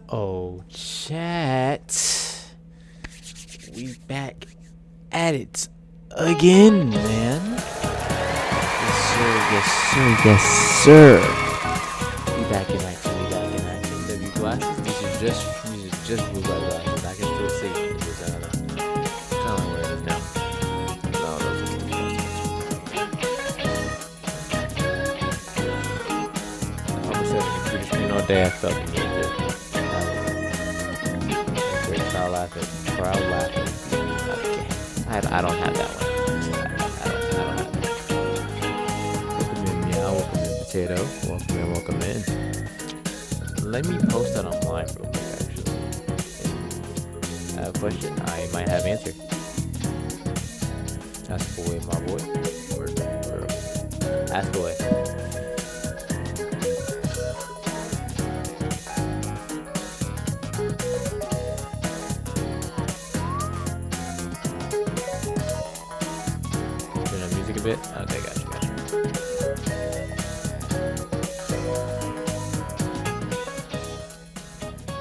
Oh, chat. We back at it again, man. Yes, sir. Yes, sir. Yes, sir. We back in action. We back in action. W glasses. These are just blue light glasses. I can still see. It's just, I don't know. Kind of like where it is now. No, those are blue glasses. I'm sitting at the computer screen all day. I felt the need to. Crowd laughing. Okay. I don't have that one. I don't have that. Welcome in, Meow. Welcome in, Potato. Welcome in. Let me post that online real quick, actually. I have a question. I might have an answer. Ask away, my boy. Or ask away. Bit. Okay, gotcha.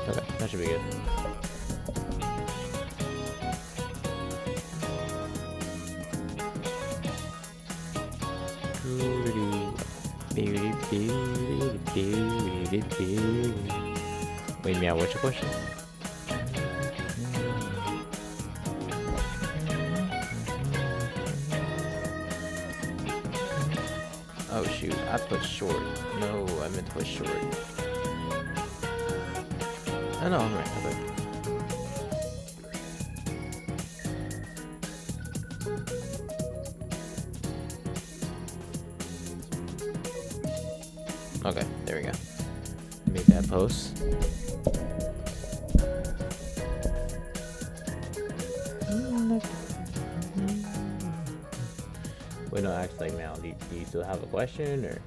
Okay, that should be good. Wait, Meow, what's your question? Oh shoot, I put short. No, I meant to put short. Oh no, I'm right. Okay, there we go. Made that post. Wait, no, actually, now, do you still have a question, or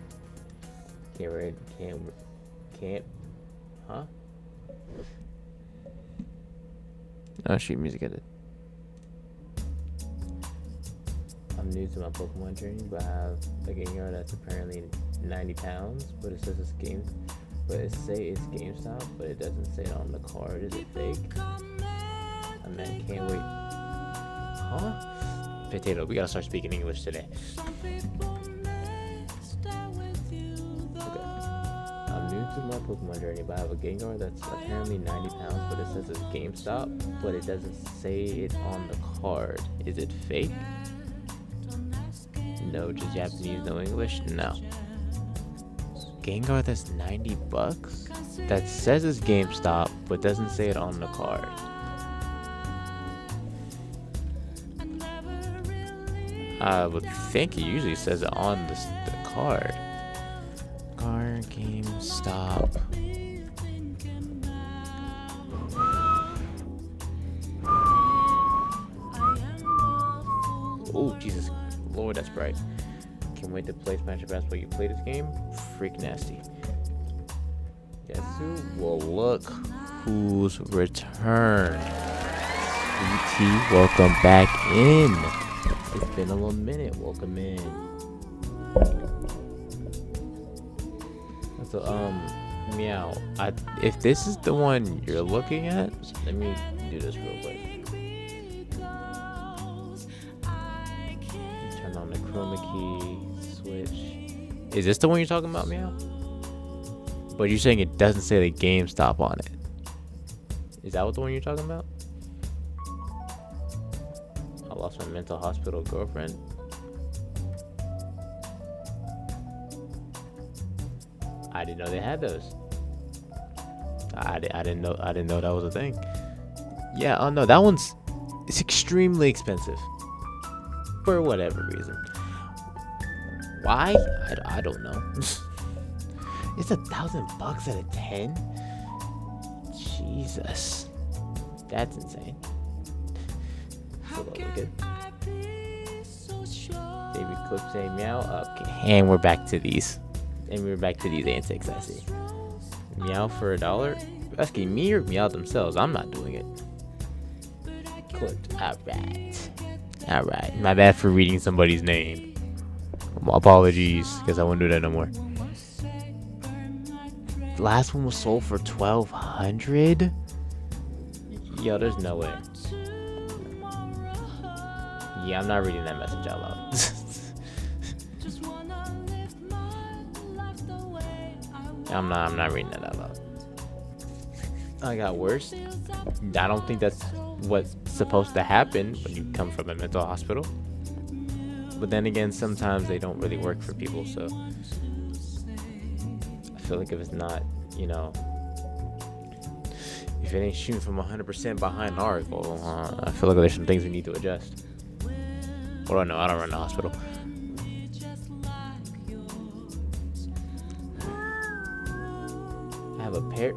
can't, huh? Oh, shoot, music edit. I'm new to my Pokemon journey, but I have a Gengar that's apparently 90 pounds, but it says it's GameStop, but it doesn't say it on the card. Is it fake? I mean, can't wait. Huh? Potato, we gotta start speaking English today. Okay. I'm new to my Pokemon journey, but I have a Gengar that's apparently 90 pounds, but it says it's GameStop, but it doesn't say it on the card. Is it fake? No, just Japanese, no English? No. Gengar that's 90 bucks? That says it's GameStop, but doesn't say it on the card. I would think it usually says it on the card. Car, GameStop. Oh, Jesus Lord, that's bright. Can't wait to play Smash Basketball. You play this game? Freak nasty. Guess who? Well, look who's returned. CT, welcome back in. It's been a little minute. Welcome in. So, Meow. If this is the one you're looking at, let me do this real quick. Turn on the chroma key, switch. Is this the one you're talking about, Meow? But you're saying it doesn't say the GameStop on it. Is that what the one you're talking about? I lost my mental hospital girlfriend. I didn't know they had those. I didn't know that was a thing. Yeah, oh no, that it's extremely expensive. For whatever reason. Why? I don't know. It's $1,000 at a 10? Jesus. That's insane. Good. David Clip saying Meow. Okay, and we're back to these. Antics, I see. Meow for $1? You're asking me or Meow themselves? I'm not doing it. Clipped. Alright. My bad for reading somebody's name. Apologies, because I won't do that no more. last one was sold for 1,200. Yo, there's no way. Yeah, I'm not reading that message out loud. I'm not reading that out loud. I got worse. I don't think that's what's supposed to happen when you come from a mental hospital. But then again, sometimes they don't really work for people, so I feel like if it's not, if it ain't shooting from 100% behind the article, I feel like there's some things we need to adjust. What do I know? I don't run the hospital. I have a pair.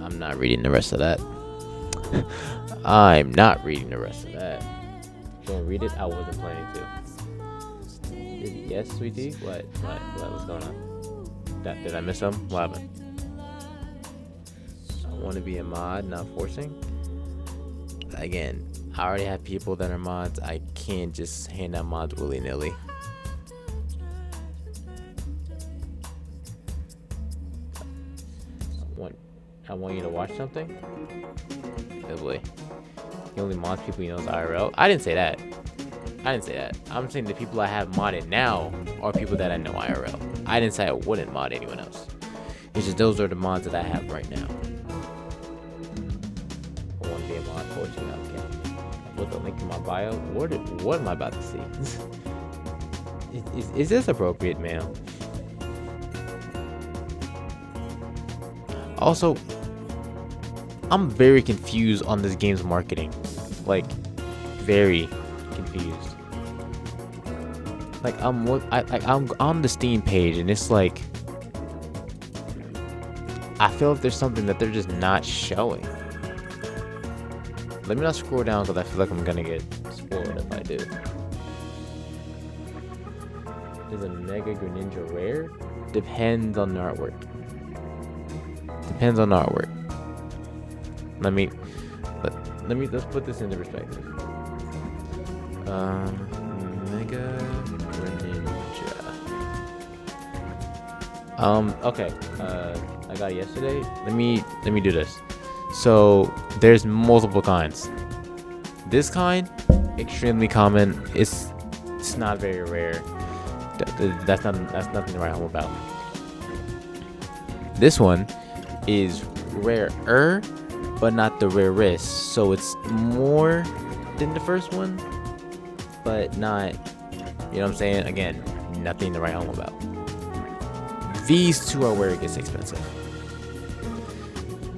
I'm not reading the rest of that. I'm not reading the rest of that. Don't read it. I wasn't planning to. Yes, sweetie. What? What's going on? Did I miss something? What happened? I want to be a mod, not forcing. Again, I already have people that are mods. I can't just hand out mods willy-nilly. I want you to watch something. Oh boy. The only mods people you know is IRL. I didn't say that. I'm saying the people I have modded now are people that I know IRL. I didn't say I wouldn't mod anyone else. It's just those are the mods that I have right now. I want to be a mod fortune. Okay. I put the link in my bio. What am I about to see? Is this appropriate, ma'am? Also, I'm very confused on this game's marketing. Like, very confused. Like, I'm on the Steam page, and it's like, I feel like there's something that they're just not showing. Let me not scroll down because I feel like I'm gonna get spoiled if I do. Is a Mega Greninja rare? Depends on the artwork. Depends on the artwork. Let's put this into perspective. Mega Greninja. Okay. I got it yesterday. Let me do this. So there's multiple kinds. This kind, extremely common. It's not very rare. That's nothing to write home about. This one is rarer, but not the rarest. So it's more than the first one, but not, you know what I'm saying? Again, nothing to write home about. These two are where it gets expensive.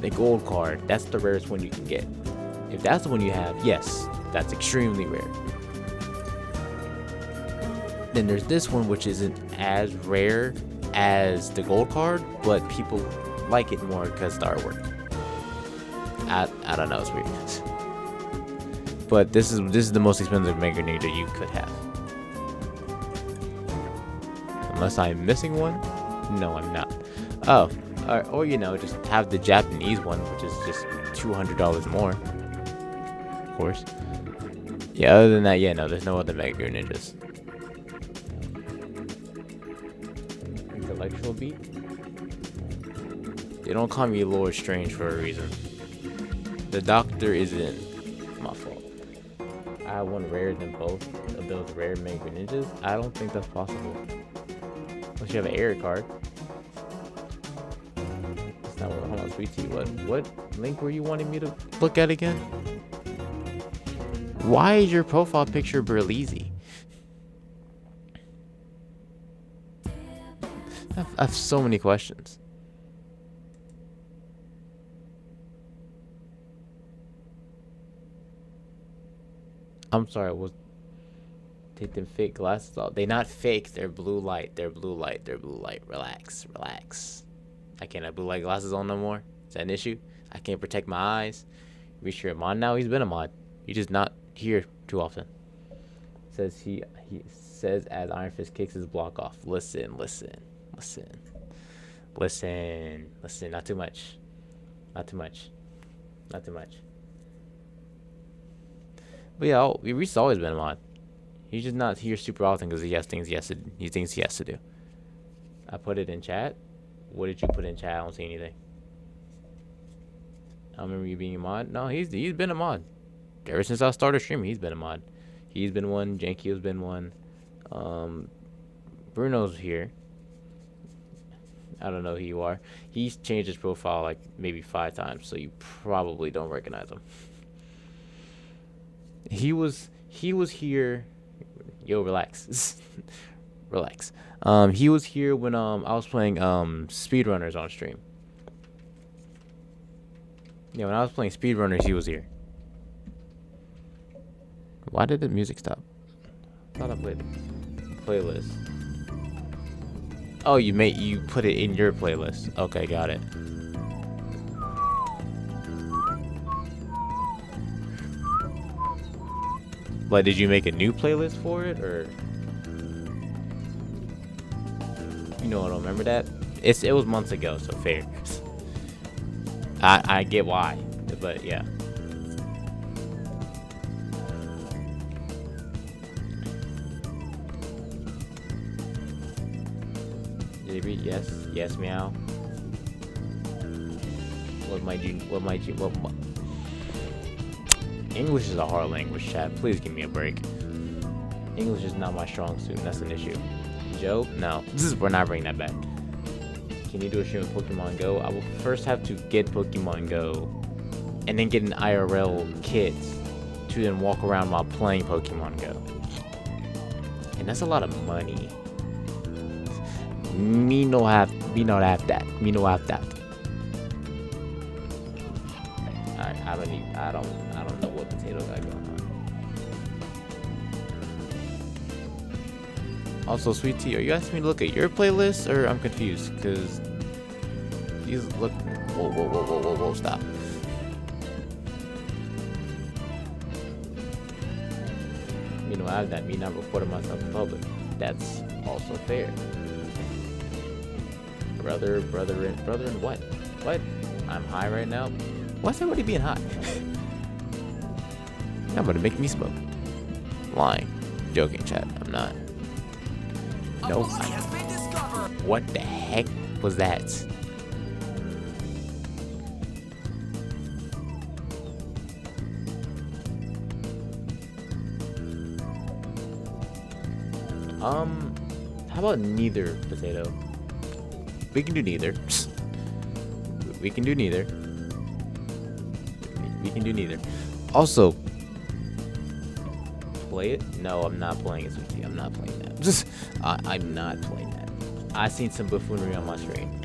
The gold card, that's the rarest one you can get. If that's the one you have, yes, that's extremely rare. Then there's this one, which isn't as rare as the gold card, but people like it more because the artwork. I don't know, it's weird. But this is the most expensive Mega Greninja you could have. Unless I'm missing one? No, I'm not. Oh, or just have the Japanese one, which is just $200 more. Of course. Yeah, other than that, yeah, no, there's no other Mega Greninjas. Intellectual beat? They don't call me Lord Strange for a reason. The doctor isn't my fault. I have one rarer than both of those rare Mega Greninjas. I don't think that's possible. Unless you have an error card. That's not what. Hold on, sweet tea. What link were you wanting me to look at again? Why is your profile picture Burleezy? I have so many questions. I'm sorry, take them fake glasses off. They're not fake, they're blue light. They're blue light. Relax. I can't have blue light glasses on no more. Is that an issue? I can't protect my eyes. Reach your mod now. He's been a mod. He's just not here too often. Says he says as Iron Fist kicks his block off. Listen. Not too much. But yeah, Reese's always been a mod. He's just not here super often because he thinks he has to do. I put it in chat. What did you put in chat? I don't see anything. I remember you being a mod. No, he's been a mod. Ever since I started streaming, he's been a mod. He's been one. Jankio's been one. Bruno's here. I don't know who you are. He's changed his profile like maybe 5 times, so you probably don't recognize him. He was here. Yo, relax. Relax. He was here when I was playing speedrunners on stream. Yeah, when I was playing speedrunners, he was here. Why did the music stop? I thought I played the playlist. Oh, you put it in your playlist. Okay, got it. But did you make a new playlist for it, or you know, I don't remember that. It was months ago, so fair. I get why, but yeah. JB, yes, meow. What English is a hard language, chat. Please give me a break. English is not my strong suit. That's an issue. Joe, no, we're not bringing that back. Can you do a stream with Pokemon Go? I will first have to get Pokemon Go, and then get an IRL kit to then walk around while playing Pokemon Go. And that's a lot of money. Me no have that. Alright, I don't know what Potato got going on. Also, Sweet Tea, are you asking me to look at your playlist, or I'm confused? Because these look. Whoa, stop. Me no have that. Me not reporting myself in public. That's also fair. Brother, and what? What? I'm high right now. Why's everybody being high? I'm gonna make me smoke. Lying. Joking, chat. I'm not. No. What the heck was that? How about neither, Potato? We can do neither. We can do neither. Also, play it? No, I'm not playing it, Sweetie. I'm not playing that. I'm not playing that. I seen some buffoonery on my screen.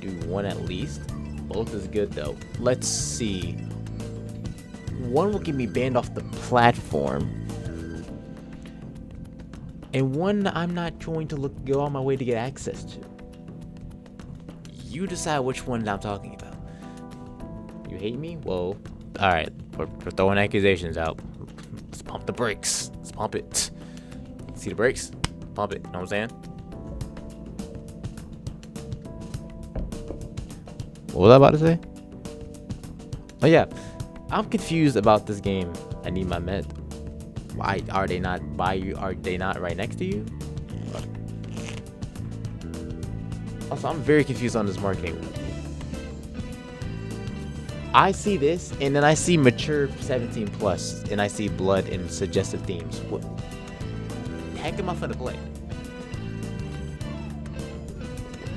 Do one at least. Both is good though. Let's see. One will get me banned off the platform, and one I'm not going to go on my way to get access to. You decide which one I'm talking about. You hate me? Whoa. Alright, we're throwing accusations out. Let's pump the brakes. Let's pump it. See the brakes? Pump it. Know what I'm saying? What was I about to say? Oh yeah. I'm confused about this game. I need my med. Why are they not right next to you? Also, I'm very confused on this marketing. I see this, and then I see mature 17 plus, and I see blood and suggestive themes. What the heck am I finna play?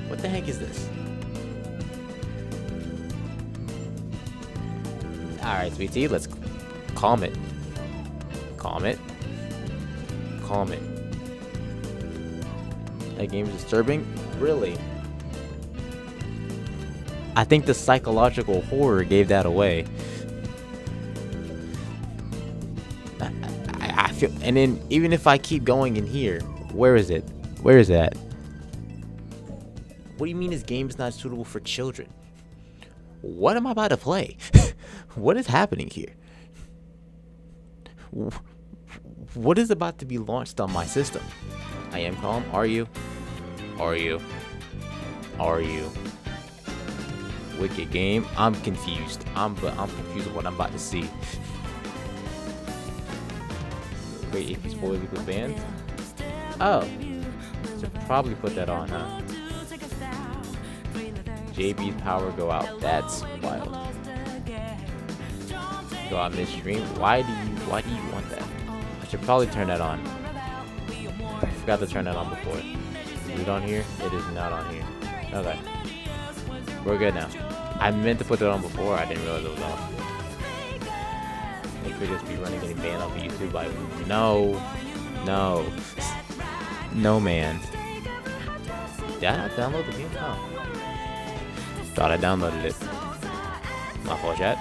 What the heck is this? Alright, Sweet Tea, let's calm it. Calm it. That game is disturbing? Really? I think the psychological horror gave that away. I feel, and then even if I keep going in here, where is it? Where is that? What do you mean this game is not suitable for children? What am I about to play? What is happening here? What is about to be launched on my system? I am calm. Are you? Wicked game. I'm confused. I'm confused with what I'm about to see. Wait, if you spoil it with bands? Oh. Should probably put that on, huh? JB's power go out. That's wild. Go out midstream. Why do you want that? I should probably turn that on. I forgot to turn that on before. Is it on here? It is not on here. Okay. We're good now. I meant to put it on before. I didn't realize it was off. It could just be running getting banned off of YouTube by no, man. Did I not download the game? No. Thought I downloaded it. My fault, chat.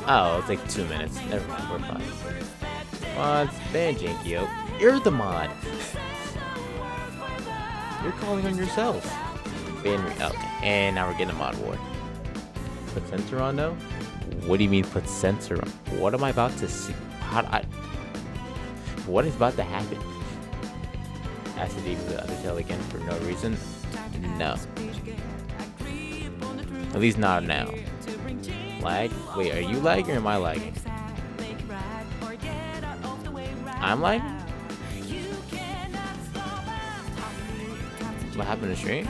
Oh, it'll take 2 minutes. Never mind, we're fine. Mods, ban Jinkyo. You're the mod. You're calling on yourself. Ban me. Okay, and now we're getting a mod war. Put censor on though? What do you mean put censor on? What am I about to see? What is about to happen? Has to be with Undertale again for no reason? No. At least not now. Lag? Wait, are you lagging or am I lagging? I'm lagging? What happened to stream?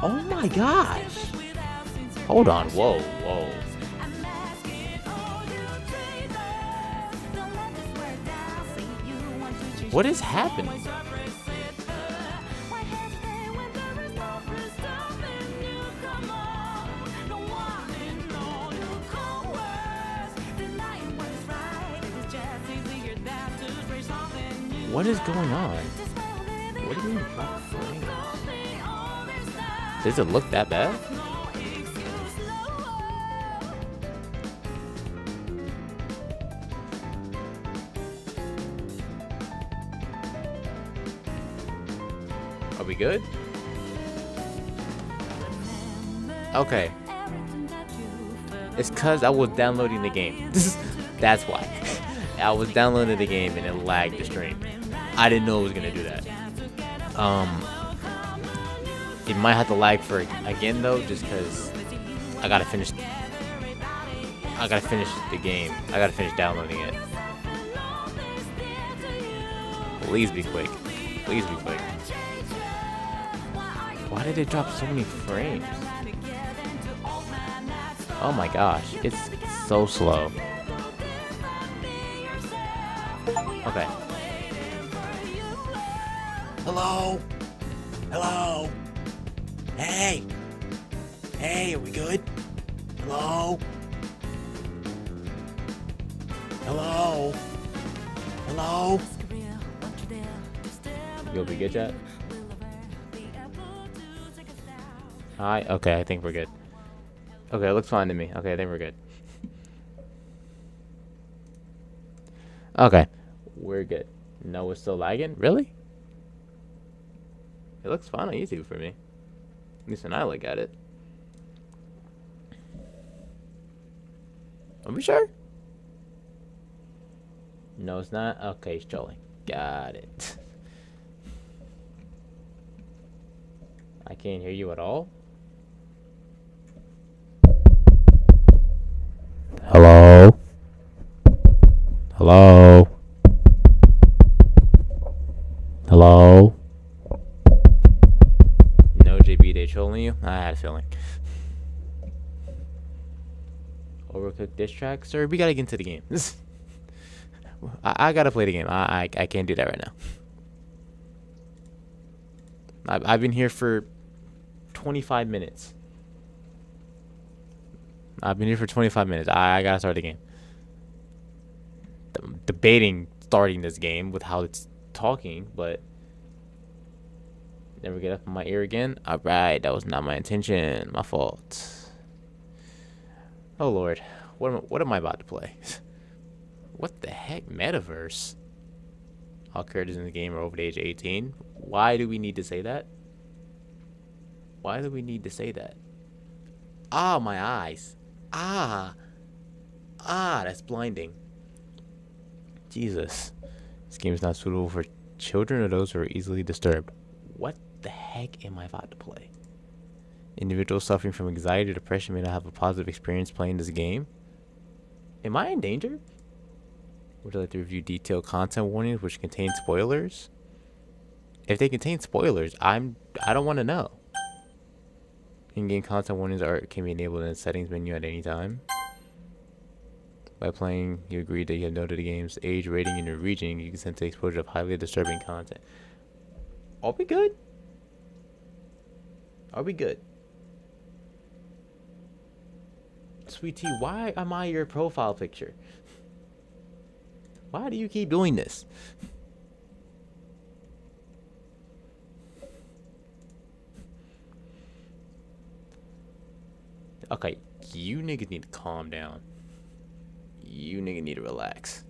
Oh my gosh! Hold on, whoa. What is happening? What is going on? What do you mean drop frames? Does it look that bad? Are we good? Okay. It's cause I was downloading the game. That's why. I was downloading the game and it lagged the stream. I didn't know it was gonna do that. It might have to lag for again though, just cause I gotta finish the game. I gotta finish downloading it. Please be quick. Please be quick. Why did it drop so many frames? Oh my gosh, it's so slow. Okay. Hello? Hello? Hey! Hey, are we good? Hello? Hello? Hello? You'll be good, chat? Hi? Okay, I think we're good. Okay, it looks fine to me. Okay, I think we're good. Okay. We're good. No, it's still lagging? Really? It looks fine on YouTube for me. At least when I look at it. Are we sure? No, it's not. Okay, it's trolling. Got it. I can't hear you at all. Hello? Hello? Hello? No, JB, they trolling you? I had a feeling. Overcooked diss track? Sir, we gotta get into the game. I gotta play the game. I can't do that right now. I've been here for 25 minutes. I've been here for 25 minutes. I gotta start the game. I'm debating starting this game with how it's talking, but never get up in my ear again. Alright, that was not my intention. My fault. Oh lord. What am I about to play? What the heck? Metaverse? All characters in the game are over the age of 18. Why do we need to say that? Why do we need to say that? Ah, my eyes. Ah, that's blinding. Jesus. This game is not suitable for children or those who are easily disturbed. What the heck am I about to play? Individuals suffering from anxiety or depression may not have a positive experience playing this game. Am I in danger? Would you like to review detailed content warnings which contain spoilers? If they contain spoilers, I don't want to know. In-game content warnings can be enabled in the settings menu at any time. By playing, you agree that you have noted the game's age rating in your region. You consent to exposure of highly disturbing content. Are we good? Are we good? Sweet Tea, why am I your profile picture? Why do you keep doing this? Okay, you niggas need to calm down. You niggas need to relax.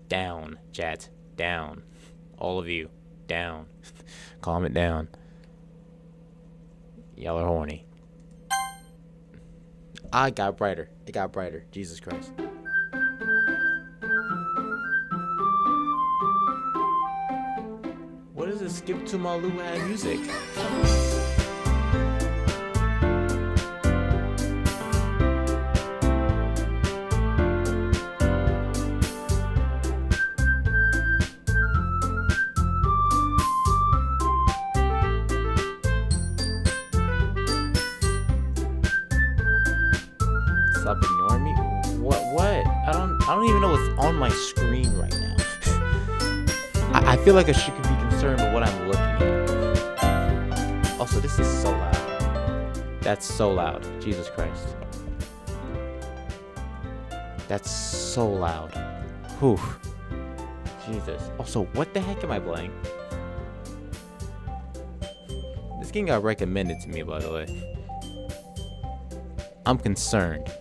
Down, chat. Down. All of you. Down. Calm it down. Y'all are horny. I got brighter. It got brighter. Jesus Christ. What is this skip to my Lou ad music? Stop ignoring me. What? I don't even know what's on my screen right now. I feel like I should be concerned with what I'm looking at. Also, this is so loud. That's so loud. Jesus Christ. That's so loud. Whew. Jesus. Also, what the heck am I playing? This game got recommended to me, by the way. I'm concerned.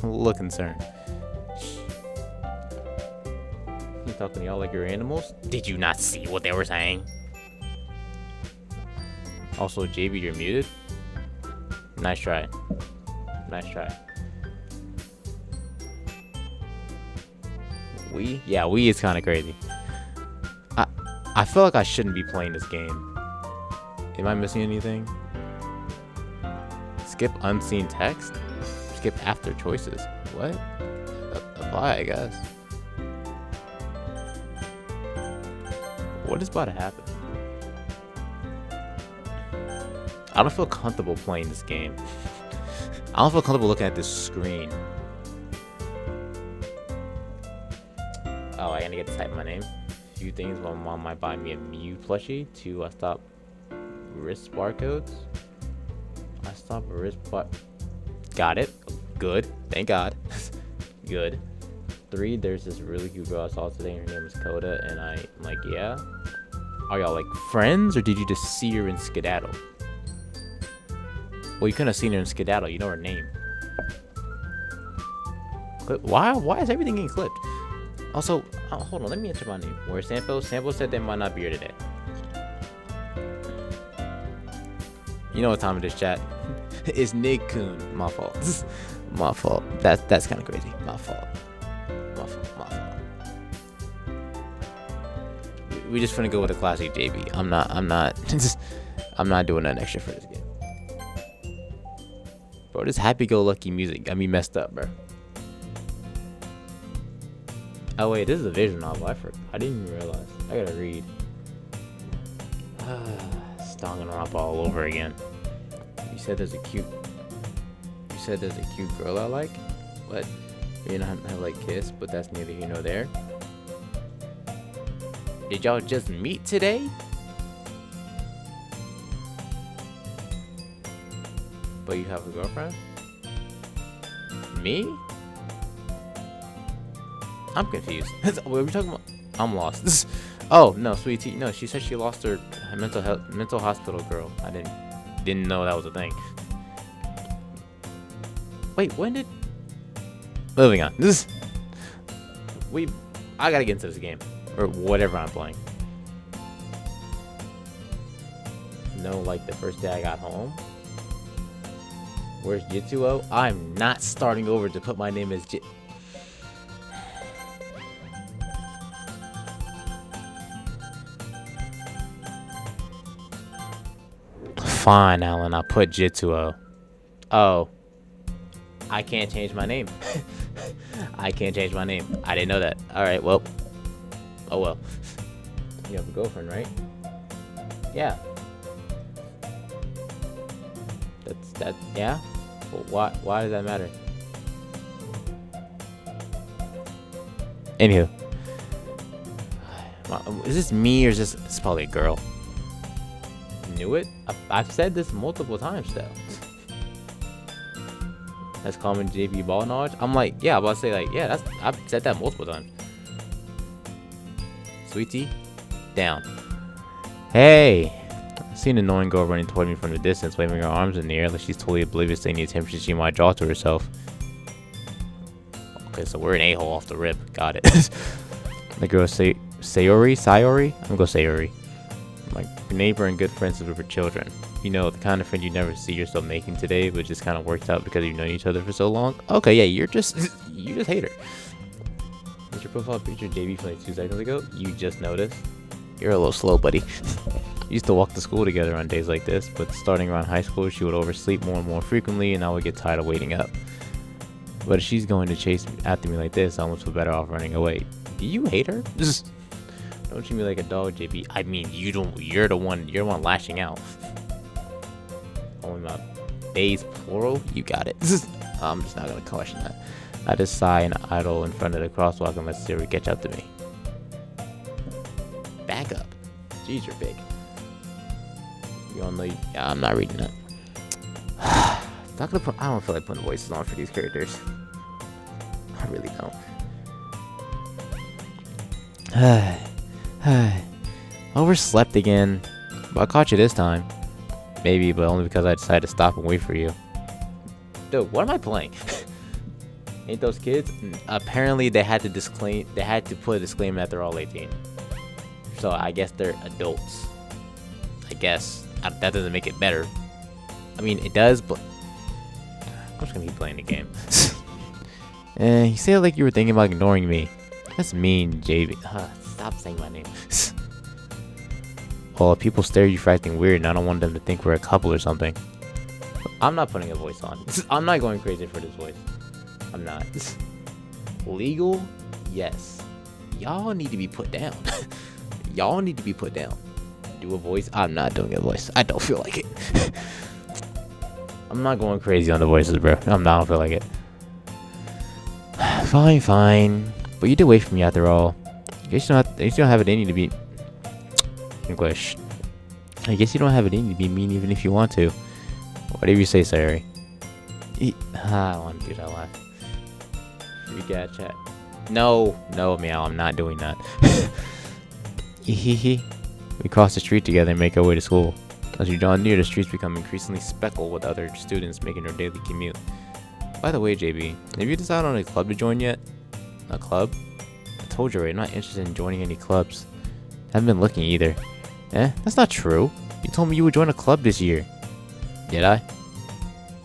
I'm a little concerned. You talking to y'all like you're animals? Did you not see what they were saying? Also, JB, you're muted. Nice try. Nice try. Yeah, we is kind of crazy. I feel like I shouldn't be playing this game. Am I missing anything? Skip unseen text? Skip after choices. What? Apply, I guess. What is about to happen? I don't feel comfortable playing this game. I don't feel comfortable looking at this screen. Oh, I gotta get to type my name. Few things. My mom might buy me a Mew plushie. 2, I stop wrist barcodes. I stop wrist bar. Got it. Good. Thank God. Good. 3, there's this really cute girl I saw today. Her name is Coda, and I'm like, yeah. Are y'all like friends, or did you just see her in Skedaddle? Well, you couldn't have seen her in Skedaddle. You know her name. Why is everything getting clipped? Also, hold on. Let me enter my name. Where's Sampo? Sampo said they might not be here today. You know what time it is, chat? It's Nick Coon. My fault. My fault. That's kind of crazy. My fault. My fault. We just finna go with a classic JB. I'm not I'm not doing nothing extra for this game. Bro, this happy-go-lucky music got me messed up, bro. Oh wait, this is a visual novel. I didn't even realize. I gotta read. Danganronpa all over again. You said there's a cute girl I like? What? You know, I like Kiss, but that's neither here nor there. Did y'all just meet today? But you have a girlfriend? Me? I'm confused. What are we talking about? I'm lost. Oh no, Sweet Tea. No, she said she lost her mental hospital girl. I didn't know that was a thing. Wait, when did? Moving on. I gotta get into this game or whatever I'm playing. No, like the first day I got home. Where's Jitsuo? I'm not starting over to put my name as Jit. Fine, Alan. I'll put Jitsuo. Oh. I can't change my name. I can't change my name. I didn't know that. Alright, well. Oh well. You have a girlfriend, right? Yeah. Yeah? Well, why does that matter? Anywho. Is this me or is this... It's probably a girl. Knew it? I've said this multiple times though. That's common JB ball knowledge. I'm like, yeah, I'm about to say like, yeah, I've said that multiple times. Sweetie, down. Hey, I see an annoying girl running toward me from the distance, waving her arms in the air like she's totally oblivious to any attention she might draw to herself. Okay, so we're an a-hole off the rip. Got it. The girl Sayori? I'm gonna go Sayori. My neighbor and good friends with her children. You know, the kind of friend you never see yourself making today, but just kind of worked out because you've known each other for so long. Okay, yeah, you just hate her. Is your profile picture JB from like 2 seconds ago? You just noticed? You're a little slow, buddy. We used to walk to school together on days like this, but starting around high school, she would oversleep more and more frequently, and I would get tired of waiting up. But if she's going to chase after me like this, I almost feel better off running away. Do you hate her? Don't treat me like a dog, JB. I mean, you don't. You're the one lashing out. Only my bays plural. You got it. I'm just not gonna question that. I just sigh and idle in front of the crosswalk and let Siri catch up to me. Back up. Jeez, you're big. You all know. Yeah, I'm not reading that. Not gonna put. I don't feel like putting voices on for these characters. I really don't. Overslept again, but I caught you this time. Maybe, but only because I decided to stop and wait for you. Dude, what am I playing? Ain't those kids? Apparently, they had to put a disclaimer that they're all 18. So I guess they're adults. I guess that doesn't make it better. I mean, it does, but I'm just gonna keep playing the game. You say it like you were thinking about ignoring me. That's mean, JB. Stop saying my name. Well, if people stare at you for acting weird, and I don't want them to think we're a couple or something. I'm not putting a voice on. I'm not going crazy for this voice. I'm not. Legal? Yes. Y'all need to be put down. Y'all need to be put down. Do a voice? I'm not doing a voice. I don't feel like it. I'm not going crazy on the voices, bro. I don't feel like it. Fine. But you did wait for me after all. I guess you don't have it in you to be... English. I guess you don't have it in you to be mean even if you want to. Whatever you say, Sari. I don't want to do that laugh. Freak out chat. No, meow, I'm not doing that. We cross the street together and make our way to school. As you draw near, the streets become increasingly speckled with other students making their daily commute. By the way, JB, have you decided on a club to join yet? A club? I told you already, I'm not interested in joining any clubs. Haven't been looking either. That's not true. You told me you would join a club this year. Did I?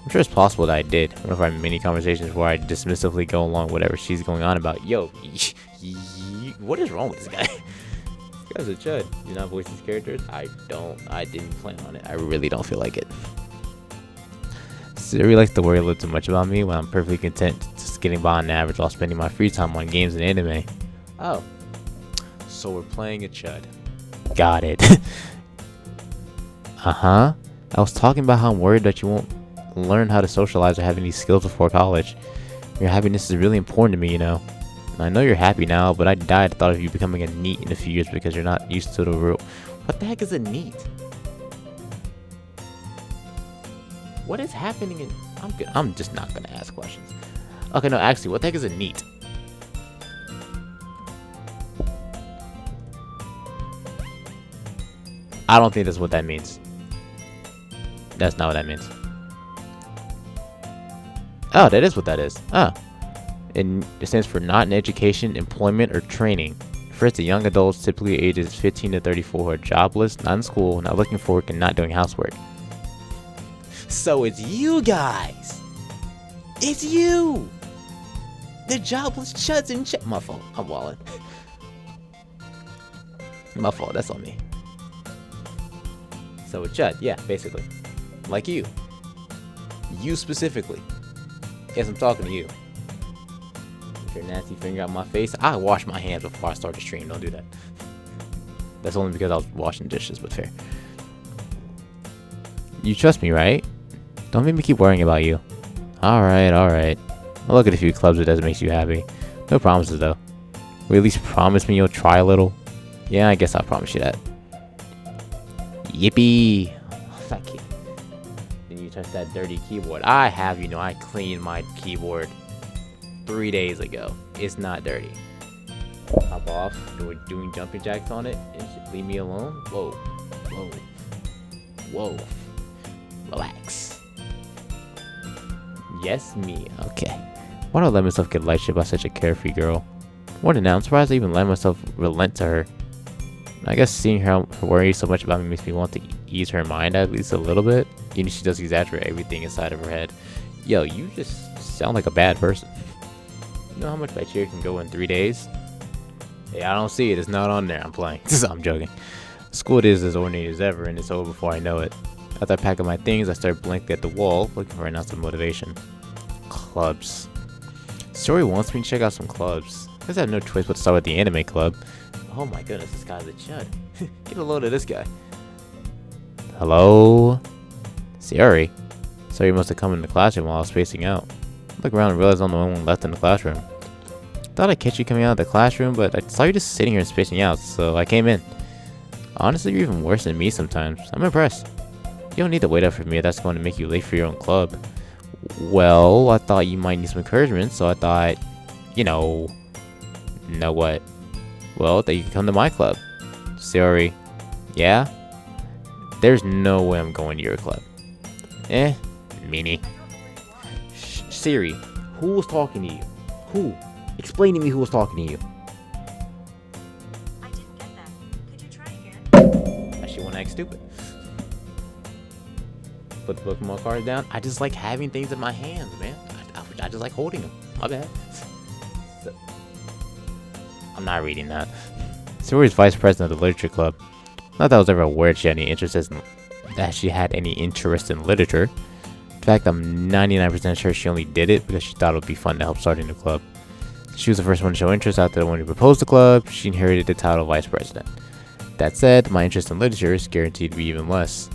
I'm sure it's possible that I did. One of our many conversations where I dismissively go along with whatever she's going on about. Yo, what is wrong with this guy? This guy's a chud. Do not voice these characters? I didn't plan on it. I really don't feel like it. Siri likes to worry a little too much about me when I'm perfectly content just getting by on average while spending my free time on games and anime. Oh. So we're playing a chud. Got it. I was talking about how I'm worried that you won't learn how to socialize or have any skills before college. Your happiness is really important to me, you know. And I know you're happy now, but I died at the thought of you becoming a NEET in a few years because you're not used to the rule. What the heck is a NEET? What is happening in... I'm just not gonna ask questions. Okay, no, actually, what the heck is a NEET? I don't think that's what that means. That's not what that means. Oh, that is what that is. And it stands for not in education, employment, or training. Refers to young adults, typically ages 15 to 34, who are jobless, not in school, not looking for work, and not doing housework. So it's you guys. It's you. The jobless chuds and my fault. I'm walling. My fault. That's on me. So a chud, yeah, basically. Like you. You specifically. Yes, I'm talking to you. your nasty finger out my face. I wash my hands before I start the stream. Don't do that. That's only because I was washing dishes, but fair. You trust me, right? Don't make me keep worrying about you. Alright, alright. I'll look at a few clubs if that makes you happy. No promises, though. Will you at least promise me you'll try a little? Yeah, I guess I'll promise you that. Yippee! Thank you. Then you touch that dirty keyboard. I have, you know, I cleaned my keyboard 3 days ago. It's not dirty. Hop off. We're doing jumping jacks on it. And leave me alone. Whoa. Whoa. Whoa. Relax. Yes, me. Okay. Why do I let myself get light shit by such a carefree girl? More than that, I'm surprised I even let myself relent to her. I guess seeing her worry so much about me makes me want to ease her mind at least a little bit. You know, she does exaggerate everything inside of her head. Yo, you just sound like a bad person. You know how much my cheer can go in 3 days? Hey, I don't see it. It's not on there. I'm playing. I'm joking. School is as ordinary as ever, and it's over before I know it. After I pack up my things, I start blinking at the wall, looking for an ounce of motivation. Clubs. Story wants me to check out some clubs. I guess I have no choice but to start with the anime club. Oh my goodness, this guy's a chud. Get a load of this guy. Hello? Sayori? Sayori must have come in the classroom while I was spacing out. I look around and realize I'm the only one left in the classroom. Thought I'd catch you coming out of the classroom, but I saw you just sitting here and spacing out, so I came in. Honestly, you're even worse than me sometimes. I'm impressed. You don't need to wait up for me if that's going to make you late for your own club. Well, I thought you might need some encouragement, so I thought, you know what? Well, that you can come to my club. Sayori. Yeah? There's no way I'm going to your club. Meanie. Siri, who was talking to you? Who? Explain to me who was talking to you. I didn't get that. Could you try again? That shit wanna act stupid. Put the Pokemon cards down. I just like having things in my hands, man. I just like holding them. My bad. So, I'm not reading that. Sayori's vice president of the literature club. Not that I was ever aware she had any interest in literature. In fact, I'm 99% sure she only did it because she thought it would be fun to help starting the club. She was the first one to show interest after the one who proposed the club. She inherited the title of vice president. That said, my interest in literature is guaranteed to be even less.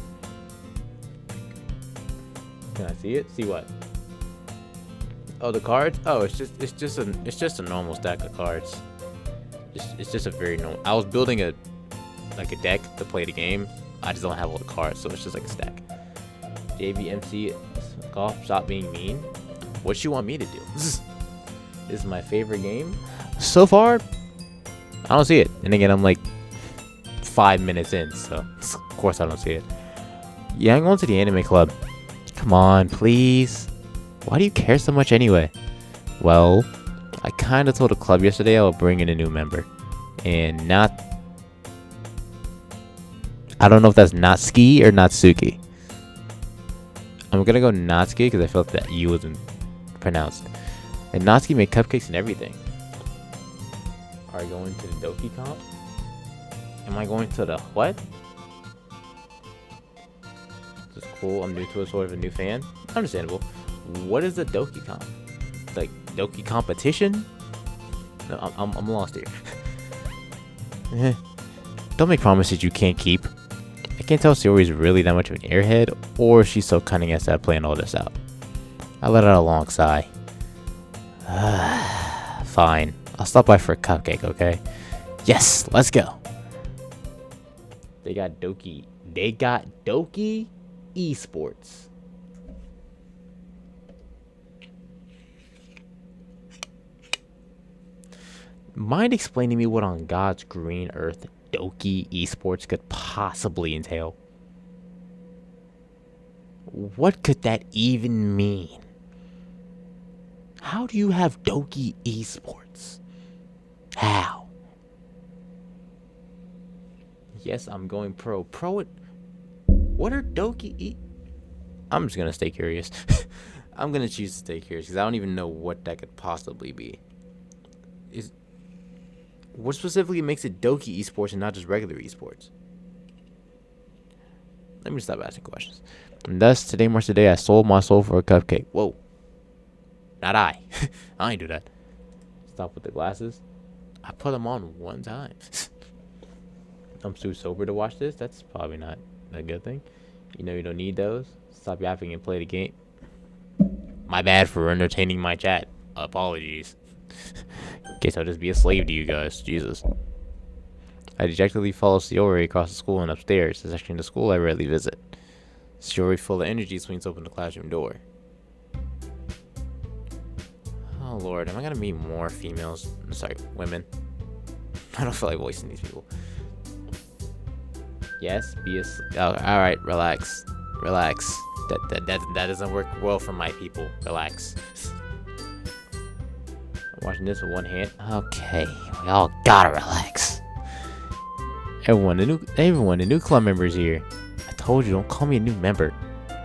Can I see it? See what? Oh, the cards? Oh, it's just a normal stack of cards. It's just a very normal. I was building a deck to play the game. I just don't have all the cards, so it's just like a stack. JVMC golf, stop being mean. What you want me to do? This is my favorite game so far. I don't see it, and again, I'm like 5 minutes in, so of course I don't see it. Yeah, I'm going to the anime club. Come on, please. Why do you care so much anyway? Well, I kind of told the club yesterday I would bring in a new member, and not. I don't know if that's Natsuki or Natsuki. I'm gonna go Natsuki because I felt that U wasn't pronounced. And Natsuki made cupcakes and everything. Are you going to the Doki comp? Am I going to the what? This is cool. I'm new to it, sort of a new fan. Understandable. What is the Doki comp? Like Doki competition? No, I'm lost here. Don't make promises you can't keep. I can't tell if Sayori's really that much of an airhead, or she's so cunning as to playing all this out. I let out a long sigh. Fine. I'll stop by for a cupcake, okay? Yes, let's go. They got Doki Esports. Mind explaining to me what on God's green earth Doki Esports could possibly entail? What could that even mean? How do you have Doki Esports? How? Yes, I'm going pro. Pro it. What are Doki I'm just gonna stay curious. I'm gonna choose to stay curious because I don't even know what that could possibly be. What specifically makes it Doki Esports and not just regular esports? Let me stop asking questions. And thus, today marks the day I sold my soul for a cupcake. Whoa. Not I. I ain't do that. stop with the glasses. I put them on one time. I'm too sober to watch this. That's probably not a good thing. You know you don't need those. Stop yapping and play the game. My bad for entertaining my chat. Apologies. Guess I'll just be a slave to you guys. Jesus. I dejectedly follow Shiori across the school and upstairs, the section of the school I rarely visit. Shiori, full of energy, swings open the classroom door. Oh lord, am I gonna meet more females? Sorry, women. I don't feel like voicing these people. Yes, alright, relax. Relax. That doesn't work well for my people. Relax. I'm watching this with one hand. Okay, we all gotta relax. Everyone, the new club members here. I told you, don't call me a new member.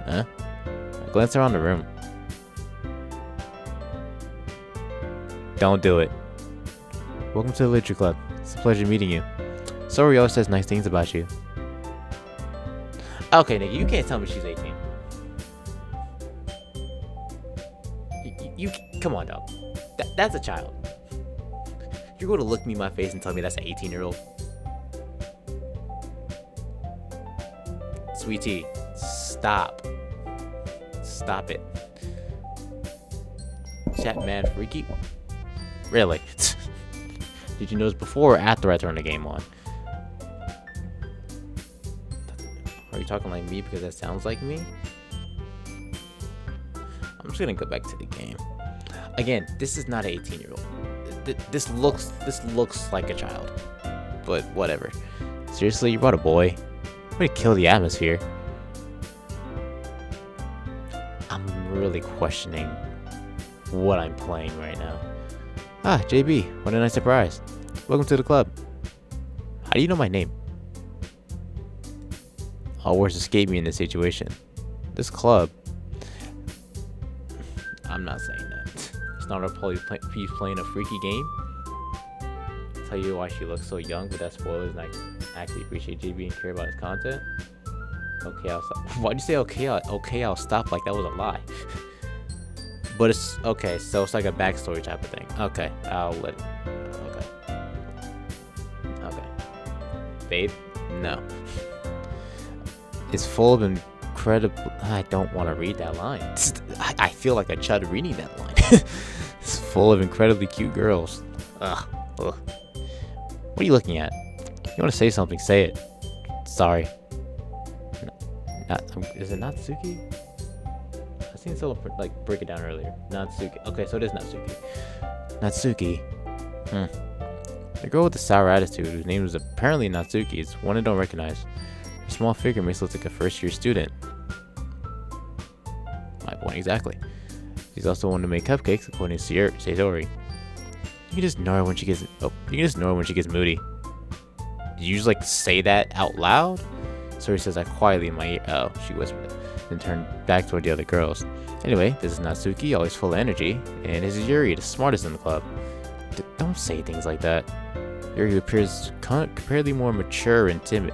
Huh? I glance around the room. Don't do it. Welcome to the Literature Club. It's a pleasure meeting you. Sori always says nice things about you. Okay, nigga, you can't tell me she's 18. You come on, dog. That's a child. You're going to look me in my face and tell me that's an 18-year-old? Sweetie, stop. Stop it. Chat man freaky? Really? Did you notice before or after I turned the game on? Are you talking like me because that sounds like me? I'm just gonna go back to the game. Again, this is not an 18-year-old. This looks like a child. But whatever. Seriously, you brought a boy? Way to kill the atmosphere. I'm really questioning what I'm playing right now. Ah, JB, what a nice surprise. Welcome to the club. How do you know my name? All words escape me in this situation. This club. I'm not saying that. It's not a he's playing a freaky game. I'll tell you why she looks so young, but that's spoilers, and I actually appreciate JB and care about his content. Okay, I'll stop. Why'd you say okay? Okay, I'll stop like that was a lie. But it's okay, so it's like a backstory type of thing. Okay, I'll let it. Okay. Babe? No. It's full of incredible. I don't want to read that line. I feel like a child reading that line. It's full of incredibly cute girls. Ugh. What are you looking at? You want to say something? Say it. Sorry. Is it Natsuki? I seen someone like break it down earlier. Natsuki. Okay, so it is Natsuki. Natsuki. The girl with the sour attitude, whose name is apparently Natsuki, is one I don't recognize. Her small figure makes her look like a first-year student. My point exactly. She's also one to make cupcakes, according to Sayori. You can just ignore her when she gets. Oh, you can just ignore her when she gets moody. Did you just like say that out loud? Sayori says that quietly in my ear. Oh, she whispered it, then turned back toward the other girls. Anyway, this is Natsuki, always full of energy, and this is Yuri, the smartest in the club. Don't say things like that. Yuri appears comparatively more mature and timid.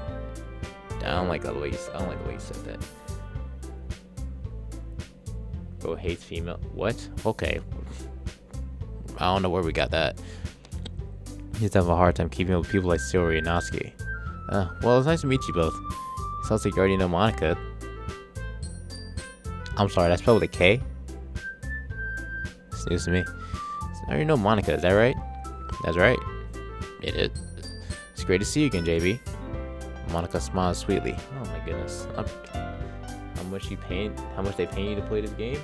I don't like the way you said that. Bro hates female. What? Okay. I don't know where we got that. He's having a hard time keeping up with people like Sayori and Natsuki. Well, it's nice to meet you both. Sounds like you already know Monica. I'm sorry, that's spelled with a K? It's news to me. I already know Monica, is that right? That's right. It is. It's great to see you again, JB. Monica smiles sweetly. Oh my goodness. How much they paying you to play this game?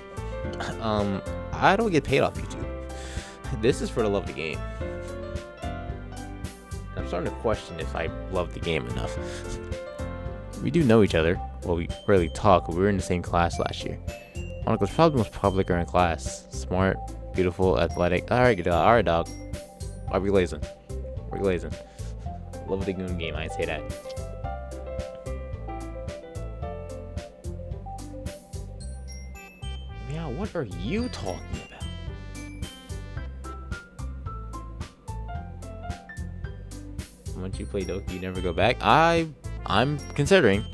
I don't get paid off YouTube. This is for the love of the game. I'm starting to question if I love the game enough. We do know each other. Well, we rarely talk, but we were in the same class last year. Monica was probably the most popular girl in class. Smart, beautiful, athletic. Alright, dog. Why are we glazing? We're glazing. Love the Goon game, I'd say that. Yeah, what are you talking about? Once you play Doki, you never go back? I'm considering.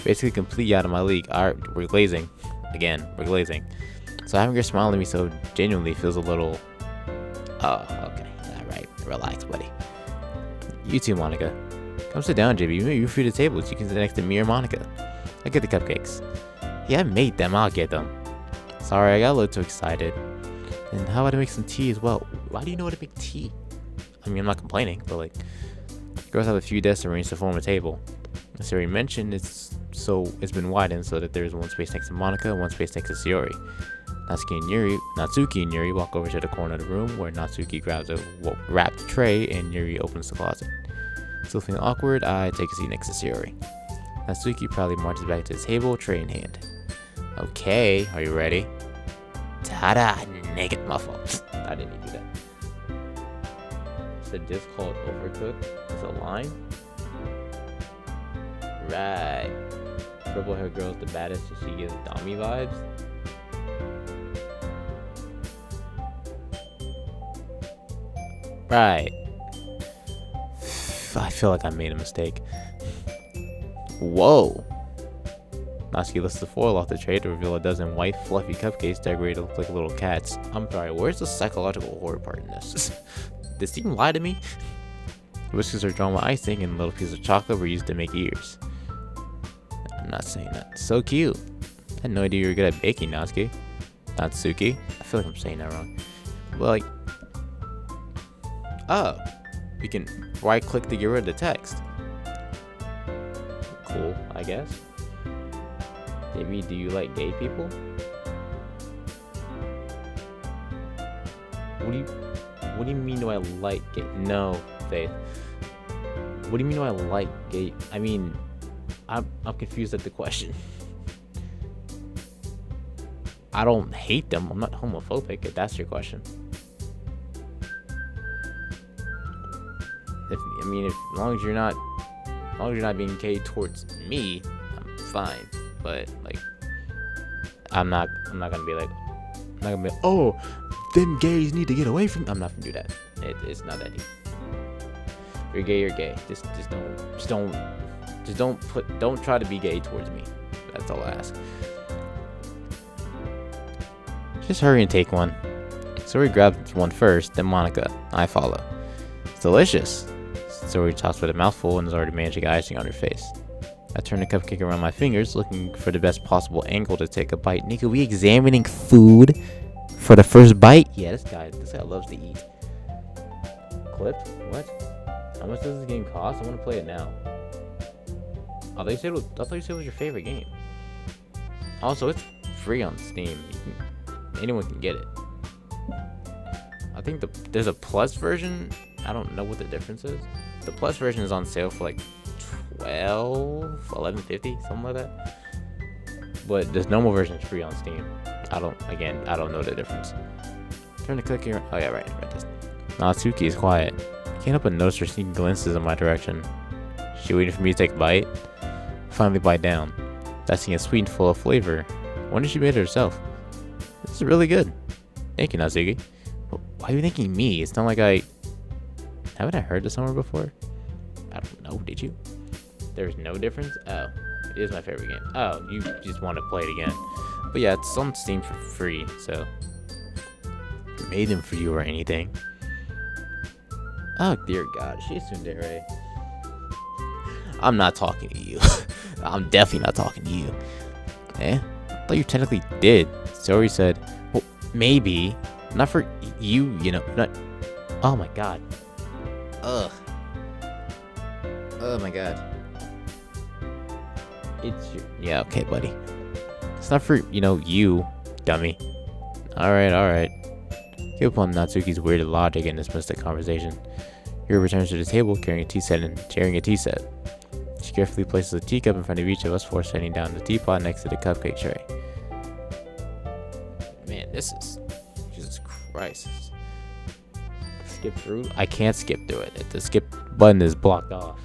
Basically completely out of my league. Alright, we're glazing. Again, we're glazing. So having her smile at me so genuinely feels a little Oh, okay. Alright, relax, buddy. You too, Monica. Come sit down, JB. You're free to tables. You can sit next to me or Monica. I get the cupcakes. Yeah, I made them. I'll get them. Sorry, I got a little too excited. And how about I make some tea as well? Why do you know how to make tea? I mean, I'm not complaining, but like, girls have a few desks arranged to form a table. As already mentioned, it's been widened so that there's one space next to Monica and one space next to Sayori. Natsuki and Yuri walk over to the corner of the room where Natsuki grabs a wrapped tray and Yuri opens the closet. Still feeling awkward, I take a seat next to Sayori. Natsuki proudly marches back to the table, tray in hand. Okay, are you ready? Ta-da! Naked muffle. I didn't even do that. It's a dish called Overcooked. It's a line. Right. Purple hair girl's the baddest, so she gives Dami vibes. Right. I feel like I made a mistake. Whoa. Natsuki lifts the foil off the tray to reveal a dozen white, fluffy cupcakes decorated to look like little cats. I'm sorry, where's the psychological horror part in this? Did Steven lie to me? The whiskers are drawn with icing and little pieces of chocolate were used to make ears. I'm not saying that. So cute. I had no idea you were good at baking, Natsuki. Natsuki? I feel like I'm saying that wrong. Well, like... Oh. We can right-click to get rid of the text. Cool, I guess. Maybe, do you like gay people? What do you mean do I like gay? No, Faith. What do you mean do I like gay? I mean, I'm confused at the question. I don't hate them. I'm not homophobic, if that's your question. As long as you're not being gay towards me, I'm fine. But like, I'm not gonna be like, oh, them gays need to get away from me. I'm not gonna do that. It's not that deep. If you're gay, you're gay. Just don't try to be gay towards me. That's all I ask. Just hurry and take one. Sayori grabs one first, then Monica. I follow. It's delicious. Sayori talks with a mouthful and is already managing icing on her face. I turn the cupcake around my fingers, looking for the best possible angle to take a bite. Nigga, we examining food for the first bite? Yeah, this guy loves to eat. Clip? What? How much does this game cost? I want to play it now. I thought you said it was your favorite game. Also, it's free on Steam. Anyone can get it. I think there's a plus version. I don't know what the difference is. The plus version is on sale for like $11.50, something like that. But this normal version is free on Steam. I don't know the difference. Turn the clicker. Oh yeah, right. This. Natsuki is quiet. I can't help but notice her sneaking glances in my direction. She waiting for me to take a bite. Finally bite down. That thing is sweet and full of flavor. I wonder if she made it herself. This is really good. Thank you, Natsuki. But why are you thanking me? It's not like haven't I heard this somewhere before? I don't know. Did you? There's no difference? Oh, it is my favorite game. Oh, you just want to play it again. But yeah, it's on Steam for free, so I made them for you or anything. Oh dear God, she's tsundere. I'm not talking to you. I'm definitely not talking to you. Eh? I thought you technically did. Sayori said, well, maybe. Not for you, not... Oh my God. Ugh. Oh my God. It's your... Yeah, okay, buddy. It's not for, you, dummy. Alright. Give up on Natsuki's weird logic and dismiss the conversation. Yuri returns to the table carrying a tea set and sharing a tea set. She carefully places a teacup in front of each of us before setting down the teapot next to the cupcake tray. Man, this is... Jesus Christ. Skip through? I can't skip through it. The skip button is blocked off.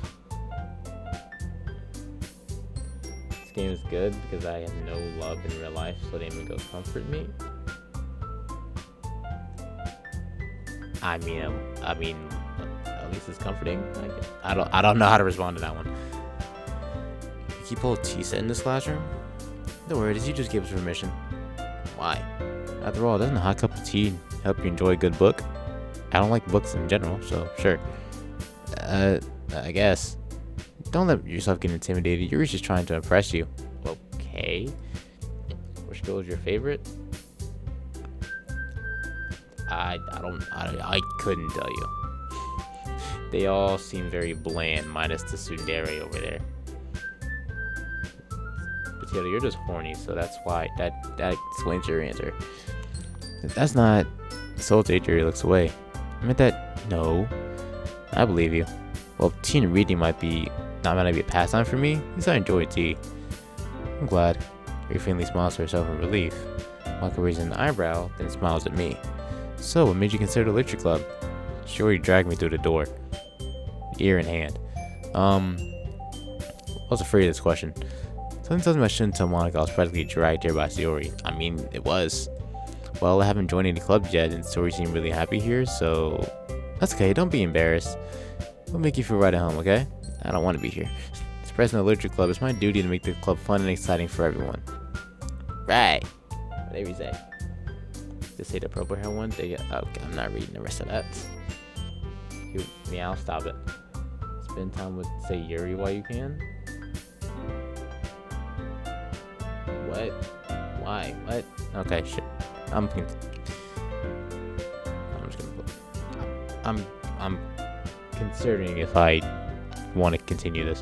This game is good because I have no love in real life, so they would go comfort me. I mean, at least it's comforting. I don't know how to respond to that one. You keep a tea set in this classroom? Don't worry, you just gave us permission. Why? After all, doesn't a hot cup of tea help you enjoy a good book? I don't like books in general, so sure. I guess. Don't let yourself get intimidated. Yuri's just trying to impress you. Okay. Which girl is your favorite? I couldn't tell you. They all seem very bland, minus the tsundere over there. Potato, you're just horny, so that's why that explains your answer. That's not. Soul Yuri looks away. I meant that. No, I believe you. Well, tea and reading might be a pastime for me. At least I enjoy tea. I'm glad. Yuri faintly smiles to herself in relief. Mako raises an eyebrow, then smiles at me. So, what made you consider the literature club? Yuri dragged me through the door, ear in hand. I was afraid of this question. Something tells me I shouldn't tell Monica I was practically dragged here by Sayori. I mean, it was. Well, I haven't joined any clubs yet, and Sayori seemed really happy here, so that's okay. Don't be embarrassed. It'll make you feel right at home, okay? I don't want to be here. As president of the literature club, it's my duty to make the club fun and exciting for everyone. Right. Whatever you say. Just say the purple hair one. Okay, I'm not reading the rest of that. Meow, stop it. Spend time with Sayori while you can. What? Why? What? Okay, shit. I'm considering if I want to continue this.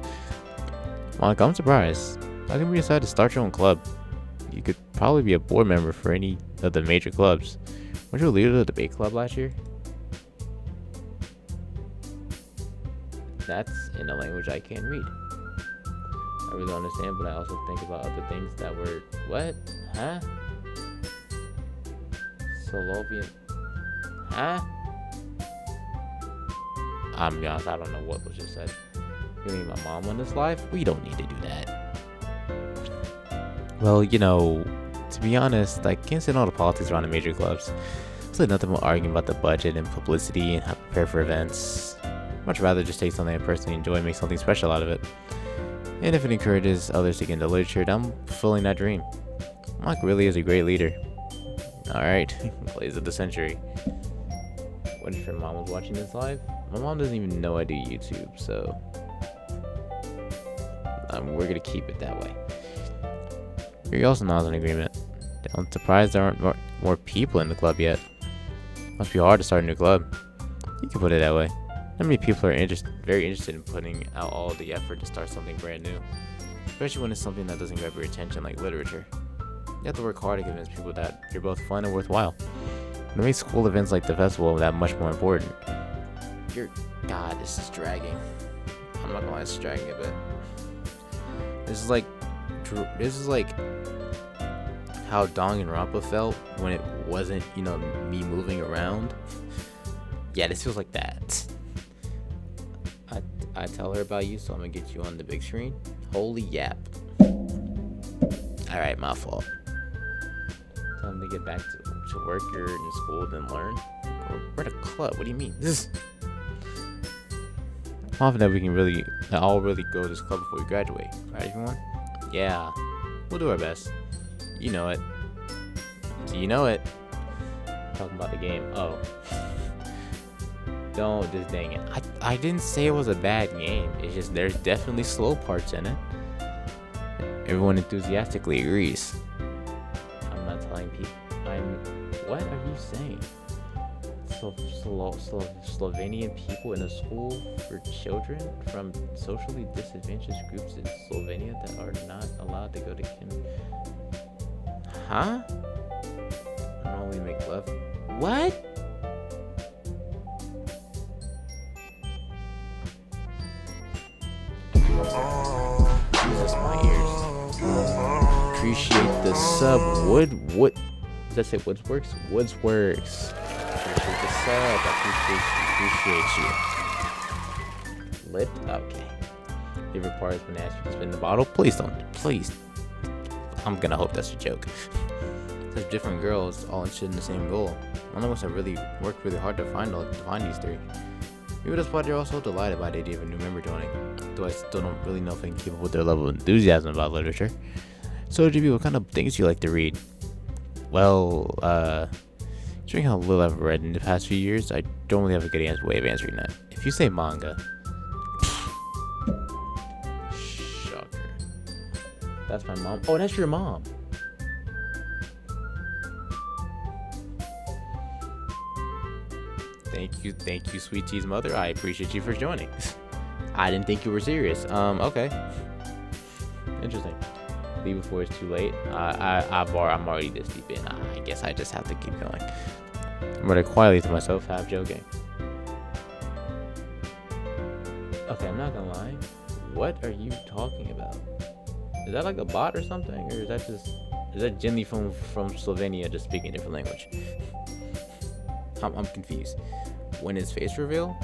Monica, I'm surprised. How come we decided to start your own club? You could probably be a board member for any of the major clubs. Weren't you a leader of the debate club last year? That's in a language I can't read. I really don't understand, but I also think about other things that were... What? Huh? Solovian... Huh? I'm be honest, I don't know what was just said. You mean my mom won this life? We don't need to do that. Well, you know, to be honest, I can't sit on all the politics around the major clubs. It's like nothing but arguing about the budget and publicity and how to prepare for events. I'd much rather just take something I personally enjoy and make something special out of it. And if it encourages others to get into literature, then I'm fulfilling that dream. Mike really is a great leader. Alright, plays of the century. What if your mom was watching this live? My mom doesn't even know I do YouTube, so we're gonna keep it that way. Yuri also nods in agreement. I'm surprised there aren't more people in the club yet. Must be hard to start a new club. You can put it that way. Not many people are very interested in putting out all the effort to start something brand new, especially when it's something that doesn't grab your attention like literature. You have to work hard to convince people that you're both fun and worthwhile. And it makes school events like the festival that much more important. God, this is dragging. I'm not gonna lie, it's dragging a bit. This is like how Danganronpa felt when it wasn't, me moving around. Yeah, this feels like that. I tell her about you, so I'm gonna get you on the big screen. Holy yap. Alright, my fault. Tell him to get back to work. You're in school, then learn. We're at a club. What do you mean? I'm confident we can all really go to this club before we graduate. Right, everyone? Yeah. We'll do our best. You know it. Do you know it? Talking about the game. Oh. Don't just dang it. I didn't say it was a bad game. It's just there's definitely slow parts in it. Everyone enthusiastically agrees. I'm not telling people. What are you saying? Slovenian people in a school for children from socially disadvantaged groups in Slovenia that are not allowed to go to Huh? I only make love. What? Jesus, my ears. Appreciate the sub. Wood. Does that say Woodsworks? Woodsworks. Appreciate the sub. I appreciate you. Lit? Okay. Favorite part is when I ask you to spin the bottle. Please don't. Please. I'm gonna hope that's a joke. There's different girls all interested in the same goal. One of us have really worked really hard to find these three. Maybe that's why they're also delighted by the idea of a new member joining. Though I still don't really know if I can keep up with their level of enthusiasm about literature. So, GB, what kind of things do you like to read? Well, considering how little I've read in the past few years, I don't really have a good way of answering that. If you say manga, shocker. That's my mom. Oh, that's your mom. Thank you, sweet tea's mother. I appreciate you for joining. I didn't think you were serious. Okay. Interesting. Leave before it's too late. I'm already this deep in. I guess I just have to keep going. I'm rather quietly to myself, half joking. Okay, I'm not gonna lie. What are you talking about? Is that like a bot or something, or is that Jimmy from Slovenia just speaking a different language? I'm confused. When is face reveal?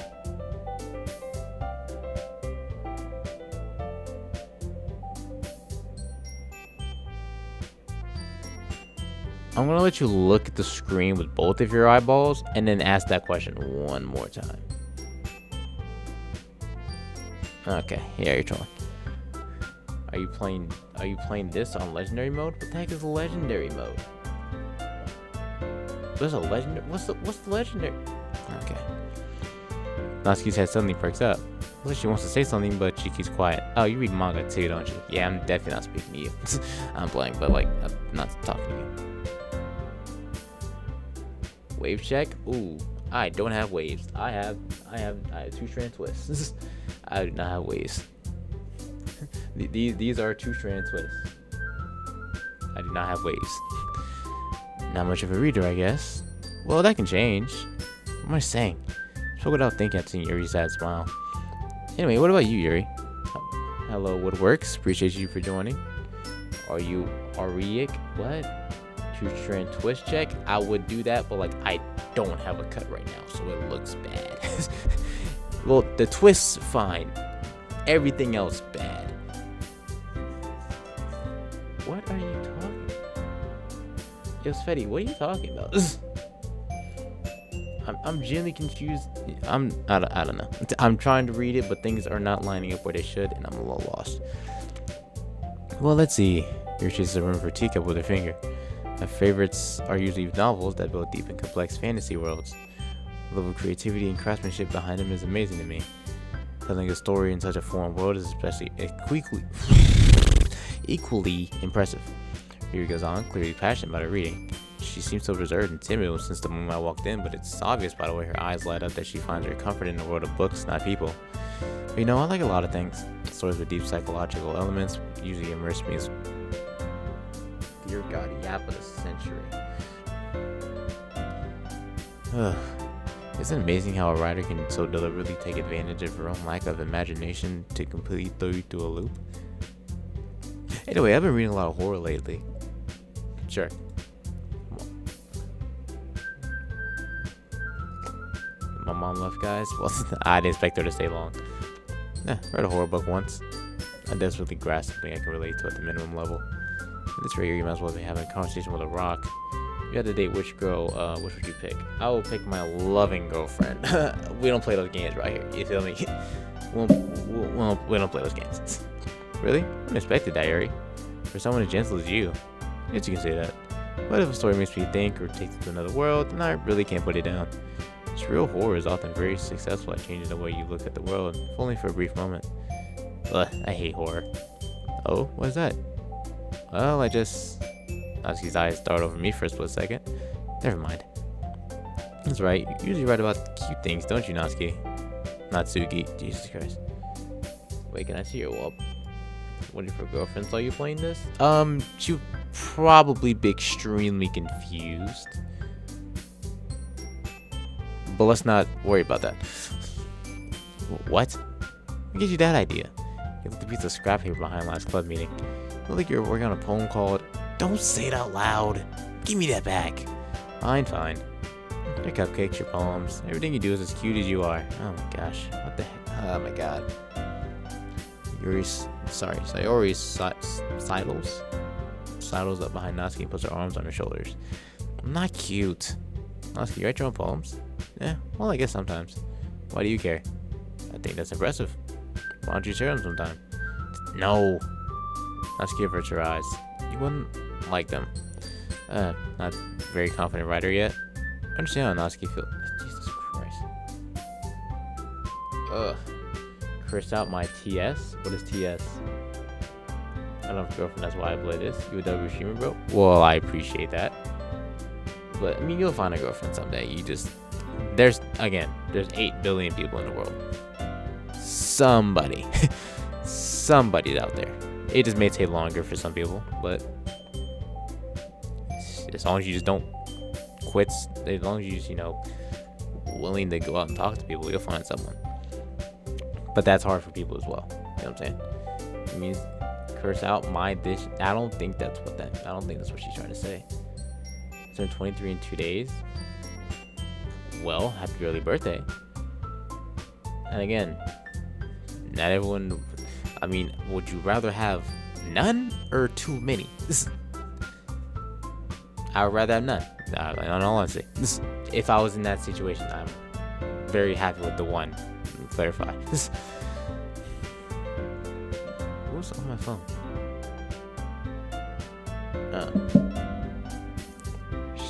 I'm gonna let you look at the screen with both of your eyeballs and then ask that question one more time. Okay, yeah, you're trolling. Are you playing this on legendary mode? What the heck is legendary mode? There's a legendary. What's the legendary? Okay. Natsuki's head suddenly perks up. Looks like she wants to say something, but she keeps quiet. Oh, you read manga too, don't you? Yeah, I'm definitely not speaking to you. I'm playing, but like, I'm not talking to you. Wave check. Ooh, I don't have waves. I have two-strand twists. I do not have waves. These are two-strand twists. I do not have waves. Not much of a reader, I guess. Well, that can change. What am I saying? Spoke without thinking at seeing Yuri's sad smile. Anyway, what about you, Yuri? Hello, Woodworks. Appreciate you for joining. Are you Ariic? What? Two-strand twist check? I would do that, but like I don't have a cut right now, so it looks bad. Well, the twist's fine. Everything else bad. What are you talking about? Yo, Sveti, what are you talking about? I'm genuinely confused. I don't know. I'm trying to read it, but things are not lining up where they should, and I'm a little lost. Well, let's see. Here she's a room for teacup with her finger. My favorites are usually novels that build deep and complex fantasy worlds. The level of creativity and craftsmanship behind them is amazing to me. Telling a story in such a foreign world is especially equally impressive. Yuri goes on, clearly passionate about her reading. She seems so reserved and timid since the moment I walked in, but it's obvious by the way her eyes light up that she finds her comfort in the world of books, not people. But you know, I like a lot of things. Stories with deep psychological elements usually immerse me as dear God, yap of the century. Isn't it amazing how a writer can so deliberately take advantage of her own lack of imagination to completely throw you through a loop? Anyway, I've been reading a lot of horror lately. Sure. My mom left, guys. Well, I didn't expect her to stay long. Read a horror book once. I desperately grasped something I can relate to at the minimum level. At this rate, you might as well be having a conversation with a rock. If you had to date which girl, which would you pick? I will pick my loving girlfriend. We don't play those games right here. You feel me? We don't play those games. Really? I expected that, Yuri. For someone as gentle as you. I guess you can say that. But if a story makes me think or takes it to another world, then I really can't put it down. Real horror is often very successful at changing the way you look at the world, if only for a brief moment. Ugh, I hate horror. Oh, what is that? Well, Natsuki's eyes started over me for a split second. Never mind. That's right, you usually write about cute things, don't you, Natsuki? Natsuki, Jesus Christ. Wait, can I see your wall? What if your girlfriend saw you playing this? She would probably be extremely confused. But let's not worry about that. What? What gives you that idea? You left a piece of scrap paper behind last club meeting. You look like you're working on a poem called Don't Say It Out Loud. Give me that back. Fine. Your cupcakes, your poems, everything you do is as cute as you are. Oh my gosh. What the heck? Oh my god. Sayori's sidles up behind Natsuki and puts her arms on her shoulders. I'm not cute. Natsuki, you write your own poems? Yeah, well, I guess sometimes. Why do you care? I think that's impressive. Why don't you share them sometime? No. Natsuki averts her eyes. You wouldn't like them. Not very confident writer yet. I understand how Natsuki feels. Jesus Christ. Ugh. Curse out my TS? What is TS? I don't have a girlfriend, that's why I play this. You a W streamer, bro? Well, I appreciate that. But, I mean, you'll find a girlfriend someday. You just... there's 8 billion people in the world. Somebody's out there. It just may take longer for some people, but as long as you just don't quit, as long as you just, willing to go out and talk to people, you'll find someone. But that's hard for people as well. You know what I'm saying? It means curse out my dish. I don't think that's what she's trying to say. Turn 23 in 2 days. Well, happy early birthday. And again, not everyone. I mean, would you rather have none or too many? I would rather have none. In all honesty, if I was in that situation, I'm very happy with the one. Clarify. What's on my phone?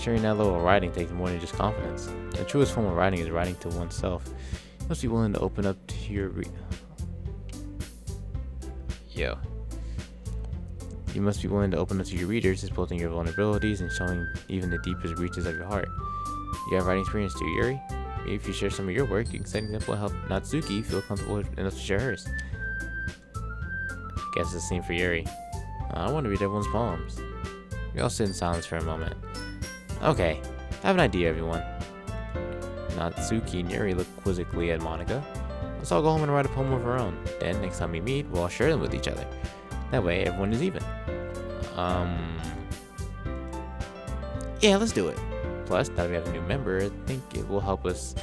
Sharing that little writing takes more than just confidence. The truest form of writing is writing to oneself. You must be willing to open up to your You must be willing to open up to your readers, exposing your vulnerabilities and showing even the deepest reaches of your heart. You have writing experience too, Yuri? Maybe if you share some of your work, you can set an example and help Natsuki feel comfortable enough to share hers. Guess it's the same for Yuri. I want to read everyone's poems. We all sit in silence for a moment. Okay, I have an idea, everyone. Natsuki and Yuri look quizzically at Monica. Let's all go home and write a poem of our own. Then, next time we meet, we'll all share them with each other. That way, everyone is even. Yeah, let's do it. Plus, now that we have a new member, I think it will help us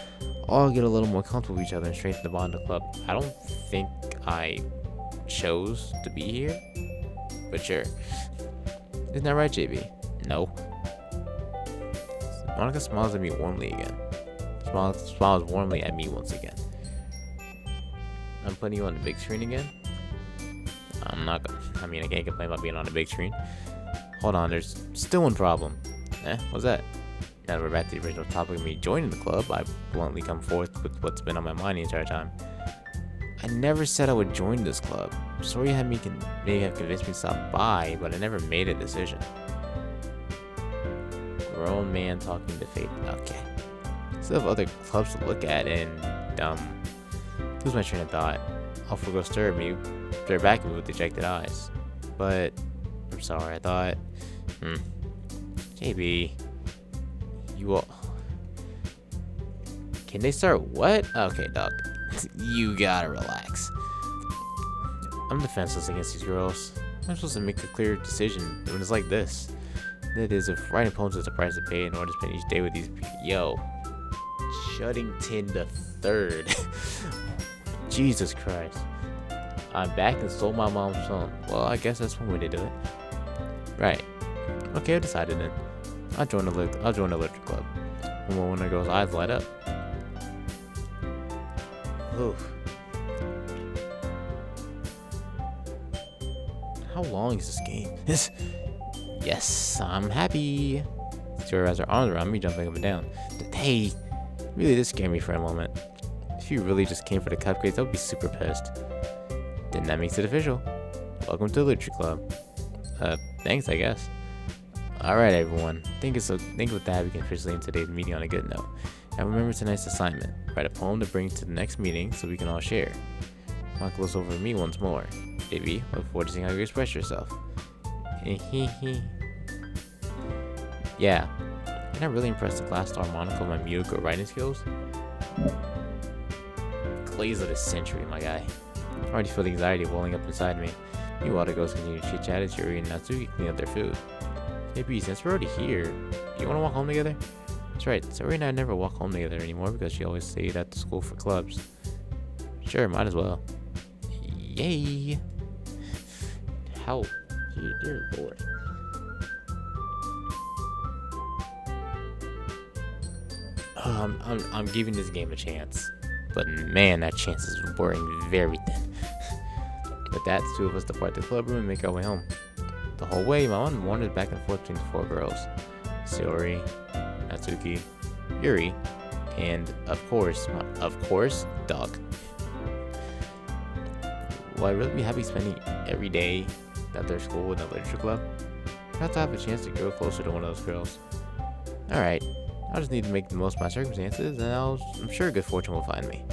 all get a little more comfortable with each other and strengthen the bond of the club. I don't think I chose to be here, but sure. Isn't that right, JB? No. Monica smiles at me warmly again. Smiles warmly at me once again. I'm putting you on the big screen again. I'm not gonna. I mean, I can't complain about being on the big screen. Hold on, there's still one problem. What's that? Now that we're back to the original topic of me joining the club, I bluntly come forth with what's been on my mind the entire time. I never said I would join this club. Sorry, maybe have convinced me to stop by, but I never made a decision. Grown man talking to fate. Okay. Still have other clubs to look at, and lose my train of thought. I'll forgo stare back at me with dejected eyes. But I'm sorry. I thought, JB, you all. Can they start what? Okay, dog. You gotta relax. I'm defenseless against these girls. I'm supposed to make a clear decision when it's like this. That is, if writing poems is the price to pay in order to spend each day with these people. Yo. Shuddington the Third. Jesus Christ. I'm back and stole my mom's phone. Well, I guess that's one way to do it. Right. Okay, I decided then. I'll join the literature club. When one of the girl's eyes light up. Oof. How long is this game? Yes, I'm happy. Sarah has her arms around me, jumping up and down. Hey, really did scare me for a moment. If you really just came for the cupcakes, I would be super pissed. Then that makes it official. Welcome to the literature club. Thanks, I guess. Alright, everyone. Think with that, we can officially end today's meeting on a good note. And remember tonight's assignment. Write a poem to bring to the next meeting so we can all share. Monica looks over at me once more. Baby, look forward to seeing how you express yourself. Yeah. Can I really impress the class star Monica with my mediocre writing skills? Glaze of the century, my guy. I already feel the anxiety welling up inside me. Meanwhile, the girls continue to chit-chat as Yuri and Natsuki clean up their food. Hey, since we're already here, do you want to walk home together? That's right, Saori and I never walk home together anymore because she always stayed at the school for clubs. Sure, might as well. Yay! How? Dear Lord. I'm giving this game a chance, but man, that chance is wearing very thin. With that, the two of us depart the club room and make our way home. The whole way, my mind wandered back and forth between the four girls: Saori, Natsuki, Yuri, and of course, Doug. will I really be happy spending every day after school in a literature club? I have to have a chance to grow closer to one of those girls. Alright, I just need to make the most of my circumstances, and I'm sure good fortune will find me.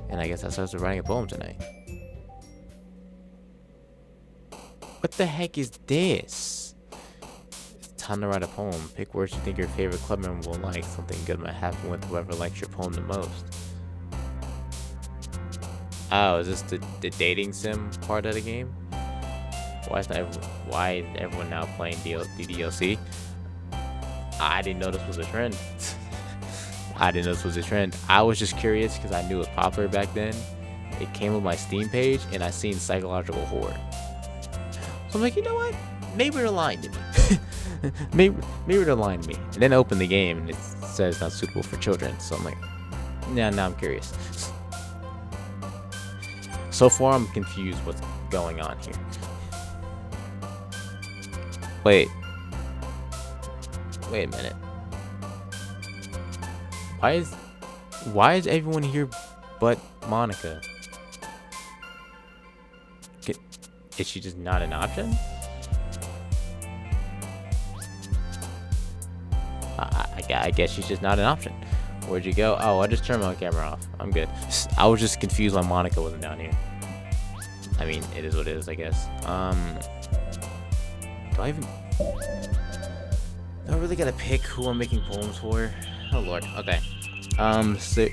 And I guess that starts with writing a poem tonight. What the heck is this? It's time to write a poem. Pick words you think your favorite club member will like. Something good might happen with whoever likes your poem the most. Oh, is this the dating sim part of the game? Why is everyone now playing DDLC? I didn't know this was a trend. I didn't know this was a trend. I was just curious because I knew it was popular back then. It came with my Steam page and I seen psychological horror. So I'm like, you know what? Maybe they're lying to me. maybe they're lying to me. And then I open the game and it says not suitable for children. So I'm like, now I'm curious. So far, I'm confused what's going on here. Wait a minute. Why is everyone here but Monica? Is she just not an option? I guess she's just not an option. Where'd you go? Oh, I just turned my camera off. I'm good. I was just confused why Monica wasn't down here. I mean, it is what it is, I guess. Do I really gotta pick who I'm making poems for? Oh lord. Okay. So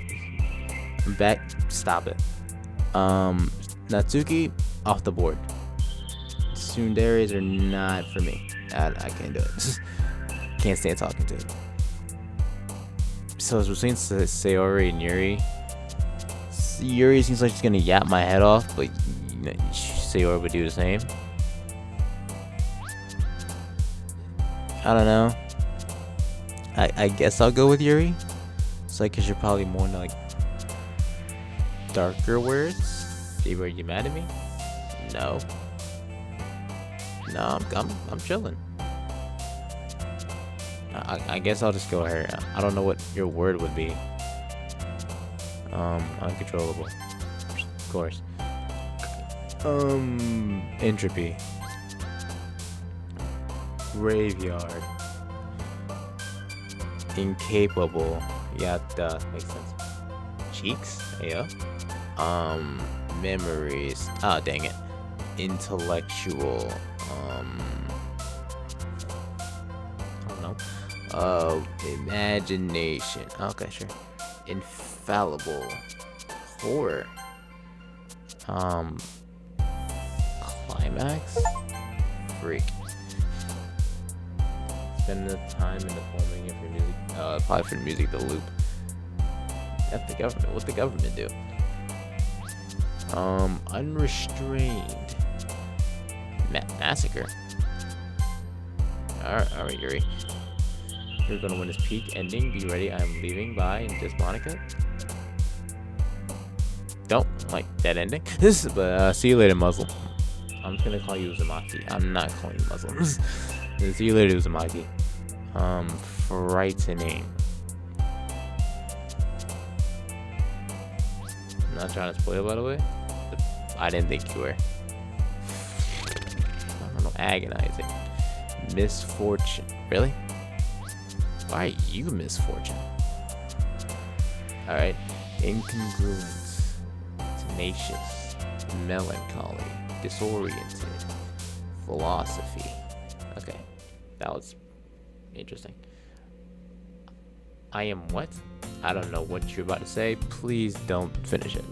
I'm back. Stop it. Natsuki off the board. Tsunderes are not for me. I can't do it. Can't stand talking to him. So it's between Sayori and Yuri. Yuri seems like she's gonna yap my head off, but Sayori would do the same. I don't know. I guess I'll go with Yuri. It's like, cause you're probably more into like darker words. Babe, are you mad at me? No. No, I'm chilling. I guess I'll just go here. I don't know what your word would be. Uncontrollable. Of course. Entropy. Graveyard. Incapable. Yeah, duh. Makes sense. Cheeks? Yeah. Memories. Oh, dang it. Intellectual. I don't know. Imagination. Okay, sure. Infallible. Horror. Climax. Freak. Spend the time in the filming for music. Probably for music to loop. That's the government. What's the government do? Unrestrained. Massacre. Alright, Yuri. You're gonna win this peak ending. Be ready. I'm leaving. Bye. And just Monica. Don't like that ending. But see you later, Muslim. I'm just gonna call you Uzumaki. I'm not calling you Muslims. See you later, Uzumaki. Frightening. I'm not trying to spoil, by the way. I didn't think you were. I don't know. Agonizing. Misfortune. Really? Why are you misfortune? Alright. Incongruent. Tenacious. Melancholy. Disoriented. Philosophy. Okay. That was interesting. I am what? I don't know what you're about to say. Please don't finish it.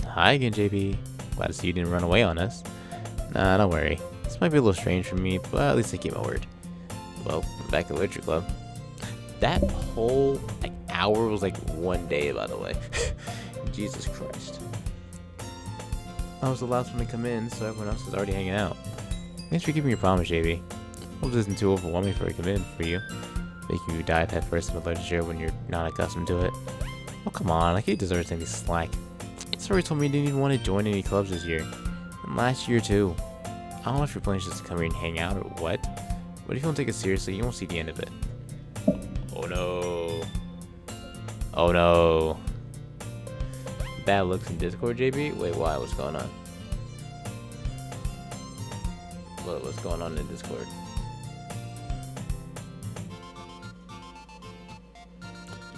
Hi again, JB. Glad to see you didn't run away on us. Nah, don't worry. This might be a little strange for me, but at least I keep my word. Well, I'm back at Literature Club. That whole hour was like one day, by the way. Jesus Christ. I was the last one to come in, so everyone else is already hanging out. Thanks for keeping your promise, JB. Hope this isn't too overwhelming for a come in for you. Making you dive head first into literature when you're not accustomed to it. Oh, come on, like he deserves any slack. Sorry told me he didn't even want to join any clubs this year. And last year, too. I don't know if your plan is just to come here and hang out or what, but if you don't take it seriously, you won't see the end of it. Oh no. Oh no. bad looks in Discord, JB? Wait, why? What's going on? What's going on in Discord?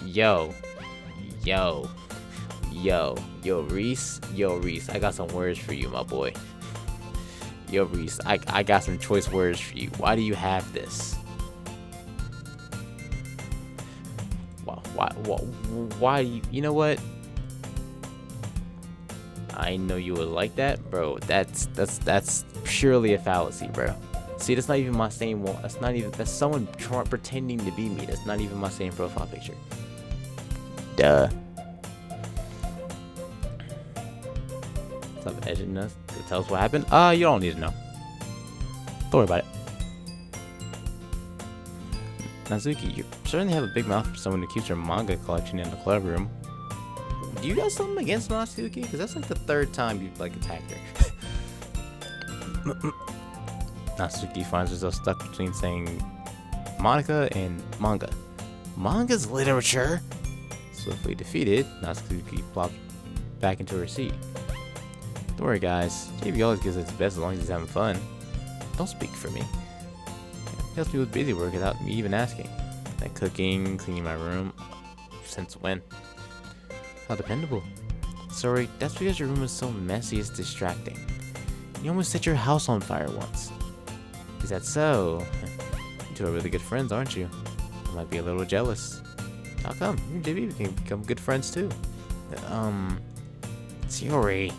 Yo, Reese, I got some words for you, my boy. Yo, Reese, I got some choice words for you. Why do you have this? Why you know what? I know you would like that, bro. That's purely a fallacy, bro. See, that's not even my same one. That's someone pretending to be me. That's not even my same profile picture. Duh. Stop edging us. Tell us what happened. You don't need to know. Don't worry about it. Nazuki, you certainly have a big mouth for someone who keeps her manga collection in the club room. Do you got something against Nazuki? Because that's like the third time you've like attacked her. Natsuki finds herself stuck between saying Monica and manga. Manga's literature? Swiftly defeated, Natsuki plopped back into her seat. Don't worry, guys. JB always gives it his best as long as he's having fun. Don't speak for me. He helps me with busy work without me even asking. Like cooking, cleaning my room. Since when? How dependable. Sorry, that's because your room is so messy it's distracting. You almost set your house on fire once. Is that so? You two are really good friends, aren't you? I might be a little jealous. How come? You and JB can become good friends too. Sayori.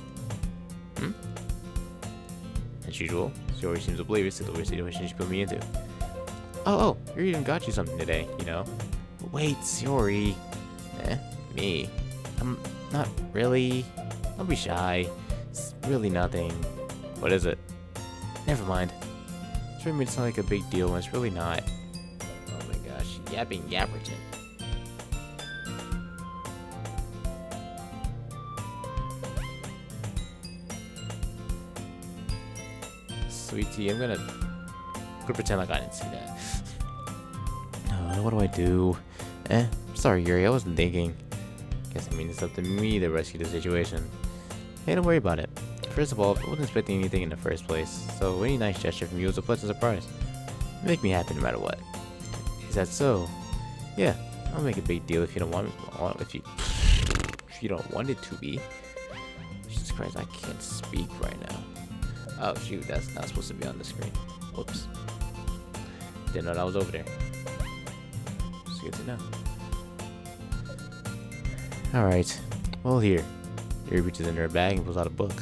As usual, Sayori seems oblivious to the weird situation she put me into. Oh, you even got you something today, you know? Wait, Sayori. Me. I'm not really. Don't be shy. It's really nothing. What is it? Never mind. It's really made it sound like a big deal when it's really not. Oh my gosh, yapping Yapperton. Sweetie, I'm gonna pretend like I didn't see that. What do I do? Sorry, Yuri, I wasn't thinking. Guess it means it's up to me to rescue the situation. Hey, don't worry about it. First of all, I wasn't expecting anything in the first place, so any nice gesture from you was a pleasant surprise. You make me happy no matter what. Is that so? Yeah, I'll make a big deal if you don't want if you don't want it to be. Jesus Christ, I can't speak right now. Oh shoot, that's not supposed to be on the screen. Whoops. Didn't know that was over there. It's good to know. Alright. Well, here. Yuri reaches into her bag and pulls out a book.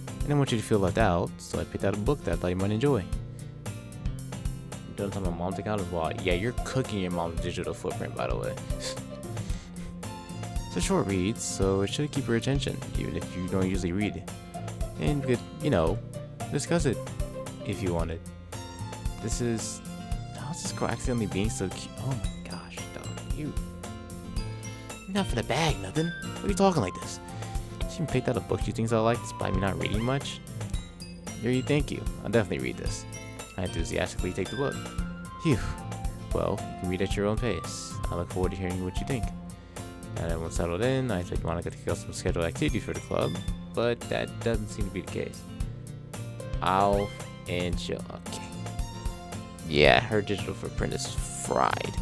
I didn't want you to feel left out, so I picked out a book that I thought you might enjoy. You done on my mom's account as well. Yeah, you're cooking your mom's digital footprint, by the way. It's a short read, so it should keep her attention, even if you don't usually read. And we could, you know, discuss it if you wanted. This is. How's this girl accidentally being so cute? Oh my gosh, dog. You're not for the bag, nothing. What are you talking like this? She even picked out a book she thinks I like despite me not reading much. Yuri, thank you. I'll definitely read this. I enthusiastically take the book. Phew. Well, you can read at your own pace. I look forward to hearing what you think. Now that everyone's settled in, I expect Monica to kick off some scheduled activities for the club, but that doesn't seem to be the case. I'll and chill. Okay. Yeah, her digital footprint is fried.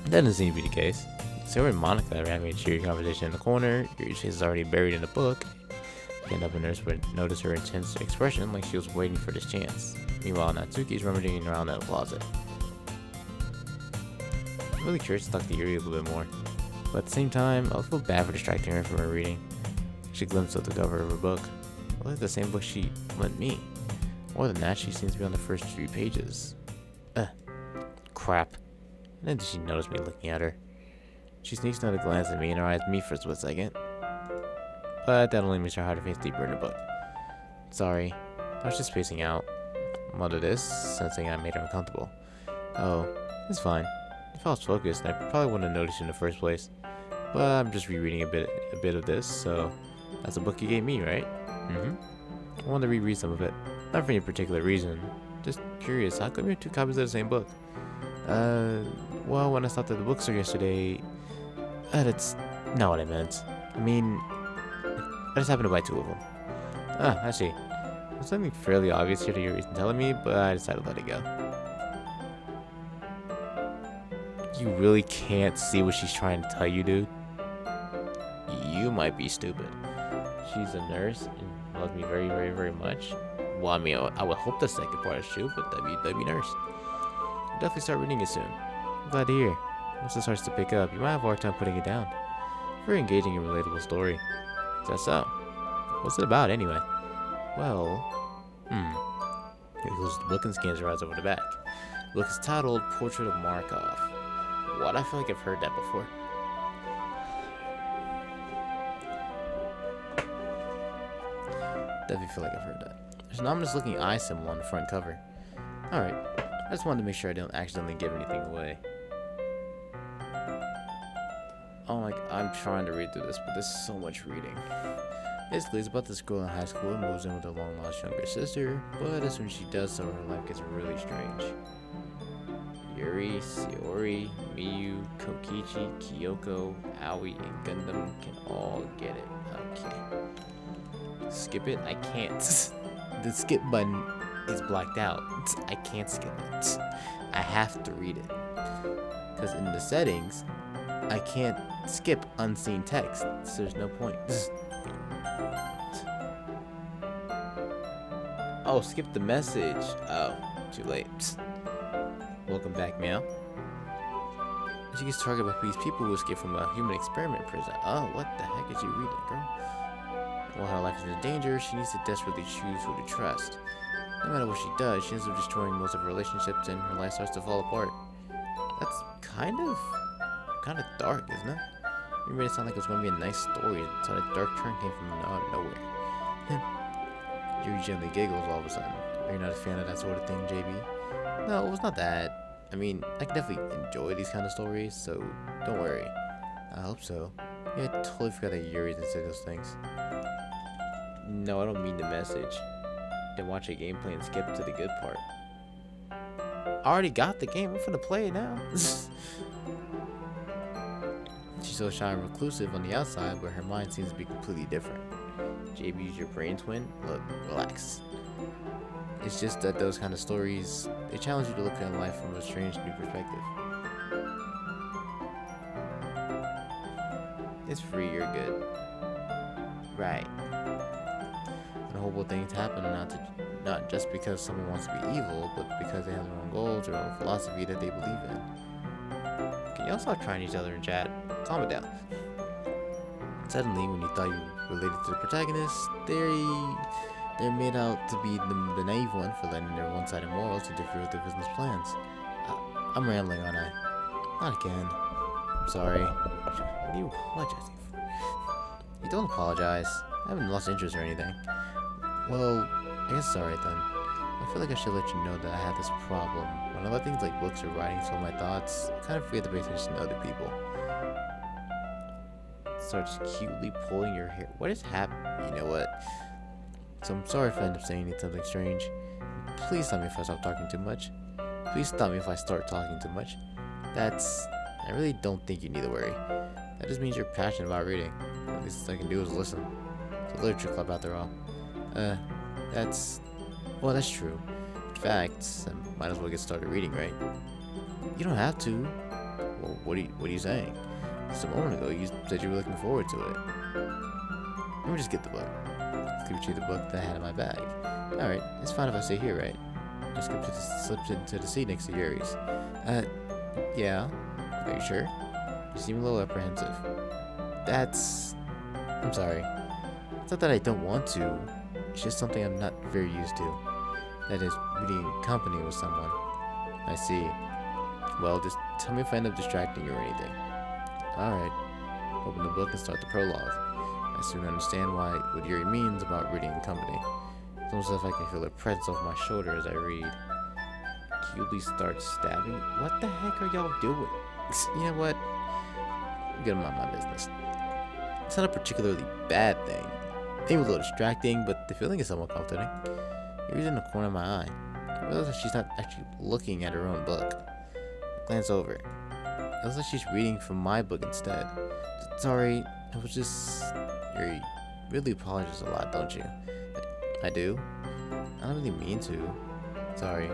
That doesn't seem to be the case. So and Monica are having a cheery conversation in the corner. Yuri's face is already buried in the book. Can't help but notice her intense expression, like she was waiting for this chance. Meanwhile, Natsuki's rummaging around in the closet. I'm really curious to talk to Yuri a little bit more, but at the same time, I feel bad for distracting her from her reading. She glimpsed at the cover of her book. Well, it's the same book she lent me. More than that, she seems to be on the first 3 pages. Crap. And then did she notice me looking at her? She sneaks another glance at me and her eyes me for a split second. But that only makes her harder face deeper in the book. Sorry, I was just spacing out. Muttered this, sensing I made her uncomfortable. Oh, it's fine. If I was focused, I probably wouldn't have noticed you in the first place. But I'm just rereading a bit of this, so that's a book you gave me, right? I wanted to reread some of it. Not for any particular reason. Just curious, how come you have 2 copies of the same book? Well, when I stopped at the bookstore yesterday... that's not what I meant. I mean, I just happened to buy 2 of them. Ah, I see. There's something fairly obvious here to your reason telling me, but I decided to let it go. You really can't see what she's trying to tell you, dude? You might be stupid. She's a nurse and loves me very, very, very much. Well, I mean, I would hope the second part is true, but that'd be nurse. I'll definitely start reading it soon. I'm glad to hear. Once it starts to pick up, you might have a hard time putting it down. Very engaging and relatable story. Is that so? What's it about, anyway? Well, He closes the book and scans her eyes over the back. The book is titled Portrait of Markov. What? I feel like I've heard that before. Definitely feel like I've heard that. There's an ominous looking eye symbol on the front cover. Alright, I just wanted to make sure I don't accidentally give anything away. Oh my, I'm trying to read through this, but there's so much reading. Basically, it's about this girl in high school and moves in with her long lost younger sister, but as soon as she does so, her life gets really strange. Yuri, Sayori, Miyu, Kokichi, Kyoko, Aoi, and Gundam can all get it. Okay. Skip it? I can't. The skip button is blacked out. I can't skip it. I have to read it. Because in the settings, I can't skip unseen text, so there's no point. Oh, skip the message. Oh, too late. Welcome back, Meow. She gets targeted by these people who escape from a human experiment prison. Oh, what the heck is you reading, girl? While her life is in danger, she needs to desperately choose who to trust. No matter what she does, she ends up destroying most of her relationships and her life starts to fall apart. That's kind of dark, isn't it? You made it sound like it was going to be a nice story until that dark turn came from out of nowhere. Yuri gently giggles all of a sudden. Are you not a fan of that sort of thing, JB? No, it was not that. I mean, I can definitely enjoy these kind of stories, so don't worry. I hope so. Yeah, I totally forgot that Yuri's into those things. No, I don't mean the message. Then watch a gameplay and skip to the good part. I already got the game. I'm finna play it now. She's so shy and reclusive on the outside, but her mind seems to be completely different. JB's your brain twin? Look, relax. It's just that those kind of stories, they challenge you to look at life from a strange new perspective. It's free, you're good. Right. And horrible things happen not just because someone wants to be evil, but because they have their own goals or own philosophy that they believe in. Can y'all stop trying each other in chat? Calm it down. Suddenly, when you thought you related to the protagonist, they're made out to be the naive one for letting their one-sided morals interfere with their business plans. I'm rambling, aren't I? Not again. I'm sorry. What are you apologizing for? You don't apologize. I haven't lost interest or anything. Well, I guess it's alright then. I feel like I should let you know that I have this problem. When I let things like books or writing fill my thoughts, I kind of forget to pay attention to other people. Starts cutely pulling your hair. What is happening? You know what? So I'm sorry if I end up saying something strange. Please stop me if I stop talking too much. Please stop me if I start talking too much. I really don't think you need to worry. That just means you're passionate about reading. At least all I can do is listen. It's a literature club after all. Well, that's true. In fact, I might as well get started reading, right? You don't have to. Well, what are you saying? Just a moment ago, you said you were looking forward to it. Let me just get the book. Let's give you the book that I had in my bag. Alright, it's fine if I stay here, right? I slipped into the seat next to Yuri's. Yeah. Are you sure? You seem a little apprehensive. I'm sorry. It's not that I don't want to. It's just something I'm not very used to. That is, reading in company with someone. I see. Well, just tell me if I end up distracting you or anything. Alright. Open the book and start the prologue. I soon understand what Yuri means about reading in company. It's almost as if I can feel her presence over my shoulder as I read. Cutely starts stabbing. What the heck are y'all doing? You know what? I'm gonna mind my business. It's not a particularly bad thing. Maybe a little distracting, but the feeling is somewhat comforting. Yuri's in the corner of my eye. I realize that she's not actually looking at her own book. I glance over. It looks like she's reading from my book instead. Sorry, I was just... You really apologize a lot, don't you? I do? I don't really mean to. Sorry.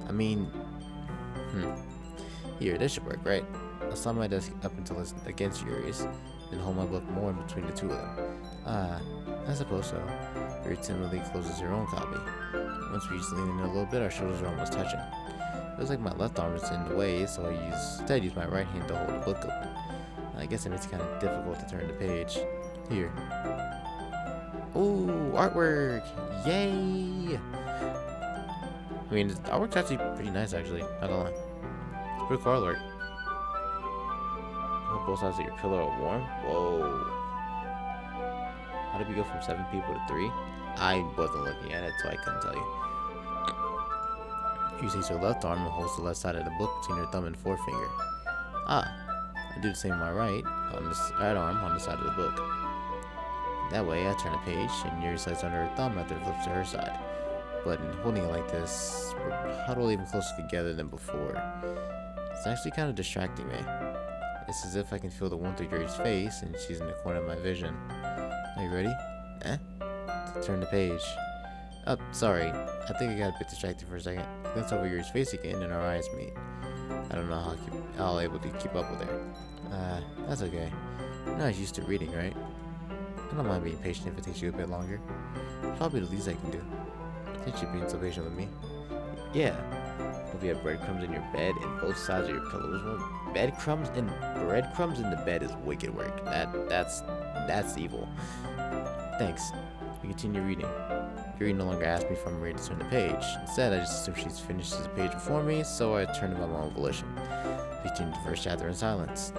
I mean... Here, this should work, right? I'll slide my desk up until it's against Yuri's, then hold my book more in between the two of them. I suppose so. Yuri timidly closes her own copy. Once we each lean in a little bit, our shoulders are almost touching. It feels like my left arm is in the way, so I use my right hand to hold the book open. I guess it makes it kind of difficult to turn the page. Here. Ooh, artwork! Yay! I mean, the artwork's actually pretty nice, actually. Not gonna lie. It's pretty cool artwork. Hold both sides of your pillow are warm? Whoa. How did we go from 7 people to 3? I wasn't looking at it, so I couldn't tell you. She takes her left arm and holds the left side of the book between her thumb and forefinger. I do the same with my right arm on the side of the book. That way, I turn the page, and Yuri slides under her thumb after it flips to her side. But in holding it like this, we're huddled even closer together than before. It's actually kind of distracting me. It's as if I can feel the warmth of Yuri's face, and she's in the corner of my vision. Are you ready? To turn the page. Oh, sorry. I think I got a bit distracted for a second. I glanced over Yuri's face again, and our eyes meet. I don't know how I'll able to keep up with her. That's okay. You're not used to reading, right? I don't mind being patient if it takes you a bit longer. It's probably the least I can do. Since you're being so patient with me. Yeah. If you have breadcrumbs in your bed and both sides of your pillows warm. Breadcrumbs in the bed is wicked work. That's evil. Thanks. We continue reading. Yuri no longer asks me if I'm ready to turn the page. Instead, I just assume she's finished the page before me, so I turn it by my own volition. We continue the first chapter in silence.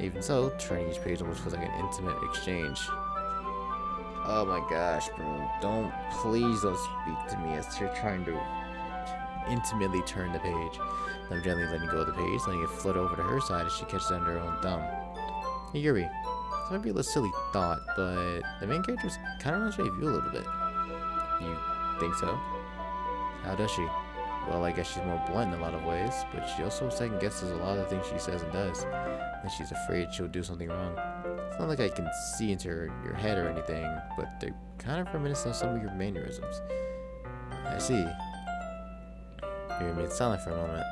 Even so, turning each page almost feels like an intimate exchange. Oh my gosh, bro. Please don't speak to me as you're trying to intimately turn the page. I'm gently letting go of the page, letting it flit over to her side as she catches it under her own thumb. Hey, Yuri. This might be a little silly thought, but the main character kind of reminds me of you a little bit. You think so? How does she? Well, I guess she's more blunt in a lot of ways, but she also second guesses a lot of the things she says and does. And she's afraid she'll do something wrong. It's not like I can see into your head or anything, but they're kind of reminiscent of some of your mannerisms. I see. You remain silent for a moment.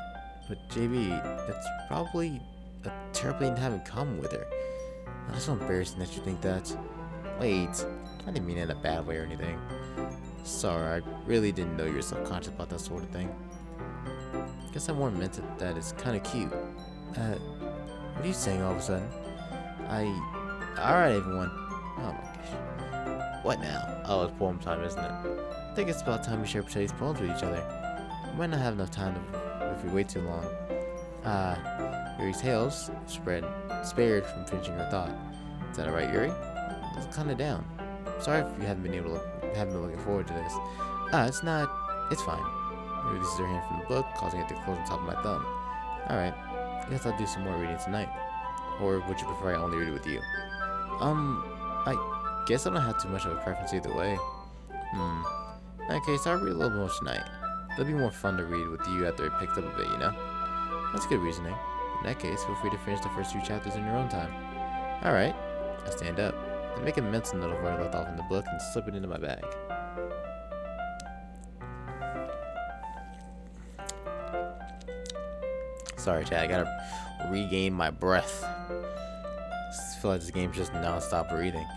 But JB, it's probably a terrible thing to have in common with her. That's so embarrassing that you think that. Wait, I didn't mean it in a bad way or anything. Sorry, I really didn't know you were self-conscious about that sort of thing. Guess I more meant it that it's kind of cute. What are you saying all of a sudden? Alright everyone. Oh my gosh. What now? Oh, it's poem time, isn't it? I think it's about time we share these poems with each other. We might not have enough time if we wait too long. Yuri's tails spared from finishing her thought. Is that alright, Yuri? Let's calm it down. Sorry if you haven't been looking forward to this. It's not. It's fine. Yuri releases her hand from the book, causing it to close on top of my thumb. Alright. I guess I'll do some more reading tonight. Or would you prefer I only read it with you? I guess I don't have too much of a preference either way. In that case, I'll read a little more tonight. It'll be more fun to read with you after it picked up a bit, you know? That's good reasoning. In that case, feel free to finish the first 2 chapters in your own time. Alright. I stand up. I make a mental note of where I left off in the book and slip it into my bag. Sorry, Chad, I gotta regain my breath. I feel like this game's just non-stop breathing.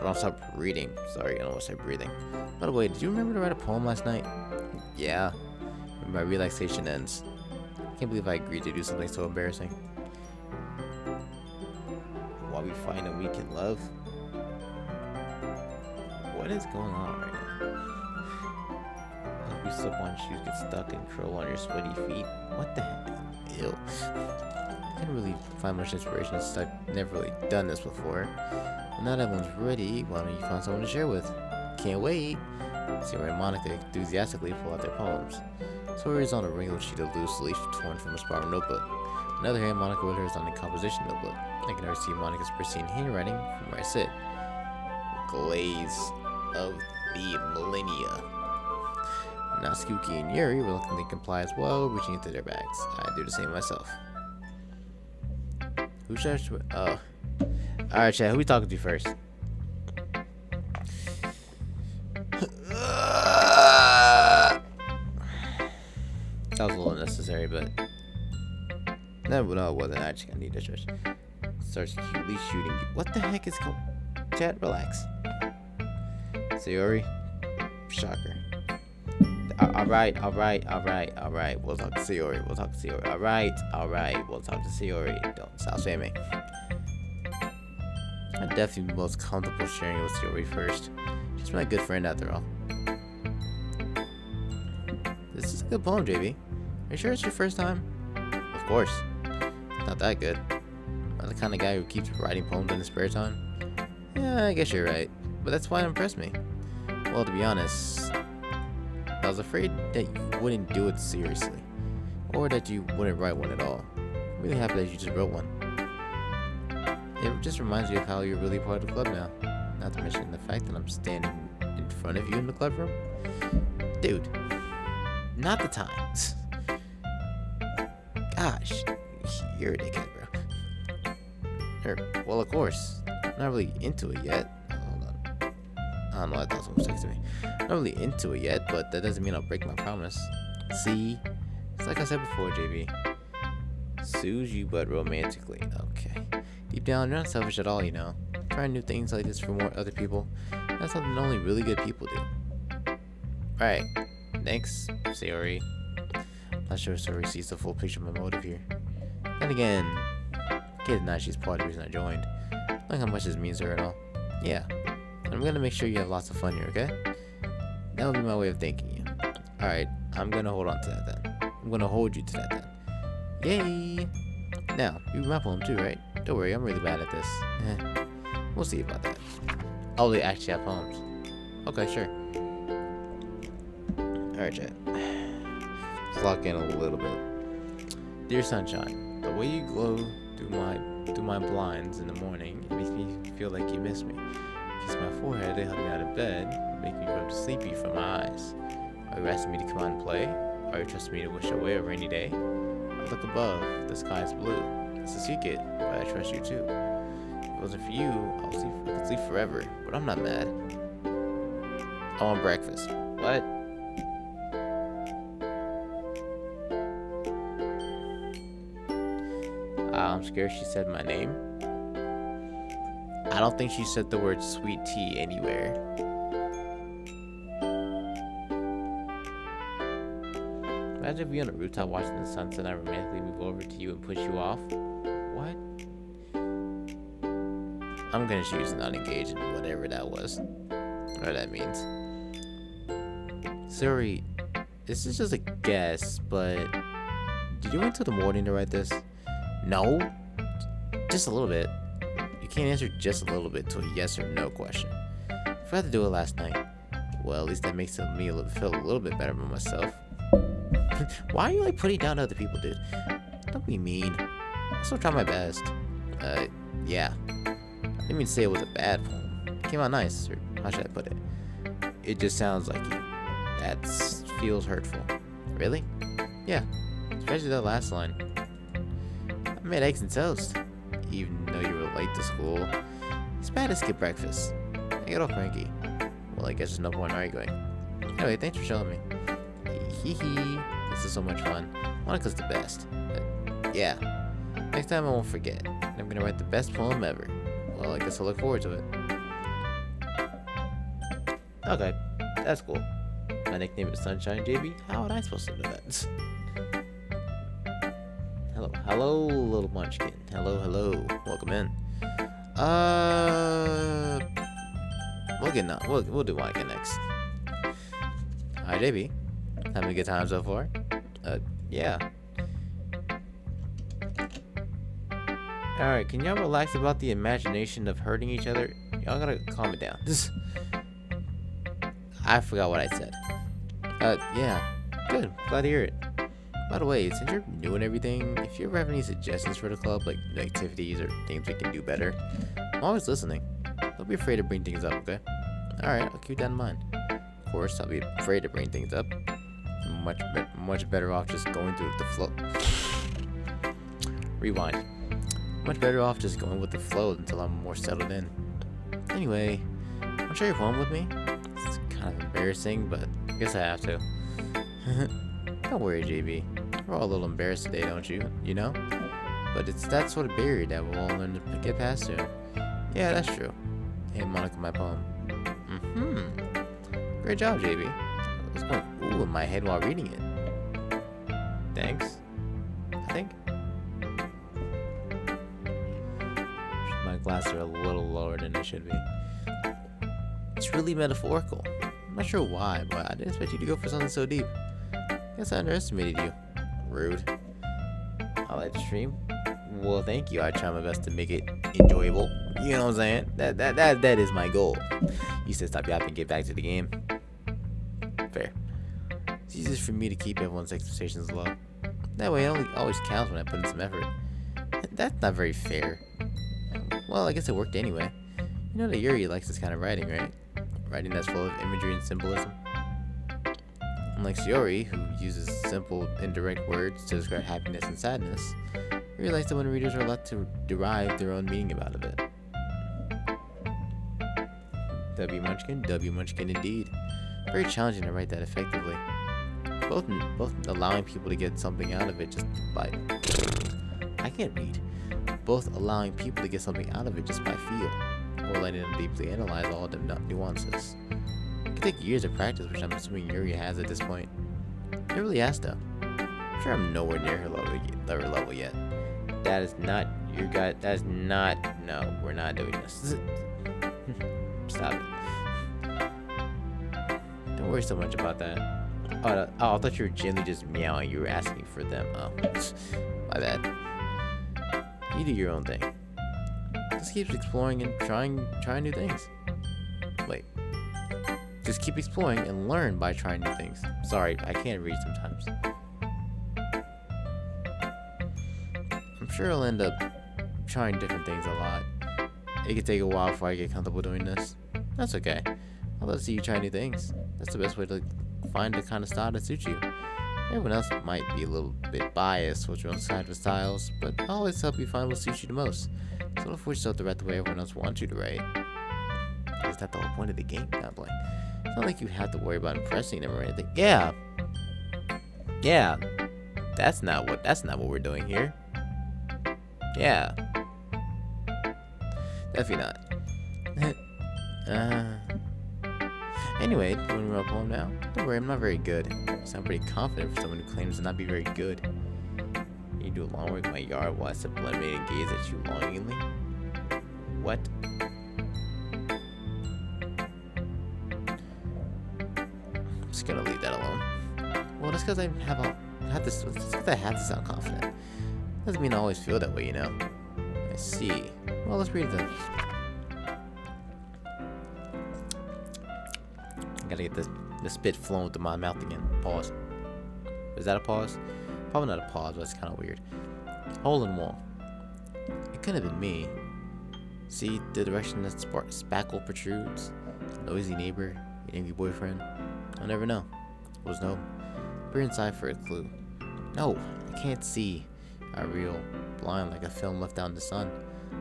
Non-stop reading. Sorry, I don't want to say breathing. By the way, did you remember to write a poem last night? Yeah. When my relaxation ends. I can't believe I agreed to do something so embarrassing. While we find a week in love? What is going on right now? Like we slip on shoes, get stuck, and curl on your sweaty feet. What the heck? Ew. I can't really find much inspiration since I've never really done this before. And now that everyone's ready, why don't you find someone to share with? Can't wait! Sarah and Monica enthusiastically pull out their poems. Sawyer is on a wrinkled sheet of loose leaf torn from a spiral notebook. On the other hand, Monica with hers on a composition notebook. I can already see Monica's pristine handwriting from where I sit. Glaze of the millennia. Natsuki and Yuri reluctantly comply as well, reaching into their bags. I do the same myself. Who should I Alright, chat, who we talking to first? That was a little unnecessary, but no, it wasn't. I just gonna need to stretch. Starts cutely shooting you. What the heck is going? Chat, relax. Sayori, shocker. Alright. We'll talk to Sayori. Alright. We'll talk to Sayori. Don't stop spamming. I'm definitely most comfortable sharing it with Sayori first. She's my good friend after all. This is a good poem, JB. Are you sure it's your first time? Of course. Not that good. I'm the kind of guy who keeps writing poems in his spare time. Yeah, I guess you're right. But that's why it impressed me. Well, to be honest, I was afraid that you wouldn't do it seriously. Or that you wouldn't write one at all. I'm really happy that you just wrote one. It just reminds me of how you're really part of the club now. Not to mention the fact that I'm standing in front of you in the club room. Dude, not the times. Gosh, you're a dickhead, bro. Well, of course. I'm not really into it yet. Hold on. I don't know, I thought someone was texting me. I'm not really into it yet, but that doesn't mean I'll break my promise. See? It's like I said before, JB. Soothes you, but romantically. Okay. Deep down, you're not selfish at all, you know. Trying new things like this for more other people. That's something only really good people do. Alright. Thanks, Sayori. Not sure if Sayori sees the full picture of my motive here. Then again, can't deny she's part of the reason I joined. Like how much this means to her at all. Yeah. I'm gonna make sure you have lots of fun here, okay? That will be my way of thanking you. Alright, I'm gonna hold on to that then. I'm gonna hold you to that then. Yay! Now, you read my poem too, right? Don't worry, I'm really bad at this. We'll see about that. Oh, they actually have poems. Okay, sure. Alright, chat. Let's lock in a little bit. Dear sunshine, the way you glow through my blinds in the morning, it makes me feel like you miss me. Kiss my forehead to help me out of bed, make me rub sleepy from my eyes. Are you asking me to come out and play? Are you trusting me to wish away a rainy day? I look above, the sky is blue. It's a secret, but I trust you too. If it wasn't for you, I could sleep forever, but I'm not mad. I want breakfast. What? I'm scared she said my name. I don't think she said the word sweet tea anywhere. Imagine if we on a rooftop watching the sunset and I romantically move over to you and push you off. What? I'm gonna choose not engage in whatever that was. Or that means. Sorry, this is just a guess, but did you wait till the morning to write this? No? Just a little bit. You can't answer just a little bit to a yes or no question. I forgot to do it last night. Well, at least that makes me feel a little bit better about myself. Why are you like putting down other people, dude? Don't be mean. I still try my best. Yeah. I didn't mean to say it was a bad poem. It came out nice, or how should I put it? It just sounds like you. That feels hurtful. Really? Yeah. Especially that last line. I made eggs and toast, even though you were late to school. It's bad to skip breakfast. I get all cranky. Well, I guess there's no point arguing. Anyway, thanks for showing me. Hee hee. This is so much fun. Monica's the best. Yeah. Next time I won't forget. I'm gonna write the best poem ever. Well, I guess I'll look forward to it. Okay, that's cool. My nickname is Sunshine JB. How am I supposed to know that? Hello, little munchkin. Hello. Welcome in. We'll get now. We'll do Monica next. Hi, JB. Having a good time so far? Yeah. Alright, can y'all relax about the imagination of hurting each other? Y'all gotta calm it down. I forgot what I said. Yeah. Good. Glad to hear it. By the way, since you're new and everything, if you ever have any suggestions for the club, like new activities or things we can do better, I'm always listening. Don't be afraid to bring things up, okay? Alright, I'll keep that in mind. Of course, I'll be afraid to bring things up. I'm much better off just going through the flow. Rewind. Much better off just going with the flow until I'm more settled in. Anyway, want to share your home with me? It's kind of embarrassing, but I guess I have to. Don't worry, JB. We're all a little embarrassed today, don't you? You know? But it's that sort of barrier that we'll all learn to get past soon. Yeah, that's true. Hey, Monica, my poem. Great job, JB. It was going ooh in my head while reading it. Thanks. I think. My glasses are a little lower than they should be. It's really metaphorical. I'm not sure why, but I didn't expect you to go for something so deep. Guess I underestimated you. Rude. I like to stream. Well, thank you. I try my best to make it enjoyable. You know what I'm saying? That is my goal. You said stop yapping and get back to the game. Fair. It's easiest for me to keep everyone's expectations low. That way, it always counts when I put in some effort. That's not very fair. Well, I guess it worked anyway. You know that Yuri likes this kind of writing, right? Writing that's full of imagery and symbolism. Unlike Shiori, who uses simple, indirect words to describe happiness and sadness, Yuri likes it when readers are left to derive their own meaning about it. W Munchkin indeed. Very challenging to write that effectively. Both allowing people to get something out of it just by... I can't read. Both allowing people to get something out of it just by feel, or letting them deeply analyze all the nuances. It can take years of practice, which I'm assuming Yuri has at this point. It really has though. I'm sure I'm nowhere near her level yet. That is not your guy. That is not. No, we're not doing this. Stop it. Don't worry so much about that. Oh, I thought you were gently just meowing. You were asking for them. Oh, my bad. You do your own thing. Just keep exploring and trying new things. Wait. Just keep exploring and learn by trying new things. Sorry, I can't read sometimes. I'm sure I'll end up trying different things a lot. It could take a while before I get comfortable doing this. That's okay. I'd love to see you try new things. That's the best way to find the kind of style that suits you. Everyone else might be a little bit biased with your own side of styles, but I'll always help you find what suits you the most. So don't force yourself to write the way everyone else wants you to write. Is that the whole point of the game? Not like it's not like you have to worry about impressing them or anything. Yeah. That's not what we're doing here. Yeah. Definitely not. Anyway, you want to read my poem now? Don't worry, I'm not very good. I sound pretty confident for someone who claims to not be very good. You do long work in my yard while I sip lemonade and gaze at you longingly? What? I'm just gonna leave that alone. Well, that's because I have to sound confident. Doesn't mean I always feel that way, you know. I see. Well, let's read them. Gotta get the spit flowing through my mouth again. Pause. Is that a pause? Probably not a pause, but it's kind of weird. Hole in wall. It could have been me. See the direction that spackle protrudes? Noisy neighbor, your angry boyfriend. I'll never know. Was no. Peer inside for a clue. No, I can't see. I reel, blind like a film left out in the sun.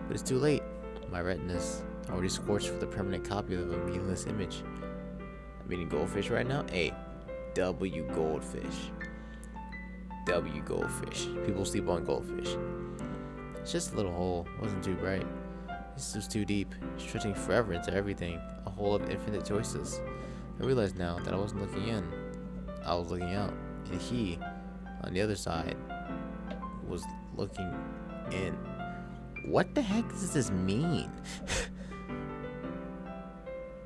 But it's too late. My retina's already scorched with a permanent copy of a meaningless image. I'm eating goldfish right now? Hey, W goldfish. W goldfish. People sleep on goldfish. It's just a little hole. It wasn't too bright. This was too deep, stretching forever into everything. A hole of infinite choices. I realize now that I wasn't looking in. I was looking out. And he, on the other side, was looking in. What the heck does this mean?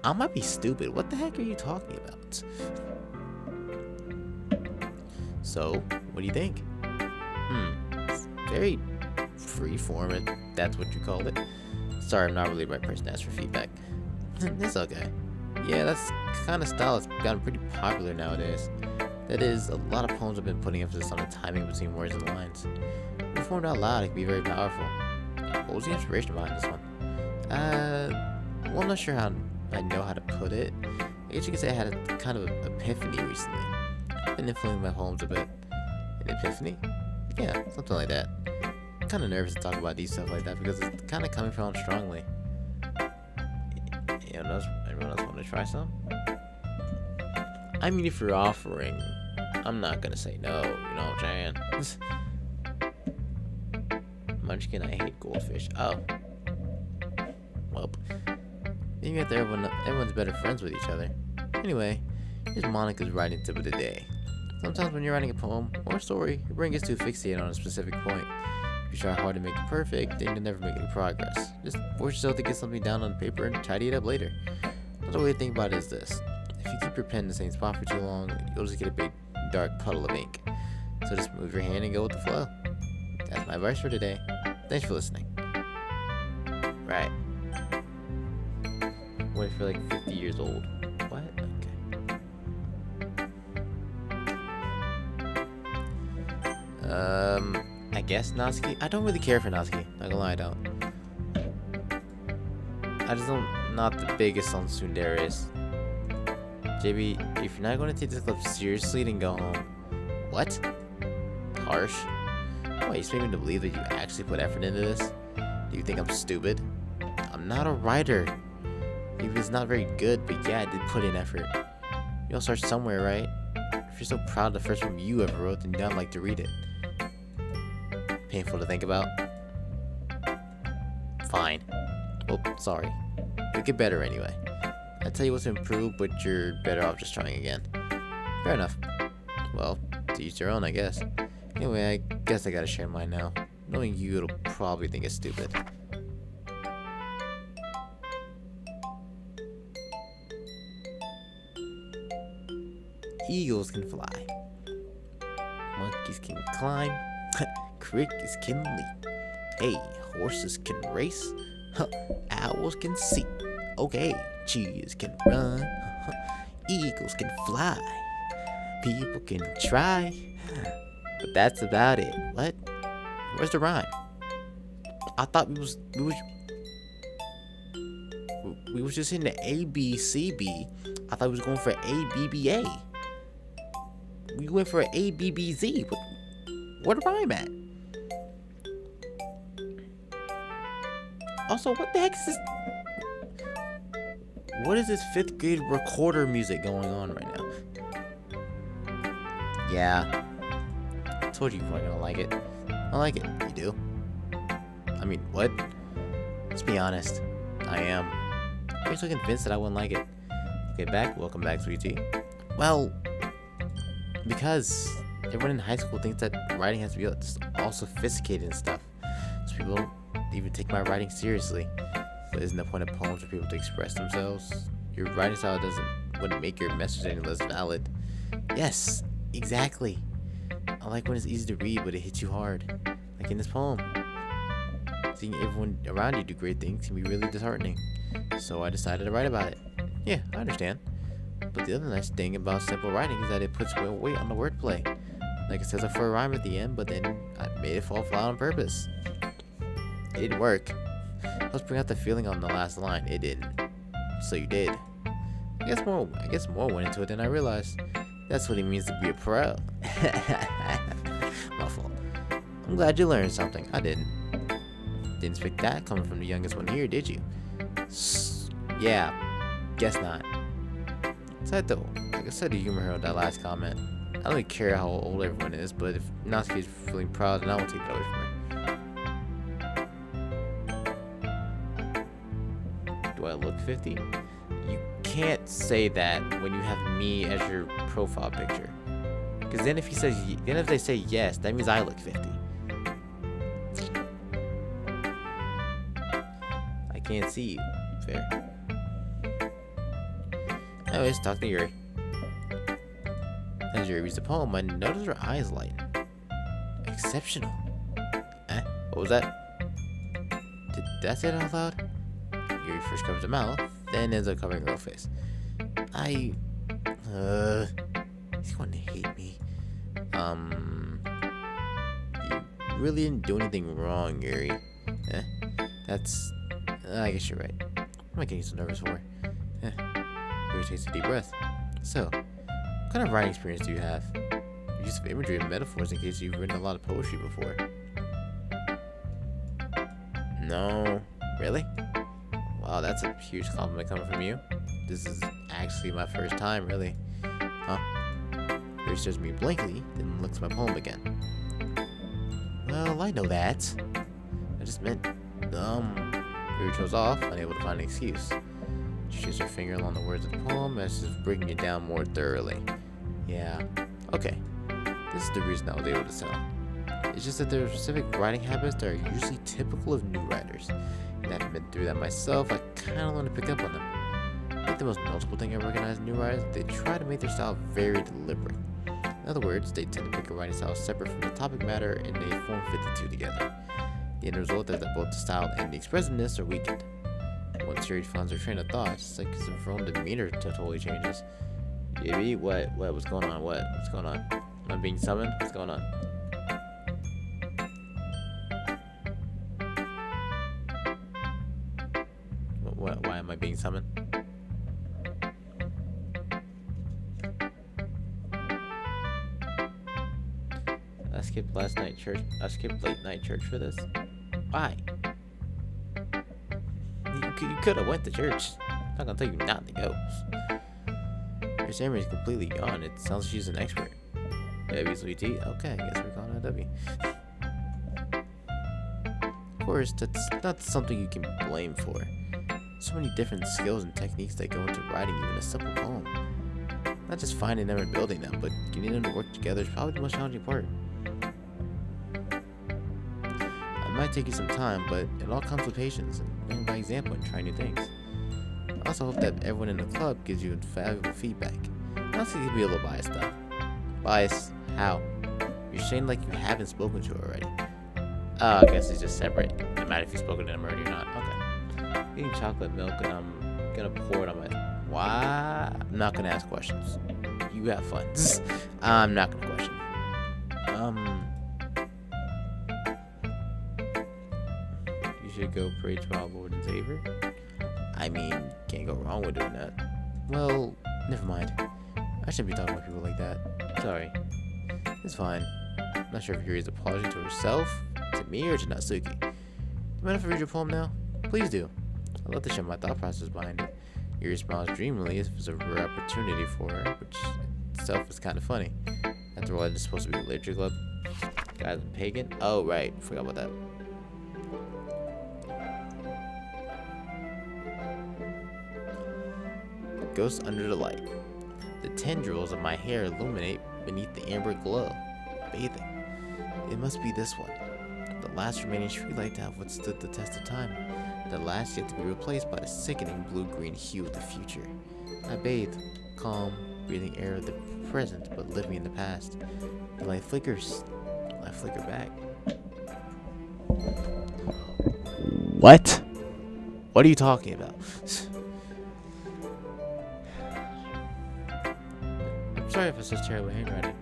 I might be stupid. What the heck are you talking about? So, what do you think? It's very freeform, if that's what you call it. Sorry, I'm not really the right person to ask for feedback. It's okay. Yeah, that's kind of style that's gotten pretty popular nowadays. That is, a lot of poems have been putting emphasis on the timing between words and lines. When formed out loud, it can be very powerful. What was the inspiration behind this one? Well, I'm not sure how I know how to put it. I guess you could say I had a kind of epiphany recently. I've been influencing my poems a bit. An epiphany? Yeah, something like that. kind of nervous to talk about these stuff like that because it's kind of coming from strongly. Anyone else want to try some? I mean, if you're offering, I'm not gonna say no. You know what I'm saying? Munchkin, I hate goldfish. Oh. Well, maybe after everyone's better friends with each other. Anyway, here's Monica's writing tip of the day. Sometimes when you're writing a poem or a story, your brain gets too fixated on a specific point. If you try hard to make it perfect, then you'll never make any progress. Just force yourself to get something down on paper and tidy it up later. Another way to think about it is this. If you keep your pen in the same spot for too long, you'll just get a big, dark puddle of ink. So just move your hand and go with the flow. That's my advice for today. Thanks for listening. Right. What if you're like 50 years old? What? Okay. I guess Natsuki. I don't really care for Natsuki. Not gonna lie, I don't. I just don't. Not the biggest on Tsundere's. JB, if you're not going to take this clip seriously, then go home. What? Harsh. Why, you expect me to believe that you actually put effort into this? Do you think I'm stupid? I'm not a writer. Maybe it's not very good, but yeah, I did put in effort. You all start somewhere, right? If you're so proud of the first one you ever wrote, then you don't like to read it. Painful to think about. Fine. Oh, sorry. You'll get better anyway. I tell you what's to improve, but you're better off just trying again. Fair enough. Well, to each their own, I guess. Anyway, I guess I gotta share mine now. Knowing you, it'll probably think it's stupid. Eagles can fly. Monkeys can climb. Crickets can leap. Hey, horses can race. Owls can see. Okay, cheetahs can run. Eagles can fly. People can try. But that's about it. What? Where's the rhyme? I thought we was just hitting the ABCB. I thought we was going for ABBA. We went for ABBZ. Where the rhyme at? Also, what the heck is this? What is this 5th grade recorder music going on right now? Yeah. I told you weren't gonna like it. I like it. You do? I mean, what? Let's be honest. I am. You're so convinced that I wouldn't like it. Okay, welcome back, sweetie. Well, because everyone in high school thinks that writing has to be just all sophisticated and stuff. So people don't even take my writing seriously. But isn't the point of poems for people to express themselves? Your writing style wouldn't make your message any less valid. Yes, exactly. I like when it's easy to read, but it hits you hard. Like in this poem. Seeing everyone around you do great things can be really disheartening. So I decided to write about it. Yeah, I understand. But the other nice thing about simple writing is that it puts more weight on the wordplay. Like it says a fur rhyme at the end, but then I made it fall flat on purpose. It didn't work. Let's bring out the feeling on the last line. It didn't. So you did. I guess more went into it than I realized. That's what it means to be a pro. My fault. I'm glad you learned something. I didn't. Didn't expect that coming from the youngest one here, did you? Yeah, guess not. Aside though, like I said to humor her with that last comment, I don't really care how old everyone is, but if Natsuki is feeling proud, then I won't take it away from her. Do I look 50? You can't say that when you have me as your profile picture. Because then if they say yes, that means I look 50. I can't see you. Fair. Anyways, talk to Yuri. As Yuri reads the poem, I notice her eyes lighten. Exceptional. What was that? Did that say it out loud? Yuri first covers her mouth, then ends up covering her whole face. He's going to hate me. You really didn't do anything wrong, Yuri. I guess you're right. What am I getting so nervous for? Yuri takes a deep breath. So, what kind of writing experience do you have? Use of imagery and metaphors in case you've written a lot of poetry before. No. Really? Wow, that's a huge compliment coming from you. This is actually my first time, really. Huh? He stares at me blankly, then looks at my poem again. Well, I know that. I just meant, He goes off, unable to find an excuse. She shakes her finger along the words of the poem as if breaking it down more thoroughly. Yeah, okay. This is the reason I was able to tell. It's just that there are specific writing habits that are usually typical of new writers. And having been through that myself, I kind of learned to pick up on them. I think the most noticeable thing I recognize in new writers is that they try to make their style very deliberate. In other words, they tend to pick a writing style separate from the topic matter and they form fit the two together. The end result is that both the style and the expressiveness are weakened. Once Siri finds her train of thought, it's like his own demeanor totally changes. JB, what? What's going on? What's going on? Am I being summoned? What's going on? Why am I being summoned? I skipped last night church. I skipped late night church for this. Why? You could have went to church. I'm not gonna tell you not to go. Your stammer is completely gone. It sounds like she's an expert. W, sweet tea. Okay, I guess we're calling her W. Of course, that's not something you can blame for. So many different skills and techniques that go into writing even a simple poem. Not just finding them and building them, but getting them to work together is probably the most challenging part. It might take you some time, but it all comes with patience and learning by example and trying new things. I also hope that everyone in the club gives you valuable feedback. Honestly, you can be a little biased though. Biased? How? You're saying like you haven't spoken to her already. Oh, I guess it's just separate. No matter if you've spoken to them already or not. Okay. I'm eating chocolate milk and I'm gonna pour it on my... Why? I'm not gonna ask questions. You have fun. I'm not gonna question. You should go pray to our Lord and Savior. I mean, can't go wrong with doing that. Well, never mind. I shouldn't be talking about people like that. Sorry. It's fine. I'm not sure if Yuri's apology to herself, to me, or to Natsuki. Do you mind if I read your poem now? Please do. I'd love to share my thought process behind it. Yuri smiles dreamily as if it's a rare opportunity for her, which itself is kind of funny. After all, it's supposed to be a literature club. Guys, I'm pagan. Oh, right. Forgot about that. Ghost under the light. The tendrils of my hair illuminate beneath the amber glow. Bathing. It must be this one. The last remaining streetlight to have withstood the test of time. The last yet to be replaced by the sickening blue-green hue of the future. I bathe, calm, breathing air of the present but living in the past. The light flickers. I flicker back. What? What are you talking about? I'm sorry if it's such terrible handwriting.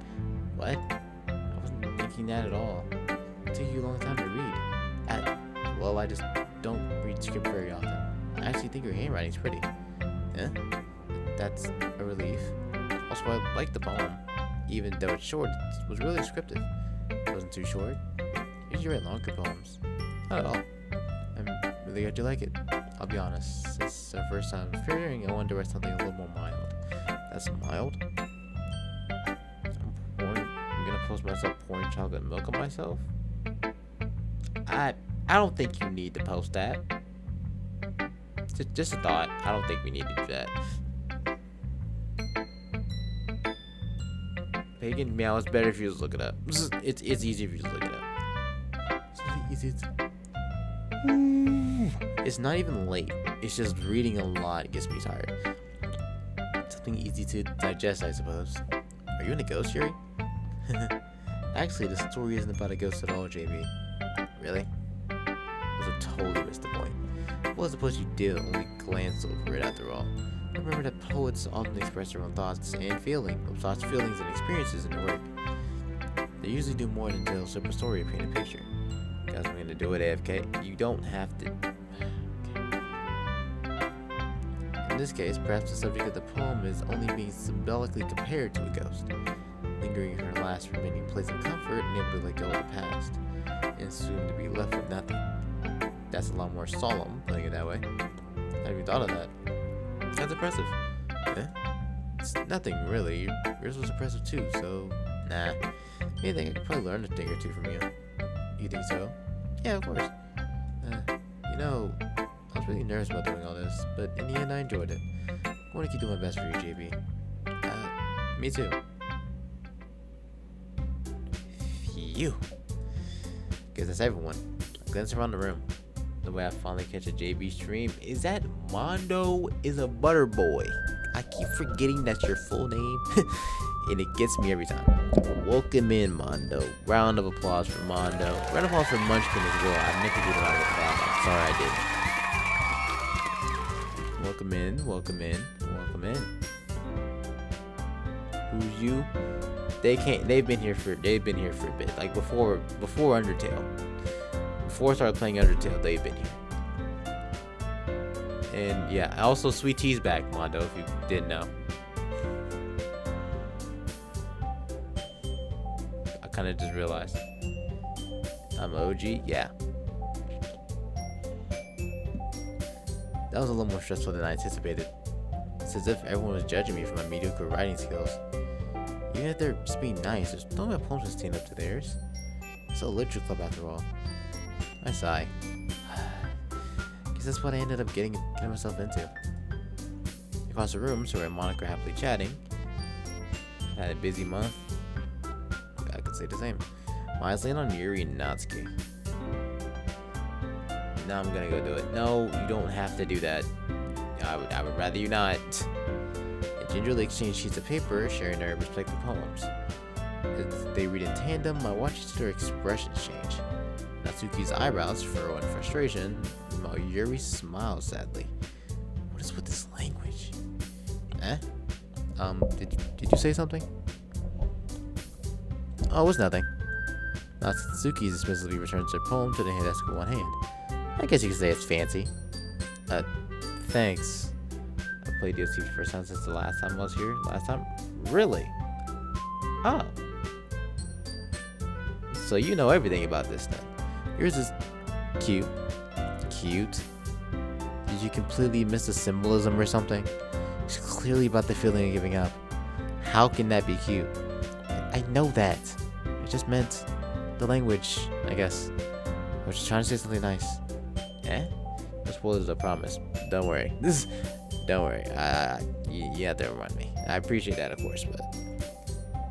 What? I wasn't thinking that at all. It took you a long time to read. Well, I just don't read script very often. I actually think your handwriting's pretty. Yeah? That's a relief. Also, I like the poem. Even though it's short, it was really descriptive. It wasn't too short. You usually write longer poems. Not at all. I'm really glad you like it. I'll be honest. It's our first time hearing. I wanted to write something a little more mild. That's mild? I'm gonna post myself pouring chocolate milk on myself? I don't think you need to post that. Just a thought. I don't think we need to do that. Pagan meow. It's better if you just look it up. It's easier if you just look it up. It's easy. It's not even late. It's just reading a lot gets me tired. Something easy to digest, I suppose. Are you in a ghost, Yuri? Actually, the story isn't about a ghost at all, JB. Really? I totally missed the point. What was supposed you did only glance over it after all. Remember that poets often express their own thoughts and feelings, and experiences in their work. They usually do more than tell a simple story or paint a picture. Guys, I'm gonna do it, AFK. You don't have to. In this case, perhaps the subject of the poem is only being symbolically compared to a ghost, lingering in her last remaining place of comfort and able to let go of the past, and soon to be left with nothing. That's a lot more solemn, putting it that way. I hadn't even thought of that. That's impressive. Eh? It's nothing really. Yours was impressive too, so nah. I think I could probably learn a thing or two from you. You think so? Yeah, of course. You know, I was really nervous about doing all this, but in the end I enjoyed it. I want to keep doing my best for you, JB. Me too. Phew. Guess that's everyone. Glance around the room. The way I finally catch a JB stream is that Mondo is a butter boy. I keep forgetting that's your full name, and it gets me every time. Welcome in, Mondo. Round of applause for Mondo. Round of applause for Munchkin as well. I meant to do the round of applause. I'm sorry I didn't. Welcome in, welcome in, welcome in. Who's you? They've been here for a bit. Like before Undertale. Before I started playing Undertale, they've been here. And yeah, also Sweet Tea's back, Mondo, if you didn't know. I kind of just realized. I'm OG, yeah. That was a little more stressful than I anticipated. It's as if everyone was judging me for my mediocre writing skills. Even if they're just being nice, there's no way my poems would stand up to theirs. It's a literature club after all. I sigh. Guess that's what I ended up getting myself into. Across the room, Sora and Monica are happily chatting. I've had a busy month. I could say the same. Mine's laying on Yuri and Natsuki. Now I'm gonna go do it. No, you don't have to do that. I would rather you not. They gingerly exchange sheets of paper, sharing their respective poems. As they read in tandem, I watch their expressions change. Natsuki's eyebrows furrow in frustration, while Yuri smiles sadly. What is with this language? Eh? Did you say something? Oh, it was nothing. Natsuki dismissively returns her poem to the desk with one hand. I guess you could say it's fancy. Thanks. I played DLC for the first time since the last time I was here. Last time? Really? Oh. So you know everything about this then. Yours is cute. Cute? Did you completely miss the symbolism or something? It's clearly about the feeling of giving up. How can that be cute? I know that. I just meant the language, I guess. I was just trying to say something nice. Eh? No spoilers, I promise. Don't worry. Don't worry. You have to remind me. I appreciate that, of course, but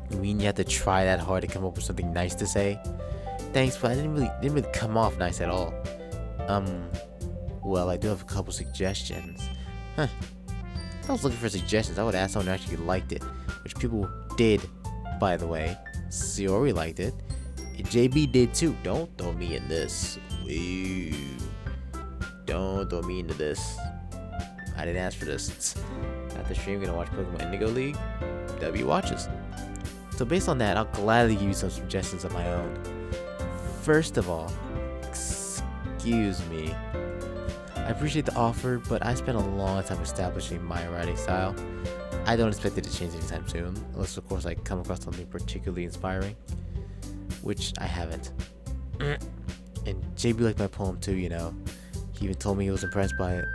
you mean you have to try that hard to come up with something nice to say? Thanks, but I didn't really come off nice at all. Well, I do have a couple suggestions. Huh. If I was looking for suggestions, I would ask someone who actually liked it, which people did, by the way. Siori liked it. JB did too. Don't throw me in this. Woo. Don't throw me into this. I didn't ask for this. After stream, gonna watch Pokemon Indigo League. W watches. So based on that, I'll gladly give you some suggestions of my own. First of all, excuse me. I appreciate the offer, but I spent a long time establishing my writing style. I don't expect it to change anytime soon, unless of course I come across something particularly inspiring, which I haven't. And JB liked my poem too, you know. He even told me he was impressed by it.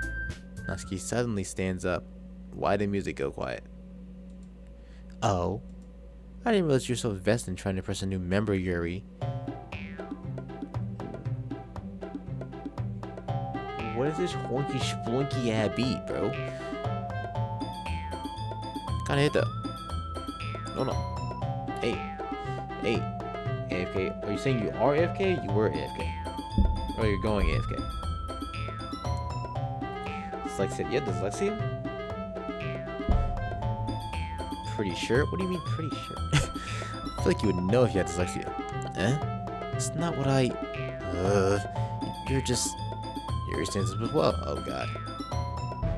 Natsuki suddenly stands up. Why did music go quiet? Oh, I didn't realize you're so invested in trying to impress a new member, Yuri. What is this honky splunky ass beat, bro? Kinda hit though. No. Hey. AFK. Are you saying you are AFK? You were AFK. Or you're going AFK. Dyslexia. Yeah, dyslexia? Pretty sure? What do you mean pretty sure? I feel like you would know if you had dyslexia. Eh? It's not what I... You're just... Your stands up as well. Oh god.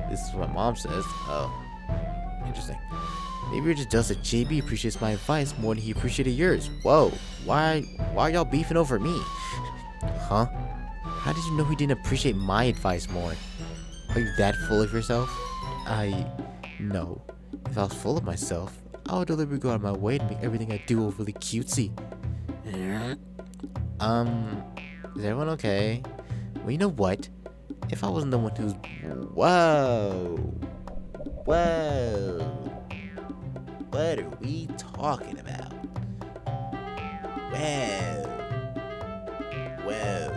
This is what mom says. Oh. Interesting. Maybe you're just jealous that JB appreciates my advice more than he appreciated yours. Whoa. Why are y'all beefing over me? Huh? How did you know he didn't appreciate my advice more? Are you that full of yourself? No. If I was full of myself, I would deliberately go out of my way to make everything I do overly cutesy. Is everyone okay? Well, you know what? If I wasn't the one who's... Whoa! Whoa! What are we talking about? Whoa! Whoa!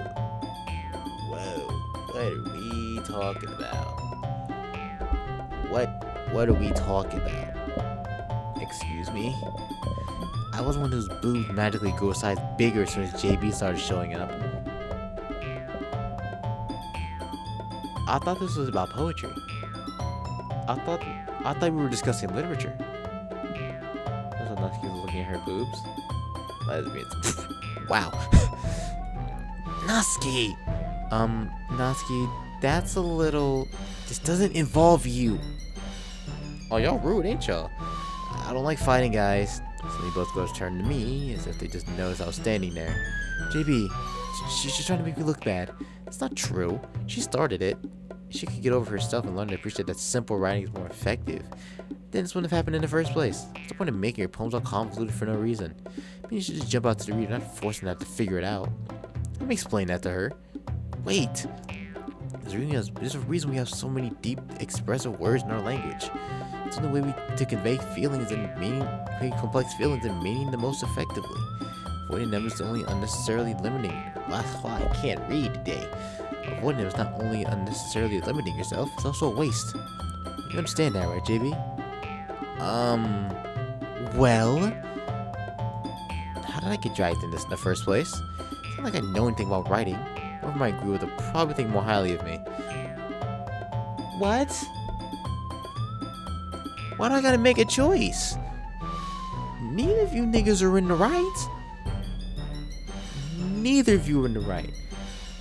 Whoa! What are we talking about? What are we talking about? Excuse me? I was one whose boobs magically grew a size bigger as soon as JB started showing up. I thought this was about poetry. I thought we were discussing literature. That's what Natsuki was looking at her boobs. Lesbians. Wow. Natsuki! Natsuki, that's a little... This doesn't involve you. Oh, y'all rude, ain't y'all? I don't like fighting, guys. So they both girls turned to me as if they just noticed I was standing there. JB, she's trying to make me look bad. It's not true. She started it. She could get over herself and learn to appreciate that simple writing is more effective. Then this wouldn't have happened in the first place. What's the point of making your poems all convoluted for no reason? I mean, you should just jump out to the reader, not forcing her to figure it out. Let me explain that to her. Wait. There's a reason we have so many deep, expressive words in our language. It's the only way to convey feelings and meaning, create complex feelings and meaning the most effectively. Avoiding them is only unnecessarily limiting. That's why I can't read today. Avoiding them is not only unnecessarily limiting yourself, it's also a waste. You understand that, right, JB? Well, how did I get dragged in this in the first place? It's not like I know anything about writing. Whoever might agree with it probably think more highly of me. What? Why do I gotta make a choice? Neither of you niggas are in the right. Neither of you are in the right.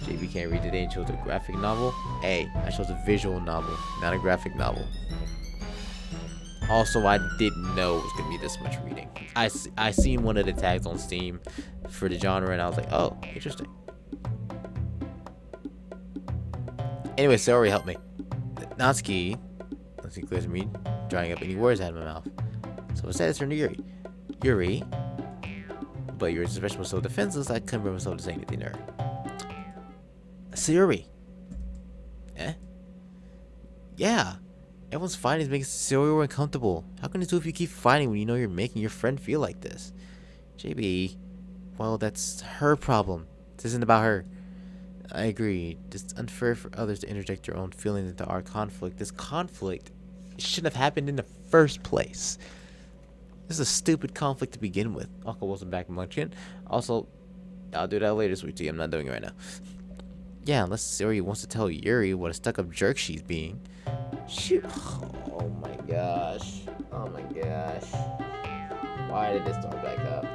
JB can't read today and chose a graphic novel. Hey, I chose a visual novel, not a graphic novel. Also, I didn't know it was gonna be this much reading. I seen one of the tags on Steam for the genre, and I was like, oh, interesting. Anyway, Saori helped me. Natsuki clears me, drying up any words out of my mouth. So instead, it's turned to Yuri. Yuri, but Yuri's expression was so defenseless, I couldn't bring myself to say anything to her. Saori. Eh? Yeah. Everyone's fighting is making Saori uncomfortable. How can the two of you keep fighting when you know you're making your friend feel like this? JB, well, that's her problem. This isn't about her. I agree. It's unfair for others to interject their own feelings into our conflict. This conflict shouldn't have happened in the first place. This is a stupid conflict to begin with. Uncle wasn't back munching. Also, I'll do that later, sweetie. I'm not doing it right now. Yeah, unless Saori wants to tell Yuri what a stuck-up jerk she's being. Shoot. Oh my gosh. Oh my gosh. Why did this start back up?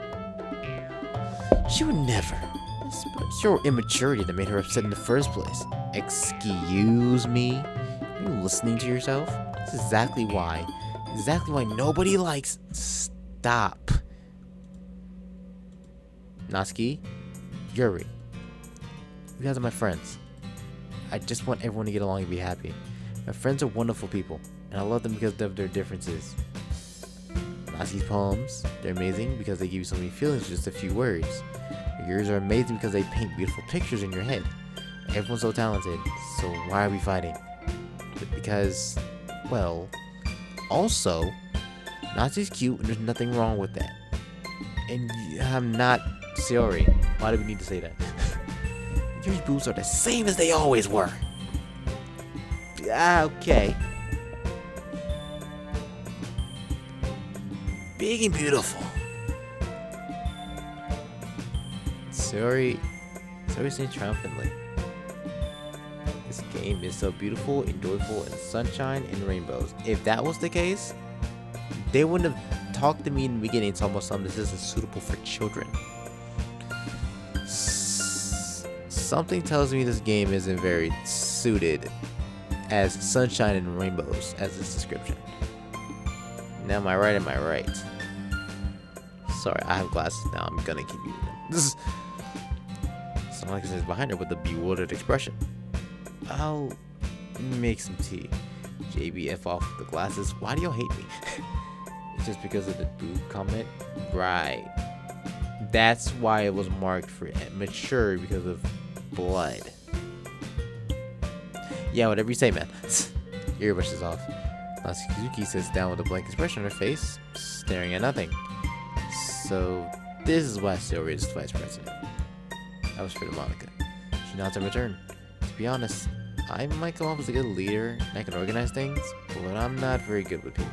She would never. It's your immaturity that made her upset in the first place. Excuse me? Are you listening to yourself? That's exactly why. Exactly why nobody likes... Stop. Natsuki, Yuri. You guys are my friends. I just want everyone to get along and be happy. My friends are wonderful people, and I love them because of their differences. Natsuki's poems, they're amazing because they give you so many feelings with just a few words. Yours are amazing because they paint beautiful pictures in your head. Everyone's so talented, so why are we fighting? Because, well, also, Natsuki's cute and there's nothing wrong with that. And I'm not Saori. Why do we need to say that? Your boobs are the same as they always were. Okay. Big and beautiful. Saori sings triumphantly. This game is so beautiful and joyful and sunshine and rainbows. If that was the case, they wouldn't have talked to me in the beginning and told me something this isn't suitable for children. Something tells me this game isn't very suited as sunshine and rainbows as its description. Now, am I right? Am I right? Sorry, I have glasses now. I'm gonna keep using them. This is... Someone is behind her with a bewildered expression. I'll make some tea. JBF off the glasses. Why do y'all hate me? It's just because of the boob comment? Right. That's why it was marked for mature because of blood. Yeah, whatever you say, man. Earbuds is off. Natsuki sits down with a blank expression on her face, staring at nothing. So, this is why Sayori is vice president. I was for the Monica. She nods in return. To be honest, I might come off as a good leader and I can organize things, but I'm not very good with people.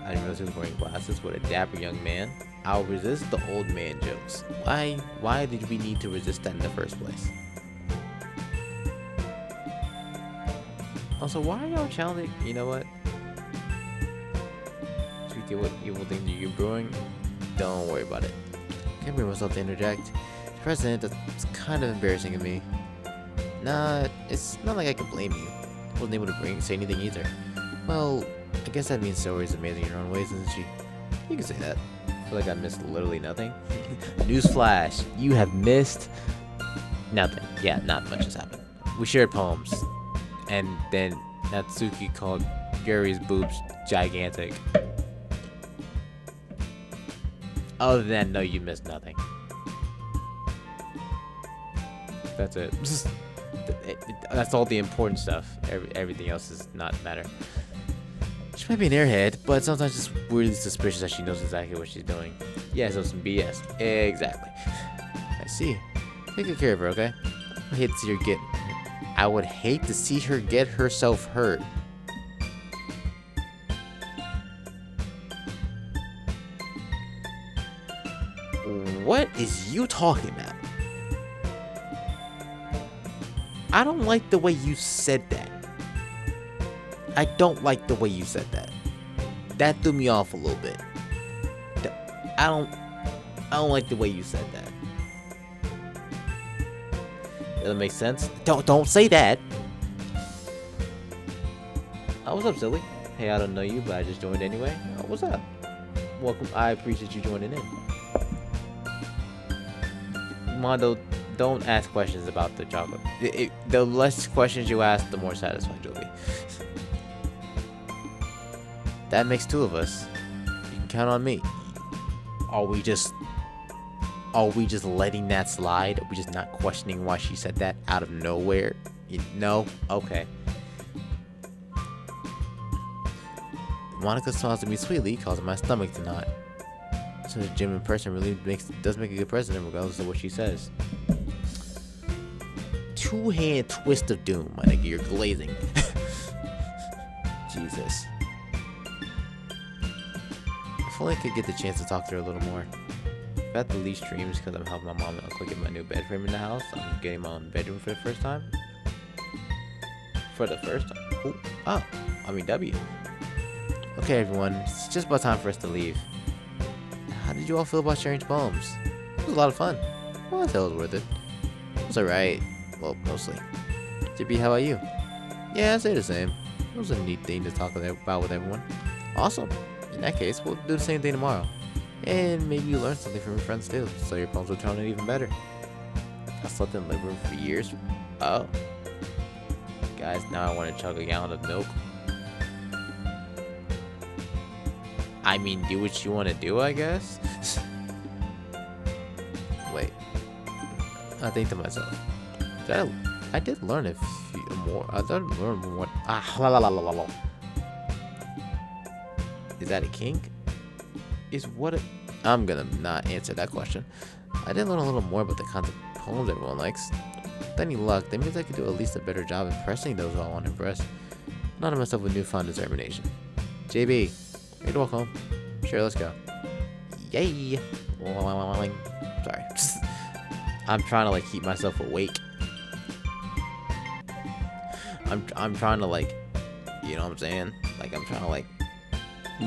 I didn't realize he was wearing glasses with a dapper young man. I'll resist the old man jokes. Why did we need to resist that in the first place? Also, why are y'all challenging? You know what? Should we get what evil things you're brewing? Don't worry about it. Can't bring myself to interject. The president, that's kind of embarrassing of me. Nah, it's not like I can blame you. I wasn't able to say anything either. Well, I guess that means Sayori's amazing in her own ways, isn't she? You can say that. I feel like I missed literally nothing. Newsflash, you have missed nothing. Yeah, not much has happened. We shared poems. And then Natsuki called Yuri's boobs gigantic. Other than that, no, you missed nothing. That's it. That's all the important stuff. Everything else does not matter. She might be an airhead, but sometimes it's weirdly suspicious that she knows exactly what she's doing. Yeah, so some BS. Exactly. I see. Take good care of her, okay? I would hate to see her get herself hurt. What is you talking about? I don't like the way you said that. I don't like the way you said that. That threw me off a little bit. I don't like the way you said that. Doesn't make sense. Don't say that. Oh, what's up, silly? Hey, I don't know you, but I just joined anyway. Oh, what's up? Welcome. I appreciate you joining in. Mondo, don't ask questions about the chocolate. The less questions you ask, the more satisfied you'll be. That makes two of us. You can count on me. Are we just letting that slide? Are we just not questioning why she said that out of nowhere? No? Okay. Monica smiles at me sweetly, causing my stomach to knot. So the gym in person really does make a good president, regardless of what she says. Two-hand twist of doom, my nigga. You're glazing. Jesus. If only I could get the chance to talk to her a little more. I've had the least dreams because I'm helping my mom and uncle get my new bed frame in the house. I'm getting my own bedroom for the first time. For the first time? Ooh. Oh, I mean W. Okay, everyone. It's just about time for us to leave. How did you all feel about sharing poems? It was a lot of fun. Well, I thought it was worth it. It was alright. Well, mostly. JB, how about you? Yeah, I'd say the same. It was a neat thing to talk about with everyone. Awesome. In that case, we'll do the same thing tomorrow. And maybe you learn something from your friends too, so your poems will turn out even better. I slept in the living room for years. Oh. Guys, now I want to chug a gallon of milk. I mean, do what you want to do, I guess? Wait. I think to myself. I did learn a few more. I did learn more. Is that a kink? I'm gonna not answer that question. I did learn a little more about the kinds of poems everyone likes. With any luck, that means I could do at least a better job impressing those who I want to impress. Not to myself with newfound determination. JB, you're welcome. Sure, let's go. Yay! Sorry. I'm trying to like keep myself awake. I'm trying to like, you know what I'm saying? Like I'm trying to like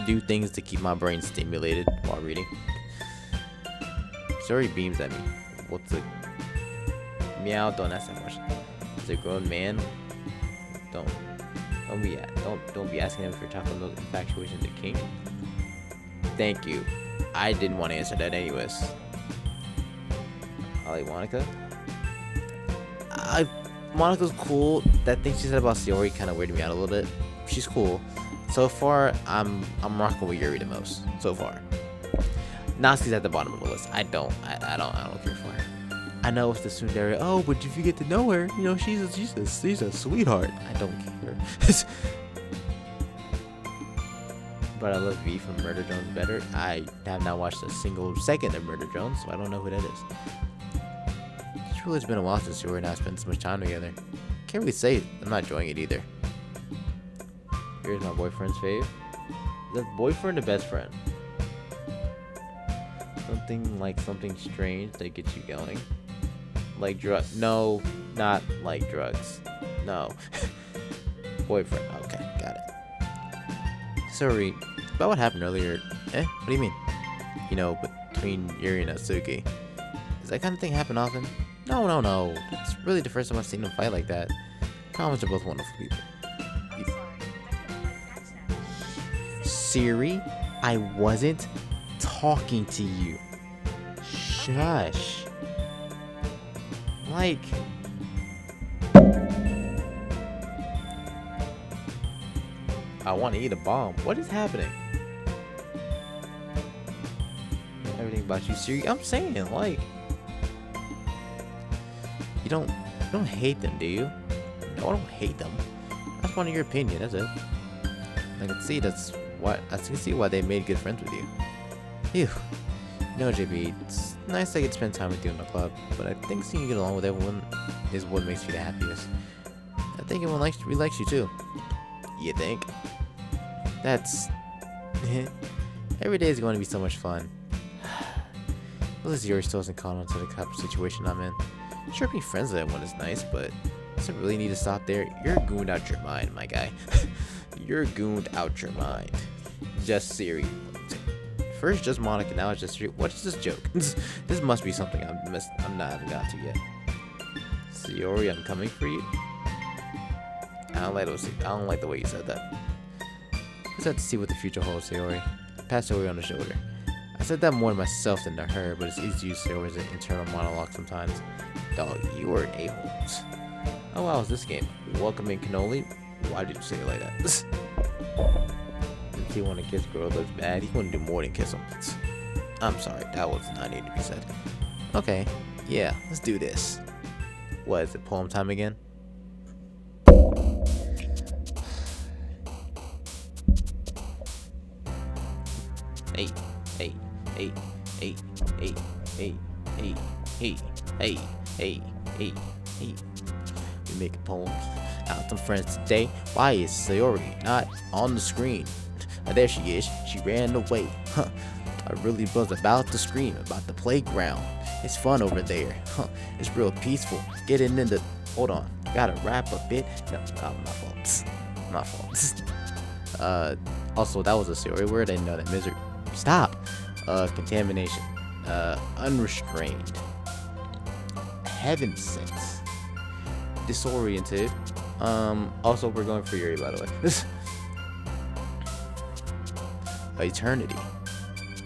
do things to keep my brain stimulated while reading. Sorry, beams at me. What's it? Meow. Don't ask that question. Is a grown man? Don't be asking him for chocolate milk infatuation to king. Thank you. I didn't want to answer that anyways. I like Monica. Monica's cool. That thing she said about Sayori kind of weirded me out a little bit. She's cool. So far, I'm rocking with Yuri the most. So far. Natsuki's at the bottom of the list. I don't care for her. I know it's the tsundere. Oh, but if you get to know her, you know, she's a sweetheart. I don't care. But I love V from Murder Jones better. I have not watched a single second of Murder Jones, so I don't know who that is. It's really been a while since you and I spent so much time together. Can't really say I'm not enjoying it either. Here's my boyfriend's fave. Is that boyfriend or best friend? Something strange that gets you going. Like no, not like drugs. No. Boyfriend. Okay, got it. Sorry, about what happened earlier. What do you mean? You know, between Yuri and Atsuki. Does that kind of thing happen often? No. It's really the first time I've seen them fight like that. Promise they're both wonderful people. Siri, I wasn't talking to you. Shush. Like, I want to eat a bomb. What is happening? Everything about you, Siri. I'm saying, like, you don't hate them, do you? No, I don't hate them. I just wanted your opinion. That's it. I can see why they made good friends with you. Phew. No, JB, it's nice I get to spend time with you in the club, but I think seeing you get along with everyone is what makes you the happiest. I think everyone likes you too. You think? That's... Every day is going to be so much fun. At least Yuri still hasn't caught on to the type of situation I'm in. Sure, being friends with everyone is nice, but does it really need to stop there? You're gooned out your mind, my guy. You're gooned out your mind. Just Siri. First just Monica, now it's just Siri. What is this joke? This must be something I'm not haven't got to yet. Sayori, I'm coming for you. I don't like the way you said that. Let's have to see what the future holds, Sayori. Pat Sayori on the shoulder. I said that more to myself than to her, but it's easy to use Sayori as an internal monologue sometimes. Dog, you are an a-hole. Oh wow, is this game? Welcome in cannoli? Why did you say it like that? Does he want to kiss girl looks bad? He want to do more than kiss him. I'm sorry, that was not needed to be said. Okay, yeah, let's do this. What, is it poem time again? Hey. We making poems out some friends today. Why is Sayori not on the screen? There she is. She ran away. Huh. I really was about to scream about the playground. It's fun over there. Huh. It's real peaceful. Getting into... Hold on. Gotta rap a bit. No, my fault. My fault. Also, that was a Sayori word. I didn't know that. Misery. Stop. Contamination. Unrestrained. Heaven sense. Disoriented. Also, we're going for Yuri, by the way. Eternity.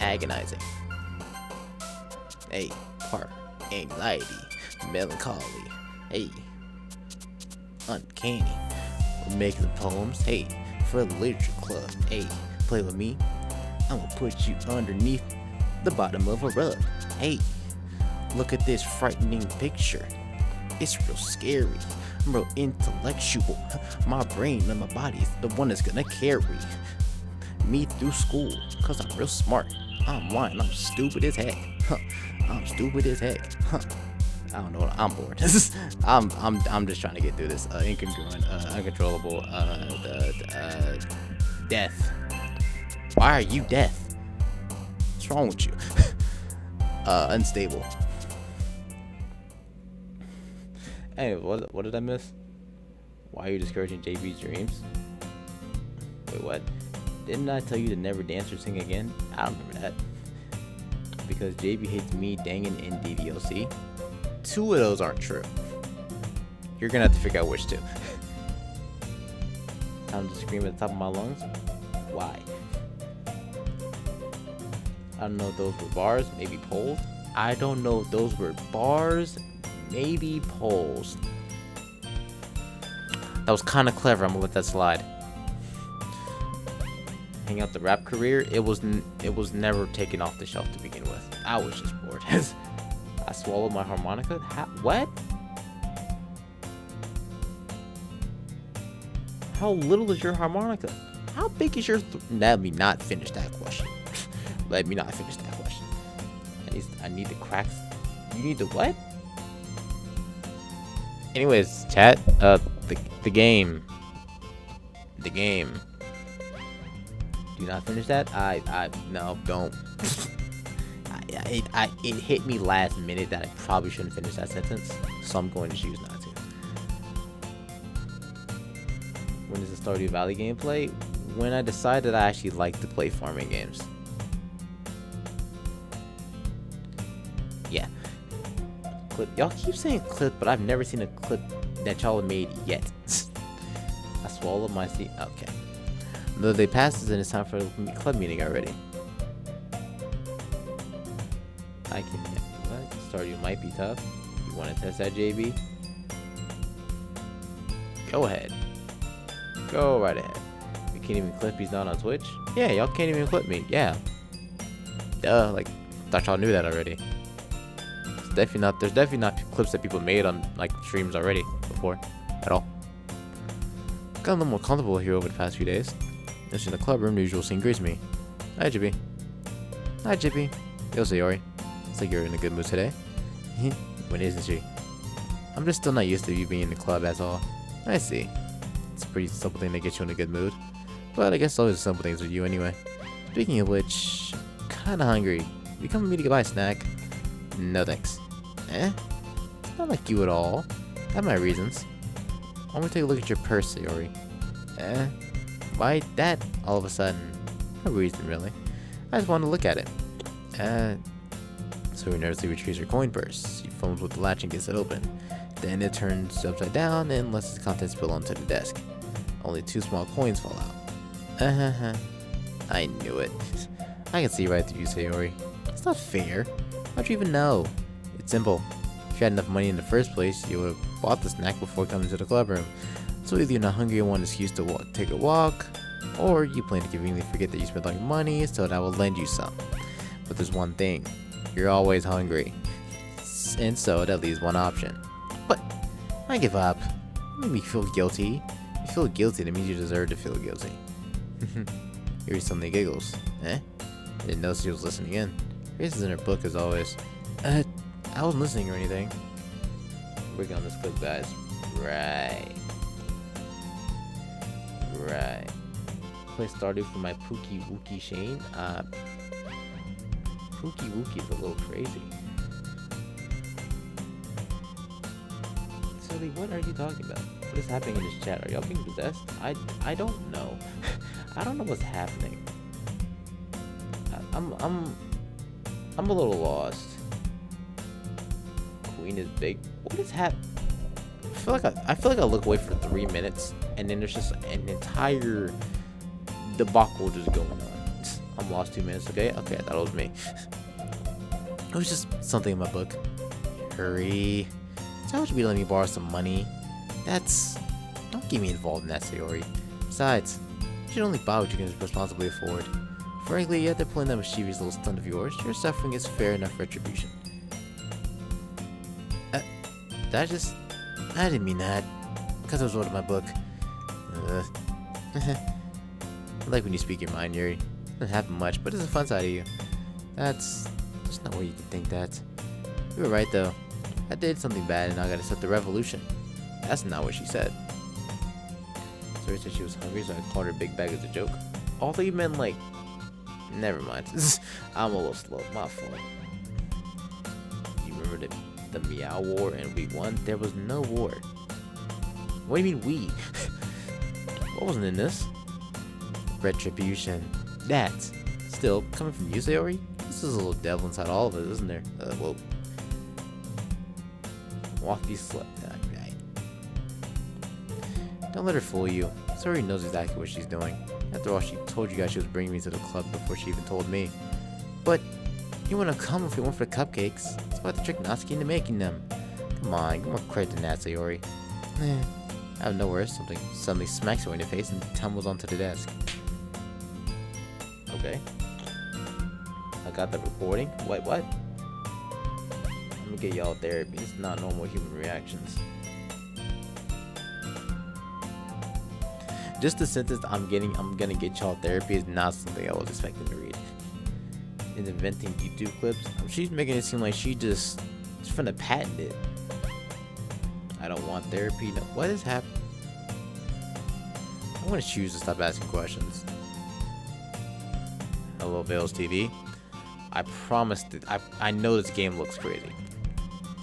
Agonizing. Hey, part. Anxiety. Melancholy. Hey. Uncanny. We're making poems. Hey, for the literature club. Hey, play with me. I'm gonna put you underneath the bottom of a rug. Hey, look at this frightening picture. It's real scary. I'm real intellectual. My brain and my body is the one that's gonna carry me through school, cause I'm real smart. I'm lying. I'm stupid as heck. Huh. I'm stupid as heck. Huh. I don't know. I'm bored. I'm just trying to get through this. Incongruent, uncontrollable, death. Why are you death? What's wrong with you? Unstable. Hey, what did I miss? Why are you discouraging JB's dreams? Wait, what? Didn't I tell you to never dance or sing again? I don't remember that. Because JB hates me, Dangan, and DDLC. 2 of those aren't true. You're gonna have to figure out which 2. Time to scream at the top of my lungs? Why? I don't know if those were bars, maybe poles. I don't know if those were bars, maybe poles. That was kind of clever. I'm gonna let that slide. Hang out the rap career, it was never taken off the shelf to begin with. I was just bored. I swallowed my harmonica? What? How little is your harmonica? How big is your... Let me not finish that question. Let me not finish that question. I need the cracks. You need the what? Anyways, chat. The game. The game. Do not finish that. No, don't. It hit me last minute that I probably shouldn't finish that sentence, so I'm going to choose not to. When is the Stardew Valley gameplay? When I decide that I actually like to play farming games. Yeah. Clip. Y'all keep saying clip, but I've never seen a clip that y'all have made yet. I swallowed my seat. Okay. Though they passed and it's time for a club meeting already. I can. What? Stardew might be tough. You want to test that, JB? Go ahead. Go right ahead. We can't even clip. He's not on Twitch. Yeah, y'all can't even clip me. Yeah. Duh. Like, thought y'all knew that already. It's definitely not. There's definitely not clips that people made on like streams already before, at all. Got a little more comfortable here over the past few days. Just in the club room, the usual scene greets me. Hi, Jippy. Hi, Jippy. Yo, Sayori. Looks like you're in a good mood today. When isn't she? I'm just still not used to you being in the club, that's all. I see. It's a pretty simple thing to get you in a good mood. But I guess always simple things with you anyway. Speaking of which, kinda hungry. You come with me to buy a snack? No thanks. It's not like you at all. I have my reasons. I want to take a look at your purse, Sayori. Why that all of a sudden? No reason really. I just wanted to look at it. So he nervously retrieves her coin purse. He fumbles with the latch and gets it open. Then it turns upside down and lets its contents spill onto the desk. Only 2 small coins fall out. I knew it. I can see right through you, Sayori. It's not fair. How'd you even know? It's simple. If you had enough money in the first place, you would have bought the snack before coming to the club room. So either you're not hungry and want an excuse to take a walk, or you plan to conveniently forget that you spent all your money so that I will lend you some. But there's one thing. You're always hungry. And so that leaves one option. But I give up. You make me feel guilty. You feel guilty, that means you deserve to feel guilty. Here suddenly giggles. Didn't know she was listening in. Grace is in her book as always. I wasn't listening or anything. Working on this clip, guys. Right. Play Stardew for my Pookie Wookie Shane. Pookie Wookie is a little crazy. Silly, what are you talking about? What is happening in this chat? Are y'all being possessed? I don't know. I don't know what's happening. I'm a little lost. Queen is big. What is happening? I feel like I look away for 3 minutes and then there's just an entire debacle just going on. I'm lost 2 minutes. Okay, I thought it was me. It was just something in my book. Hurry. So how should we let me borrow some money? Don't get me involved in that, Sayori. Besides, you should only buy what you can responsibly afford. Frankly, after pulling that mischievous little stunt of yours, your suffering is fair enough retribution. I didn't mean that. Because I was wrote my book. I like when you speak your mind, Yuri. It doesn't happen much, but it's a fun side of you. That's just not where you can think that. You were right, though. I did something bad and now I gotta set the revolution. That's not what she said. Sorry said she was hungry, so I called her big bag as a joke. Although you meant like... Never mind. I'm a little slow. My fault. You remember the Meow War and we won? There was no war. What do you mean we? What wasn't in this? Retribution. That's still coming from you, Sayori? This is a little devil inside all of us, isn't there? Whoa. Walk these slut. Right. Don't let her fool you. Sayori knows exactly what she's doing. After all, she told you guys she was bringing me to the club before she even told me. But you wouldn't have come if it weren't for the cupcakes. It's about the trick Natsuki into making them. Come on, give more credit to that, Sayori. Out of nowhere, something suddenly smacks her in the face and tumbles onto the desk. Okay. I got the recording. Wait, what? I'm me get y'all therapy. It's not normal human reactions. Just the sentence I'm gonna get y'all therapy is not something I was expecting to read. In inventing YouTube clips, she's making it seem like she's finna patent it. I don't want therapy. No, what is happening? I'm gonna choose to stop asking questions. Hello, Vales TV. I promised that I know this game looks crazy.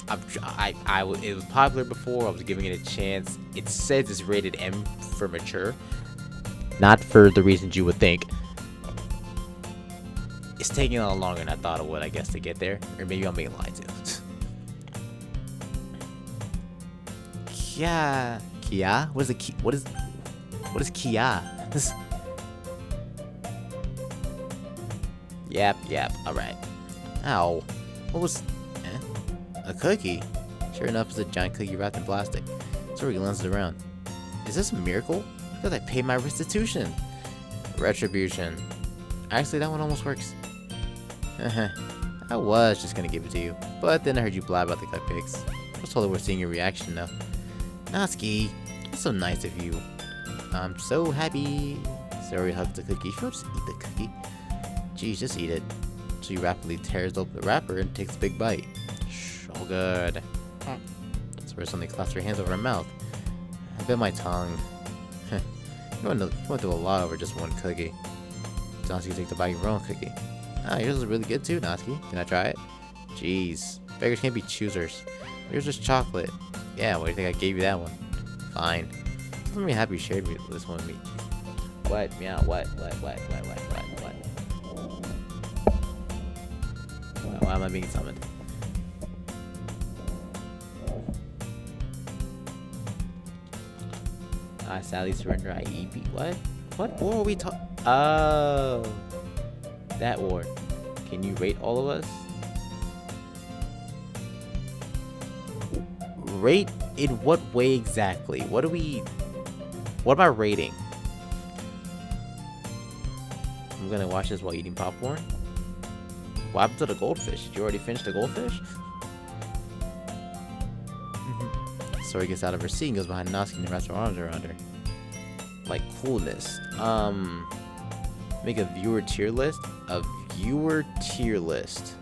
It was popular before. I was giving it a chance. It says it's rated M for mature. Not for the reasons you would think. It's taking a lot longer than I thought it would, I guess, to get there. Or maybe I'm being lied to. Kia? What is Kia? Yep, alright. Ow. What was... A cookie? Sure enough, it's a giant cookie wrapped in plastic. So he lands it around. Is this a miracle? Because I paid my restitution. Retribution. Actually, that one almost works. I was just gonna give it to you, but then I heard you blab about the cupcakes. I was totally worth seeing your reaction though. Natsuki, that's so nice of you. I'm so happy. Sori hugs the cookie. She'll just eat the cookie. Geez, just eat it. She rapidly tears open the wrapper and takes a big bite. So good. Sori suddenly clasps her hands over her mouth. I bit my tongue. You went through a lot over just one cookie. Natsuki takes a bite of your own cookie. Ah, yours is really good too, Natsuki. Can I try it? Jeez. Beggars can't be choosers. Yours is chocolate. Yeah, what do you think I gave you that one? Fine. I'm really happy you shared this one with me. What? Meow, what? Why am I being summoned? I sadly surrender, I eat beat. What war are we talking? Oh. That war. Can you rate all of us? Rate in what way exactly? What am I rating? I'm gonna watch this while eating popcorn? What happened to the goldfish? Did you already finish the goldfish? Sori gets out of her seat and goes behind Natsuki and wraps her arms around her. Like coolness. Make a viewer tier list. A viewer tier list.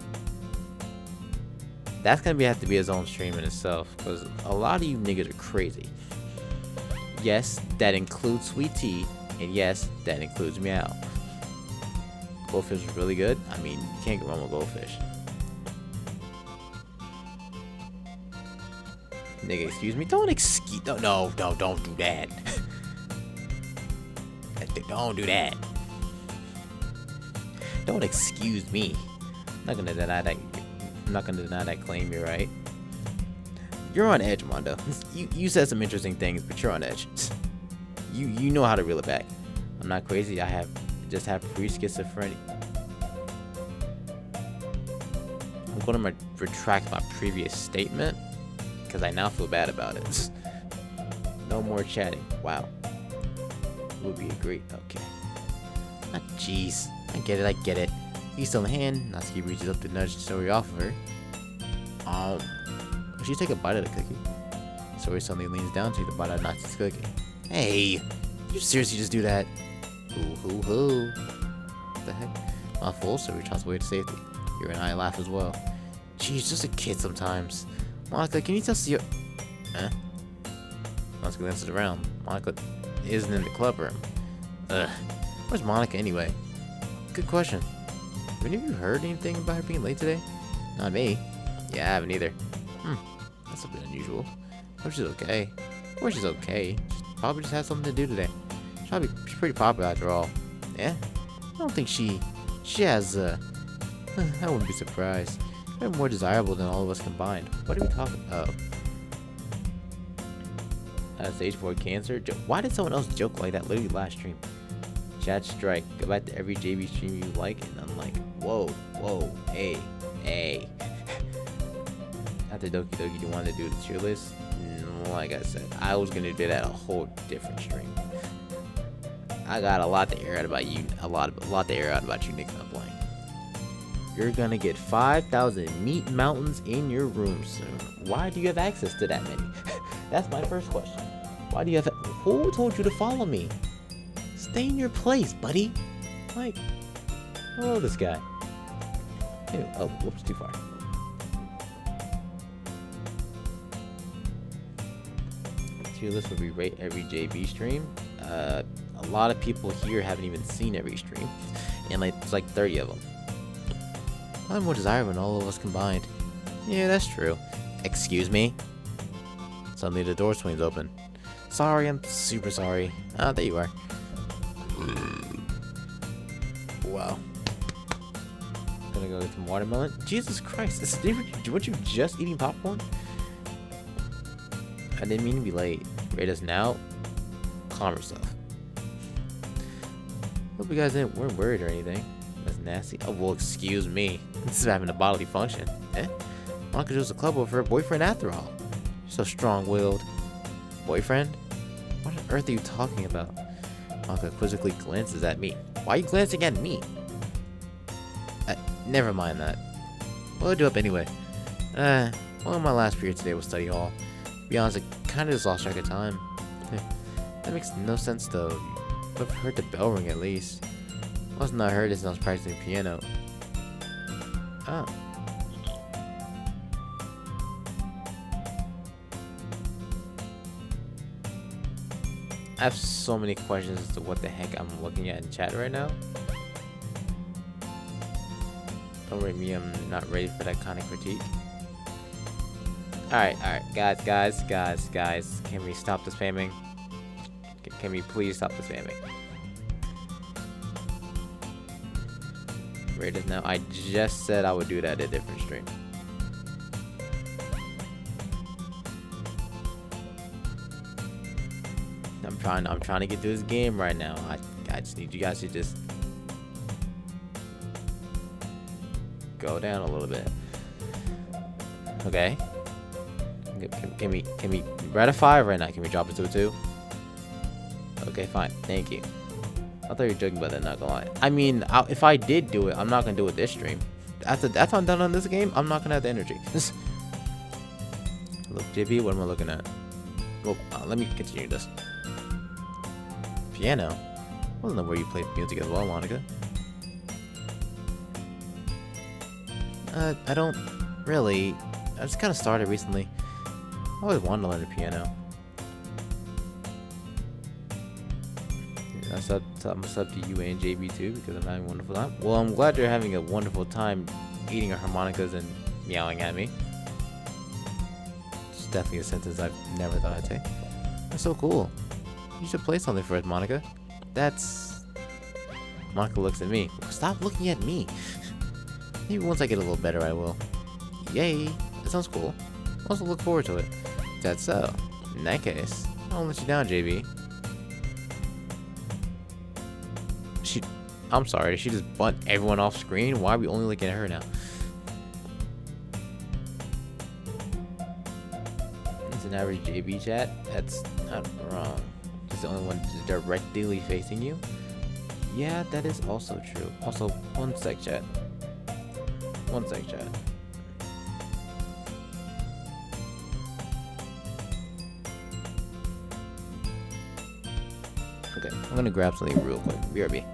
That's gonna have to be his own stream in itself, because a lot of you niggas are crazy. Yes, that includes Sweet Tea, and yes, that includes Meow. Goldfish is really good. I mean, you can't go wrong with goldfish. Nigga, excuse me. Don't do that. Don't do that. Don't excuse me. I'm not gonna deny that. I'm not gonna deny that claim. You're right. You're on edge, Mondo. You said some interesting things, but you're on edge. You know how to reel it back. I'm not crazy. I just have pre-schizophrenia. I'm gonna retract my previous statement because I now feel bad about it. No more chatting. Wow. Would be a great. Okay. Ah, jeez. I get it. He's still in the hand. Natsuki reaches up to nudge Sori off of her. She take a bite of the cookie. Sori suddenly leans down to take the bite out of Natsuki's cookie. Hey, you seriously just do that? Hoo. What the heck? Mouthful, Sori trots away to safety. You and I laugh as well. She's just a kid sometimes. Monica, can you tell Sio? Huh? Natsuki glances around. Monica isn't in the club room. Ugh. Where's Monica anyway? Good question. Have any of you heard anything about her being late today? Not me. Yeah, I haven't either. That's a bit unusual. I hope she's okay. She's okay. She probably just has something to do today. She's pretty popular after all. Yeah? I don't think she has, I wouldn't be surprised. She's more desirable than all of us combined. What are we talking about? Stage 4 cancer? Why did someone else joke like that literally last stream? Chat strike. Go back to every JV stream you like and unlike. Whoa, hey. After Doki you wanted to do the tier list? Like I said, I was gonna do that a whole different stream. I got a lot to air out about you. A lot to air out about you niggas not playing. You're gonna get 5,000 meat mountains in your room soon. Why do you have access to that many? That's my first question. Why do you have... Who told you to follow me? Stay in your place, buddy. Like, hello, this guy. Ew, oh, whoops, too far. Tier list where we rate every JB stream. A lot of people here haven't even seen every stream, and like it's like 30 of them. I'm more desirable than all of us combined. Yeah, that's true. Excuse me. Suddenly the door swings open. Sorry, I'm super sorry. Ah, there you are. Wow. Gonna go get some watermelon. Jesus Christ, weren't you just eating popcorn? I didn't mean to be late. Rate us now. Calm yourself. Hope you guys weren't worried or anything. That's nasty. Oh, well, excuse me. This is having a bodily function. Eh? Monica chose a club over her boyfriend after all. You're so strong-willed. Boyfriend? What on earth are you talking about? Monica quizzically glances at me. Why are you glancing at me? Never mind that. What'll I do up anyway? Well, my last period today was study hall. To be honest, I kinda just lost track of time. That makes no sense though. You have heard the bell ring at least. Must not heard it since I was practicing piano. Oh. I have so many questions as to what the heck I'm looking at in chat right now. Don't rate me, I'm not ready for that kind of critique. Alright, guys. Can we stop the spamming? Can we please stop the spamming? Rate us now. I just said I would do that at a different stream. I'm trying to get through this game right now. I just need you guys to just go down a little bit. Okay. Can we we're at a 5 right now? Can we drop it to a 2? Okay, fine. Thank you. I thought you were joking about that, not gonna lie. I mean, if I did do it, I'm not gonna do it this stream. After I'm done on this game, I'm not gonna have the energy. Look, JB, what am I looking at? Well, let me continue this. Piano? I wasn't know where you played music as well, Monica. I don't really. I just kind of started recently. I always wanted to learn the piano. I'm a sub to you and JB too because I'm having a wonderful time. Well, I'm glad you're having a wonderful time eating your harmonicas and meowing at me. It's definitely a sentence I've never thought I'd say. That's so cool. You should play something for us, Monica. That's... Monica looks at me. Stop looking at me. Maybe once I get a little better, I will. Yay. That sounds cool. I also look forward to it. That's so. In that case, I won't let you down, JB. I'm sorry, did she just bunt everyone off screen? Why are we only looking at her now? It's an average JB chat. That's not wrong. It's the only one directly facing you. Yeah, that is also true. Also, one sec chat. One sec chat. Okay, I'm gonna grab something real quick. BRB.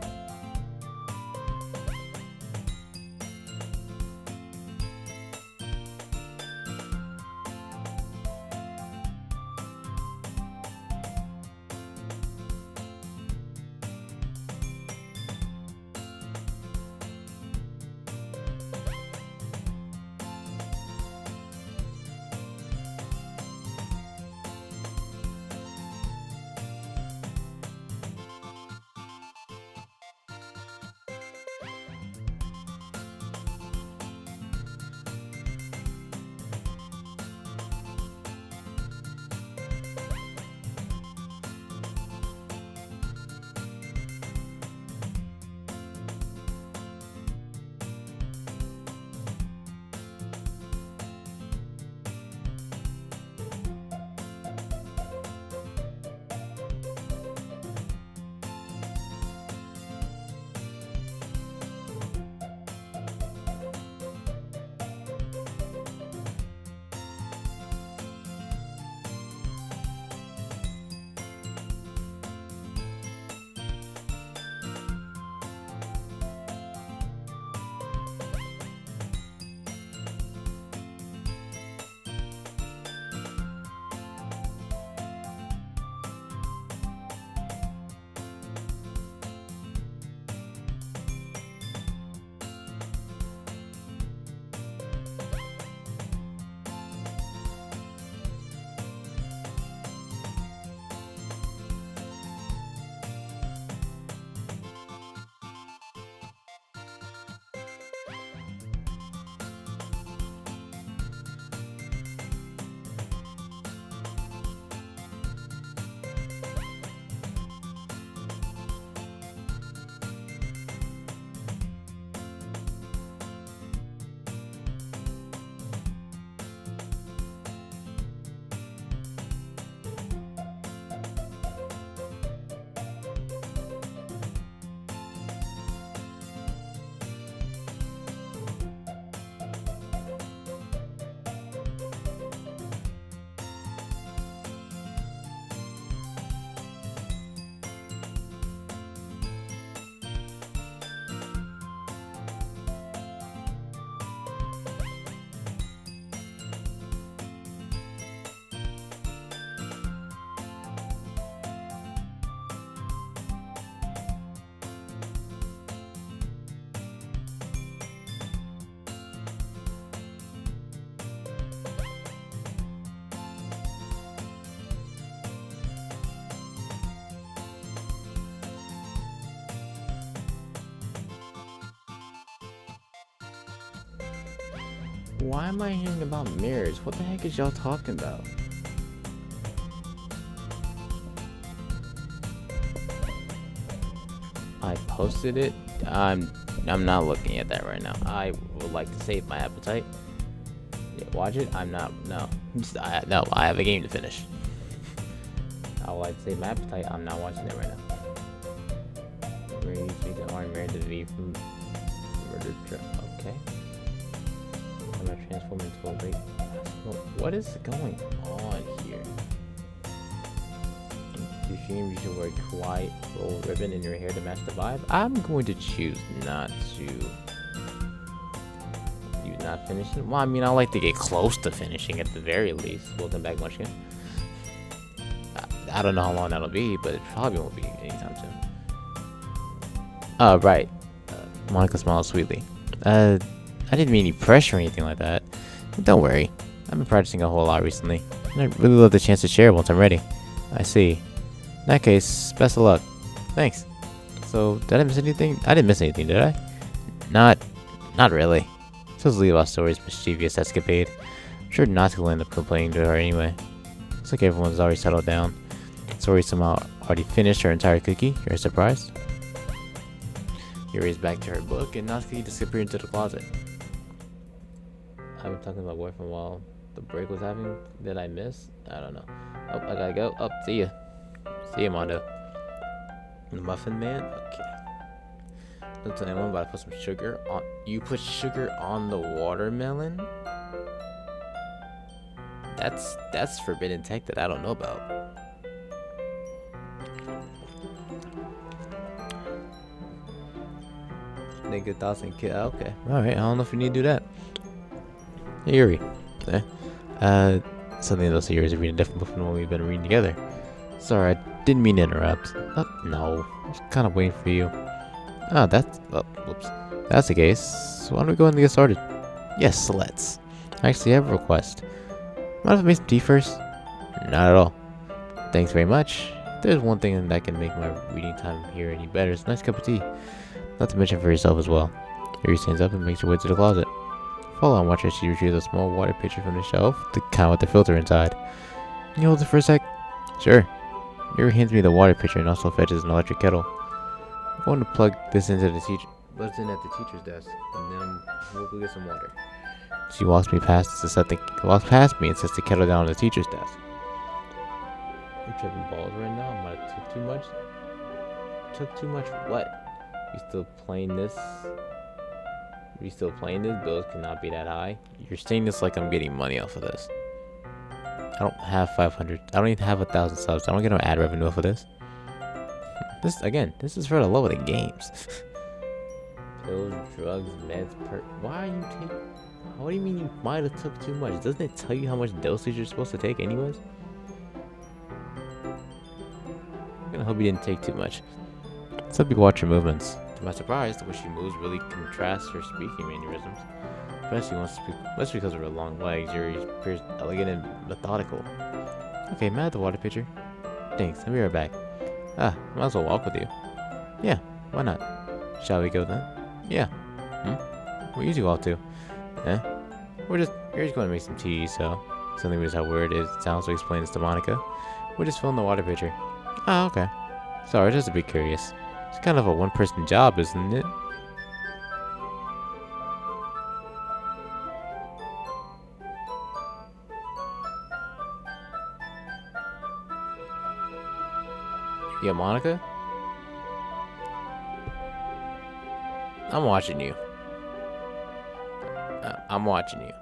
Why am I hearing about mirrors? What the heck is y'all talking about? I posted it. I'm not looking at that right now. I would like to save my appetite. Yeah, watch it. I'm not. No. No. I have a game to finish. I would like to save my appetite. I'm not watching it right now. Married to Army, married to V from murder trip. Okay. I'm gonna transform into a lake. What is going on here? You seem you should wear white little ribbon in your hair to match the vibe. I'm going to choose not to. You not finishing? Well, I mean, I like to get close to finishing at the very least. Welcome back, Munchkin. I don't know how long that'll be, but it probably won't be anytime soon. Right. Monica smiles sweetly. I didn't mean any pressure or anything like that. Don't worry. I've been practicing a whole lot recently, and I'd really love the chance to share once I'm ready. I see. In that case, best of luck. Thanks. So, did I miss anything? I didn't miss anything, did I? Not really. Supposed to leave our story's mischievous escapade. I'm sure Natsuko will end up complaining to her anyway. Looks like everyone's already settled down. Sori somehow already finished her entire cookie. You're surprised? Yuri's back to her book, and Natsuko disappeared into the closet. I've been talking about boyfriend while the break was happening. Did I miss? I don't know. Oh, I gotta go. Oh, see ya. See ya, Mondo. The Muffin Man? Okay. Don't tell anyone, but I put some sugar on. You put sugar on the watermelon? That's forbidden tech that I don't know about. Nigga thoughts and kid. Okay. Alright, I don't know if you need to do that. Hey, Yuri. Something else here is reading a different book from the one we've been reading together. Sorry, I didn't mean to interrupt. No. I was kind of waiting for you. Whoops. That's the case. So why don't we go ahead and get started? Yes, let's. I actually have a request. Mind if I make some tea first? Not at all. Thanks very much. There's one thing that can make my reading time here any better. It's a nice cup of tea. Not to mention for yourself as well. Yuri stands up and makes her way to the closet. Follow on, watch as she retrieves a small water pitcher from the shelf, the kind with the filter inside. Can you hold it for a sec? Sure. Yuri hands me the water pitcher and also fetches an electric kettle. I'm going to plug this into the teacher. Plugs in at the teacher's desk, and then we'll go get some water. She walks past me and sets the kettle down on the teacher's desk. I'm tripping balls right now. I might have took too much. Took too much what? You still playing this? You still playing this? Bills cannot be that high. You're saying this like I'm getting money off of this. I don't have 500. I don't even have 1,000 subs. I don't get no ad revenue off of this. This is for the love of the games. Pills, drugs, meds, why are you taking? What do you mean you might have took too much? Doesn't it tell you how much dosage you're supposed to take anyways? I'm gonna hope you didn't take too much. Let's help you watch your movements. To my surprise, the way she moves really contrasts her speaking mannerisms. Especially once because of her long legs, Yuri appears elegant and methodical. Okay, I'm at the water pitcher. Thanks, I'll be right back. Might as well walk with you. Yeah, why not? Shall we go then? Yeah. Where you two off to? You're just going to make some tea, so something was how weird it sounds to explain this to Monica. We're just filling the water pitcher. Oh, okay. Sorry, just a bit curious. It's kind of a one-person job, isn't it? Yeah, Monica? I'm watching you. I'm watching you.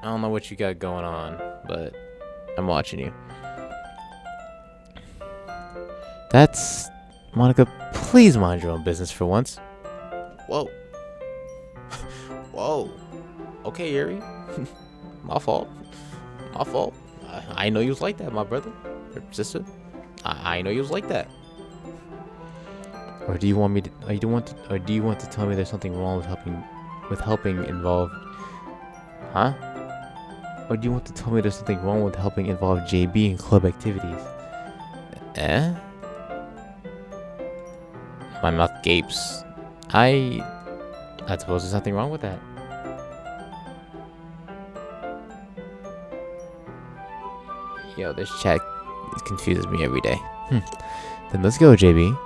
I don't know what you got going on, but I'm watching you. That's... Monica, please mind your own business for once. Whoa. Whoa. Okay, Yuri. My fault. My fault. I know you was like that, my brother. Or sister. I know you was like that. Or do you want me to... Or do you want to tell me there's something wrong with helping involve... Huh? Or do you want to tell me there's something wrong with helping involve JB in club activities? My mouth gapes. I suppose there's nothing wrong with that. Yo, this chat confuses me every day. Then let's go, JB.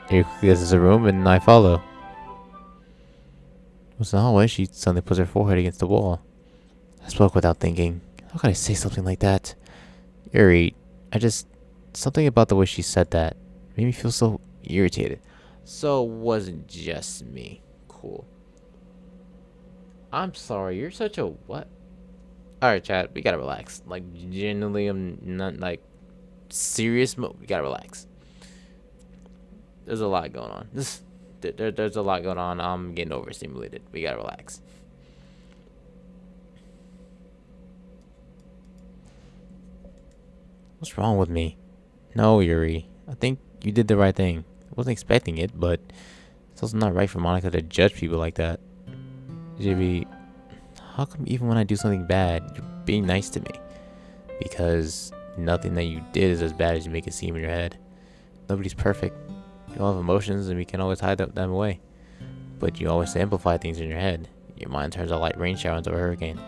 Here this is a room, and I follow. What's in the hallway? She suddenly puts her forehead against the wall. I spoke without thinking. How could I say something like that? Yuri, something about the way she said that made me feel so irritated. So it wasn't just me. Cool. I'm sorry, you're such a what? Alright, chat, we gotta relax. Like, genuinely, I'm not, like, serious mode. We gotta relax. There's a lot going on. There's a lot going on. I'm getting overstimulated. We gotta relax. What's wrong with me? No, Yuri. I think you did the right thing. I wasn't expecting it, but it's also not right for Monica to judge people like that. JB, how come even when I do something bad, you're being nice to me? Because nothing that you did is as bad as you make it seem in your head. Nobody's perfect. You all have emotions, and we can always hide them away. But you always amplify things in your head. Your mind turns a light rain shower into a hurricane.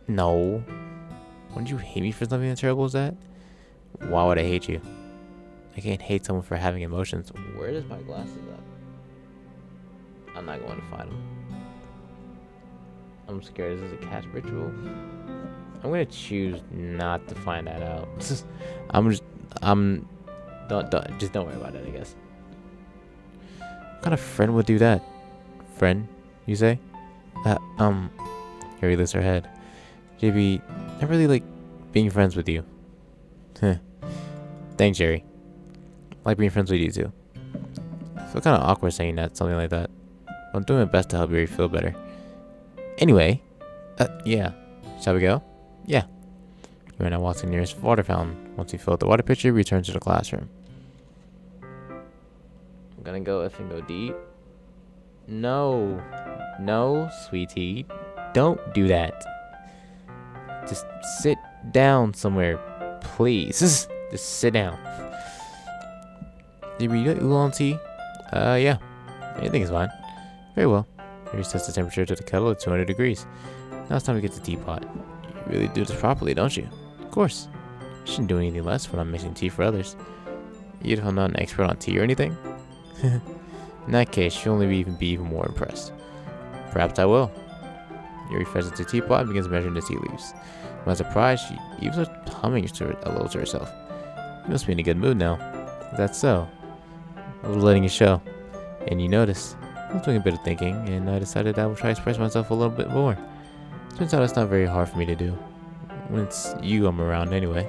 No. Wouldn't you hate me for something as terrible as that? Why would I hate you? I can't hate someone for having emotions. Where does my glasses at? I'm not going to find them. I'm scared. Is this a cat's ritual? I'm gonna choose not to find that out. Don't worry about it, I guess. What kind of friend would do that? Friend, you say? Harry lifts her head. JB, I really like being friends with you. Thanks, Jerry. I like being friends with you too. I feel kind of awkward saying something like that. I'm doing my best to help Yuri feel better. Anyway, yeah. Shall we go? Yeah. Yuri now walks to the nearest water fountain. Once you fill up the water pitcher, returns to the classroom. I'm gonna go F and go D. No. No, sweetie. Don't do that. Just sit down somewhere, please. Just sit down. Did you get oolong tea? Yeah. Anything is fine. Very well. Yuri sets the temperature to the kettle at 200 degrees. Now it's time to get the teapot. You really do this properly, don't you? Of course. I shouldn't do anything less when I'm mixing tea for others. You don't know I'm not an expert on tea or anything? In that case, you'll only be even more impressed. Perhaps I will. Yuri fetches the teapot and begins measuring the tea leaves. To my surprise, she even starts humming a little to herself. You must be in a good mood now. Is that so? I was letting it show. And you noticed. I was doing a bit of thinking, and I decided I would try to express myself a little bit more. Turns out it's not very hard for me to do. When it's you I'm around anyway.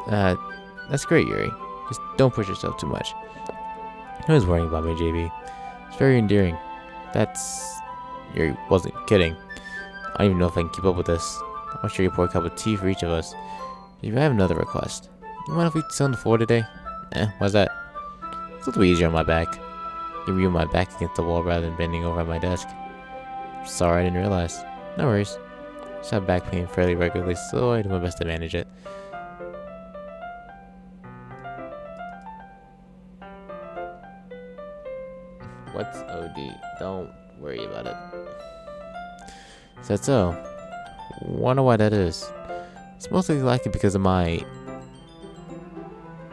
That's great, Yuri. Just don't push yourself too much. No one's worrying about me, JB. It's very endearing. Yuri wasn't kidding. I don't even know if I can keep up with this. I'll sure you pour a cup of tea for each of us. If I have another request. You mind if we sit on the floor today? Why's that? It's a little easier on my back. You view my back against the wall rather than bending over at my desk. Sorry, I didn't realize. No worries. Just have back pain fairly regularly, so I do my best to manage it. What's OD? Don't worry about it. Is that so? Wonder why that is. It's mostly likely because of my...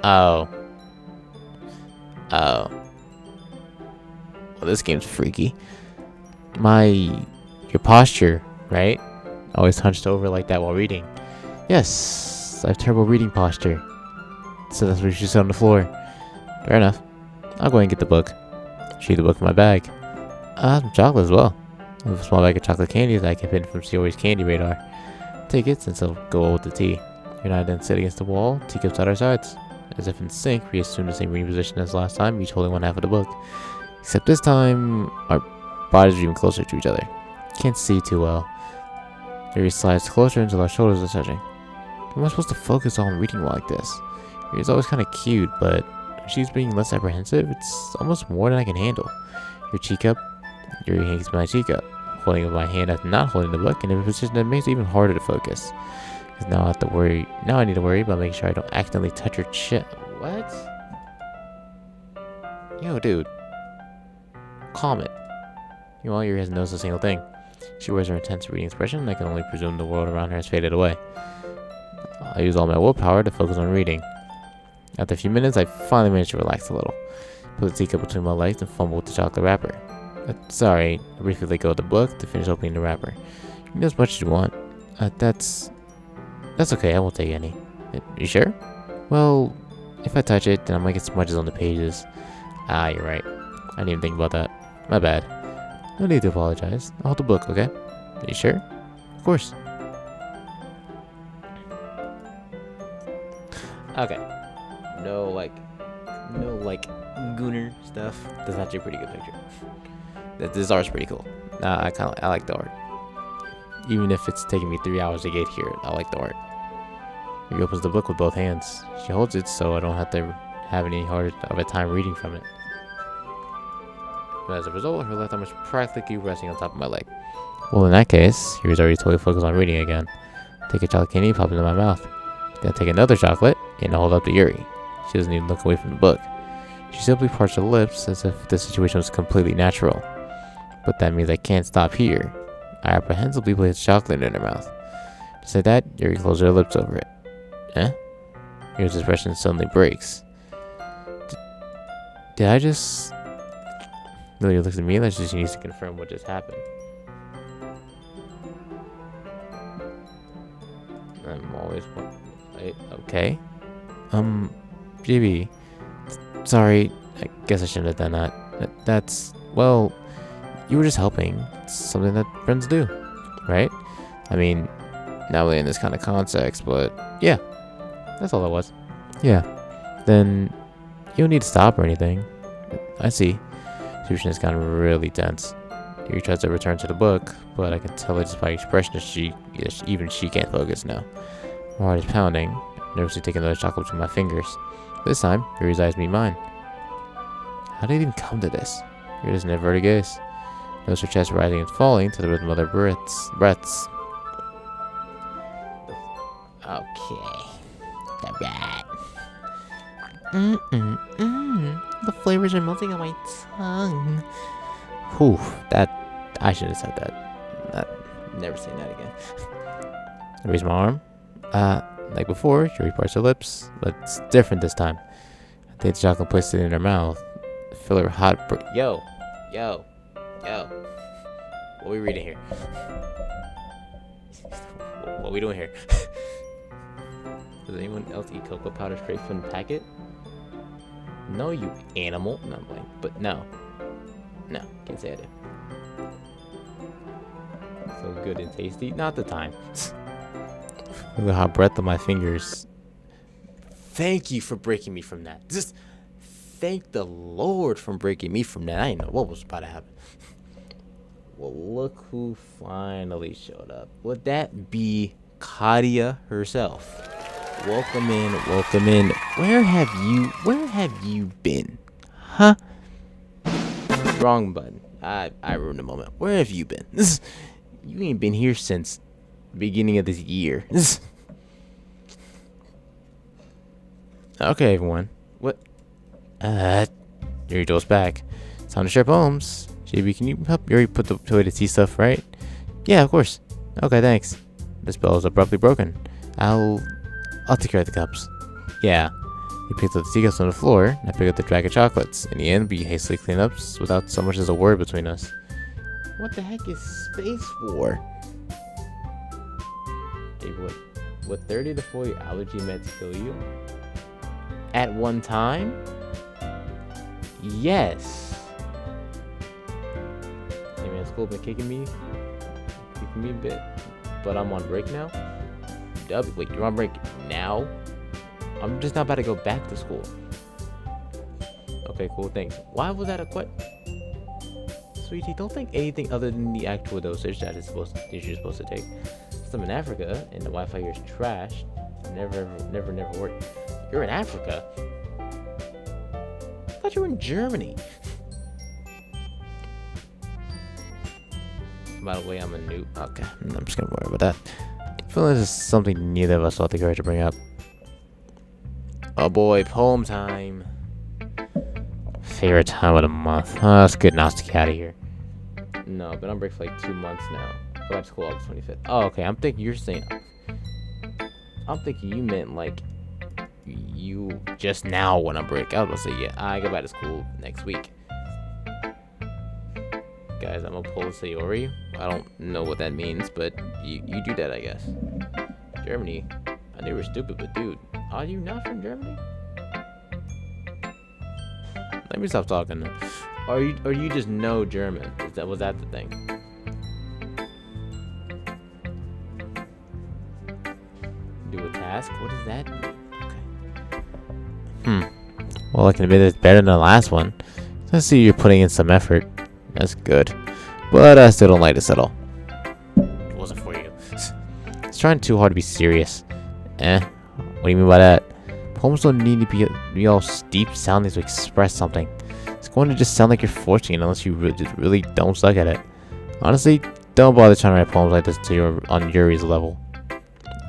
Oh. Well, this game's freaky. Your posture, right? Always hunched over like that while reading. Yes, I have terrible reading posture. So that's why you should sit on the floor. Fair enough. I'll go ahead and get the book. Shoot the book in my bag. Some chocolate as well. I have a small bag of chocolate candy that I kept hidden from Sioi's candy radar. Take it since it'll go well with the tea. You and I then sit against the wall, teacups at our sides. As if in sync, we assume the same reading position as last time, each holding one half of the book. Except this time, our bodies are even closer to each other. Can't see too well. Yuri slides closer until our shoulders are touching. How am I supposed to focus on reading like this? Yuri's always kind of cute, but when she's being less apprehensive, it's almost more than I can handle. Your cheek up. Yuri hangs my cheek up, holding with my hand as not holding the book, in a position that makes it even harder to focus. Because now I need to worry about making sure I don't accidentally touch her chin. What? Yo, dude. calm it. Meanwhile, Yuri hasn't noticed a single thing. She wears her intense reading expression, and I can only presume the world around her has faded away. I use all my willpower to focus on reading. After a few minutes, I finally managed to relax a little. Put the teacup between my legs and fumble with the chocolate wrapper. Sorry, I briefly let go of the book to finish opening the wrapper. You can do as much as you want. That's okay, I won't take any. You sure? Well, if I touch it, then I might get smudges on the pages. Ah, you're right. I didn't even think about that. My bad. No need to apologize. I'll hold the book, okay? Are you sure? Of course. Okay. No, like, gooner stuff. That's actually a pretty good picture. This art's pretty cool. I like the art. Even if it's taking me 3 hours to get here, I like the art. He opens the book with both hands. She holds it so I don't have to have any hard of a time reading from it. But as a result, her left arm is practically resting on top of my leg. Well, in that case, Yuri's already totally focused on reading again. Take a chocolate candy, pop it in my mouth. Then take another chocolate and hold up to Yuri. She doesn't even look away from the book. She simply parts her lips as if the situation was completely natural. But that means I can't stop here. I apprehensively place chocolate in her mouth. To say that, Yuri closes her lips over it. Eh? Yuri's expression suddenly breaks. Did I just... Lily looks at me like she needs to confirm what just happened. I'm always... Wait, okay. JB. Sorry, I guess I shouldn't have done that. That's... Well, you were just helping. It's something that friends do, right? I mean, not really in this kind of context, but yeah. That's all that was. Yeah. Then, you don't need to stop or anything. I see. The situation has gotten really tense. Yuri tries to return to the book, but I can tell it just by expression that even she can't focus now. My heart is pounding, nervously taking another chocolate between my fingers. This time, Yuri's eyes meet mine. How did it even come to this? Yuri doesn't avert her gaze. Notice her chest rising and falling to the rhythm of their breaths. Okay. Alright. The flavors are melting on my tongue. Whew, I shouldn't have said that. Never saying that again. I raise my arm. Like before, Yuri parts her lips, but it's different this time. I take the chocolate and place it in her mouth. Fill her hot Yo. What are we reading here? What are we doing here? Does anyone else eat cocoa powder straight from the packet? No, you animal. No, I'm playing. But no. No, can't say I do. So good and tasty. Not the time. The hot breath on my fingers. Thank you for breaking me from that. Just thank the Lord for breaking me from that. I didn't know what was about to happen. Well, look who finally showed up. Would that be Kadia herself? Welcome in. Where have you been? Huh? Wrong button. I ruined the moment. Where have you been? You ain't been here since the beginning of this year. Okay, everyone. What? Yuri goes back. It's time to share poems. JB, can you help Yuri put the away the tea stuff, right? Yeah, of course. Okay, thanks. The spell is abruptly broken. I'll take care of the cups. Yeah. He picked up the teacups on the floor, and I picked up the dragon chocolates. In the end, we hastily cleaned up without so much as a word between us. What the heck is space for? Hey, would 30 to 40 allergy meds kill you? At one time? Yes. Hey man, school been kicking me a bit, but I'm on break now. Wait, you're on break now? I'm just not about to go back to school. Okay, cool, thanks. Why was that a question? Sweetie, don't think anything other than the actual dosage that you're supposed to take. Since I'm in Africa and the Wi-Fi here is trash, never worked. You're in Africa? I thought you were in Germany. By the way, I'm a noob. Okay, I'm just gonna worry about that. I feel like this is something neither of us felt the courage to bring up. Oh boy, poem time. favorite time of the month. Oh, that's good. Now let's get out of here. No, I've been on break for like 2 months now. Go back to school August 25th. Oh, okay. I'm thinking you meant like you just now went on break. I was gonna say, yeah, I go back to school next week. Guys, I'm gonna pull the Sayori. I don't know what that means, but you do that, I guess. Germany. I knew you were stupid, but dude, are you not from Germany? Let me stop talking. Or you just know German? Was that the thing? Do a task? What does that mean? Okay. Well, I can admit it's better than the last one. I see you're putting in some effort. That's good. But I still don't like this at all. It wasn't for you. It's trying too hard to be serious. What do you mean by that? Poems don't need to be all steep sounding to express something. It's going to just sound like you're forcing it unless you really don't suck at it. Honestly, don't bother trying to write poems like this until you're on Yuri's level.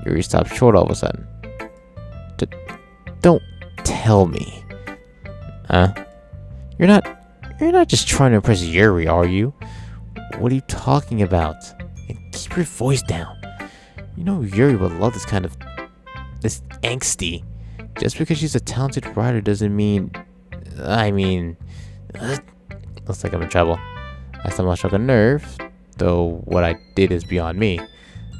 Yuri stopped short all of a sudden. Don't tell me. You're not just trying to impress Yuri, are you? What are you talking about? And keep your voice down. You know Yuri would love this angsty. Just because she's a talented writer doesn't mean... looks like I'm in trouble. I somehow struck a nerve, though what I did is beyond me.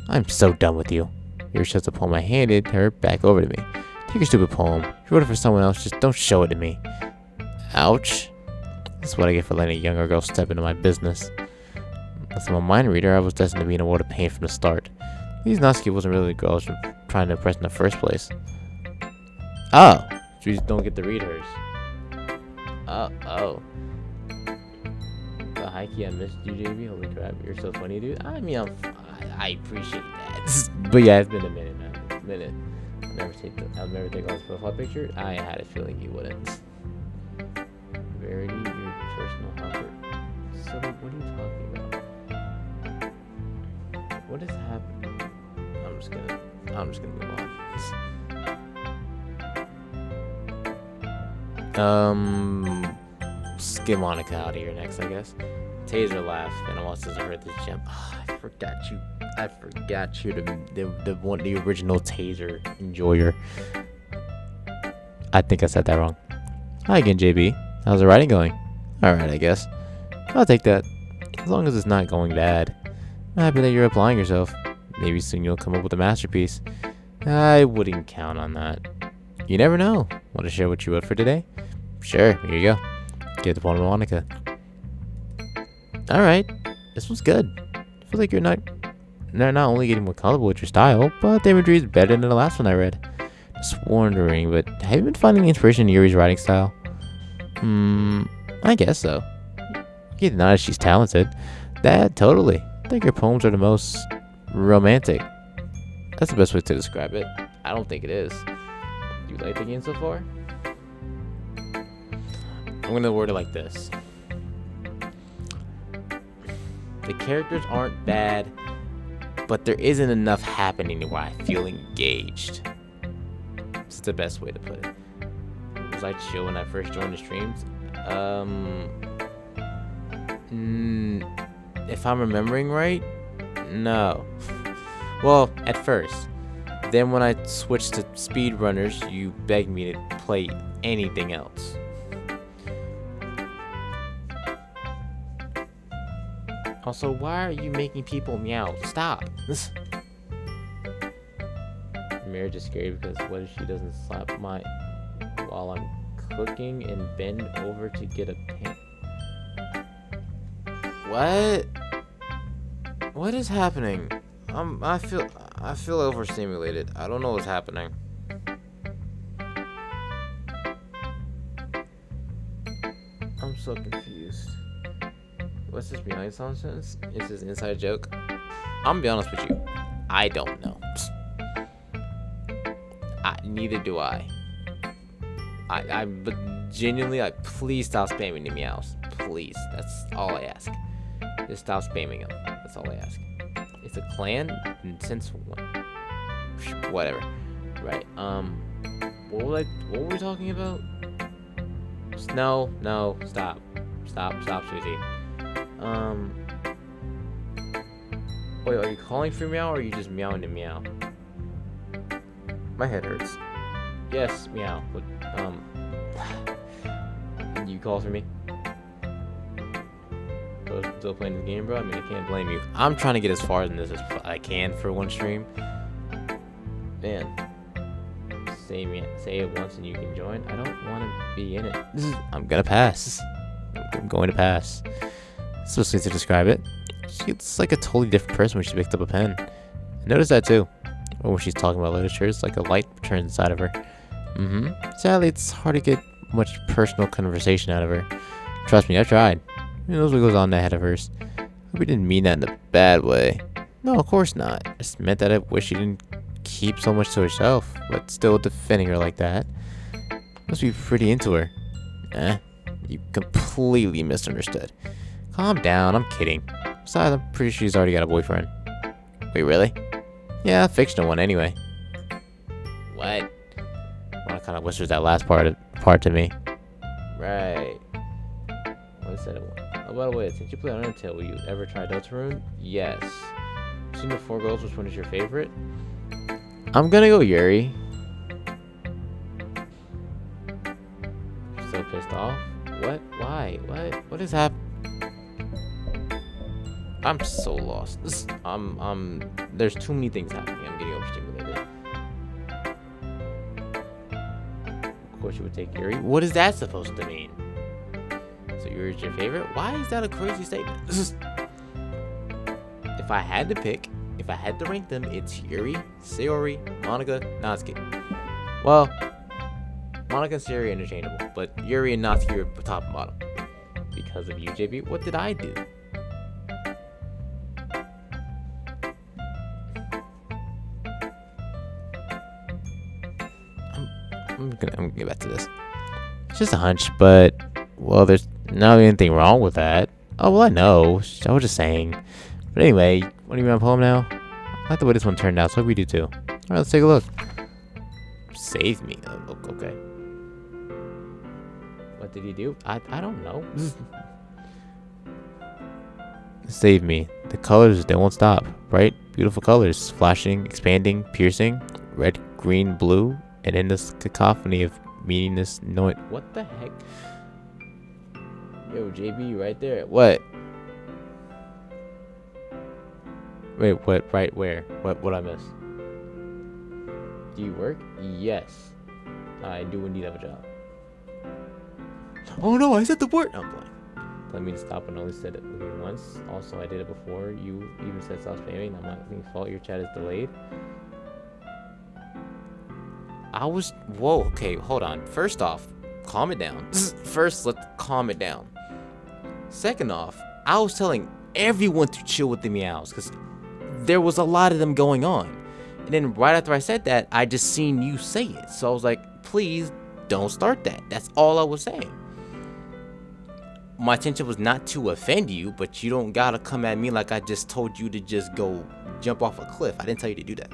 I'm so done with you. Yuri shoves the poem I handed her back over to me. Take your stupid poem. If you wrote it for someone else, just don't show it to me. Ouch. This is what I get for letting a younger girl step into my business. As I'm a mind reader, I was destined to be in a world of pain from the start. These Natsuki wasn't really the girl I was trying to impress in the first place. Oh, so you just don't get to read hers. Oh. The Heike, I missed you, JB. Holy crap, you're so funny, dude. I mean, I appreciate that. But yeah, it's been a minute, man. It's a minute. I'll never take all this profile picture. I had a feeling you wouldn't. Verity, your personal helper. So, what are you talking about? What is happening? I'm just gonna move on. Skip Monica out of here next, I guess. Taser laugh, and almost doesn't hurt this gem. Oh, I forgot you, the original Taser enjoyer. I think I said that wrong. Hi again, JB. How's the writing going? Alright, I guess. I'll take that. As long as it's not going bad. I'm happy that you're applying yourself. Maybe soon you'll come up with a masterpiece. I wouldn't count on that. You never know. Want to share what you wrote for today? Sure, here you go. Get the poem to Monica. Alright, this was good. I feel like you're not only getting more comfortable with your style, but the imagery is better than the last one I read. Just wondering, but have you been finding inspiration in Yuri's writing style? I guess so. You can deny she's talented. That, totally. I think her poems are the most romantic. That's the best way to describe it. I don't think it is. Do you like the game so far? I'm gonna word it like this. The characters aren't bad, but there isn't enough happening where I feel engaged. It's the best way to put it. Was I chill when I first joined the streams? If I'm remembering right, no. Well, at first. Then when I switched to speedrunners, you begged me to play anything else. Also, why are you making people meow? Stop! Marriage is scary because what if she doesn't slap my... while I'm cooking and bend over to get a pan? What? What is happening? I feel overstimulated. I don't know what's happening. I'm so confused. What's this behind nonsense? Is this an inside joke? I'm gonna be honest with you. I don't know. Neither do I. But genuinely, please stop spamming the meows. Please. That's all I ask. Just stop spamming them. That's all I ask. It's a clan? Since when? Whatever. Right. What were we talking about? No, stop, sweetie. Wait, are you calling for meow or are you just meowing to meow? My head hurts. Yes, meow. But you call for me? Still playing the game, bro? I mean, I can't blame you. I'm trying to get as far in this as I can for one stream. Man, say it once and you can join. I don't want to be in it. I'm gonna pass. I'm going to pass. Supposed to describe it. She's like a totally different person when she picked up a pen. I noticed that too. Or when she's talking about literature, it's like a light turns inside of her. Sadly, it's hard to get much personal conversation out of her. Trust me, I tried. Who knows what goes on in that head of hers? Hope we didn't mean that in a bad way. No, of course not. I just meant that I wish she didn't keep so much to herself, but still defending her like that. Must be pretty into her. You completely misunderstood. Calm down, I'm kidding. Besides, I'm pretty sure she's already got a boyfriend. Wait, really? Yeah, a fictional one anyway. What? Well, kind of whispers that last part to me. Right. What said it? Oh, by the way, since you play Undertale, will you ever try Deltarune? Yes. Seen the 4 girls, which one is your favorite? I'm gonna go Yuri. So pissed off. What? Why? What is happening? I'm so lost. There's too many things happening. I'm getting overstimulated. Of course you would take Yuri. What is that supposed to mean? So Yuri's your favorite? Why is that a crazy statement? If I had to pick, if I had to rank them, it's Yuri, Sayori, Monika, Natsuki. Well, Monika and Sayori are interchangeable, but Yuri and Natsuki are top and bottom. Because of you, JB, what did I do? I'm gonna get back to this. It's just a hunch, but well, there's not anything wrong with that. Oh well, I know. I was just saying. But anyway, what do you want to pull him now? I like the way this one turned out, so I hope we do too. Alright, let's take a look. Save me. Okay. What did he do? I don't know. Save me. The colors, they won't stop. Bright, beautiful colors. Flashing, expanding, piercing. Red, green, blue. And in this cacophony of meaningless noise. What the heck? Yo, JB, right there. What? Wait, what? Right where? What I miss? Do you work? Yes. I do indeed have a job. Oh no, I said the word! I'm blind. Let me stop and only said it once. Also, I did it before. You even said stop spamming. I'm not being fault. Your chat is delayed. Whoa, okay, hold on. First off, calm it down. First, let's calm it down. Second off, I was telling everyone to chill with the meows because there was a lot of them going on. And then right after I said that, I just seen you say it. So I was like, please don't start that. That's all I was saying. My intention was not to offend you, but you don't gotta come at me like I just told you to just go jump off a cliff. I didn't tell you to do that.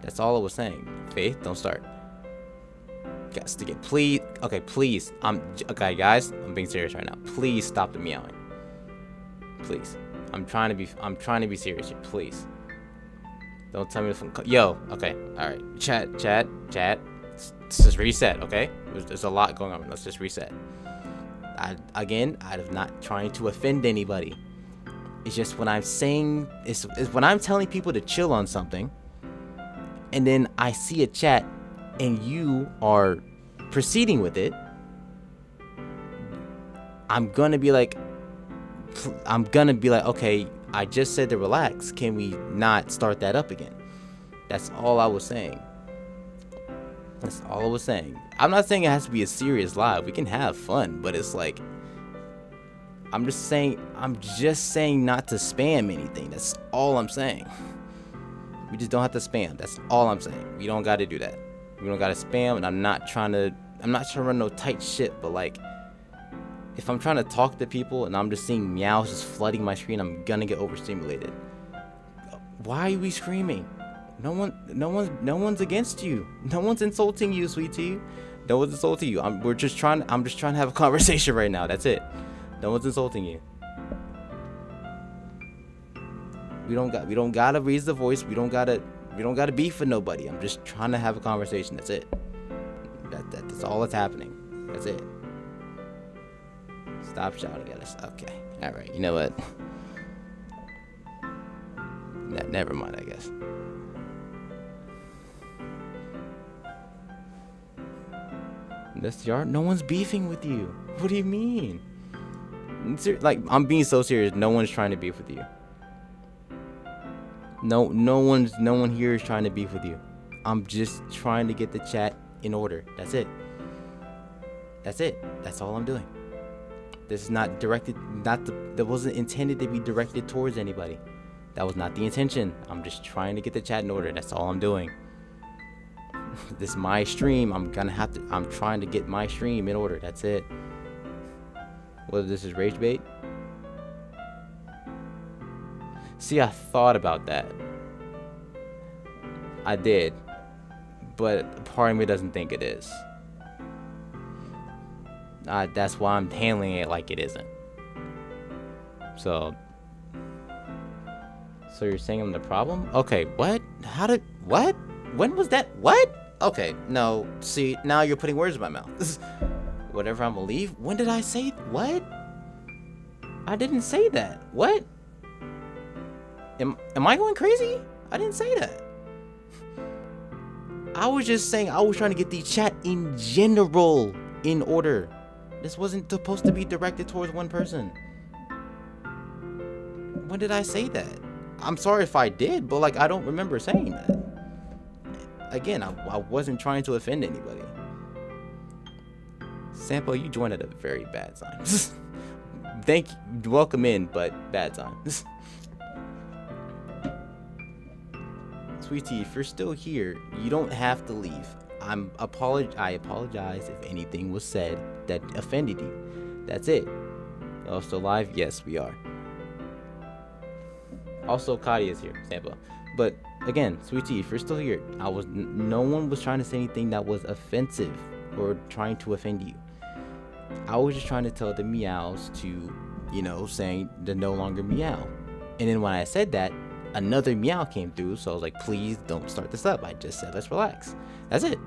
That's all I was saying. Faith, don't start. Guys, to get please. Okay, please. Okay, guys. I'm being serious right now. Please stop the meowing. Please. I'm trying to be serious here. Please. Don't tell me to. Yo. Okay. All right. Chat. Let's just reset. Okay. There's a lot going on. Let's just reset. I'm not trying to offend anybody. It's just when I'm saying it's when I'm telling people to chill on something. And then I see a chat and you are proceeding with it, I'm gonna be like, okay, I just said to relax. Can we not start that up again? That's all I was saying. That's all I was saying. I'm not saying it has to be a serious live. We can have fun, but it's like, I'm just saying not to spam anything. That's all I'm saying. We just don't have to spam. That's all I'm saying. We don't got to do that. We don't got to spam, and I'm not trying to run no tight shit, but like, if I'm trying to talk to people and I'm just seeing meows just flooding my screen, I'm gonna get overstimulated. Why are we screaming? No one's against you. No one's insulting you, sweetie. No one's insulting you. I'm just trying to have a conversation right now. That's it. No one's insulting you. We don't gotta raise the voice. We don't gotta beef with nobody. I'm just trying to have a conversation. That's it. That's all that's happening. That's it. Stop shouting at us. Okay. All right. You know what? Never mind, I guess. That's the art. No one's beefing with you. What do you mean? Like, I'm being so serious. No one's trying to beef with you. No one here is trying to beef with you. I'm just trying to get the chat in order. That's it. That's it. That's all I'm doing. This is not directed. That wasn't intended to be directed towards anybody. That was not the intention. I'm just trying to get the chat in order. That's all I'm doing. This is my stream. I'm trying to get my stream in order. That's it. Whether this is rage bait. See, I thought about that. I did. But part of me doesn't think it is. That's why I'm handling it like it isn't. So you're saying I'm the problem? Okay, what? What? When was that? What? Okay, no. See, now you're putting words in my mouth. Whatever, I'm gonna leave. When did I say what? I didn't say that. What? Am I going crazy? I didn't say that. I was just saying I was trying to get the chat in general in order. This wasn't supposed to be directed towards one person. When did I say that? I'm sorry if I did, but like I don't remember saying that. Again, I wasn't trying to offend anybody. Sampo, you joined at a very bad time. Thank you. Welcome in, but bad time. Sweetie, if you're still here, you don't have to leave. I apologize if anything was said that offended you. That's it. Y'all still live? Yes, we are. Also, Kadi is here, Sampo. But again, Sweetie, if you're still here, no one was trying to say anything that was offensive or trying to offend you. I was just trying to tell the meows to, saying to no longer meow. And then when I said that, another meow came through, so I was like, please don't start this up. I just said let's relax. That's it.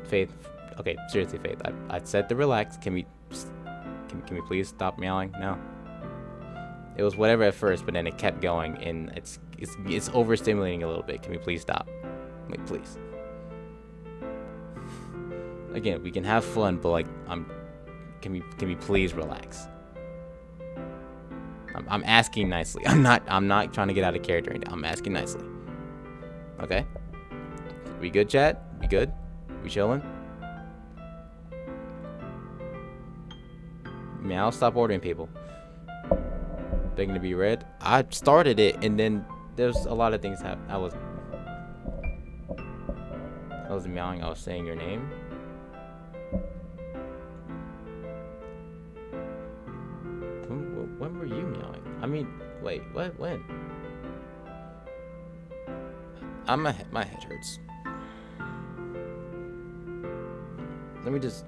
Faith, okay, seriously, Faith, I said to relax. Can we please stop meowing? No. It was whatever at first, but then it kept going, and it's overstimulating a little bit. Can we please stop? Like, please. Again, we can have fun, but like, can we please relax? I'm asking nicely. I'm not trying to get out of character. I'm asking nicely. Okay. We good, chat? We good? We chilling? Meow, stop ordering people. Begging to be read. I started it, and then there's a lot of things happen. I was meowing. I was saying your name. When were you meowing? I mean, wait, what? When? My head hurts. Let me just.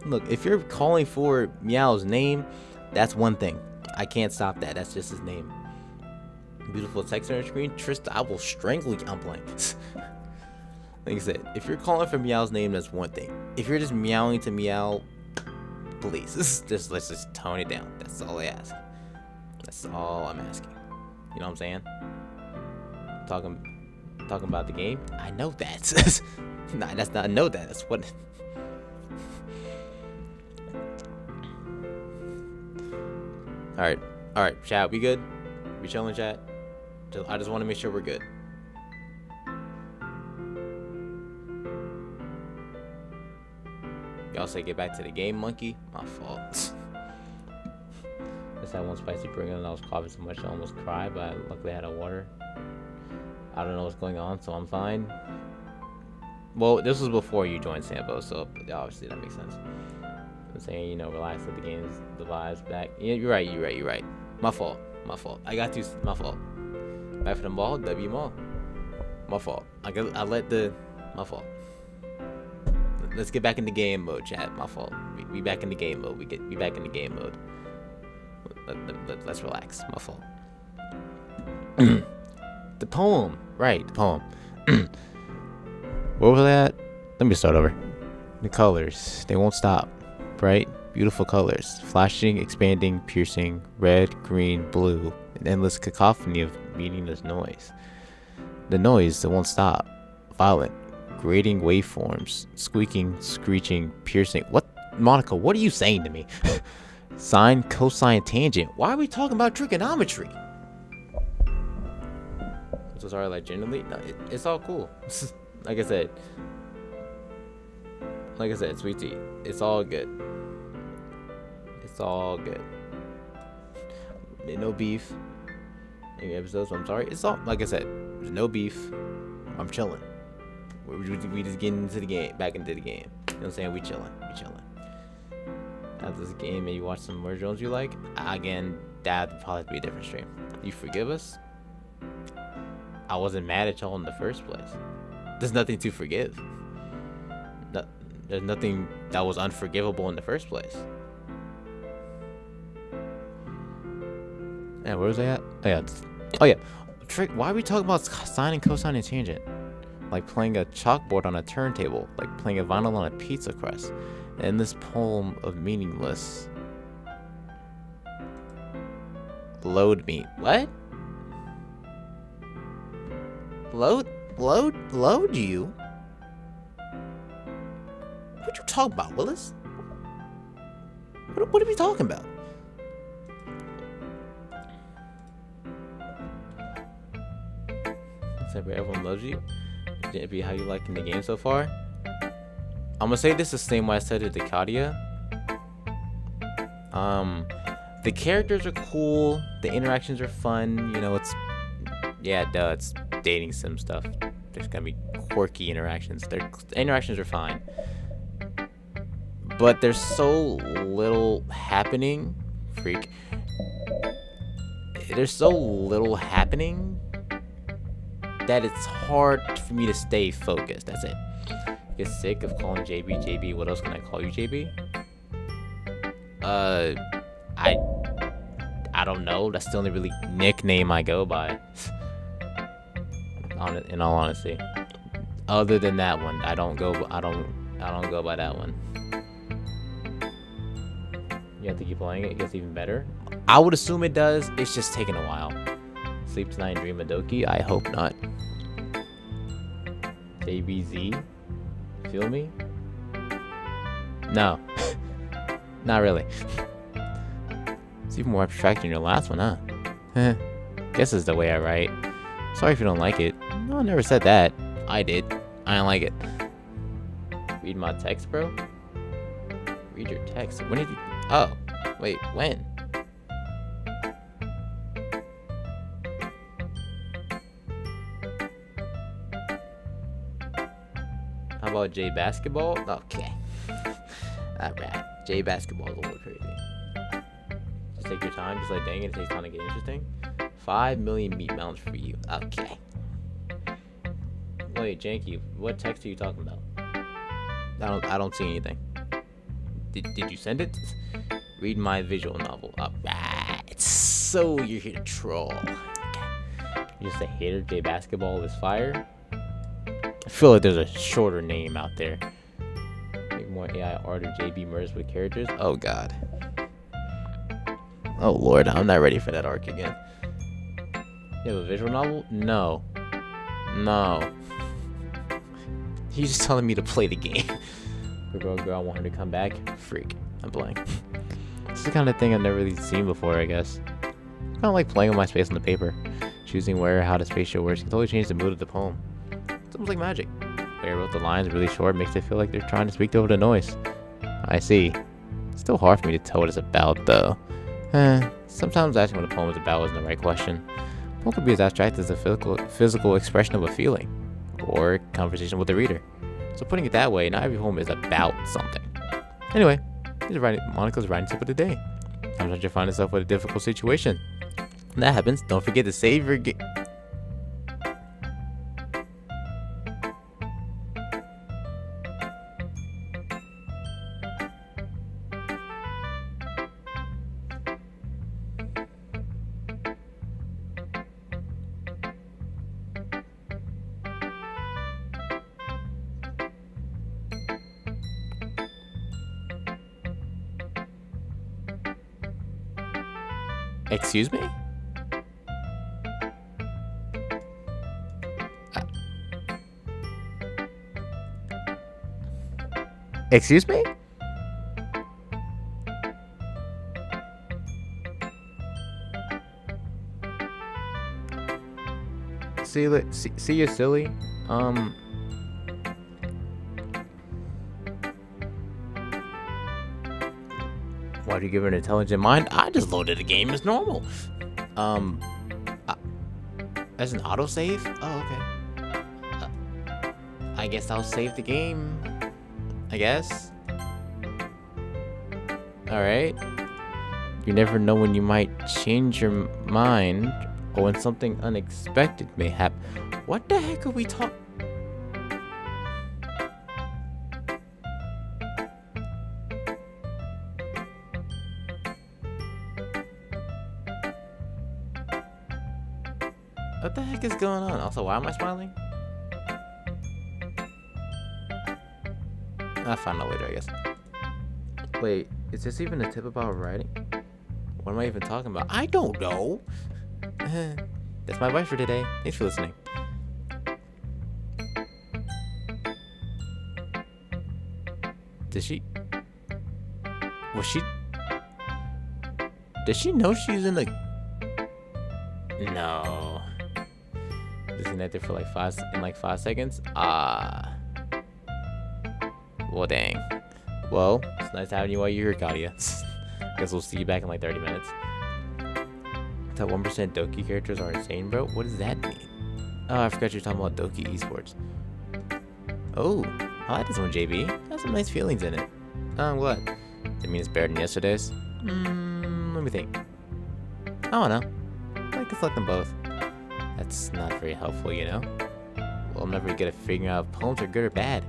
Look, if you're calling for Meow's name, that's one thing. I can't stop that. That's just his name. Beautiful text on your screen. Trista, I will strangle you. I'm playing. Like I said, if you're calling for Meow's name, that's one thing. If you're just meowing to Meow, please, let's just tone it down. That's all I ask. That's all I'm asking. You know what I'm saying? Talking about the game. I know that. Nah, that's not. I know that. That's what. All right, chat. We good? We chilling, chat? I just want to make sure we're good. Y'all say get back to the game, monkey. My fault. Just had one spicy burger and I was coughing so much I almost cried, but I luckily had a water. I don't know what's going on, so I'm fine. Well, this was before you joined Sambo, so obviously that makes sense. I'm saying, you know, relax, let the games, the vibes back. Yeah, you're right. My fault. I got to, my fault. Back for the ball, W Mall. My fault. My fault. Let's get back in the game mode, chat. My fault. We back in the game mode. We back in the game mode. Let's relax. My fault. The poem. Right, the poem. Where was that? Let me start over. The colors. They won't stop. Bright, beautiful colors. Flashing, expanding, piercing. Red, green, blue. An endless cacophony of meaningless noise. The noise that won't stop. Violent. Grating waveforms. Squeaking, screeching, piercing. What? Monica, what are you saying to me? Sine, cosine, tangent. Why are we talking about trigonometry? So sorry, like generally, no, it's all cool. Like I said, sweet tea. It's all good. It's all good. No beef. Any episodes? I'm sorry. It's all like I said. There's no beef. I'm chilling. We just getting into the game, back into the game. You know what I'm saying? We chilling. After this game, maybe watch some more drones you like. Again, that would probably be a different stream. You forgive us? I wasn't mad at y'all in the first place. There's nothing to forgive. There's nothing that was unforgivable in the first place. Yeah, where was I at? Oh yeah. Trick. Why are we talking about sine and cosine and tangent? Like playing a chalkboard on a turntable, like playing a vinyl on a pizza crust. And this poem of meaningless. Load me. What? Load you? What you talking about, Willis? What are we talking about? Except for everyone loves you. JP, how you liking the game so far? I'm gonna say this the same way I said it to Katia. The characters are cool. The interactions are fun. You know, it's dating sim stuff. There's gonna be quirky interactions. The interactions are fine, but there's so little happening. There's so little happening that it's hard for me to stay focused. That's it. Get sick of calling JB. What else can I call you, JB? I don't know. That's the only really nickname I go by. In all honesty, other than that one, I don't go by that one. You have to keep playing it. It gets even better. I would assume it does. It's just taking a while. Sleep tonight and dream of Doki. I hope not. JBZ. Feel me? No. Not really. It's even more abstract than your last one, huh? Guess it's the way I write. Sorry if you don't like it. No, I never said that. I did. I don't like it. Read my text, bro? Read your text. When did you... Oh. Wait, when? How about J basketball? Okay. Not bad. J basketball is a little crazy. Just take your time. Just like, dang it takes time to get interesting. 5 million meat mounts for you. Okay. Wait, Janky, what text are you talking about? I don't see anything. Did you send it? Read my visual novel. Alright. So you're here to troll. Okay. You're just a hater. J basketball is fire. I feel like there's a shorter name out there. Make more AI art or JB merged with characters. Oh god. Oh lord, I'm not ready for that arc again. You have a visual novel? No. He's just telling me to play the game. The girl, I want her to come back. Freak. I'm playing. This is the kind of thing I've never really seen before, I guess. Kind of like playing with my space on the paper. Choosing where or how the spaceship works can totally change the mood of the poem. It's almost like magic. The way I wrote the lines really short makes it feel like they're trying to speak over the noise. I see. It's still hard for me to tell what it's about, though. Sometimes asking what a poem is about isn't the right question. Poem could be as abstract as a physical expression of a feeling, or conversation with the reader. So putting it that way, not every poem is about something. Anyway, Monica's writing tip of the day. Sometimes you find yourself with a difficult situation. When that happens, don't forget to save your game. Excuse me? Excuse me? See you silly. Why do you give her an intelligent mind? I just loaded the game as normal. As an autosave? Oh, okay. I guess I'll save the game. I guess. Alright. You never know when you might change your mind or when something unexpected may happen. What the heck are we talking? What the heck is going on? Also, why am I smiling? I'll find out later, I guess. Wait, is this even a tip about writing? What am I even talking about? I don't know. That's my wife for today. Thanks for listening. Did she know she's in the... No. Disconnected for like 5 seconds. Well, dang. Well, it's nice having you while you're here, Katia. Guess we'll see you back in like 30 minutes. That 1% Doki characters are insane, bro. What does that mean? Oh, I forgot you're talking about Doki esports. Oh, I like this one, JB. Has some nice feelings in it. I'm glad. That means it's better than yesterday's. Let me think. I don't know. I can select them both. That's not very helpful, you know? Well, I'm never good at figuring out if poems are good or bad.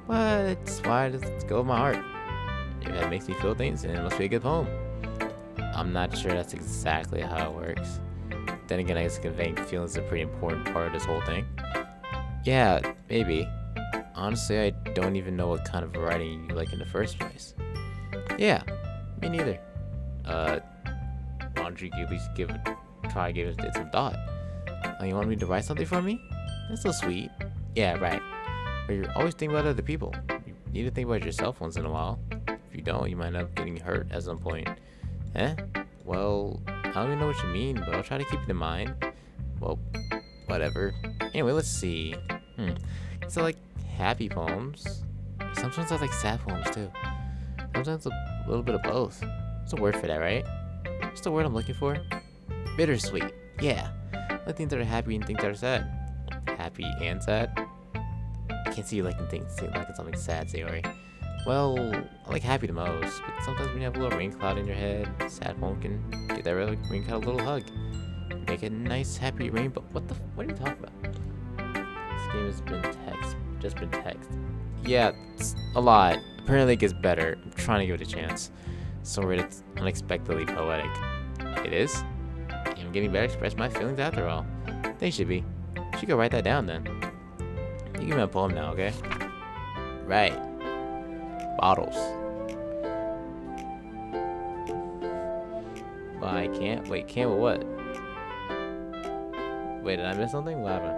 But it's why I just go with my heart. If that makes me feel things, then it must be a good poem. I'm not sure that's exactly how it works. Then again, I guess conveying feelings is a pretty important part of this whole thing. Yeah, maybe. Honestly, I don't even know what kind of writing you like in the first place. Yeah, me neither. Why don't you at least give it some thought? Oh, you want me to write something for me? That's so sweet. Yeah, right. But you're always thinking about other people. You need to think about yourself once in a while. If you don't, you might end up getting hurt at some point. Eh? Well, I don't even know what you mean, but I'll try to keep it in mind. Well, whatever. Anyway, let's see. So, like, happy poems. Sometimes I like sad poems, too. Sometimes a little bit of both. There's a word for that, right? What's the word I'm looking for? Bittersweet. Yeah. I like things that are happy and things that are sad. Happy and sad. I can't see you liking things like something sad, Sayori. Well, I like happy the most, but sometimes when you have a little rain cloud in your head, sad poem can get that rain cloud a little hug. Make a nice happy rainbow. What are you talking about? This game has been just been text. Yeah, it's a lot. Apparently it gets better. I'm trying to give it a chance. So it's unexpectedly poetic. It is? I'm getting better to express my feelings after all. They should be. She could write that down then. You give me a poem now, okay? Right. Bottles. Well, I can't. Wait, can't with what? Wait, did I miss something? What happened?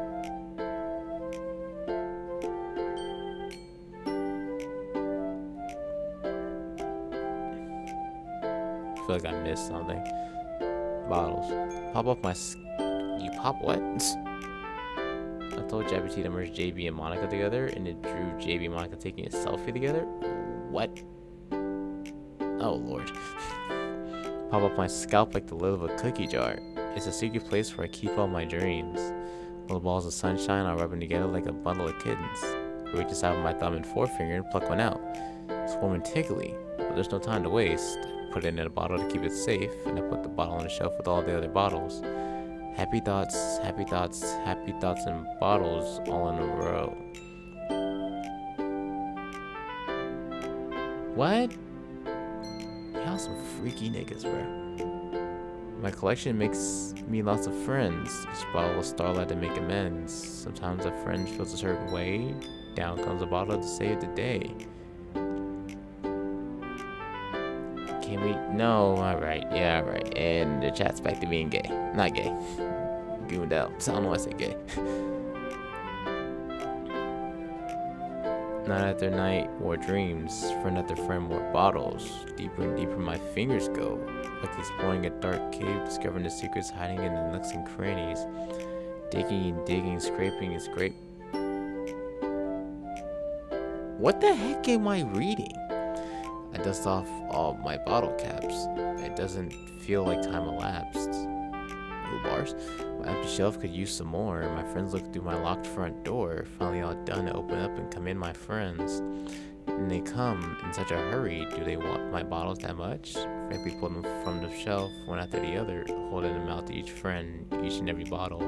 I feel like I missed something. Bottles. Pop off my... You pop what? I told JBT to merge JB and Monica together, and it drew JB and Monica taking a selfie together? What? Oh, Lord. Pop up my scalp like the lid of a cookie jar. It's a secret place where I keep all my dreams. Little balls of sunshine are rubbing together like a bundle of kittens. I reach inside with my thumb and forefinger and pluck one out. It's warm and tickly, but there's no time to waste. I put it in a bottle to keep it safe, and I put the bottle on the shelf with all the other bottles. Happy thoughts, happy thoughts, happy thoughts in bottles all in a row. What? Y'all some freaky niggas, bro. My collection makes me lots of friends. Each bottle of starlight to make amends. Sometimes a friend feels a certain way. Down comes a bottle to save the day. Can we? No, alright. Yeah, alright. And the chat's back to being gay. Not gay. Gooned out. So I don't know why I say gay. Night after night, more dreams. Friend after friend, more bottles. Deeper and deeper my fingers go. Like exploring a dark cave, discovering the secrets hiding in the nooks and crannies. Digging and digging, scraping and scrape. What the heck am I reading? I dust off all my bottle caps. It doesn't feel like time elapsed. Ooh, bars. My empty shelf could use some more. My friends look through my locked front door. Finally all done, I open up and come in, my friends. And they come in such a hurry. Do they want my bottles that much? Frankly, pull them from the shelf, one after the other, holding them out to each friend, each and every bottle.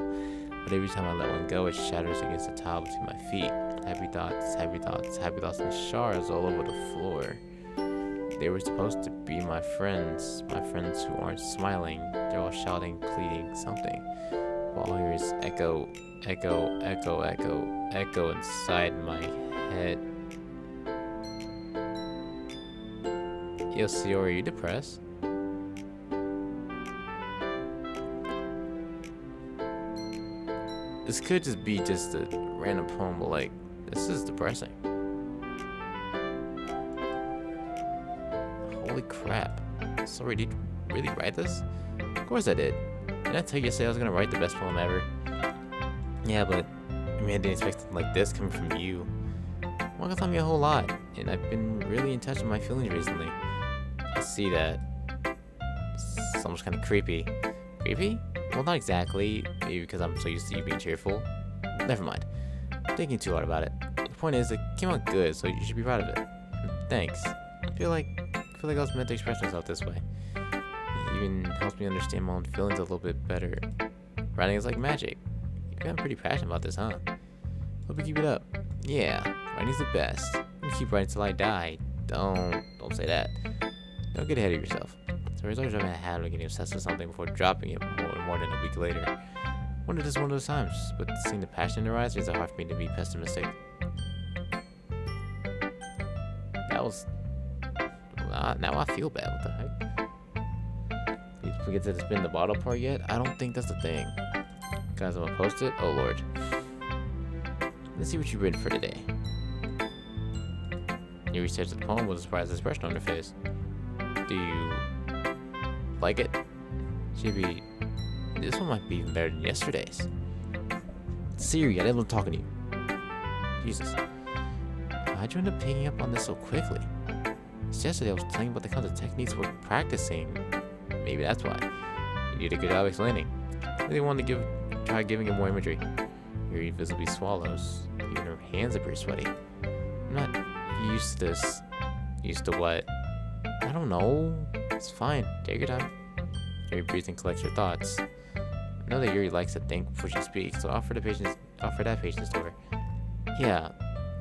But every time I let one go, it shatters against the tile between my feet. Happy thoughts, happy thoughts, happy thoughts and shards all over the floor. They were supposed to be my friends who aren't smiling. They're all shouting, pleading, something. While all I hear is echo, echo, echo, echo, echo inside my head. Yo, Sio, are you depressed? This could just be just a random poem, but like, this is depressing. Holy crap. Sorry, did you really write this? Of course I did. Didn't I tell you yesterday I was gonna write the best poem ever? Yeah, but I mean, I didn't expect something like this coming from you. Manga taught me a whole lot, and I've been really in touch with my feelings recently. I see that. It's almost kind of creepy. Creepy? Well, not exactly. Maybe because I'm so used to you being cheerful. Never mind. I'm thinking too hard about it. The point is, it came out good, so you should be proud of it. Thanks. I feel like I was meant to express myself this way. It even helps me understand my own feelings a little bit better. Writing is like magic. You've gotten pretty passionate about this, huh? Hope you keep it up. Yeah, writing's the best. I'm gonna keep writing till I die. Don't say that. Don't get ahead of yourself. So there's always a habit of getting obsessed with something before dropping it more than a week later. One of those times, but seeing the passion in their eyes makes it hard for me to be pessimistic. That was... now I feel bad. What the heck? Did we get to the spin the bottle part yet? I don't think that's the thing. Guys, I'm gonna post it. Oh lord. Let's see what you've written for today. You researched the poem with a surprised expression on your face. Do you like it? Should this one might be even better than yesterday's. Siri, I didn't want to talk to you. Jesus. Why'd you end up picking up on this so quickly? It's yesterday I was telling you about the kinds of techniques we're practicing. Maybe that's why. You did a good job explaining. I really wanted to try giving it more imagery. Yuri visibly swallows. Even her hands are pretty sweaty. I'm not used to this. Used to what? I don't know. It's fine. Take your time. Yuri breathes and collects her thoughts. I know that Yuri likes to think before she speaks, so offer that patience to her. Yeah,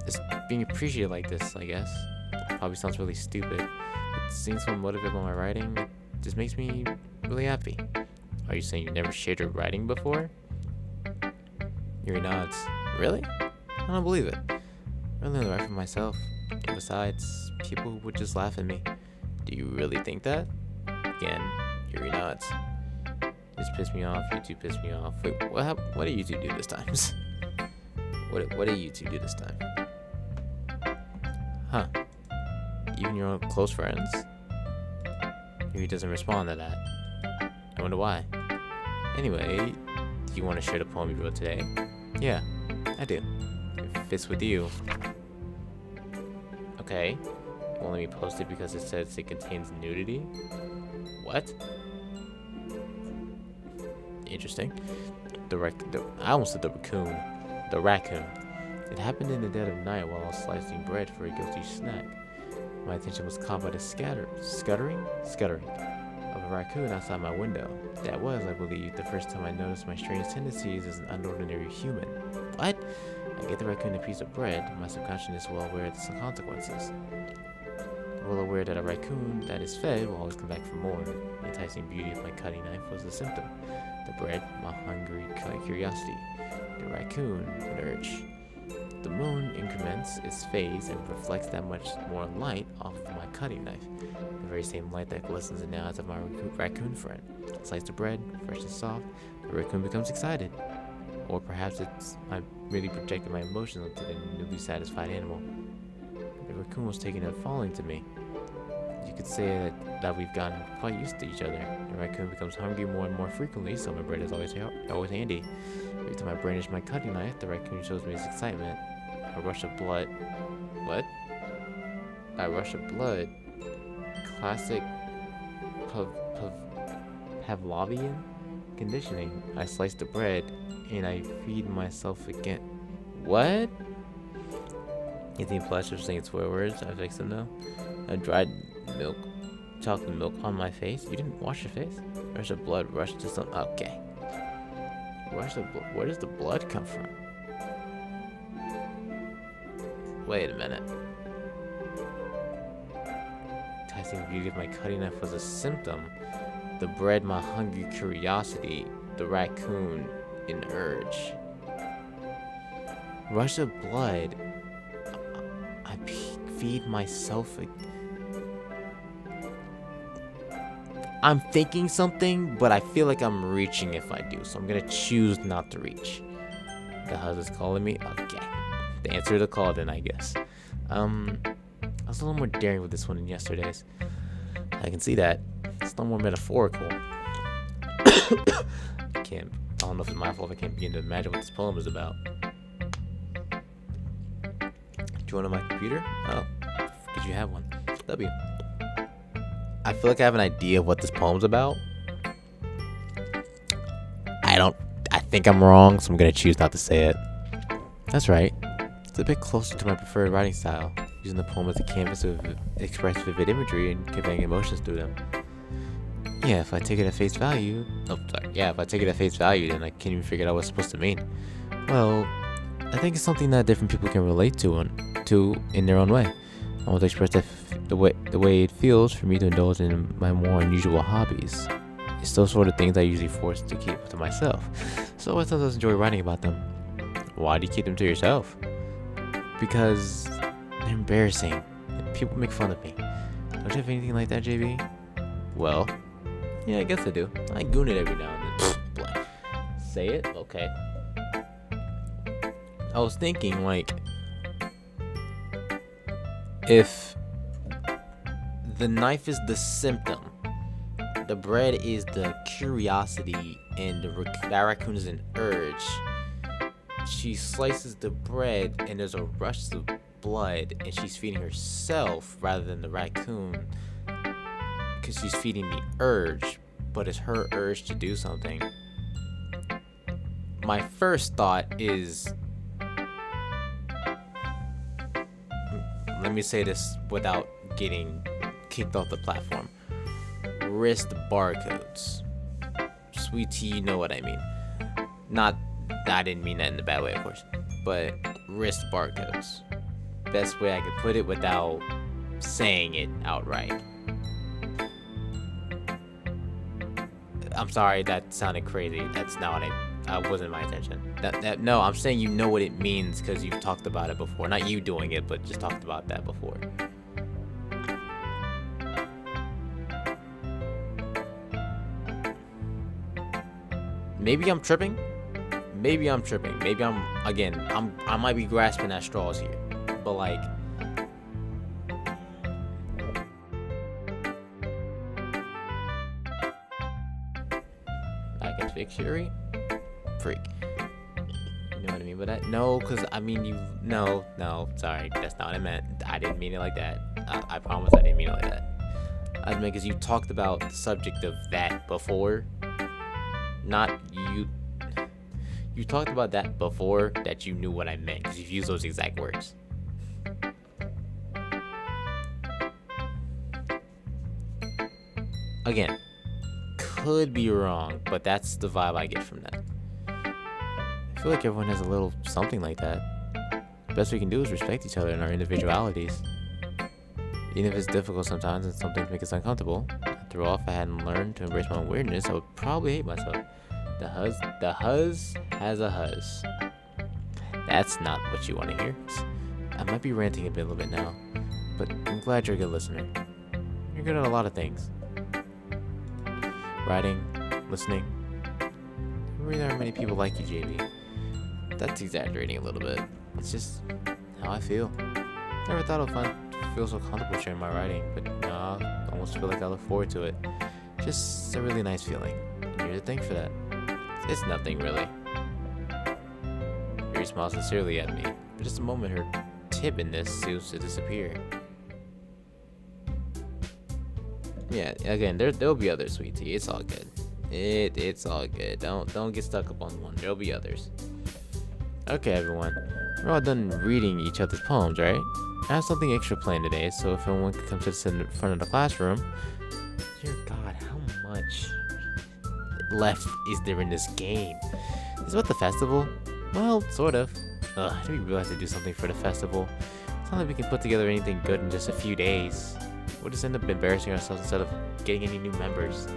it's being appreciated like this, I guess. Probably sounds really stupid, but seeing someone motivated by my writing, it just makes me really happy. Are you saying you've never shared your writing before? Yuri nods. Really? I don't believe it. I really only write for myself. And besides, people would just laugh at me. Do you really think that? Again, Yuri nods. This pissed me off, you two pissed me off. Wait, what do you two do this time? What do you two do this time? Huh. Even your own close friends? Yuri doesn't respond to that. I wonder why. Anyway, do you want to share the poem you wrote today? Yeah, I do. If it fits with you. Okay. You won't let me post it because it says it contains nudity? What? Interesting. I almost said the raccoon. The raccoon. It happened in the dead of night while I was slicing bread for a guilty snack. My attention was caught by the scuttering of a raccoon outside my window. That was, I believe, the first time I noticed my strange tendencies as an unordinary human. What? I get the raccoon a piece of bread. My subconscious is well aware of the consequences. Well aware that a raccoon that is fed will always come back for more. The enticing beauty of my cutting knife was the symptom. The bread, my hungry curiosity. The raccoon, an urge. The moon increments its phase and reflects that much more light off of my cutting knife. The very same light that glistens in the eyes of my raccoon friend. Slice the bread, fresh and soft, the raccoon becomes excited. Or perhaps I really projected my emotions onto the newly satisfied animal. The raccoon was taking a falling to me. You could say that we've gotten quite used to each other. The raccoon becomes hungry more and more frequently, so my bread is always handy. Every time I brandish my cutting knife, the raccoon shows me his excitement. A rush of blood. What? A rush of blood. Classic Pavlovian conditioning. I slice the bread and I feed myself again. What? You think pleasure saying swear words? I fixed them though. I dried milk, chocolate milk on my face. You didn't wash your face? Rush of blood rushed to some. Okay. Rush of blood. Where does the blood come from? Wait a minute. Enticing beauty of my cutting knife was a symptom. The bread, my hungry curiosity. The raccoon, an urge. Rush of blood. I feed myself. I'm thinking something, but I feel like I'm reaching if I do, so I'm gonna choose not to reach. The hell is calling me? Okay. The answer to the call then, I guess. I was a little more daring with this one than yesterday's. I can see that. It's a little more metaphorical. I don't know if it's my fault if I can't begin to imagine what this poem is about. Do you want on my computer? Oh, did you have one? W. I feel like I have an idea of what this poem's about. I think I'm wrong, so I'm gonna choose not to say it. That's right. It's a bit closer to my preferred writing style, using the poem as a canvas to express vivid imagery and conveying emotions through them. Yeah, if I take it at face value... if I take it at face value, then I can't even figure out what it's supposed to mean. Well, I think it's something that different people can relate to in their own way. I want to express the way it feels for me to indulge in my more unusual hobbies. It's those sort of things I usually force to keep to myself. So I sometimes enjoy writing about them. Why do you keep them to yourself? Because they're embarrassing. People make fun of me. Don't you have anything like that, JB? Well, yeah, I guess I do. I goon it every now and then. Say it? Okay. I was thinking, like, if the knife is the symptom, the bread is the curiosity, and that raccoon is an urge. She slices the bread, and there's a rush of blood, and she's feeding herself rather than the raccoon, because she's feeding the urge, but it's her urge to do something. My first thought is, let me say this without getting kicked off the platform. Wrist barcodes. Sweet tea, you know what I mean. I didn't mean that in a bad way, of course. But wrist barcodes. Best way I could put it without saying it outright. I'm sorry, that sounded crazy. That's not what I wasn't my intention. No, I'm saying you know what it means because you've talked about it before. Not you doing it, but just talked about that before. Maybe I'm tripping. Maybe I might be grasping at straws here. But like, I can fix Yuri? Freak. You know what I mean by that? No, because I mean no, sorry, that's not what I meant. I didn't mean it like that. I promise I didn't mean it like that. I mean, because you talked about the subject of that before. Not you. You talked about that before that you knew what I meant because you've used those exact words. Again, could be wrong, but that's the vibe I get from that. I feel like everyone has a little something like that. The best we can do is respect each other and our individualities. Even if it's difficult sometimes and some things make us uncomfortable. After all, if I hadn't learned to embrace my own weirdness, I would probably hate myself. The huzz has a huzz. That's not what you want to hear. I might be ranting a little bit now, but I'm glad you're a good listener. You're good at a lot of things. Writing, listening. There really aren't many people like you, JB. That's exaggerating a little bit. It's just how I feel. Never thought I'd feel so comfortable sharing my writing, but now I almost feel like I look forward to it. Just a really nice feeling. And you're to thank for that. It's nothing really. Yuri smiles sincerely at me, but just a moment her tippiness seems to disappear. Yeah, again, there'll be others, sweet tea. It's all good. It's all good. Don't get stuck up on one. There'll be others. Okay, everyone. We're all done reading each other's poems, right? I have something extra planned today, so if anyone could come to sit in front of the classroom. Dear God, how much left is there in this game? Is it about the festival? Well, sort of. I think we really have to do something for the festival. It's not like we can put together anything good in just a few days. We'll just end up embarrassing ourselves instead of getting any new members.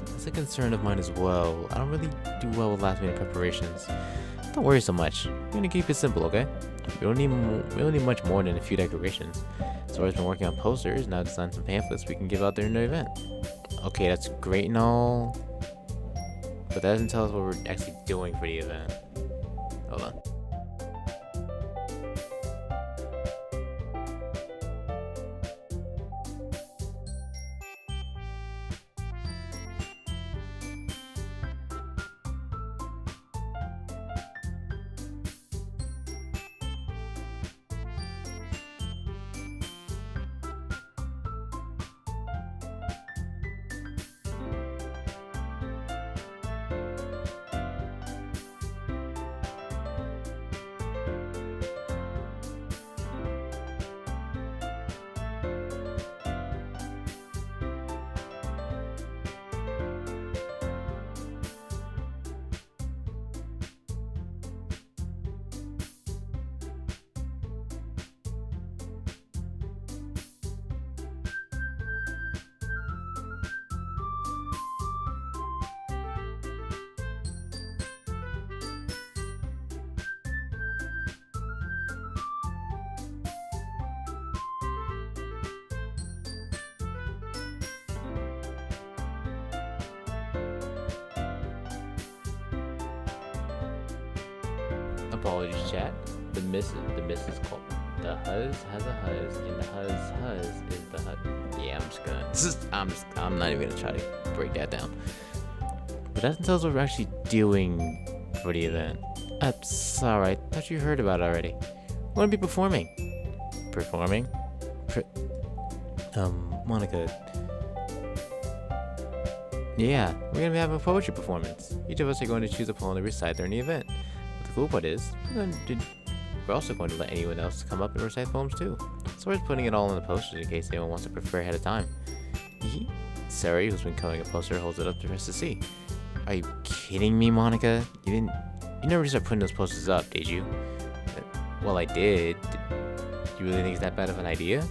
That's a concern of mine as well. I don't really do well with last minute preparations. Don't worry so much. We're gonna keep it simple, okay? We don't need much more than a few decorations. So I've been working on posters, now designed some pamphlets we can give out during the event. Okay, that's great and all, but that doesn't tell us what we're actually doing for the event. Hold on. Apologies, chat. The miss is called. The huzz has a huzz, and the huzz is the huzz. Yeah, I'm not even gonna try to break that down. But that doesn't tell us what we're actually doing for the event. Sorry, I thought you heard about it already. We're gonna be performing. Performing? Monica. Yeah, we're gonna be having a poetry performance. Each of us are going to choose a poem to recite during the event. But the cool part is, we're also going to let anyone else come up and recite poems too. So we're just putting it all in the posters in case anyone wants to prepare ahead of time. Sari, who's been coloring a poster, holds it up for us to see. Are you kidding me, Monica? You never just started putting those posters up, did you? Well, I did. Do you really think it's that bad of an idea?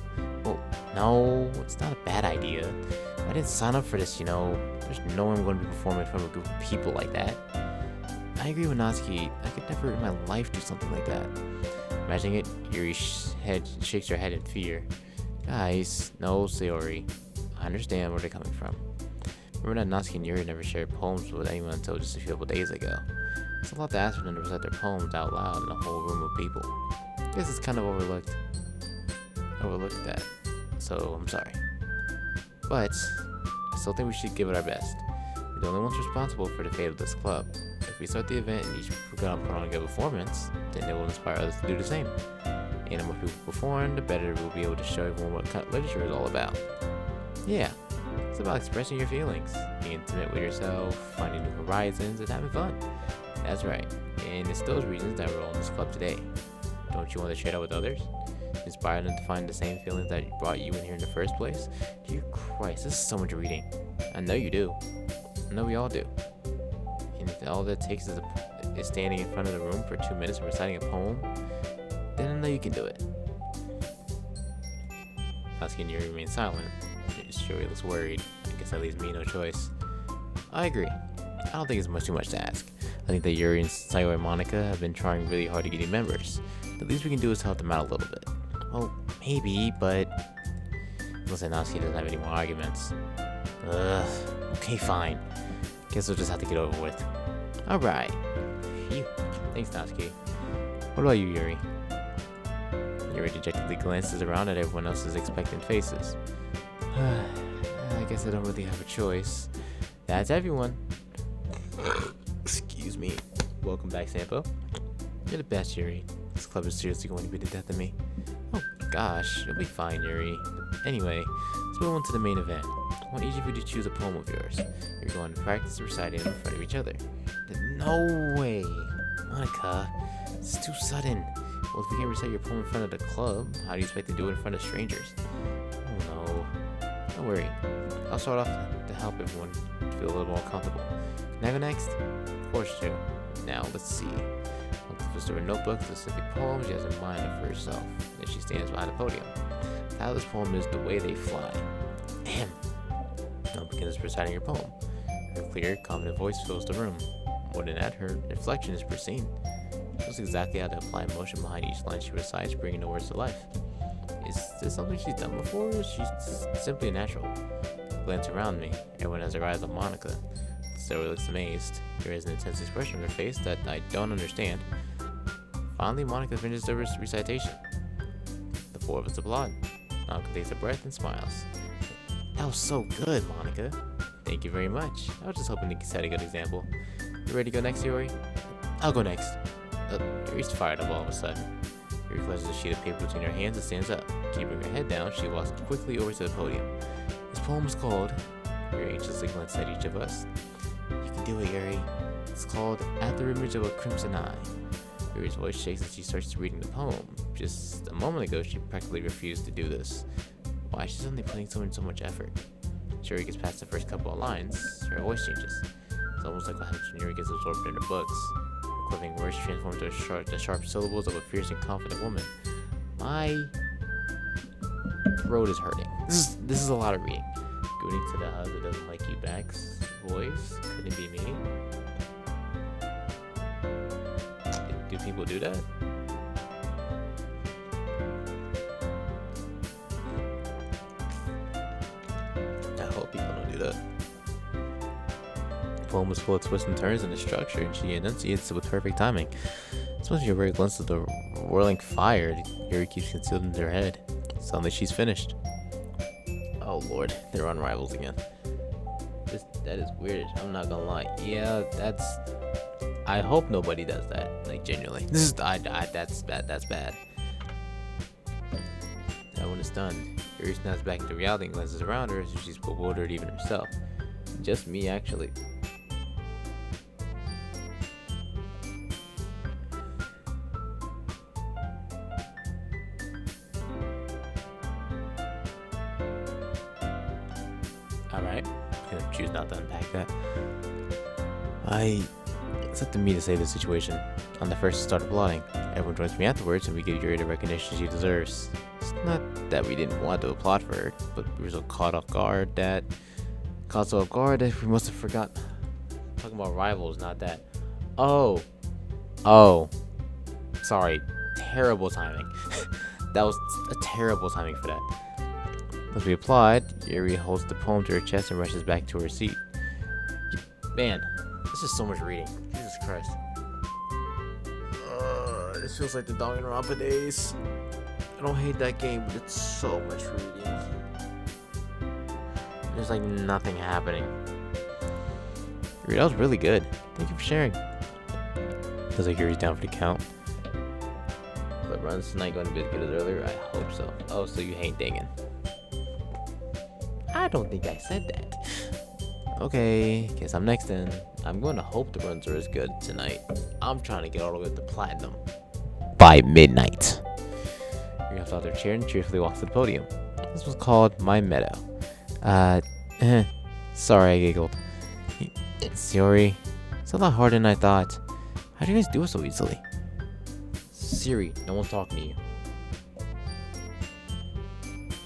Well, no, it's not a bad idea. I didn't sign up for this, you know. There's no one going to be performing in front of a group of people like that. I agree with Natsuki. I could never in my life do something like that. Imagining it, Yuri shakes her head in fear. Guys, no, Sayori. I understand where they're coming from. Remember that Natsuki and Yuri never shared poems with anyone until just a few days ago. It's a lot to ask for them to recite their poems out loud in a whole room of people. I guess it's kind of overlooked that. So, I'm sorry. But, I still think we should give it our best. We're the only ones responsible for the fate of this club. If we start the event and each we're gonna put on a good performance, then it will inspire others to do the same. And the more people perform, the better we'll be able to show everyone what literature is all about. Yeah, It's about expressing your feelings, being intimate with yourself, finding new horizons, and having fun. That's right, and it's those reasons that we're all in this club today. Don't you want to share that with others? Inspire them to find the same feelings that brought you in here in the first place? Dear Christ, this is so much reading. I know you do. I know we all do. And if all that takes is standing in front of the room for 2 minutes and reciting a poem, then I know you can do it. Sasuke and Yuri remain silent. Yuri looks worried. I guess that leaves me no choice. I agree. I don't think it's too much to ask. I think that Yuri and Sayo and Monica have been trying really hard to get new members. The least we can do is help them out a little bit. Well, maybe, but listen, Natsuki doesn't have any more arguments. Ugh. Okay, fine. Guess we'll just have to get over with. Alright. Phew. Thanks, Natsuki. What about you, Yuri? Yuri dejectedly glances around at everyone else's expectant faces. I guess I don't really have a choice. That's everyone. Excuse me. Welcome back, Sampo. You're the best, Yuri. This club is seriously going to be the death of me. Oh gosh, you'll be fine, Yuri. Anyway, let's move on to the main event. I want each of you to choose a poem of yours. You're going to practice reciting it in front of each other. No way! Monica, this is too sudden. Well, if you can't recite your poem in front of the club, how do you expect to do it in front of strangers? Oh no. Don't worry. I'll start off to help everyone feel a little more comfortable. Can I go next? Of course, Joe. Now, let's see. Monica flips through her notebook, specific poems she has in mind for herself. Then she stands behind the podium. The title of this poem is The Way They Fly. Damn. Now begins reciting her poem. Her clear, confident voice fills the room. More than that, her inflection is pristine. She knows exactly how to apply emotion behind each line she recites, bringing the words to life. Is this something she's done before, or is she simply a natural? I glance around me. Everyone has their eyes on Monica. Sarah looks amazed. There is an intense expression on her face that I don't understand. Finally, Monica finishes the recitation. The four of us applaud. Monica takes a breath and smiles. That was so good, Monica. Thank you very much. I was just hoping to set a good example. You ready to go next, Yuri? I'll go next. Yuri's fired up all of a sudden. Yuri clutches a sheet of paper between her hands and stands up. Keeping her head down, she walks quickly over to the podium. This poem is called... Yuri anxiously glances at each of us. You can do it, Yuri. It's called At the Image of a Crimson Eye. Yuri's voice shakes as she starts reading the poem. Just a moment ago, she practically refused to do this. Why is she suddenly putting so much effort? Yuri gets past the first couple of lines, her voice changes. It's almost like what happens when Yuri gets absorbed in her books. Her quivering words transform into the sharp syllables of a fierce and confident woman. My throat is hurting. This is a lot of reading. Gooning to the hug that doesn't like you back's voice. Could it be me? Do people do that? I hope people don't do that. The poem was full of twists and turns in the structure, and she enunciates it with perfect timing. It's must be a very glimpse of the whirling fire Yuri keeps concealed in her head. Suddenly she's finished. Oh lord, they're on rivals again. That is weird. I'm not gonna lie. Yeah, that's. I hope nobody does that. Like genuinely, this is that's bad. That's bad. That one is done. Yuri snaps back into reality and glances around her as if she's bewildered even herself. Just me, actually. Alright, I'm gonna choose not to unpack that. It's up to me to save the situation. I'm the first to start applauding. Everyone joins me afterwards and we give Yuri the recognition she deserves. It's not that we didn't want to applaud for her, but we were so caught off guard that we must have forgot. Talking about rivals, not that. Oh, sorry, terrible timing. That was a terrible timing for that. As we applaud, Yuri holds the poem to her chest and rushes back to her seat. Man, this is so much reading. Jesus Christ. This feels like the Danganronpa days. I don't hate that game, but it's so much reading. There's like nothing happening. Yuri, that was really good. Thank you for sharing. Feels like Yuri's down for the count. But runs tonight going to be as good as earlier? I hope so. Oh, so you hate Dangan. I don't think I said that. Okay, guess I'm next then. I'm going to hope the runs are as good tonight. I'm trying to get all the way up to platinum by midnight. You have to out their chair and cheerfully walk to the podium. This was called My Meadow. Sorry, I giggled. Sayori, it's a lot harder than I thought. How do you guys do it so easily? Siri, no one's talking to you.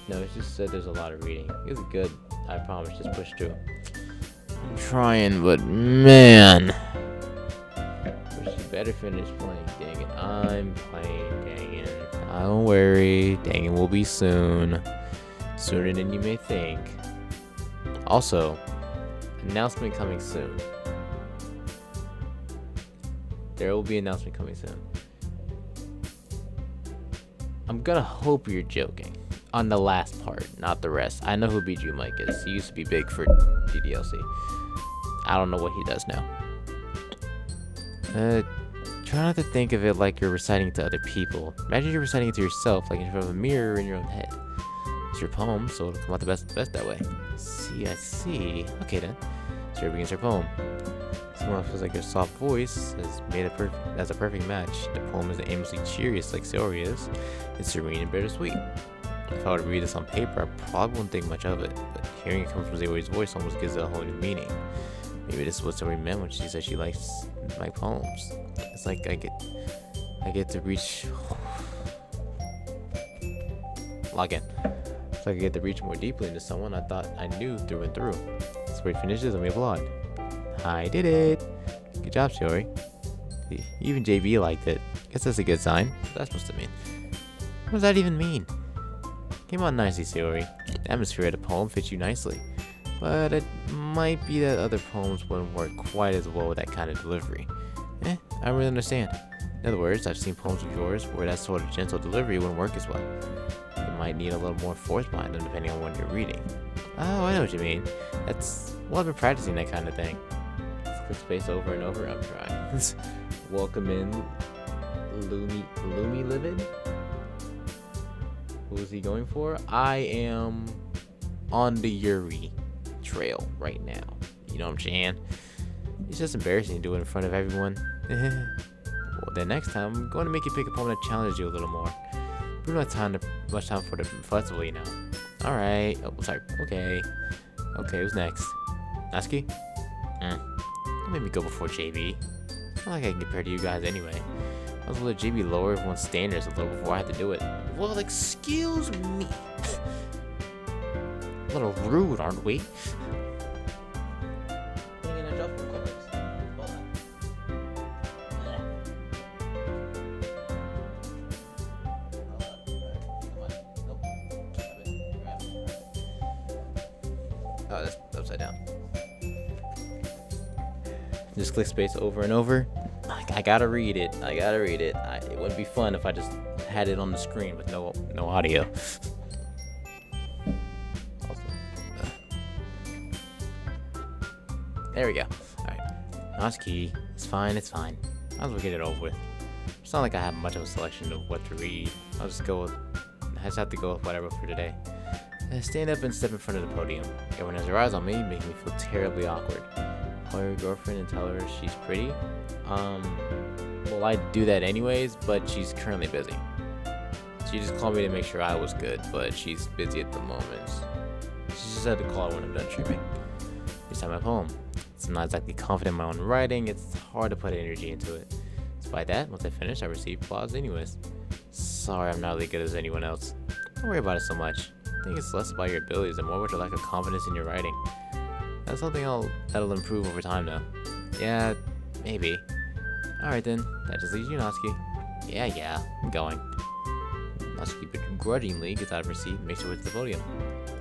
No, it's just said there's a lot of reading. It was good. I promise, just push through. I'm trying, but man. But she better finish playing, dang it. I'm playing, dang it. Don't worry, dang it will be soon. Sooner than you may think. Also, announcement coming soon. There will be an announcement coming soon. I'm gonna hope you're joking. On the last part, not the rest. I know who BG Mike is. He used to be big for DDLC. I don't know what he does now. Try not to think of it like you're reciting it to other people. Imagine you're reciting it to yourself, like in front of a mirror in your own head. It's your poem, so it'll come out the best that way. See, I see. Okay then. Sarah begins her poem. Someone feels like your soft voice has made a perfect match. The poem is aimlessly cheerious like Sayori is. It's serene and bittersweet. If I were to read this on paper, I probably wouldn't think much of it, but hearing it come from Sayori's voice almost gives it a whole new meaning. Maybe this is what Sayori meant when she said she likes my poems. It's like I get to reach. Log in. It's like I get to reach more deeply into someone I thought I knew through and through. So it finishes and we applaud. I did it. Good job, Sayori. Even JB liked it. Guess that's a good sign. What's that supposed to mean? What does that even mean? Came out nicely, Sayori. The atmosphere of the poem fits you nicely. But it might be that other poems wouldn't work quite as well with that kind of delivery. I don't really understand. In other words, I've seen poems of yours where that sort of gentle delivery wouldn't work as well. You might need a little more force behind them depending on what you're reading. Oh, I know what you mean. I've been practicing that kind of thing. Let's click space over and over. I'm trying. Welcome in, Lumi Livid. Who is he going for? I am on the Yuri trail right now. You know what I'm saying? It's just embarrassing to do it in front of everyone. Well, then next time, I'm going to make you pick a poem that challenges you a little more. We don't have much time for the festival, you know. Alright. Oh, sorry. Okay. Okay, who's next? Natsuki? Don't make me go before JB. It's not like I can compare to you guys anyway. I was gonna let JB lower everyone's standards a little before I had to do it. Well, excuse me. A little rude, aren't we? Oh, that's upside down. Just click space over and over. I gotta read it. It wouldn't be fun if I just had it on the screen with no audio. There we go. Alright. Natsuki. It's fine. Might as well get it over with. It's not like I have much of a selection of what to read. I just have to go with whatever for today. Stand up and step in front of the podium. Everyone has their eyes on me, making me feel terribly awkward. Call your girlfriend and tell her she's pretty. Well, I do that anyways, but she's currently busy. She just called me to make sure I was good, but she's busy at the moment. She just had to call when I'm done streaming. Recite my poem. I'm not exactly confident in my own writing. It's hard to put energy into it. Despite that, once I finish, I receive applause anyways. Sorry, I'm not really good as anyone else. Don't worry about it so much. I think it's less about your abilities and more about your lack of confidence in your writing. That's something that'll improve over time, though. Yeah, maybe. Alright then, that just leaves you, Natsuki. Yeah, I'm going. Natsuki begrudgingly gets out of her seat and makes her way to the podium.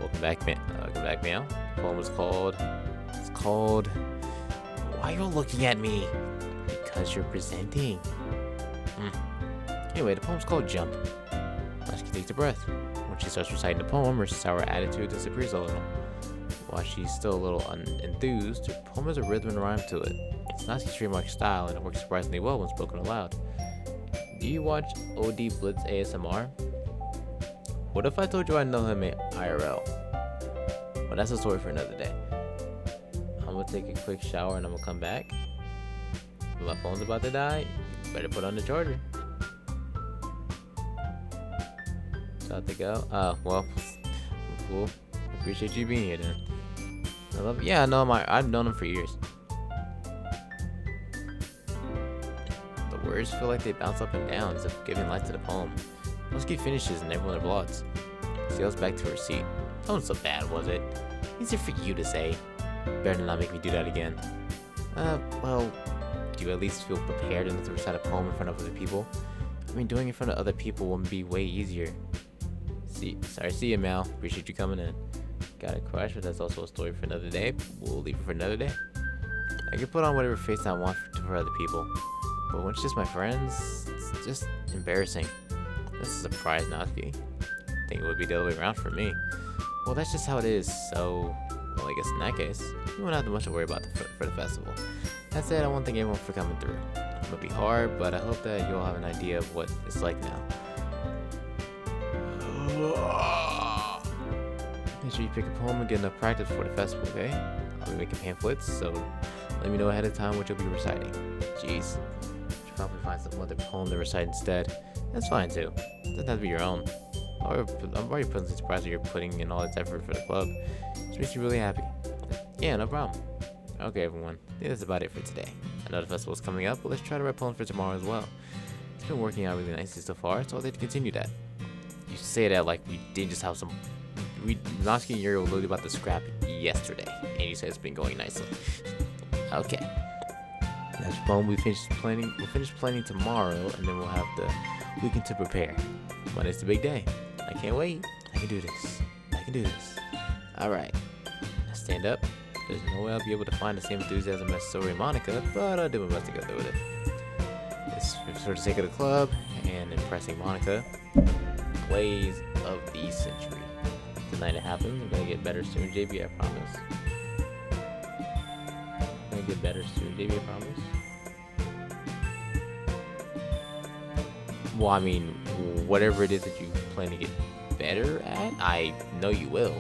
Welcome back, Meow. The poem is called... Why are you looking at me? Because you're presenting. Anyway, the poem's called Jump. Natsuki takes a breath. When she starts reciting the poem, her sour attitude disappears a little. While she's still a little unenthused, her poem has a rhythm and rhyme to it. It's Natsuki's trademark style, and it works surprisingly well when spoken aloud. Do you watch OD Blitz ASMR? What if I told you I know him IRL? But that's a story for another day. I'm gonna take a quick shower and I'm gonna come back. If my phone's about to die, you better put on the charger. About to go. Oh, well, cool. Appreciate you being here then. I love it. Yeah, I know I've known him for years. The words feel like they bounce up and down as if giving life to the poem. Doki finishes and everyone applauds. She goes back to her seat. That wasn't so bad, was it? Easy for you to say. Better than not make me do that again. Well, do you at least feel prepared enough to recite a poem in front of other people? I mean, doing it in front of other people would be way easier. See you, Mal. Appreciate you coming in. Got a crush, but that's also a story for another day. We'll leave it for another day. I can put on whatever face I want for other people, but when it's just my friends, it's just embarrassing. This is a surprise, Natsuki. I think it would be the other way around for me. Well, that's just how it is, so... Well, I guess in that case, you won't have much to worry about for the festival. That said, I won't thank everyone for coming through. It'll be hard, but I hope that you'll have an idea of what it's like now. Make sure you pick a poem and get enough practice for the festival, okay? I'll be making pamphlets, so let me know ahead of time what you'll be reciting. Jeez. Should probably find some other poem to recite instead. That's fine too. Doesn't have to be your own. I'm already pleasantly surprised that you're putting in all this effort for the club. It makes me really happy. Yeah, no problem. Okay, everyone. I think that's about it for today. I know the festival's coming up, but let's try to write poems for tomorrow as well. It's been working out really nicely so far, so I'd like to continue that. You say that like we did just have some... Natsuki and Yuri were literally about to scrap yesterday, and you say it's been going nicely. Okay. Next poem we'll finish planning tomorrow, and then we'll have the weekend to prepare. Monday's the big day. I can't wait. I can do this. I can do this. Alright. Now stand up. There's no way I'll be able to find the same enthusiasm as Sori and Monica, but I'll do my best to go through with it. It's for the sake of the club and impressing Monica. Plays of the century. Tonight it happens. I'm gonna get better soon, JB, I promise. I'm gonna get better soon, JB, I promise. Well, I mean, whatever it is that you plan to get better at, I know you will.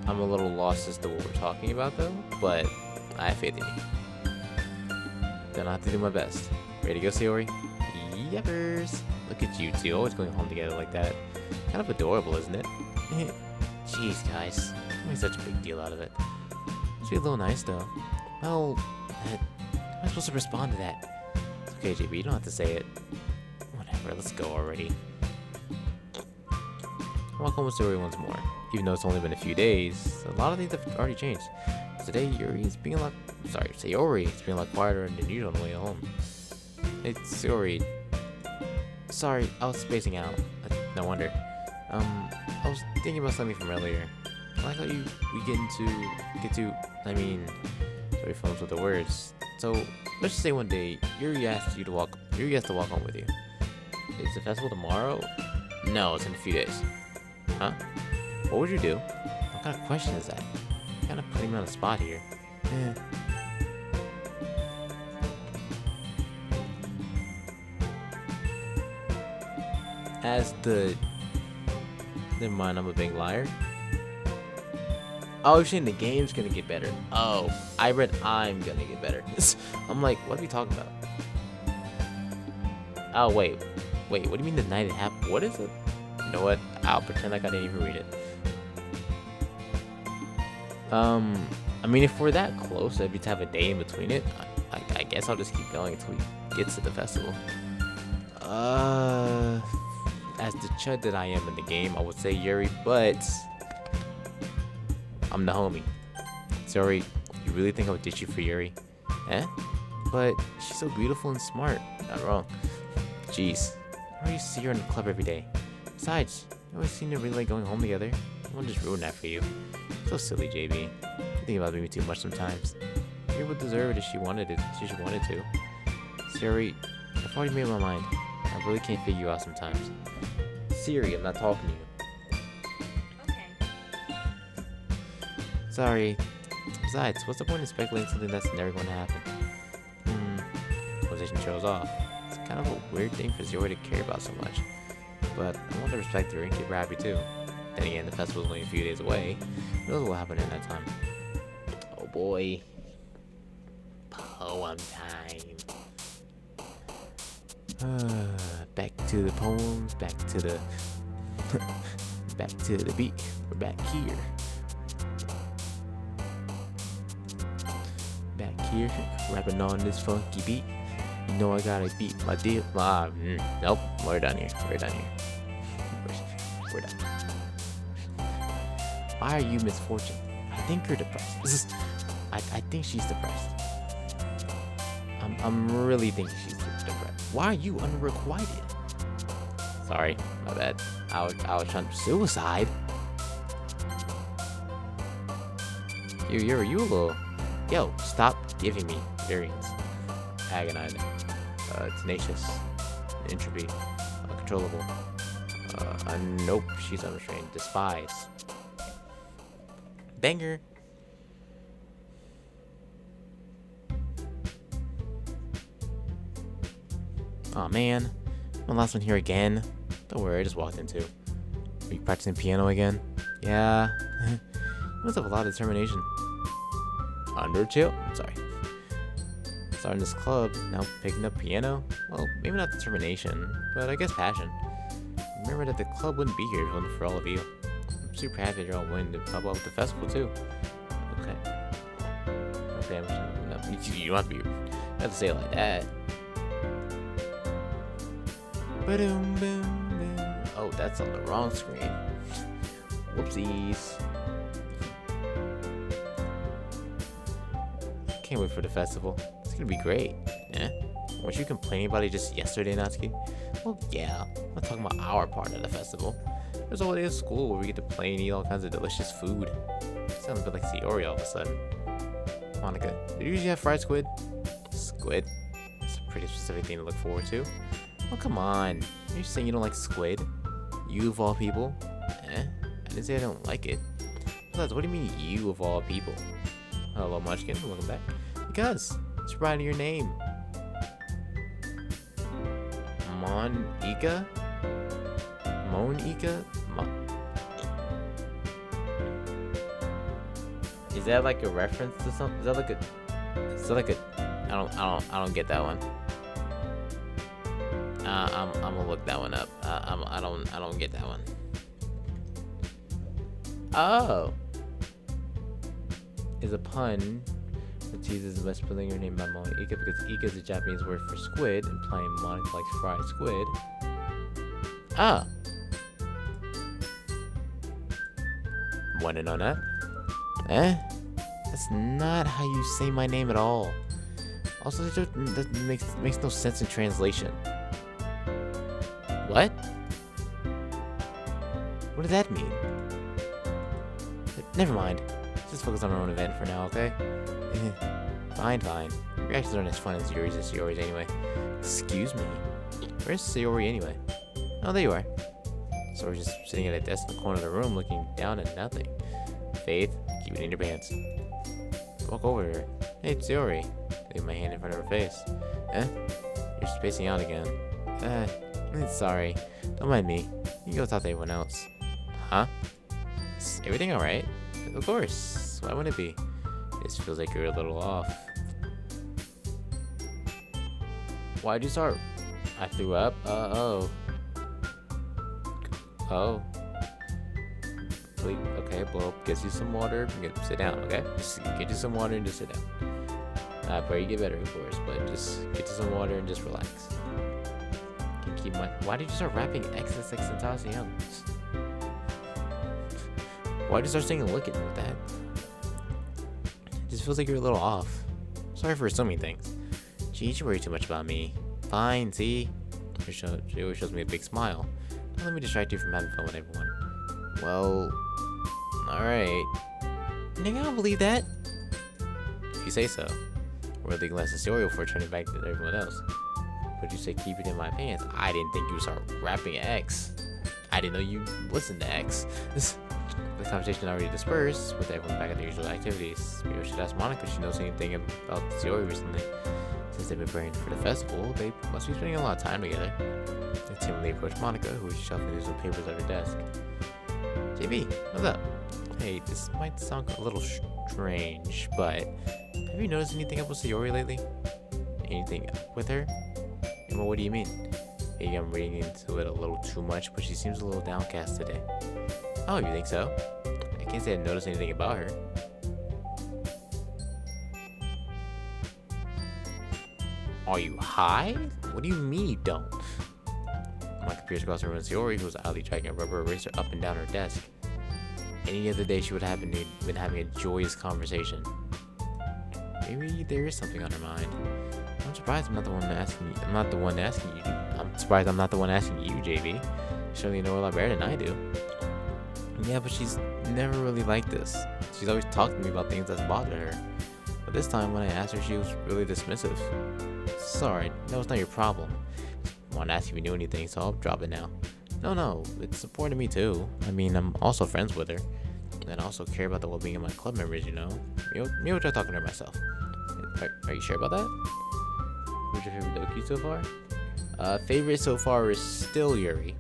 I'm a little lost as to what we're talking about, though, but I have faith in you. Then I'll have to do my best. Ready to go, Sayori? Yepers! Look at you two, always going home together like that. Kind of adorable, isn't it? Jeez, guys. Don't make such a big deal out of it. It's a little nice, though. Well, how am I supposed to respond to that? It's okay, JB, you don't have to say it. Whatever, let's go already. Walk home with Sayori once more. Even though it's only been a few days, a lot of things have already changed. Today, Sayori is being a lot quieter than usual on the way home. Hey, Sayori. Sorry, I was spacing out. No wonder. I was thinking about something from earlier. I like how we sorry, phones with the words. So let's just say one day Yuri asked to walk home with you. Is the festival tomorrow? No, it's in a few days. Huh? What would you do? What kind of question is that? Kind of putting me on the spot here. Never mind, I'm a big liar. Oh, you're saying the game's gonna get better. Oh, I read I'm gonna get better. I'm like, what are we talking about? Oh, wait, what do you mean the night it happened? What is it? You know what? I'll pretend like I didn't even read it. I mean, if we're that close, if we have a day in between it, I guess I'll just keep going until we get to the festival. As the chud that I am in the game, I would say Yuri, but I'm the homie. Sorry, you really think I would ditch you for Yuri? Eh? But she's so beautiful and smart. Not wrong. Jeez, I already see her in the club every day. Besides, you always seem to really like going home together. I won't just ruin that for you. So silly, JB. You think about me too much sometimes. Yuri would deserve it if she wanted it. She wanted to. Siri, I've already made my mind. I really can't figure you out sometimes. Siri, I'm not talking to you. Okay. Sorry. Besides, what's the point in speculating something that's never going to happen? Conversation shows off. It's kind of a weird thing for Zero to care about so much. But I want to respect her and keep her happy too. Then again, the festival's only a few days away. Who knows what will happen in that time? Oh boy. Poem time. Back to the poems, back to the back to the beat. We're back here. Back here, rapping on this funky beat. You know I gotta beat my deal. Nope, we're done here. We're done here. We're done. Why are you Misfortune? I think you're depressed. I think she's depressed. I'm really thinking she's depressed. Why are you unrequited? Sorry, my bad. I was trying to suicide. You a little. Yo, stop giving me variance. Agonizing. Tenacious. Entropy. Uncontrollable. Nope, she's unrestrained. Despise. Banger. Oh man, my last one here again. Don't worry, I just walked into. Are you practicing piano again? Yeah. You must have a lot of determination. Underchill? Sorry. Starting this club, now picking up piano? Well, maybe not determination, but I guess passion. Remember that the club wouldn't be here if it wasn't for all of you. I'm super happy that you're all willing to help out with the festival too. Okay. Okay, no, you don't have to be. You have to say it like that. Ba-doom, boom, boom. Oh, that's on the wrong screen. Whoopsies. Can't wait for the festival. It's gonna be great. Yeah? Weren't you complaining about it just yesterday, Natsuki? Well, yeah. I'm talking about our part of the festival. There's a whole day of school where we get to play and eat all kinds of delicious food. Sounds a bit like Sayori all of a sudden. Monica, do you usually have fried squid? Squid? That's a pretty specific thing to look forward to. Oh, come on. You're saying you don't like squid? You of all people? I didn't say I don't like it. Besides, what do you mean you of all people? Hello, Munchkin. Welcome back. Because it's right in your name. Monika? Monika? Is that like a reference to something? Is that like a I don't get that one. I'm gonna look that one up. I don't get that one. Oh, is a pun that teases the spelling your name by Monika because Ika is a Japanese word for squid, implying Monika likes fried squid. Ah, want to know that? That's not how you say my name at all. Also, that makes no sense in translation. What? What does that mean? Never mind. Let's just focus on our own event for now, okay? Fine. Reactions aren't as fun as Sayori's anyway. Excuse me. Where's Sayori anyway? Oh, there you are. Sayori's just sitting at a desk in the corner of the room looking down at nothing. Faith, keep it in your pants. Walk over to her. Hey, it's Sayori. Leave my hand in front of her face. You're spacing out again. Sorry. Don't mind me. You can go talk to everyone else. Huh? Is everything alright? Of course. Why wouldn't it be? This feels like you're a little off. Why'd you start? I threw up? Oh. Sleep. Okay, well, get you some water. Sit down, okay? Just get you some water and just sit down. I pray you get better, of course, but just get you some water and just relax. Why did you start rapping XXX Tentacion? Why did you start singing Look At Me with that? It just feels like you're a little off. Sorry for assuming things. Geez, you worry too much about me. Fine, see? She always shows me a big smile. Don't let me distract you from having fun with everyone. Well, alright. Nigga, I don't believe that. If you say so. We're legal as Sayori before turning back to everyone else. But you say keep it in my pants. I didn't think you would start rapping X. I didn't know you listened to X. The conversation already dispersed, with everyone back at their usual activities. Maybe we should ask Monica if she knows anything about Sayori recently. Since they've been preparing for the festival, they must be spending a lot of time together. They timidly approach Monica, who is shuffling through some papers at her desk. JB, what's up? Hey, this might sound a little strange, but have you noticed anything up with Sayori lately? Anything up with her? Well, what do you mean? Maybe I'm reading into it a little too much, but she seems a little downcast today. Oh, you think so? I can't say I noticed anything about her. Are you high? What do you mean you don't? My computer across the room with Sayori, who was idly dragging a rubber eraser up and down her desk. Any other day, she would have been having a joyous conversation. Maybe there is something on her mind. I'm surprised I'm not the one asking you. I'm not the one asking you. I'm surprised I'm not the one asking you, JB. You surely know a lot better than I do. Yeah, but she's never really like this. She's always talked to me about things that's bothered her. But this time, when I asked her, she was really dismissive. Sorry, that was not your problem. I wanted to ask if you knew anything, so I'll drop it now. No, it's important to me too. I mean, I'm also friends with her. And I also care about the well-being of my club members, you know? Maybe I'll try talking to her myself. Are you sure about that? Who's your favorite Doki so far? Favorite so far is still Yuri.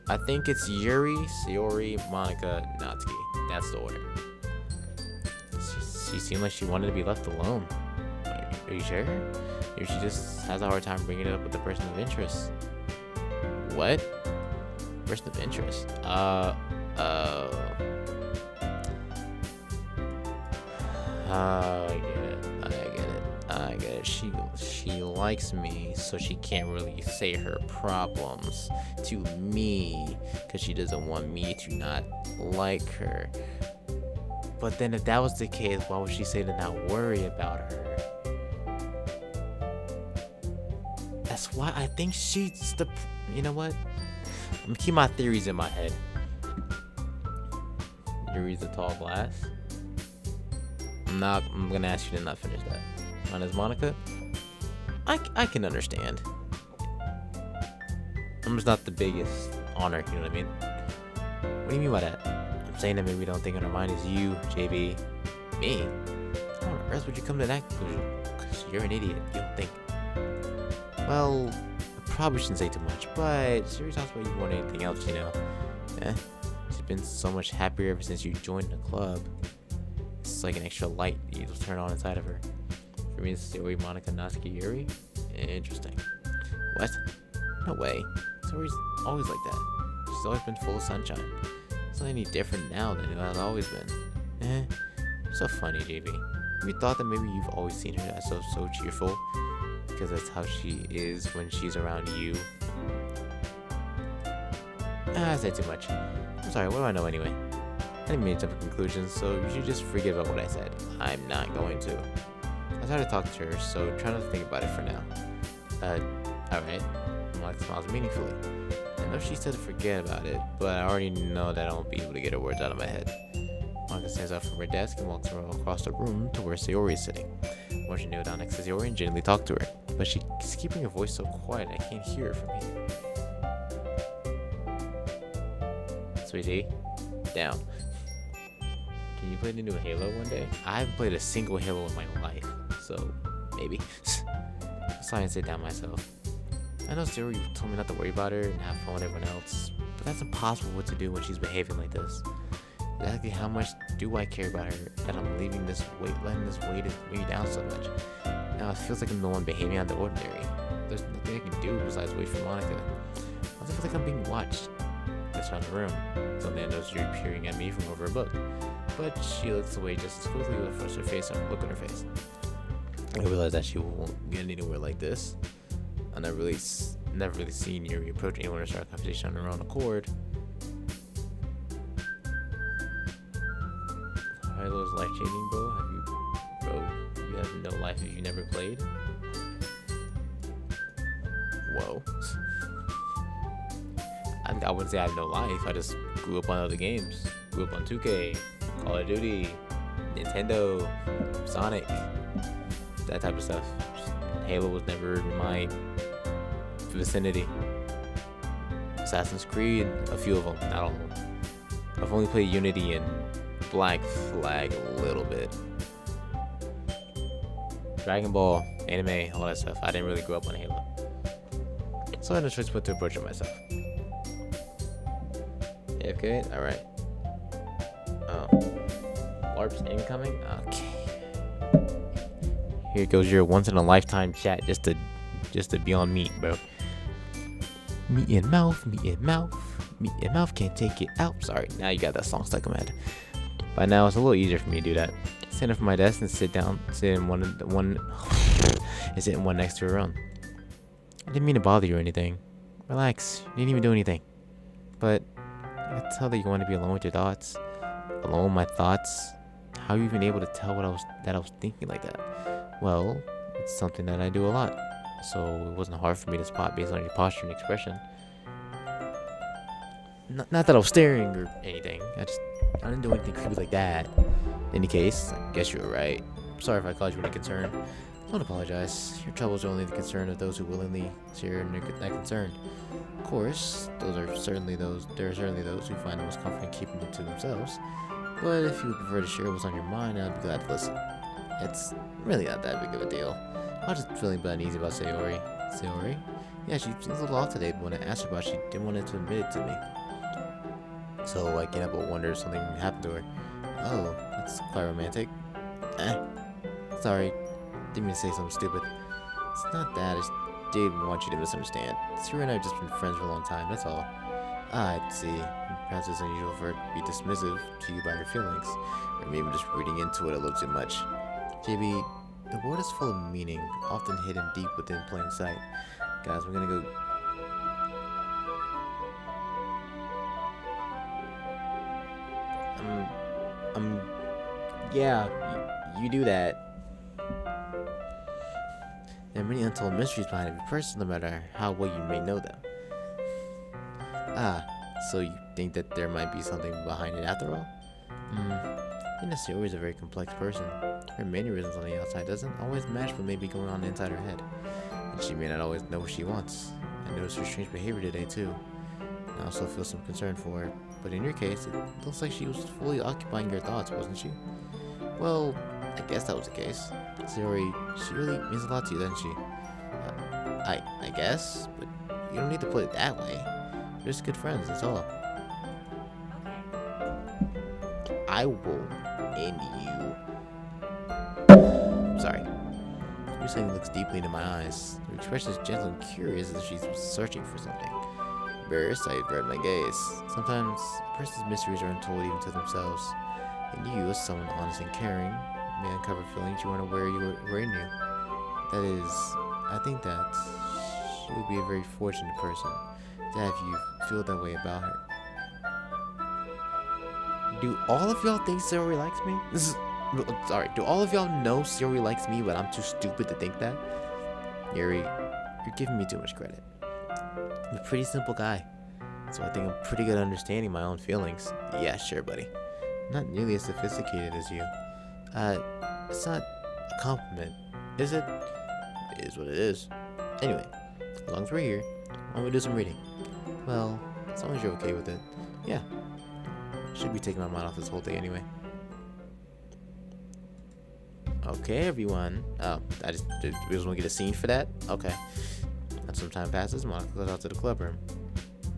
I think it's Yuri, Sayori, Monica, Natsuki. That's the order. She seemed like she wanted to be left alone. Are you sure? Maybe she just has a hard time bringing it up with the person of interest. What? Person of interest? I get it. She likes me, so she can't really say her problems to me, because she doesn't want me to not like her. But then if that was the case, why would she say to not worry about her? That's why I think she's the... You know what? I'm gonna keep my theories in my head. Yuri's a tall glass. I'm gonna ask you to not finish that. Mine is Monica. I can understand. I'm just not the biggest honor, you know what I mean? What do you mean by that? I'm saying that maybe we don't think in our mind is you, JB. Me? How on earth would you come to that conclusion? Because you're an idiot. You don't think. Well, I probably shouldn't say too much, but Siri talks about you more than anything else, you know? She's been so much happier ever since you joined the club. It's like an extra light you just turn on inside of her. For me, it's Sayori, Monica, Natsuki, Yuri. Interesting. What? No way. Sayori's always like that. She's always been full of sunshine. It's not any different now than it has always been. So funny, JB. Have you thought that maybe you've always seen her as so cheerful? Because that's how she is when she's around you. I said too much. I'm sorry, what do I know anyway? I didn't mean to jump to conclusions, so you should just forget about what I said. I'm not going to. I tried to talk to her, so try not to think about it for now. Alright. Monica smiles meaningfully. I know she said to forget about it, but I already know that I won't be able to get her words out of my head. Monica stands up from her desk and walks across the room to where Sayori is sitting. Once she kneel down next to Sayori and gently talk to her, but she's keeping her voice so quiet I can't hear her from here. Sweetie, down. Can you play the new Halo one day? I haven't played a single Halo in my life, so maybe. So I can sit down myself. I know Sayori told me not to worry about her and have fun with everyone else, but that's impossible to do when she's behaving like this. Exactly how much do I care about her that I'm letting this weight me down so much? Now it feels like I'm the one behaving out of the ordinary. There's nothing I can do besides wait for Monica. I also feel like I'm being watched. That's around the room. Suddenly I notice you're peering at me from over a book. But she looks away just as quickly with a frustrated face and a look on her face. I realize that she won't get anywhere like this. I've never really seen Yuri approach anyone or start a conversation on her own accord. Halo's life changing, bro. You have no life if you never played. Whoa. I wouldn't say I have no life. I just grew up on other games. Grew up on 2K, Call of Duty, Nintendo, Sonic, that type of stuff. Halo was never in my vicinity. Assassin's Creed, a few of them, not all of them. I've only played Unity and Black Flag a little bit. Dragon Ball, anime, all that stuff. I didn't really grow up on Halo. So I had no choice but to approach it myself. AFK? Alright. Oh. LARP's incoming? Okay. Here goes your once in a lifetime chat just to be on meat, bro. Meat in mouth, meat in mouth, meat in mouth, can't take it out. Sorry, now you got that song stuck in my head. By now it's a little easier for me to do that. Stand up from my desk and sit down, sit in one next to her own. I didn't mean to bother you or anything. Relax, you didn't even do anything. But I could tell that you want to be alone with your thoughts. Alone with my thoughts. How are you even able to tell what I was thinking like that? Well, it's something that I do a lot, so it wasn't hard for me to spot based on your posture and expression. Not that I was staring or anything. I didn't do anything creepy like that. In any case, I guess you were right. Sorry if I caused you any concern. Don't apologize. Your troubles are only the concern of those who willingly share that concern. Of course, there are certainly those who find it most comforting keeping it to themselves. But if you would prefer to share what's on your mind, I'd be glad to listen. It's really not that big of a deal. I was just feeling bad and uneasy about Sayori. Sayori? Yeah, she seems a little off today, but when I asked her about it, she didn't want to admit it to me. So I can't help but wonder if something happened to her. Oh, that's quite romantic. Sorry, didn't mean to say something stupid. It's not that, I just didn't want you to misunderstand. Sayori and I have just been friends for a long time, that's all. I see. Perhaps it's unusual for her to be dismissive to you about your feelings. Or maybe just reading into it a little too much. JB, the world is full of meaning, often hidden deep within plain sight. Guys, we're gonna go... Yeah, you do that. There are many untold mysteries behind every person, no matter how well you may know them. So you think that there might be something behind it after all? I think Sayori is a very complex person. Her mannerisms on the outside doesn't always match what may be going on inside her head. And she may not always know what she wants. I noticed her strange behavior today too. I also feel some concern for her. But in your case, it looks like she was fully occupying your thoughts, wasn't she? Well, I guess that was the case. Sayori, she really means a lot to you, doesn't she? I guess, but you don't need to put it that way. We're just good friends, that's all. Okay. I will end you. Sorry. Yusain looks deeply into my eyes. Her expression is gentle and curious as if she's searching for something. Embarrassed, I avert my gaze. Sometimes a person's mysteries are untold even to themselves. And you, as someone honest and caring, may uncover feelings you weren't aware were in you. That is, I think that she would be a very fortunate person to have you feel that way about her. Do all of y'all think Sayori likes me? Sorry, do all of y'all know Sayori likes me, but I'm too stupid to think that? Yuri, you're giving me too much credit. I'm a pretty simple guy, so I think I'm pretty good at understanding my own feelings. Yeah, sure, buddy. I'm not nearly as sophisticated as you. It's not a compliment, is it? It is what it is. Anyway, as long as we're here, why don't we do some reading? Well, as long as you're okay with it. Yeah. Should be taking my mind off this whole thing anyway. Okay, everyone. Oh, we just want to get a scene for that? Okay. After some time passes, Monica goes out to the club room.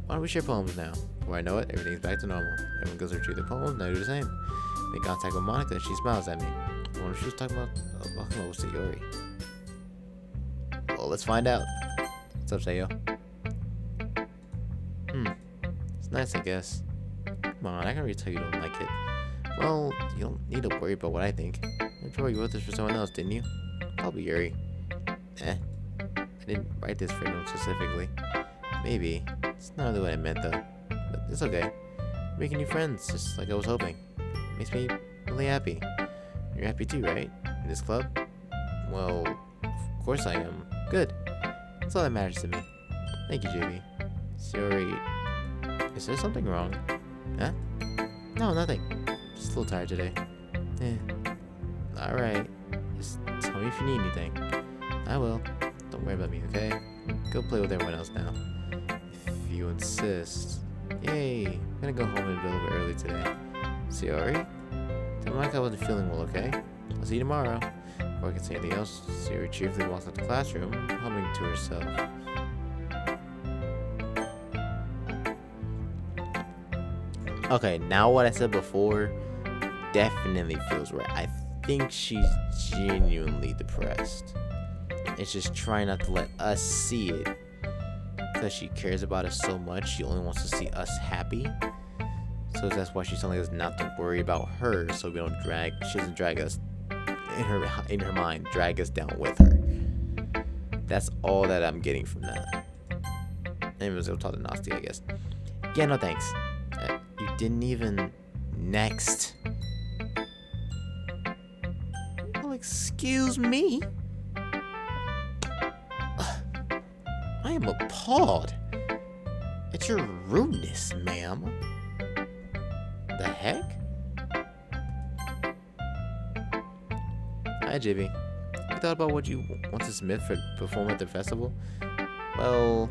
Why don't we share poems now? Before I know it, everything's back to normal. Everyone goes to retrieve their poems, and I do the same. Make contact with Monica, and she smiles at me. I wonder if she was talking about with Sayori. Well, let's find out. What's up, Sayo? It's nice, I guess. Come on, I can already tell you don't like it. Well, you don't need to worry about what I think. I'm sure you wrote this for someone else, didn't you? Probably Yuri. I didn't write this for anyone specifically. Maybe. It's not really what I meant, though. But it's okay. Making new friends, just like I was hoping. Makes me really happy. You're happy too, right? In this club? Well, of course I am. Good. That's all that matters to me. Thank you, JB. Sorry. Is there something wrong? Huh? No, nothing. Just a little tired today. Alright. Just tell me if you need anything. I will. Don't worry about me, okay? Go play with everyone else now. If you insist. Yay! I'm gonna go home and be a little bit early today. Sayori? Tell Mike I wasn't feeling well, okay? I'll see you tomorrow. Before I can say anything else, Sayori cheerfully walks out the classroom, humming to herself. Okay, now what I said before definitely feels right. I think she's genuinely depressed. It's just trying not to let us see it. Because she cares about us so much, she only wants to see us happy. So that's why she's telling us not to worry about her, so she doesn't drag us in her mind, drag us down with her. That's all that I'm getting from that. Anyways, we'll talk to Nasty, I guess. Yeah, no thanks. You didn't even... Next. Well, excuse me? I am appalled at your rudeness, ma'am. The heck? Hi, JB. You thought about what you want to submit for perform at the festival? Well,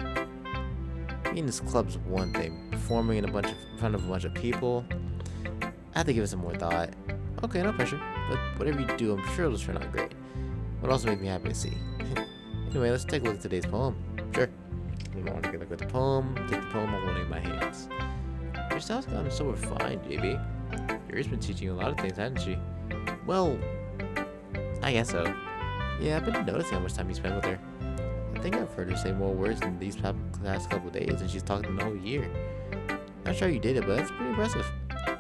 being in this club's one thing. Performing in front of a bunch of people, I have to give it some more thought. Okay, no pressure. But whatever you do, I'm sure it'll turn out great. It'll also make me happy to see. Anyway, let's take a look at today's poem. Sure. You want to take a look at the poem? Take the poem, I'm holding it in my hands. Your style's gotten so refined, JB. Yuri's been teaching you a lot of things, hasn't she? Well, I guess so. Yeah, I've been noticing how much time you spend with her. I think I've heard her say more words in these last couple of days than she's talked in the whole year. Not sure you did it, but that's pretty impressive.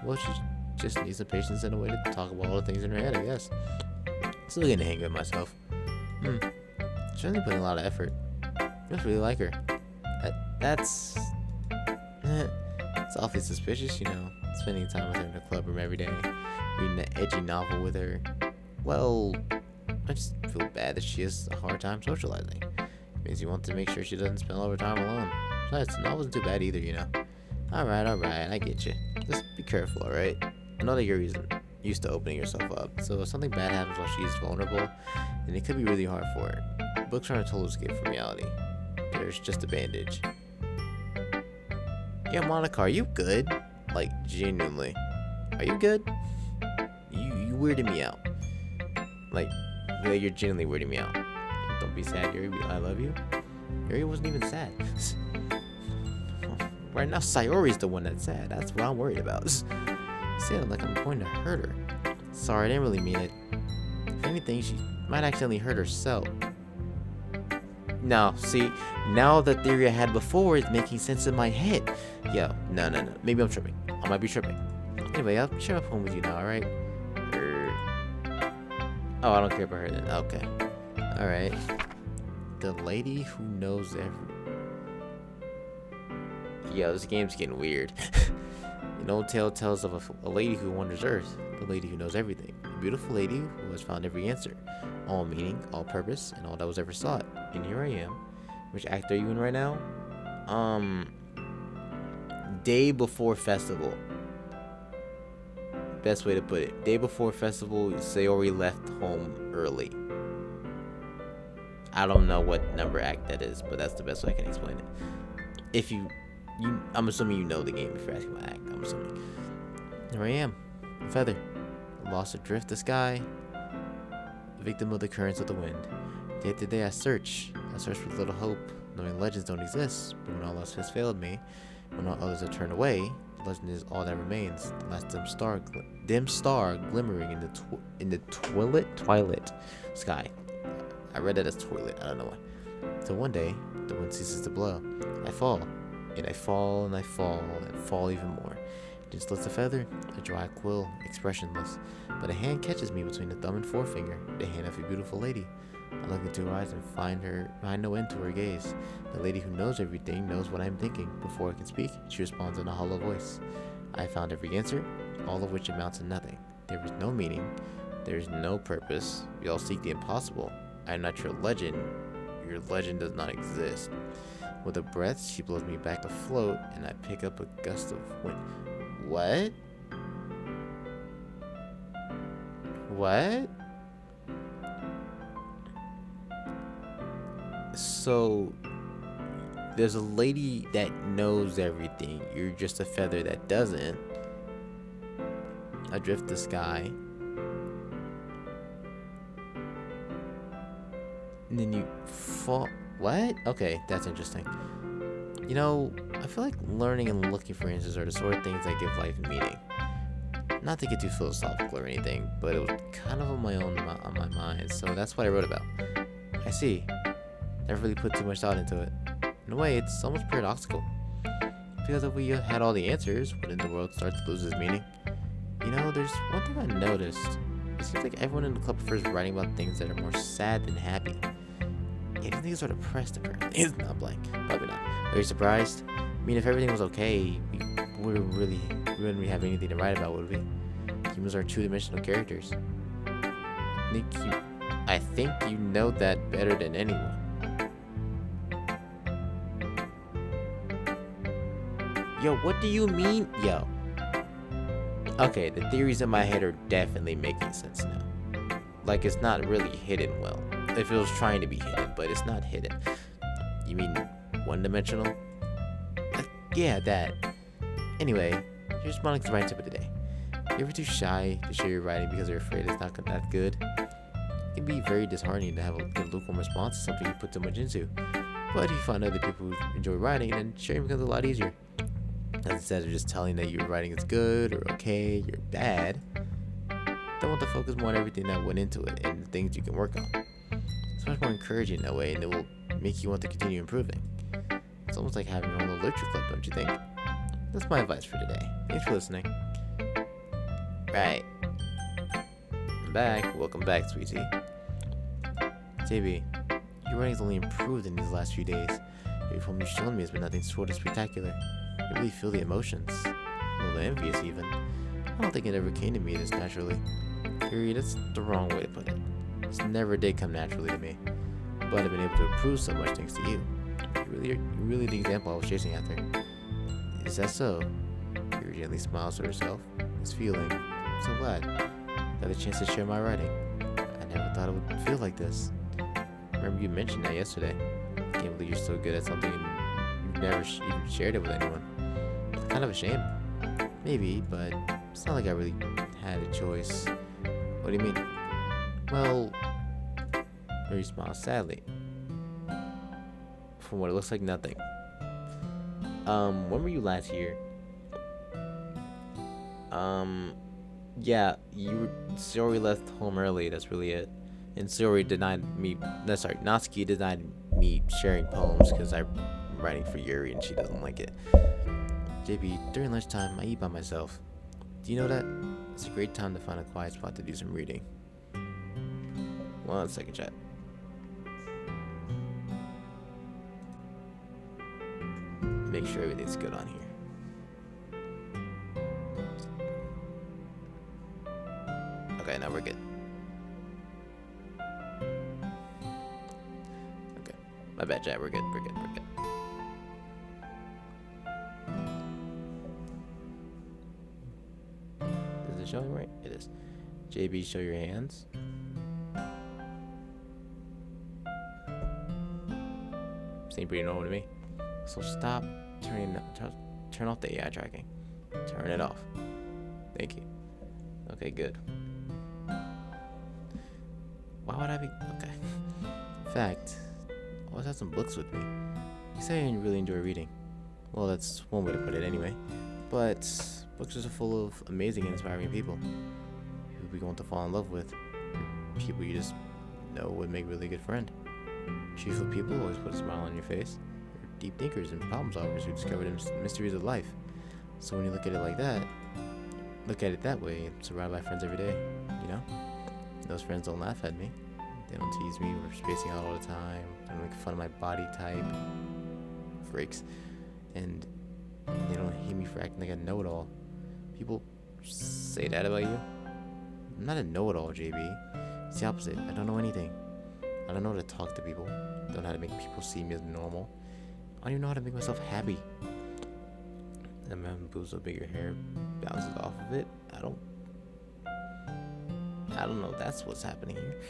Well, she just needs some patience and a way to talk about all the things in her head, I guess. Still getting the hang of it myself. Certainly putting a lot of effort. I just really like her. That's... It's awfully suspicious, you know, spending time with her in the club room every day, reading an edgy novel with her. Well, I just feel bad that she has a hard time socializing. It means you want to make sure she doesn't spend all her time alone. Besides, the novel wasn't too bad either, you know. Alright, I get you. Just be careful, alright? I know that you're used to opening yourself up, so if something bad happens while she's vulnerable, then it could be really hard for her. Books aren't a total escape from reality. There's just a bandage. Yeah, Monica, are you good? Like, genuinely. Are you good? You weirded me out. Like, you're genuinely weirding me out. Don't be sad, Yuri. I love you. Yuri wasn't even sad. Right now, Sayori's the one that's sad. That's what I'm worried about. You say it like I'm going to hurt her. Sorry, I didn't really mean it. If anything, she might accidentally hurt herself. No, see, now the theory I had before is making sense in my head. Yo, no. Maybe I'm tripping. I might be tripping. Anyway, I'll share a poem with you now, alright? Oh, I don't care about her then. Okay. Alright. The lady who knows Yo, this game's getting weird. An old tale tells of a lady who wanders Earth. The lady who knows everything. A beautiful lady who has found every answer. All meaning, all purpose, and all that was ever sought. And here I am. Which act are you in right now? Day before festival. Best way to put it. Day before festival, Sayori left home early. I don't know what number act that is, but that's the best way I can explain it. If I'm assuming you know the game if you're asking what act, I'm assuming. Here I am. A feather. Lost adrift the sky. Victim of the currents of the wind. Day after day I search with little hope, knowing legends don't exist, but when all else has failed me, when all others have turned away, the legend is all that remains, the last dim star glimmering in the twilight sky. I read that as toilet, I don't know why. So one day, the wind ceases to blow. I fall, and I fall, and I fall, and fall even more. Just lifts a feather, a dry quill, expressionless. But a hand catches me between the thumb and forefinger, the hand of a beautiful lady. I look into her eyes and find no end to her gaze. The lady who knows everything knows what I'm thinking. Before I can speak, she responds in a hollow voice. I found every answer, all of which amounts to nothing. There is no meaning. There is no purpose. We all seek the impossible. I am not your legend. Your legend does not exist. With a breath, she blows me back afloat, and I pick up a gust of wind. What? What? So, there's a lady that knows everything. You're just a feather that doesn't. Adrift the sky. And then you fall. What? Okay, that's interesting. You know, I feel like learning and looking for answers are the sort of things that give life meaning. Not to get too philosophical or anything, but it was kind of on my mind, so that's what I wrote about. I see. Never really put too much thought into it. In a way, it's almost paradoxical. Because if we had all the answers, wouldn't the world start to lose its meaning? You know, there's one thing I noticed. It seems like everyone in the club prefers writing about things that are more sad than happy. Yeah, these niggas are depressed apparently. It's not blank. Probably not. Are you surprised? I mean, if everything was okay, we wouldn't really have anything to write about, would we? Humans are two-dimensional characters. I think you know that better than anyone. Yo, what do you mean? Yo. Okay, the theories in my head are definitely making sense now. Like, it's not really hidden well. If it was trying to be hidden, but it's not hidden. You mean one-dimensional? Yeah, that. Anyway, here's Monica's writing tip of the day. You ever too shy to share your writing because you're afraid it's not that good? It can be very disheartening to have a good lukewarm response to something you put so much into. But if you find other people who enjoy writing, then sharing becomes a lot easier. Instead of just telling that your writing is good or okay, you're bad, they want to focus more on everything that went into it and the things you can work on. It's much more encouraging that way, and it will make you want to continue improving. It's almost like having your own little literature club, don't you think? That's my advice for today. Thanks for listening. Right. I'm back. Welcome back, sweetie. JB, your writing's only improved in these last few days. Every poem you've shown me has been nothing short of spectacular. You really feel the emotions. A little envious, even. I don't think it ever came to me this naturally. Yuri, that's the wrong way to put it. This never did come naturally to me. But I've been able to improve so much thanks to you. You're really the example I was chasing after. Is that so? Yuri gently smiles to herself. This feeling, I'm so glad. Got a chance to share my writing. I never thought it would feel like this. Remember you mentioned that yesterday. I can't believe you're so good at something and you've never even shared it with anyone. It's kind of a shame. Maybe, but it's not like I really had a choice. What do you mean? Well, Yuri smiles sadly. From what it looks like, nothing. When were you last here? Yeah, Sayori left home early, that's really it. And Sayori Natsuki denied me sharing poems because I'm writing for Yuri and she doesn't like it. JB, during lunchtime, I eat by myself. Do you know that? It's a great time to find a quiet spot to do some reading. 1 second, chat. Make sure everything's good on here. Okay, now we're good. Okay, my bad, chat. We're good. Is it showing right? It is. JB, show your hands. Seems pretty normal to me. So stop turn off the AI tracking. Turn it off. Thank you. Okay, good. Why would I be okay? In fact, I always have some books with me. You say you really enjoy reading. Well, that's one way to put it anyway. But books are full of amazing and inspiring people who we want to fall in love with. People you just know would make a really good friend. Truthful people always put a smile on your face. They're deep thinkers and problem solvers who discover the mysteries of life. So when you look at it that way, I'm surrounded by friends every day, you know? Those friends don't laugh at me. They don't tease me or spacing out all the time. They don't make fun of my body type. Freaks. And they don't hate me for acting like a know-it-all. People say that about you? I'm not a know-it-all, JB. It's the opposite. I don't know anything. I don't know how to talk to people. I don't know how to make people see me as normal. I don't even know how to make myself happy. And my boobs so big, your hair bounces off of it. I don't know. That's what's happening here.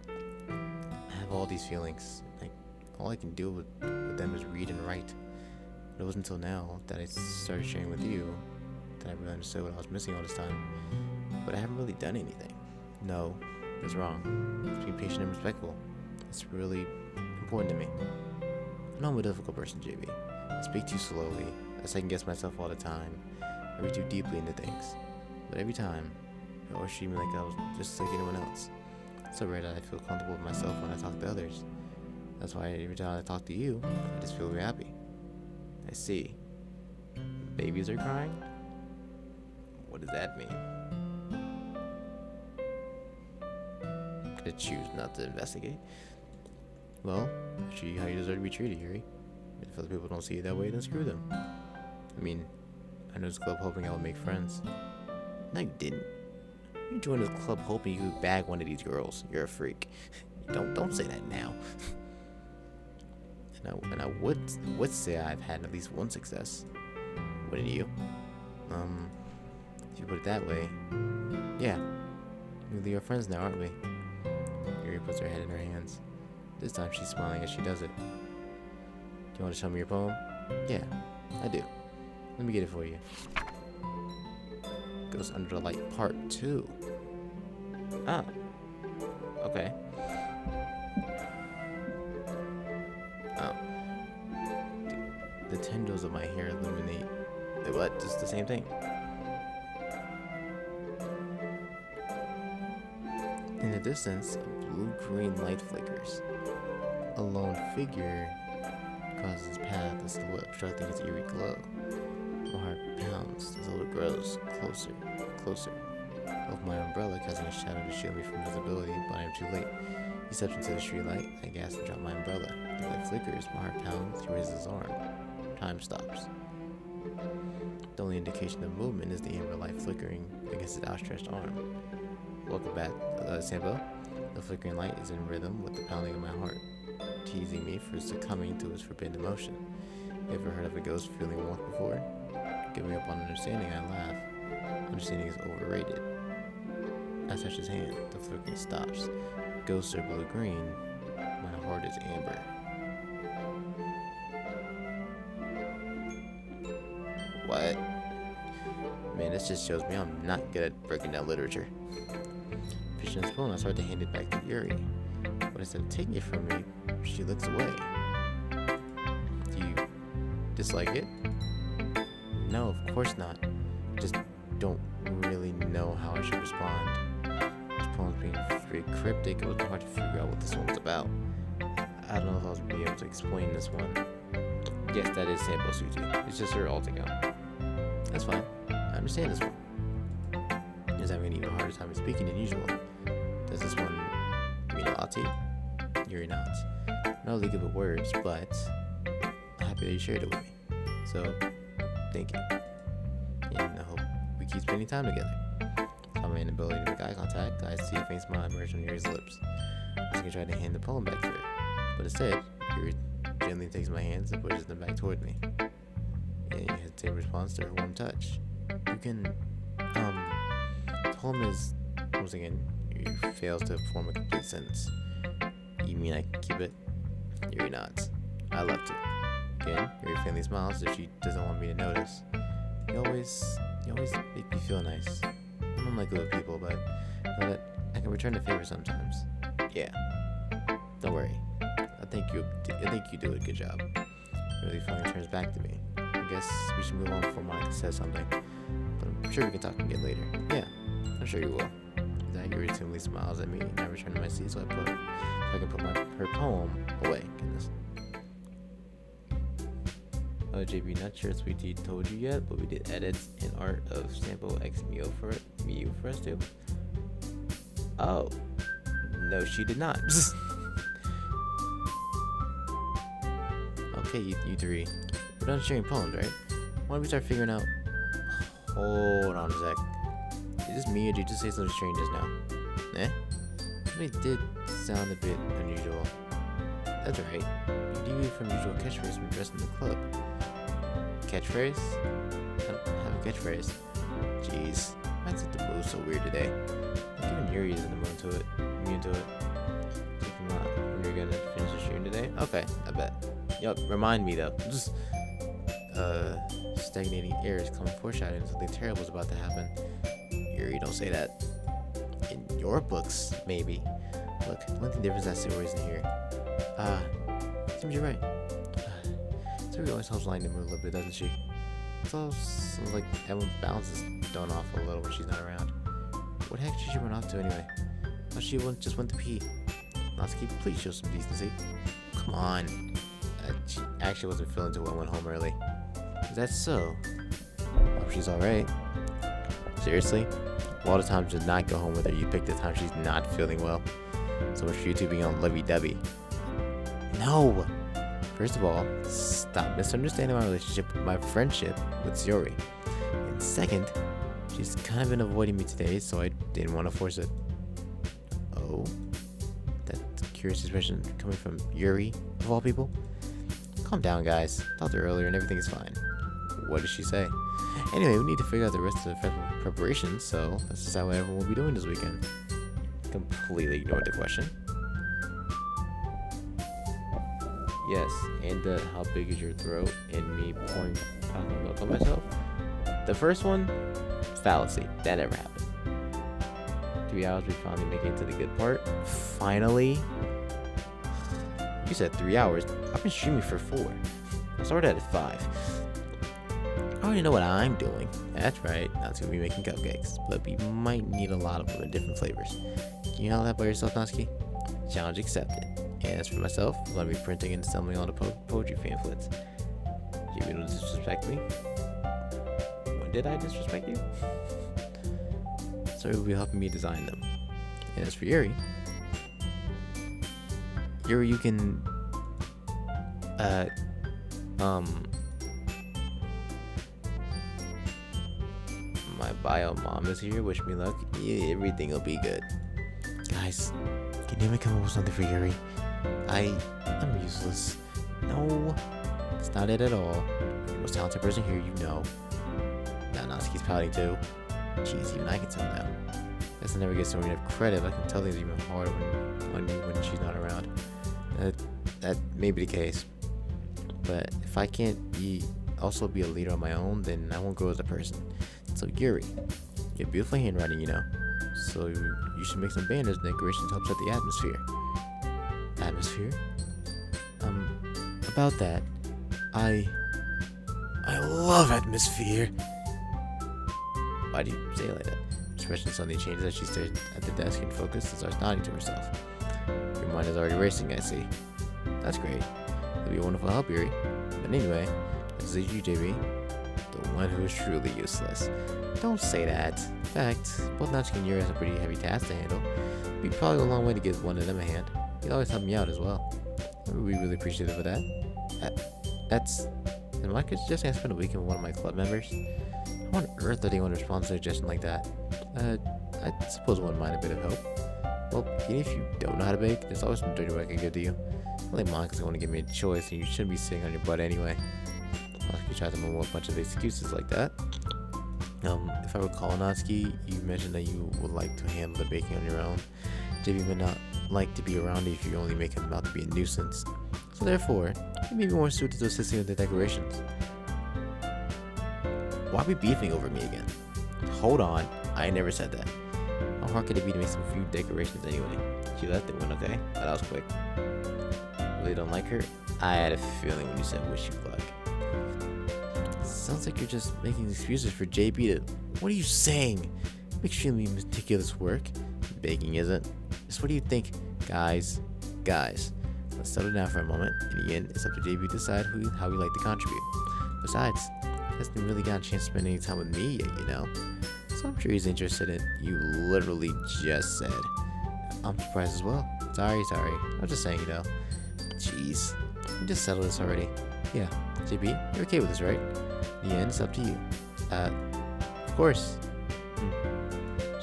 I have all these feelings. Like, all I can do with them is read and write. But it wasn't until now that I started sharing with you that I really understood what I was missing all this time. But I haven't really done anything. No, that's wrong. It's being patient and respectful. It's really important to me. I know I'm a difficult person, JB. I speak too slowly. I second guess myself all the time. I read too deeply into things. But every time, you always treat me like I was just like anyone else. It's so rare that I feel comfortable with myself when I talk to others. That's why every time I talk to you, I just feel very happy. I see. Babies are crying? What does that mean? I choose not to investigate. Well, treat you how you deserve to be treated, Yuri. If other people don't see it that way, then screw them. I mean, I know this club hoping I would make friends. No, you didn't. You joined this club hoping you could bag one of these girls. You're a freak. Don't say that now. and I would say I've had at least one success. Wouldn't you? If you put it that way, yeah. We are friends now, aren't we? Yuri puts her head in her hands. This time she's smiling as she does it. Do you want to show me your poem? Yeah, I do. Let me get it for you. Goes Under the Light Part 2. Ah. Okay. Oh. The tendrils of my hair illuminate. What? Just the same thing. In the distance, a blue-green light flickers. A lone figure crosses his path, a silhouette obstructing its eerie glow. My heart pounds as the load grows closer, closer. Of my umbrella, casting a shadow to shield me from visibility, but I am too late. He steps into the streetlight. I gasp and drop my umbrella. The light flickers. My heart pounds. He raises his arm. Time stops. The only indication of movement is the amber light flickering against his outstretched arm. Welcome back, Sambo. The flickering light is in rhythm with the pounding of my heart, teasing me for succumbing to its forbidden emotion. You ever heard of a ghost feeling warmth before? Giving up on understanding, I laugh. Understanding is overrated. I touch his hand. The flickering stops. Ghosts are blue-green. My heart is amber. What? Man, this just shows me I'm not good at breaking down literature. Fishing his poem, I start to hand it back to Yuri. But instead of taking it from me, she looks away. Do you dislike it? No, of course not. I just don't really know how I should respond. This poem's being very cryptic. It was hard to figure out what this one was about. I don't know if I was be able to explain this one. Yes, that is Sambo Suji. It's just her alter ego. That's fine. I understand this one. Just having an even harder time speaking than usual. Does this one mean a lot to you? Yuri nods. Not really good with words, but I'm happy that you shared it with me. So, thank you. And I hope we keep spending time together. Saw my inability to make eye contact. I see a faint smile emerge on Yuri's lips. I was going to try to hand the poem back to her. But instead, Yuri gently takes my hands and pushes them back toward me. And you hesitate in response to her warm touch. You can, the poem is, once again, Yuri fails to form a complete sentence. You mean I can keep it? Yuri nods. I love to. Again, Yuri faintly smiles as if she doesn't want me to notice. You always make me feel nice. I don't like little people, but know that I can return the favor sometimes. Yeah. Don't worry. I think you do a good job. Really finally turns back to me. I guess we should move on before Monica says something. But I'm sure we can talk again later. Yeah, I'm sure you will. That Yuri timidly smiles at me, and I return to my seat so I can put her poem away. Goodness. JB, not sure Sweetie told you yet, but we did edits in art of Sample X Miu for us too. Oh, no, she did not. Okay, you three, we're done sharing poems, right? Why don't we start figuring out? Hold on a sec. Is this me or did you just say something strange just now? Eh? It did sound a bit unusual. That's right. You deviated from usual catchphrase when dressed in the club. Catchphrase? I don't have a catchphrase. Jeez, I set the mood so weird today. Even Yuri is in the mood to it. Immune to it. When you're gonna finish the stream today? Okay, I bet. Yup, remind me though. Just stagnating air is coming foreshadowing something terrible is about to happen. Yuri, don't say that. In your books, maybe. Look, the only difference is that Sayori isn't here. Seems you're right. Yuri always helps Lightning move a little bit, doesn't she? It's all sounds like everyone's balance is thrown off a little when she's not around. What the heck did she run off to anyway? Thought she just went to pee. Natsuki, please show some decency. Come on. She actually wasn't feeling too well and went home early. Is that so? Hope she's alright. Seriously? A lot of times to not go home with her, you pick the time she's not feeling well. So much for you two being on lovey-dovey. No! First of all, stop misunderstanding my relationship, my friendship with Sayori. And second, she's kind of been avoiding me today, so I didn't want to force it. Oh? That curious expression coming from Yuri, of all people? Calm down, guys. Talked to her earlier and everything is fine. What did she say? Anyway, we need to figure out the rest of the festival preparations, so let's decide what everyone will be doing this weekend. Completely ignored the question. Yes, and how big is your throat? And me talking milk on myself? The first one, fallacy. That never happened. 3 hours, we finally make it to the good part. Finally. You said 3 hours. I've been streaming for 4. I started at 5. I already know what I'm doing. That's right. Now it's gonna be making cupcakes, but we might need a lot of them in different flavors. Can you handle that by yourself, Natsuki? Challenge accepted. And as for myself, I'm gonna be printing and assembling all the poetry pamphlets. You don't disrespect me? When did I disrespect you? So you'll be helping me design them. And as for Yuri, you can my bio mom is here. Wish me luck. Yeah, everything will be good. Guys, can you come up with something for Yuri? I'm useless. No, it's not it at all. You're the most talented person here, you know. Now Natsuki's pouting too. Jeez, even I can tell now. Guess I never get so enough credit. I can tell things even harder on you when she's not around. That may be the case. But if I can't also be a leader on my own, then I won't grow as a person. So Yuri, you have beautiful handwriting, you know. So you should make some banners and decorations to help set the atmosphere. Atmosphere? About that, I love atmosphere. Why do you say it like that? Expression suddenly changes as she stares at the desk and focuses and starts nodding to herself. Your mind is already racing, I see. That's great. It'll be a wonderful help, Yuri. But anyway, this is you, JB. The one who is truly useless. Don't say that. In fact, both Natsuki and Yuri has a pretty heavy task to handle. It'd be probably a long way to give one of them a hand. He'd always help me out as well. We'd be really appreciative of that. Am I suggesting I spend a weekend with one of my club members? How on earth did anyone respond to a suggestion like that? I suppose one might a bit of help. Well, even if you don't know how to bake, there's always some dirty work I can give to you. I think Monica's going to give me a choice, and you shouldn't be sitting on your butt anyway. Natsuki tried to mumble a bunch of excuses like that. If I recall, Natsuki, you mentioned that you would like to handle the baking on your own. JB may not like to be around you if you only make him out to be a nuisance. So therefore, he may be more suited to assisting with the decorations. Why are we beefing over me again? Hold on, I never said that. How hard could it be to make some few decorations anyway? She left it went okay, but that was quick. Really don't like her? I had a feeling when you said wish you luck. Sounds like you're just making excuses for JB to... What are you saying? Extremely meticulous work. Baking isn't. Just what do you think? Guys, let's settle down for a moment. In the end, it's up to JB to decide how we like to contribute. Besides, he hasn't really got a chance to spend any time with me yet, you know? So I'm sure he's interested in you literally just said. I'm surprised as well. Sorry. I'm just saying, you know. Jeez. We just settled this already. Yeah, JB, you're okay with this, right? In the end, it's up to you. Of course.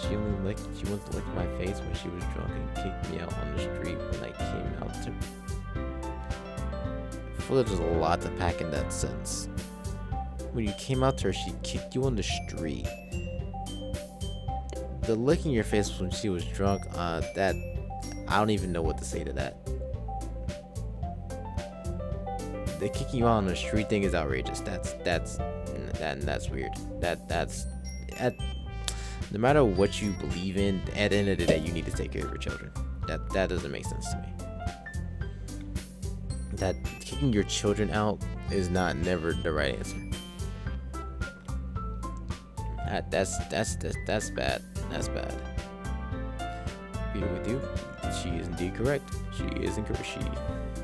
She once licked my face when she was drunk and kicked me out on the street when I came out to... I feel like there's a lot to pack in that sentence. When you came out to her, she kicked you on the street. The licking your face when she was drunk, that... I don't even know what to say to that. The kicking you out on the street thing is outrageous. That's weird. That's no matter what you believe in, at the end of the day, you need to take care of your children. That doesn't make sense to me. That kicking your children out is not never the right answer. That's bad. That's bad. Be with you. She is indeed correct. She is incorrect.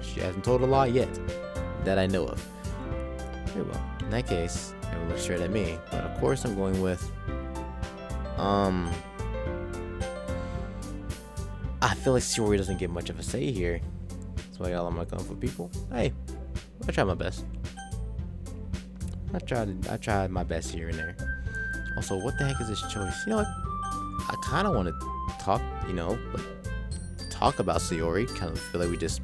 She hasn't told a lie yet that I know of. Very well. In that case, it will look straight at me. But of course, I'm going with I feel like Sayori doesn't get much of a say here. That's why y'all, I'm not going for people. Hey, I tried my best. I tried my best here and there. Also, what the heck is this choice? You know what? I kind of want to talk, talk about Sayori. Kind of feel like we just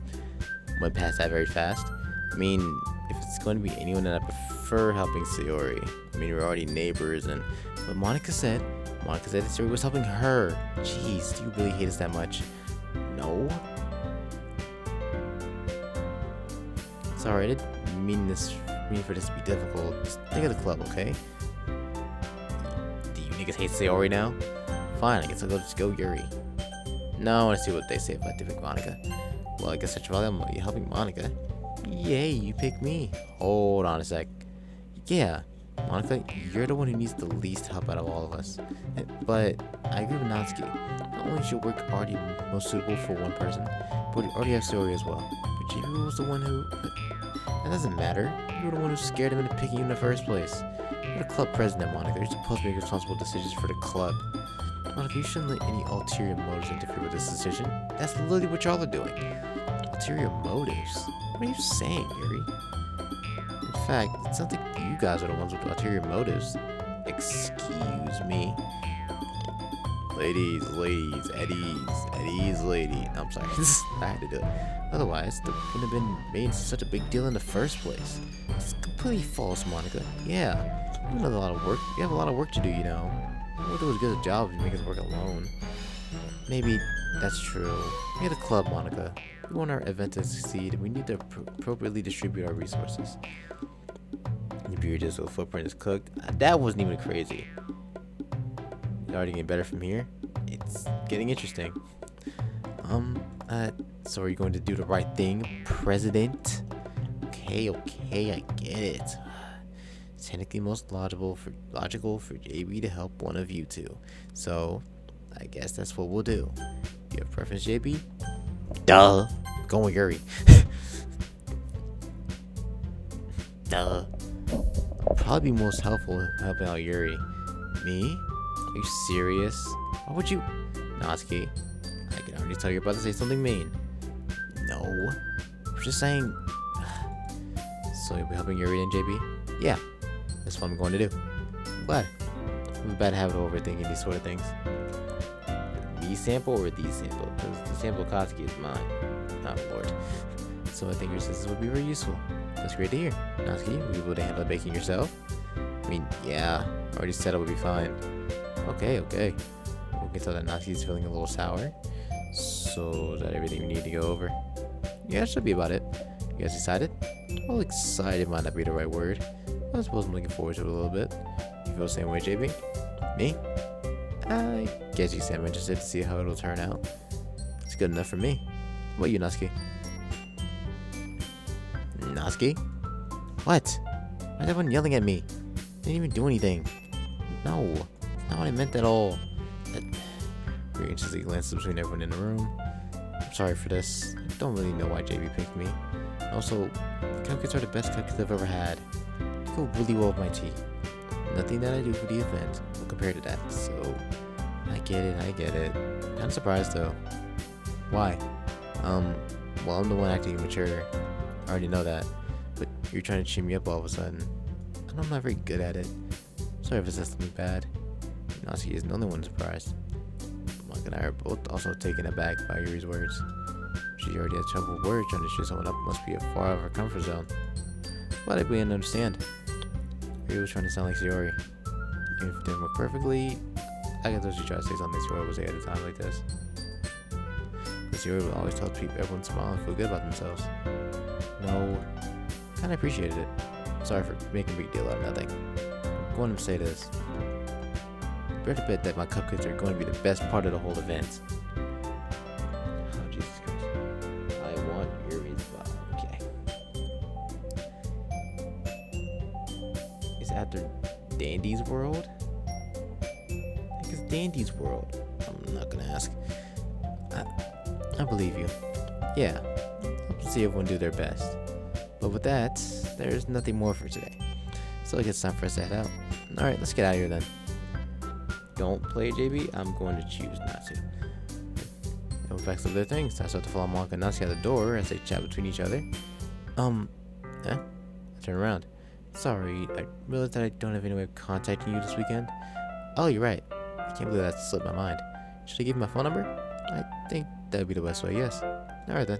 went past that very fast. I mean, if it's going to be anyone that I prefer helping Sayori, I mean, we're already neighbors, but Monica said that Sayori was helping her. Jeez, do you really hate us that much? No. Sorry, I didn't mean for this to be difficult. Just think of the club, okay? Do you niggas hate Sayori now? Fine, I guess I'll just go Yuri. No, I want to see what they say about pick Monica. Well, I guess I'm helping Monica. Yay, you pick me. Hold on a sec. Yeah, Monica, you're the one who needs the least help out of all of us. But I agree with Natsuki. Not only is your work already most suitable for one person, but we already have Sayori as well. But Jibu was the one who... That doesn't matter. You were the one who scared him into picking you in the first place. You're the club president, Monica. You're supposed to make responsible decisions for the club. Monica, you shouldn't let any ulterior motives interfere with this decision. That's literally what y'all are doing. Ulterior motives? What are you saying, Yuri? In fact, it sounds like you guys are the ones with ulterior motives. Excuse me. Ladies, at ease, lady. I'm sorry, I had to do it. Otherwise, it wouldn't have been made such a big deal in the first place. It's completely false, Monica. Yeah, you have a lot of work. You have a lot of work to do, you know. I would do as good a job if you make us work alone. Maybe that's true. We're the club, Monica. We want our event to succeed, and we need to appropriately distribute our resources. The beer digital footprint is cooked. That wasn't even crazy. It's already getting better from here. It's getting interesting. So are you going to do the right thing, President? Okay, I get it. It's technically most logical for JB to help one of you two. So, I guess that's what we'll do. You have preference, JB? Duh. Going Yuri. Duh. Probably be most helpful helping out Yuri. Me? Are you serious? Why would you? Natsuki, I can already tell you're about to say something mean. No. I'm just saying. So you'll be helping Yuri and JB? Yeah. That's what I'm going to do. I'm glad. I have a bad habit of overthinking these sort of things. B sample or D sample? Because the sample Katsuki is mine. Oh lord. So I think your assistance would be very useful. That's great to hear. Natsuki, will you be able to handle the baking yourself? I mean, yeah. I already said it would be fine. Okay. We can tell that Natsuki's feeling a little sour. So is that everything we need to go over? Yeah, that should be about it. You guys decided? Well, excited might not be the right word. I suppose I'm looking forward to it a little bit. You feel the same way, JB? Me? I guess you said I'm interested to see how it'll turn out. It's good enough for me. What about you, Natsuki? Natsuki? What? Why is everyone yelling at me? I didn't even do anything. No, that's not what I meant at all. Very interesting glances between everyone in the room. I'm sorry for this. I don't really know why JB picked me. Also, cupcakes are the best cupcakes I've ever had. They go really well with my tea. Nothing that I do for the event will compare to that, so I get it. Kinda surprised though. Why? Well, I'm the one acting immature. I already know that. But you're trying to cheer me up all of a sudden. And I'm not very good at it. Sorry if I said something bad. Natsuki isn't the only one surprised. Mike and I are both also taken aback by Yuri's words. She already had trouble with words. Trying to cheer someone up must be far out of her comfort zone. But I didn't understand. Yuri was trying to sound like Sayori. Even if it didn't work perfectly, I guess she tried to say something Sayori would say at a time like this. But Sayori would always tell people everyone smile and feel good about themselves. No, kinda appreciated it. Sorry for making a big deal out of nothing. I'm going to say this. Better bet that my cupcakes are going to be the best part of the whole event. Oh, Jesus Christ. I want Yuri's vibe. Okay. after Dandy's world? I think it's Dandy's world. I'm not gonna ask. I believe you. Yeah, hope to see everyone do their best. But with that, there's nothing more for today. So I guess it's time for us to head out. Alright, let's get out of here then. Don't play, JB. I'm going to choose not to. No effects of their things. I start to follow Monka and Natsuki out the door as they chat between each other. I turn around. Sorry, I realized that I don't have any way of contacting you this weekend. Oh, you're right. I can't believe that slipped my mind. Should I give you my phone number? I think that would be the best way, yes. Alright then.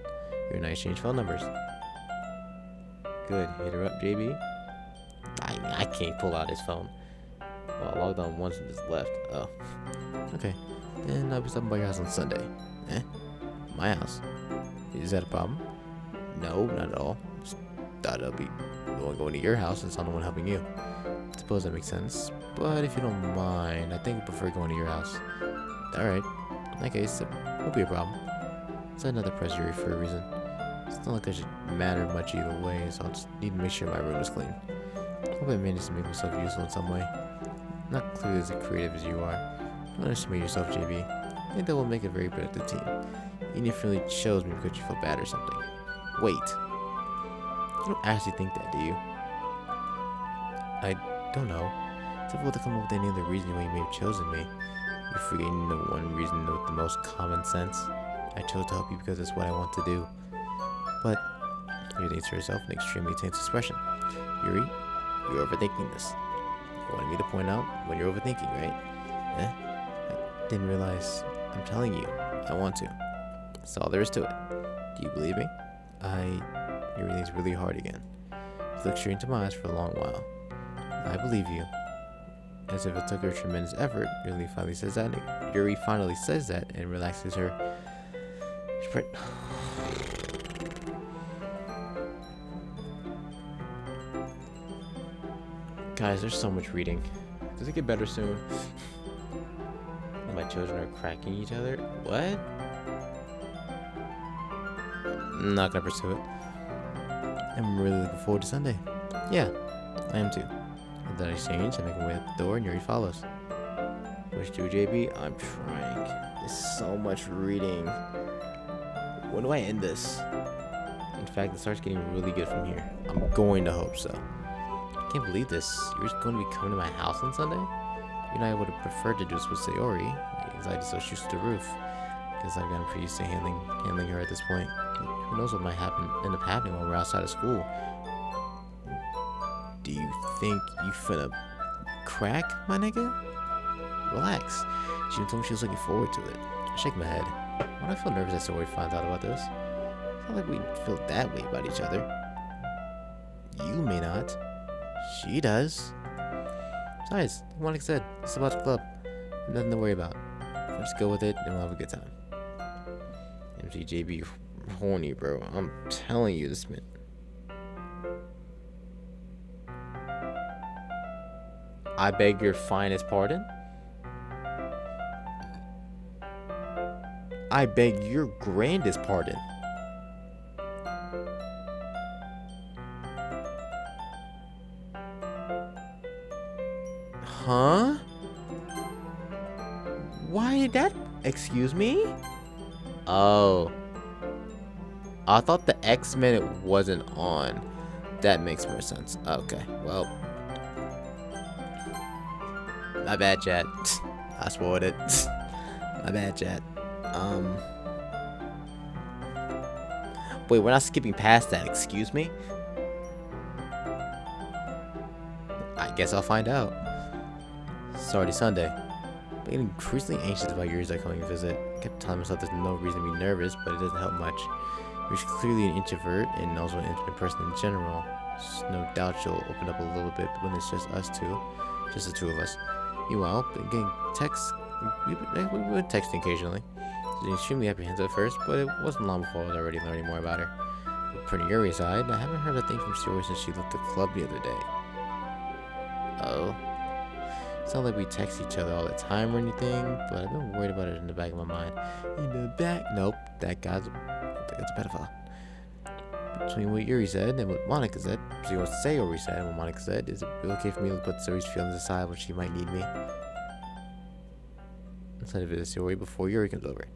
You and I exchange phone numbers. Good. Hit her up, JB. I can't pull out his phone. Well, I logged on once and just left. Oh. Okay. Then I'll be stopping by your house on Sunday. My house? Is that a problem? No, not at all. Just thought I'll be going to your house since I'm the one helping you. I suppose that makes sense. But if you don't mind, I think I prefer going to your house. Alright. In that case, it won't be a problem. It's another pressure for a reason. It's not like I should matter much either way, so I'll just need to make sure my room is clean. I hope I managed to make myself useful in some way. Not clearly as creative as you are. Don't underestimate yourself, JB. I think that will make a very productive team. Even if it really shows me because you feel bad or something. Wait. You don't actually think that, do you? I don't know. It's difficult to come up with any other reason why you may have chosen me. You're forgetting the one reason with the most common sense. I chose to help you because it's what I want to do. But Yuri thinks to herself an extremely tense expression. Yuri, you're overthinking this. You wanted me to point out when you're overthinking, right? I didn't realize. I'm telling you, I want to. That's all there is to it. Do you believe me? Yuri thinks really hard again. He looks straight into my eyes for a long while. I believe you. As if it took her tremendous effort, Yuri finally says that and relaxes her. Guys, there's so much reading. Does it get better soon? My children are cracking each other? What? I'm not gonna pursue it. I'm really looking forward to Sunday. Yeah, I am too. And then I exchange, I make my way out the door, and Yuri follows. Push through, JB. I'm trying. There's so much reading. When do I end this? In fact, it starts getting really good from here. I'm going to hope so. I can't believe this. You're just going to be coming to my house on Sunday? You and I would have preferred to do this with Sayori. My anxiety so shoots to the roof. Because I've gotten pretty used to handling her at this point. Who knows what might end up happening while we're outside of school. Do you think you finna crack, my nigga? Relax. She told me she was looking forward to it. I shake my head. Why do I feel nervous that Sayori finds out about this? It's not like we feel that way about each other. You may not. She does. Besides, like I said, it's about the club. Nothing to worry about. Let's go with it and we'll have a good time. MCJB horny, bro. I'm telling you this, man. I beg your finest pardon? I beg your grandest pardon. Huh? Why did that? Excuse me? Oh. I thought the X-Men it wasn't on. That makes more sense. Okay, well. My bad, chat. I spoiled it. My bad, chat. Wait, we're not skipping past that, excuse me? I guess I'll find out. It's already Sunday. I'm getting increasingly anxious about Yuri's coming to visit. I kept telling myself there's no reason to be nervous, but it doesn't help much. Yuri's clearly an introvert and also an intimate person in general. There's no doubt she'll open up a little bit when it's just us two. Just the two of us. Meanwhile, been getting texts. We've been texting occasionally. She was extremely apprehensive at first, but it wasn't long before I was already learning more about her. But putting Yuri's aside, I haven't heard a thing from Sayori since she left the club the other day. Oh. It's not like we text each other all the time or anything, but I've been worried about it in the back of my mind. In the back? Nope, that's a pedophile. between what Yuri said and what Monica said. She wants to say what Yuri said and what Monica said. Is it really okay for me to put Yuri's feelings aside when she might need me? Instead of visit Yuri before Yuri comes over.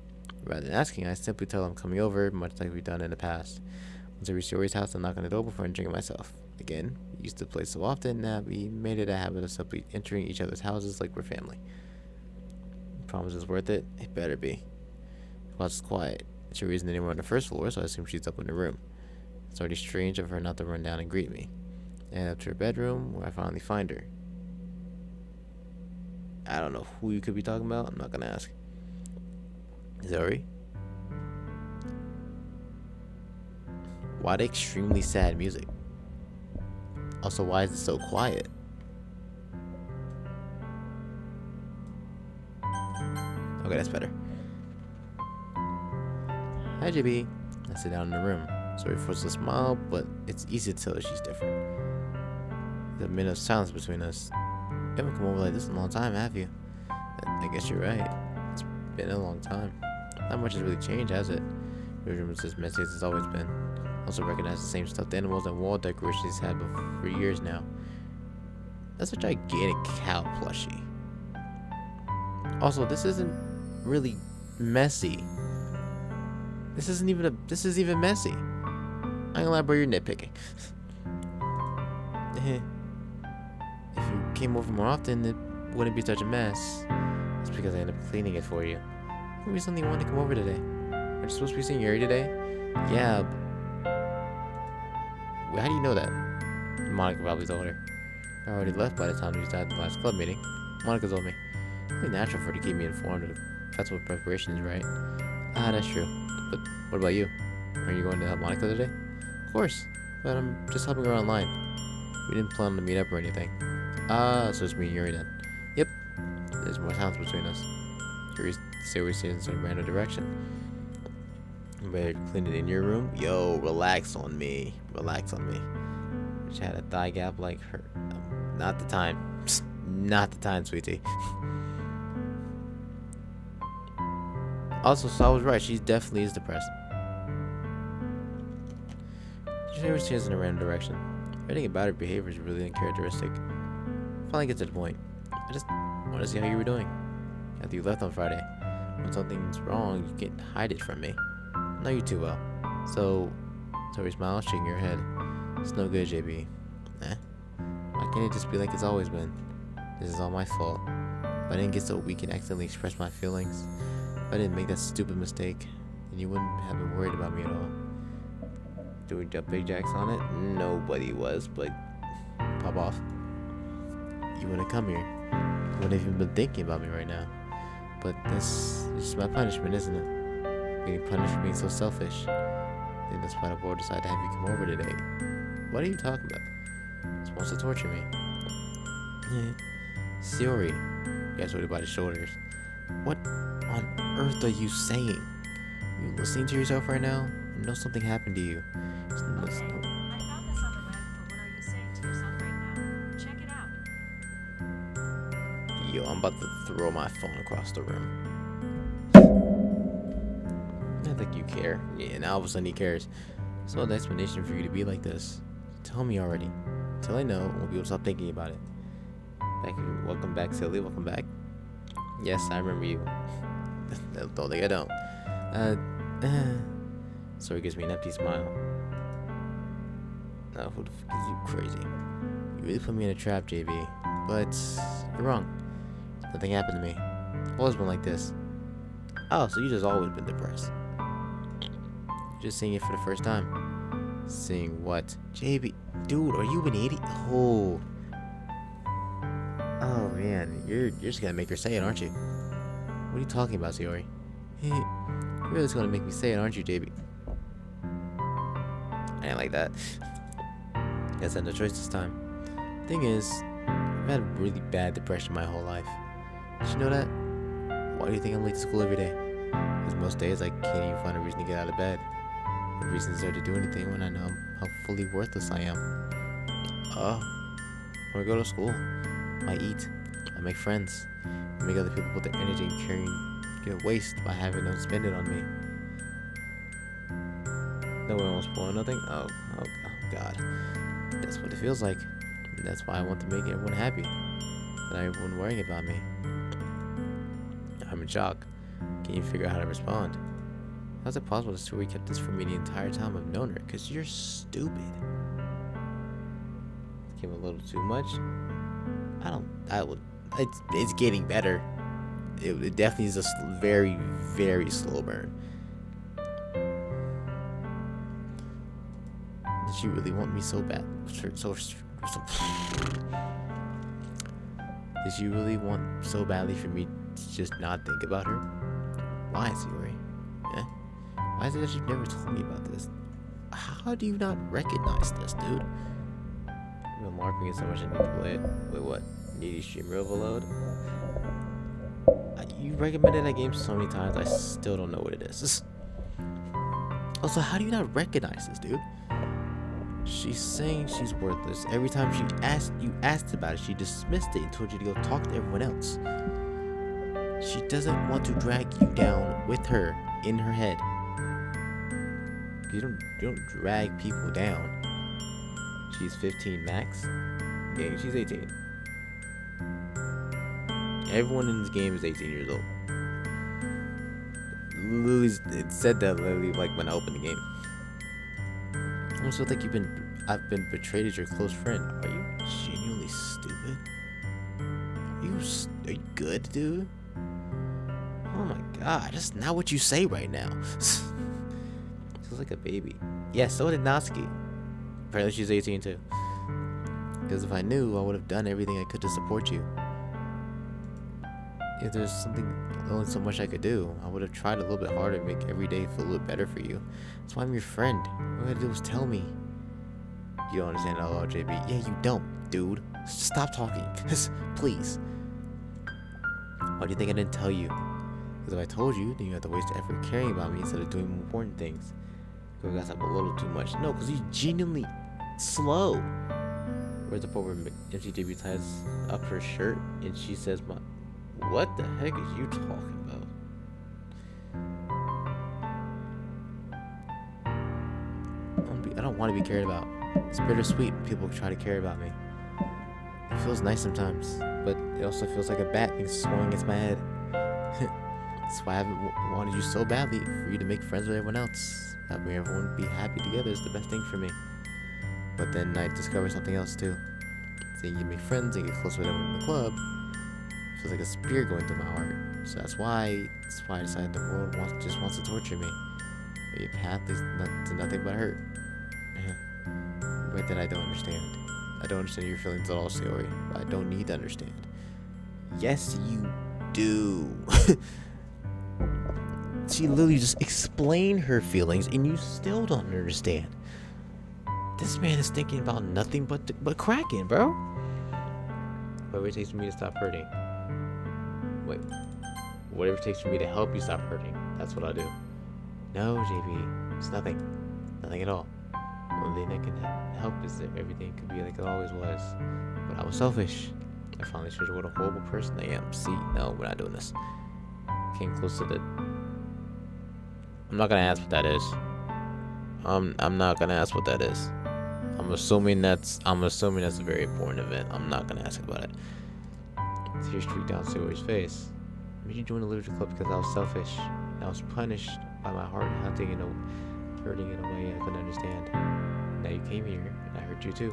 Rather than asking, I simply tell him I'm coming over, much like we've done in the past. Once I reach Yuri's house, I knock on the door before entering it myself. Again, we used to play so often that we made it a habit of simply entering each other's houses like we're family. Promise it's worth it? It better be. The house is quiet. Yuri isn't anywhere on the first floor, so I assume she's up in the room. It's already strange of her not to run down and greet me. And up to her bedroom, where I finally find her. I don't know who you could be talking about. I'm not gonna ask. Yuri? Why the extremely sad music? Also, why is it so quiet? Okay, that's better. Hi, JB. I sit down in the room. Sorry for the smile, but it's easy to tell that she's different. There's a minute of silence between us. You haven't come over like this in a long time, have you? I guess you're right. It's been a long time. Not much has really changed, has it? Your room is as messy as it's always been. Also recognize the same stuffed animals and wall decorations he's had for years now. That's a gigantic cow plushie. Also, this isn't really messy. This is even messy. I'm gonna lie, bro, you're nitpicking. If you came over more often, it wouldn't be such a mess. It's because I ended up cleaning it for you. You recently wanted to come over today. Aren't you supposed to be seeing Yuri today? Yeah. How do you know that? Monica probably told her. I already left by the time we started the last club meeting. Monica told me. It's really natural for her to keep me informed of the festival preparations, right? Ah, that's true. But what about you? Are you going to help Monica today? Of course. But I'm just helping her online. We didn't plan to meet up or anything. Ah, so it's me and Yuri then. Yep. There's more silence between us. Yuri stays in some random direction. You better clean it in your room. Yo, relax on me. Relax on me. Which had a thigh gap like her. Not the time. Psst, not the time, sweetie. Also, so I was right. She definitely is depressed. She never stays in a random direction. Everything about her behavior is really uncharacteristic. Finally get to the point. I just want to see how you were doing. After you left on Friday. When something's wrong, you can't hide it from me. I know you too well. So, Tori smiles, shaking her head. It's no good, JB. Why can't it just be like it's always been? This is all my fault. If I didn't get so weak and accidentally express my feelings, if I didn't make that stupid mistake, then you wouldn't have been worried about me at all. Doing big jacks on it? Nobody was, but pop off. You wouldn't come here. You wouldn't have even been thinking about me right now. But this is my punishment, isn't it? Getting punished for being so selfish. I think that's why the board decided to have you come over today. What are you talking about? It's supposed to torture me. Siori. Guys hold it by the shoulders. What on earth are you saying? Are you listening to yourself right now? I know something happened to you. Hey, I found this on the web for what are you saying to yourself right now. Check it out. Yo, I'm about to throw my phone across the room. Not like you care. Yeah, now all of a sudden he cares. It's not an explanation for you to be like this. Tell me already. Until I know, I won't be able to stop thinking about it. Welcome back, Silly. Welcome back. Yes, I remember you. Don't think I don't. So it gives me an empty smile. Oh, who the f is you crazy? You really put me in a trap, JB. But you're wrong. Nothing happened to me. I've always been like this. Oh, so you just always been depressed. You're just seeing it for the first time. Seeing what? JB, dude, are you an idiot? Oh. Oh man, you're just gonna make her say it, aren't you? What are you talking about, Siori? You're really just gonna make me say it, aren't you, JB? I ain't like that. Guess I had no choice this time. Thing is, I've had really bad depression my whole life. Did you know that? Why do you think I'm late to school every day? Because most days I can't even find a reason to get out of bed. What reason is there to do anything when I know how fully worthless I am? When I go to school, I eat, I make friends, I make other people put their energy and caring get waste by having them spend it on me. No one will spoil nothing? Oh God. That's what it feels like. That's why I want to make everyone happy. Without everyone worrying about me. I'm in shock. Can you figure out how to respond? How's it possible this story kept this from me the entire time I've known her? Because you're stupid. It came a little too much. It's getting better. It definitely is a very, very slow burn. Did she really want me so bad? Did she really want so badly for me to just not think about her? Why, Sayori? Eh? Why is it that you've never told me about this? How do you not recognize this, dude? You've been LARPing it so much I need to play it. Wait, what? Needy streamer overload? You recommended that game so many times, I still don't know what it is. Also, how do you not recognize this, dude? She's saying she's worthless. Every time you asked about it, she dismissed it and told you to go talk to everyone else. She doesn't want to drag you down with her in her head. You don't drag people down. She's 15 max. Yeah, she's 18. Everyone in this game is 18 years old. It said that literally like when I opened the game. I almost feel like I've been betrayed as your close friend. Are you genuinely stupid? Are you good, dude? Oh my God, that's not what you say right now. Feels like a baby. Yeah, so did Natsuki. Apparently she's 18 too. Because if I knew, I would have done everything I could to support you. If there's only so much I could do, I would have tried a little bit harder to make every day feel a little better for you. That's why I'm your friend. All you gotta do is tell me. You don't understand at all, JB. Yeah, you don't, dude. Stop talking. Please. Why do you think I didn't tell you? Because if I told you, then you have to waste effort caring about me instead of doing more important things. You guys have a little too much. No, because he's genuinely slow. Where's the part where MCJB ties up her shirt and she says, what the heck is you talking about? I don't want to be cared about. It's bittersweet when people try to care about me. It feels nice sometimes, but it also feels like a bat being swung against my head. That's why I haven't wanted you so badly, for you to make friends with everyone else. Having everyone be happy together is the best thing for me. But then I discovered something else too. Saying you make friends and get close with everyone in the club feels like a spear going through my heart. So that's why I decided the world just wants to torture me. But your path leads to nothing but hurt. Right, that I don't understand. I don't understand your feelings at all, Sayori. But I don't need to understand. Yes, you do. She literally just explained her feelings and you still don't understand. This man is thinking about nothing but cracking, bro. Whatever it takes for me to stop hurting. Wait. Whatever it takes for me to help you stop hurting. That's what I do. No, JB. It's nothing. Nothing at all. The only thing that can help is that everything could be like it always was. But I was selfish. I finally showed you what a horrible person I am. See? No, we're not doing this. Came close to the... I'm not gonna ask what that is. I'm not gonna ask what that is. I'm assuming that's a very important event. I'm not gonna ask about it. Tears streaked down Sayori's face. I made you join the literature club because I was selfish. And I was punished by my heart hurting in a way I couldn't understand. Now you came here, and I hurt you too.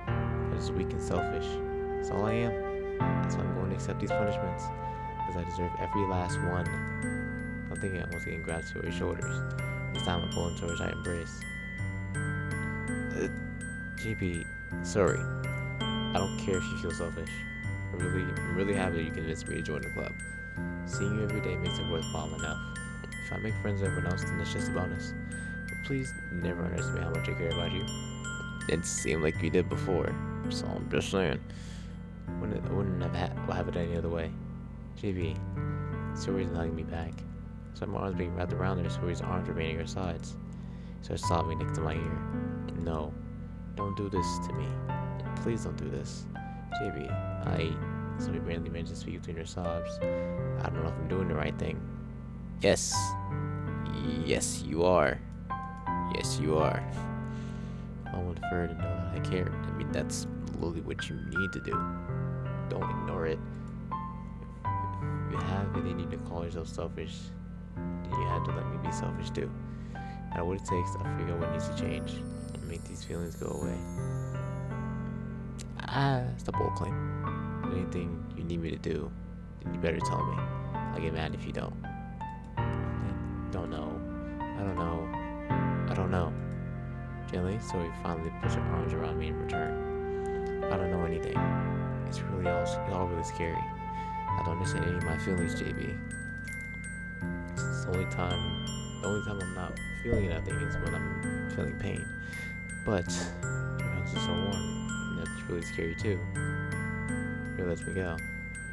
I was weak and selfish. That's all I am. That's why I'm going to accept these punishments. Because I deserve every last one. I'm thinking I was getting grabbed to her shoulders. This time I'm pulling towards her embrace. JP, sorry. I don't care if you feel selfish. I'm really happy that you convinced me to join the club. Seeing you every day makes it worthwhile enough. If I make friends with everyone else, then it's just a bonus. But please never underestimate how much I care about you. It didn't seem like you did before, so I'm just saying. I wouldn't have it any other way. JB, Sayori's hugging me back. So my arms being wrapped around her, Sayori's arms remaining her sides. So she sobbing next to my ear. No, don't do this to me. Please don't do this. JB, Somebody randomly managed to speak between her sobs. I don't know if I'm doing the right thing. Yes, you are. Yes, you are. I want for her to know that I care. I mean, that's literally what you need to do. Don't ignore it. If you have it in you to call yourself selfish, then you have to let me be selfish too. No matter what it takes, I'll figure out what needs to change and make these feelings go away. It's a bold claim. Anything you need me to do, then you better tell me. I'll get mad if you don't. Don't know. I don't know. I don't know. Gently, so he finally puts her arms around me in return. I don't know anything. It's really all really scary. I don't understand any of my feelings, JB. It's the only time I'm not feeling it, I think, is when I'm feeling pain. But your house is so warm, and that's really scary too. She lets me go.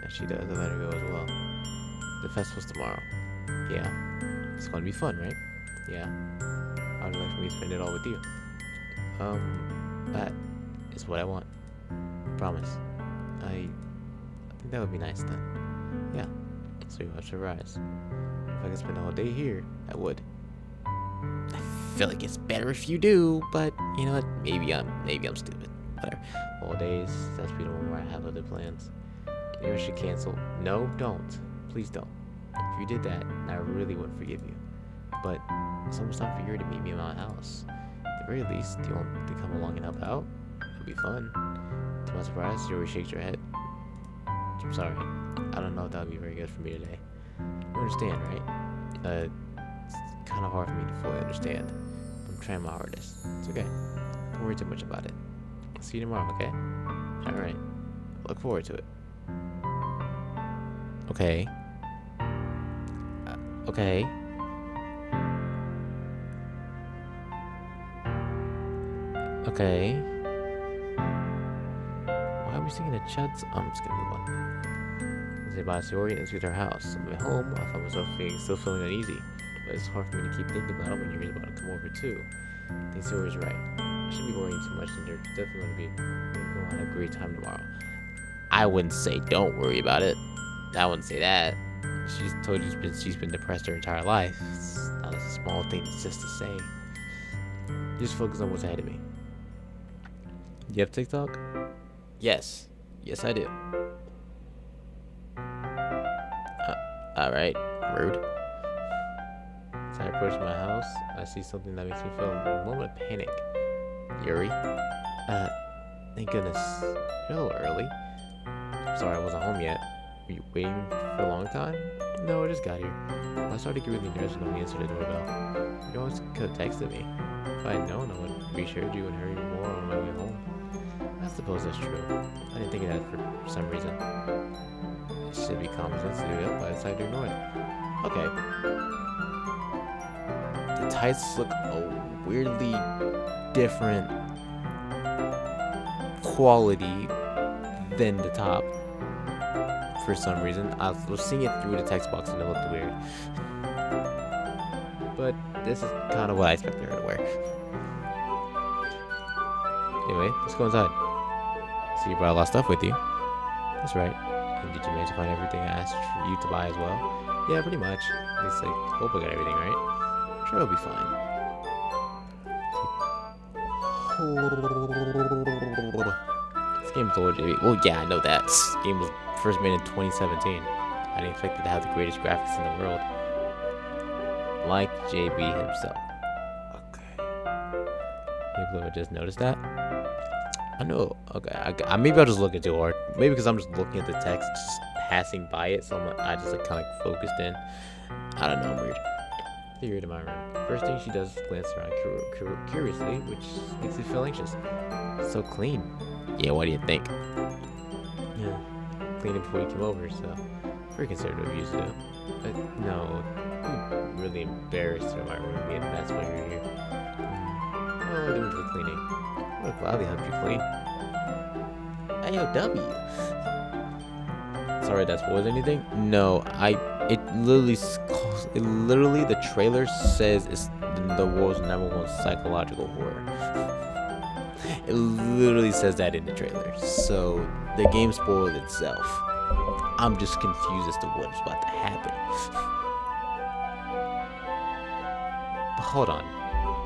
And she does, I let her go as well. The festival's tomorrow. Yeah. It's gonna be fun, right? Yeah. How would you like for me to spend it all with you? That is what I want. Promise. I think that would be nice then. Yeah. So you watch her rise. If I could spend the whole day here, I would. I feel like it's better if you do, but you know what? Maybe I'm stupid. Whatever. All days, that's be the one where I have other plans. Maybe I should cancel. No, don't. Please don't. If you did that, I really wouldn't forgive you. But it's almost time for you to meet me in my house. At the very least, do you want to come along and help out? It'll be fun. To my surprise, Yuri shakes her head. I'm sorry. I don't know if that would be very good for me today. You understand, right? It's kind of hard for me to fully understand. I'm trying my hardest. It's okay. Don't worry too much about it. I'll see you tomorrow, okay? Alright. Look forward to it. Okay. Okay. Okay. Why are we singing at Chud's? I'm just gonna move on. Say bye to Ori and to her house. On the way home, I found myself still feeling uneasy. But it's hard for me to keep thinking about it when Yuri's about to come over too. I think Tori's right. I shouldn't be worrying too much, and they're definitely going to have a great time tomorrow. I wouldn't say don't worry about it. I wouldn't say that. She's told you she's been depressed her entire life. It's not a small thing just to say. Just focus on what's ahead of me. Do you have TikTok? Yes. Yes, I do. Alright. Rude. As I approach my house, I see something that makes me feel a moment of panic. Yuri? Thank goodness. You're a little early. I'm sorry I wasn't home yet. Were you waiting for a long time? No, I just got here. I started to get really nervous when we answered the doorbell. You always could have texted me. If I had known, I would have reassured you and hurried more on my way home. I suppose that's true. I didn't think of that for some reason. It should be common sense to do it, but I decided to ignore it. Okay. The tights look a weirdly different quality than the top. For some reason, I was seeing it through the text box and it looked weird. But this is kind of what I expected her to wear. Anyway, let's go inside. So you brought a lot of stuff with you. That's right. And did you manage to find everything I asked you to buy as well? Yeah, pretty much. At least I hope I got everything right. Sure, it'll be fine. This game's old, JB. Well, yeah, I know that. This game was first made in 2017. I didn't expect it to have the greatest graphics in the world. Like JB himself. Okay. People have just noticed that? I know. Okay. Maybe I'll just look too hard. Maybe because I'm just looking at the text, just passing by it, so I just like kind of focused in. I don't know. I'm weird. You're in my room. First thing she does is glance around curiously, which makes me feel anxious. So clean. Yeah, what do you think? Yeah, cleaned it before you came over, so pretty conservative used to. But no, I'm really embarrassed in my room being a mess while you're here. Well, I do enjoy cleaning. I would gladly help you clean. AOW. Sorry, that spoils anything? No, it literally, the trailer says it's the world's #1 psychological horror. It literally says that in the trailer. So the game spoiled itself. I'm just confused as to what's about to happen. But hold on.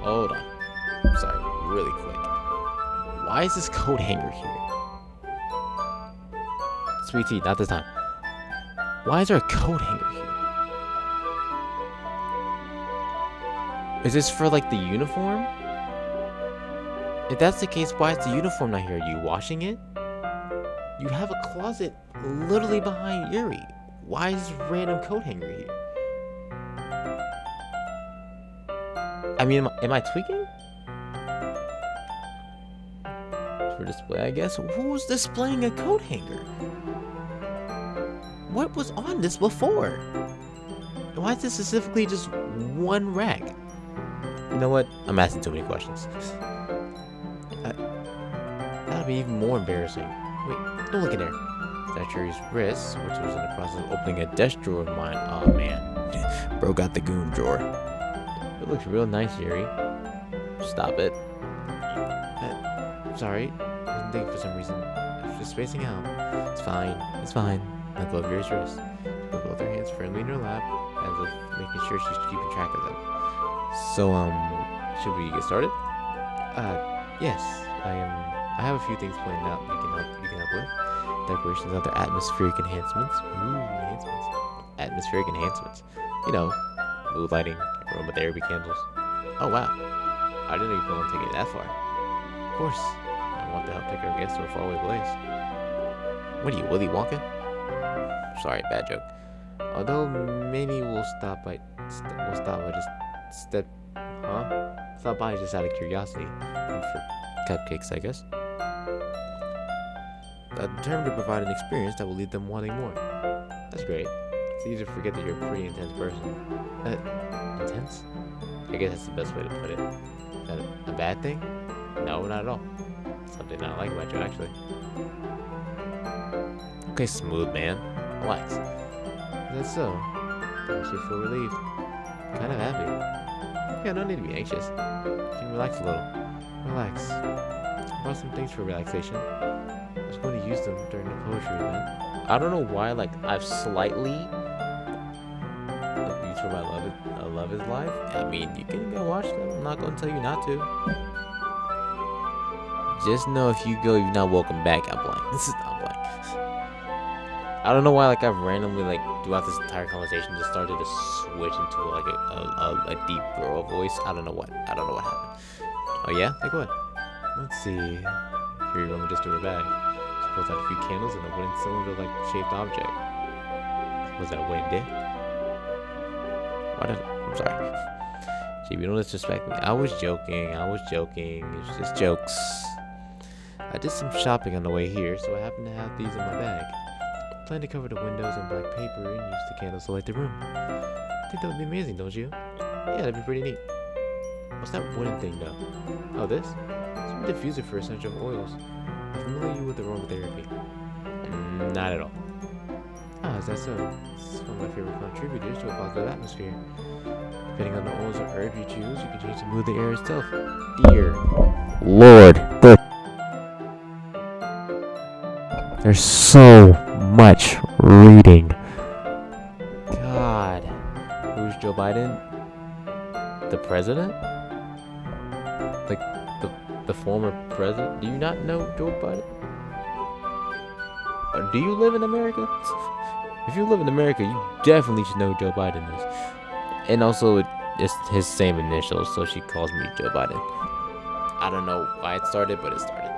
Hold on. Sorry, really quick. Why is this coat hanger here? Sweet tea, not this time. Why is there a coat hanger here? Is this for like the uniform? If that's the case, why is the uniform not here? Are you washing it? You have a closet literally behind Yuri. Why is this random coat hanger here? I mean, am I tweaking? For display, I guess. Who's displaying a coat hanger? What was on this before? Why is this specifically just one rack? You know what? I'm asking too many questions. That'd be even more embarrassing. Wait, don't look in there. That's Yuri's wrist, which was in the process of opening a desk drawer of mine. Oh man. Bro got the goon drawer. It looks real nice, Yuri. Stop it. Sorry. I didn't think for some reason. I was just spacing out. It's fine. It's fine. I glove Yuri's wrist. She put both her hands firmly in her lap, as if making sure she's keeping track of them. So, should we get started? Yes. I have a few things planned out you can help with. Decorations and other atmospheric enhancements. Ooh, enhancements. Atmospheric enhancements. You know, mood lighting, aromatherapy candles. Oh wow. I didn't know you plan on taking it that far. Of course. I want to help take our guests to a faraway place. What are you, Willy Wonka? Sorry, bad joke. Although maybe we'll stop by just out of curiosity. And for cupcakes, I guess. Determined to provide an experience that will leave them wanting more. That's great. It's easy to forget that you're a pretty intense person. Intense? I guess that's the best way to put it. Is that a bad thing? No, not at all. Something I like about you, actually. Okay, smooth man. Relax. Is that so? Makes you feel relieved. Kind of happy. Yeah, no need to be anxious. You can relax a little. Relax. I brought some things for relaxation. I was going to use them during the poetry event. I don't know why, like, I've slightly used for my love is life. I mean, you can go watch them. I'm not going to tell you not to. Just know if you go, you're not welcome back. I'm blank. This is not blank. I don't know why, like, I've randomly, like, throughout this entire conversation just started to switch into, like, a deep girl voice. I don't know what happened. Oh, yeah? Like, what? Let's see. Here you rummages through her bag. She pulls out a few candles and a wooden cylinder-like shaped object. Was that a wooden dick? I'm sorry. Gee, you don't disrespect me. I was joking. It's just jokes. I did some shopping on the way here, so I happen to have these in my bag. I plan to cover the windows in black paper and use the candles to light the room. I think that would be amazing, don't you? Yeah, that'd be pretty neat. What's that wooden thing, though? Oh, this? It's a diffuser for essential oils. I'm familiar with aromatherapy. Not at all. Ah, is that so? It's one of my favorite contributors to a positive atmosphere. Depending on the oils or herb you choose, you can change the mood of the air itself. Dear Lord, there's so much reading. God. Who's Joe Biden? The president? Like, the former president? Do you not know Joe Biden? Or do you live in America? If you live in America, you definitely should know who Joe Biden is. And also, it's his same initials, so she calls me Joe Biden. I don't know why it started, but it started.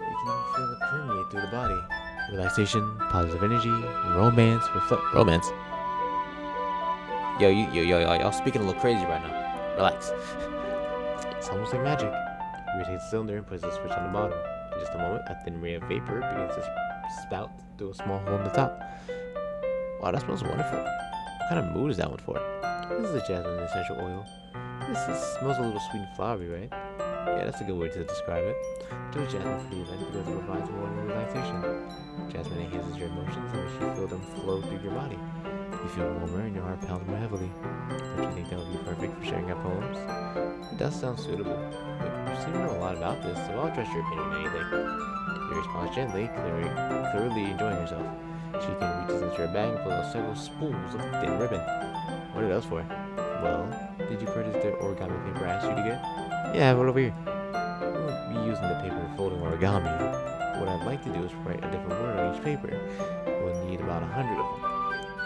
You can even feel it permeate through the body. Relaxation, positive energy, romance. Yo, y'all speaking a little crazy right now. Relax. It's almost like magic. You take the cylinder and push the switch on the bottom. In just a moment, a thin ray of vapor begins to spout through a small hole in the top. Wow, that smells wonderful. What kind of mood is that one for? This is a jasmine essential oil. Smells a little sweet and flowery, right? Yeah, that's a good way to describe it. Choose jasmine for the event because it provides more relaxation. Jasmine enhances your emotions and makes you feel them flow through your body. You feel warmer and your heart pounds more heavily. Don't you think that would be perfect for sharing our poems? It does sound suitable, but you seem to know a lot about this, so I'll trust your opinion on anything. You responds gently, clearly enjoying herself. She reaches into her bag and pulls out several spools of thin ribbon. What are those for? Well, Did you purchase the origami paper I asked you to get? Yeah, I have it over here. We won't be using the paper folding origami. What I'd like to do is write a different word on each paper. We'll need about 100 of them.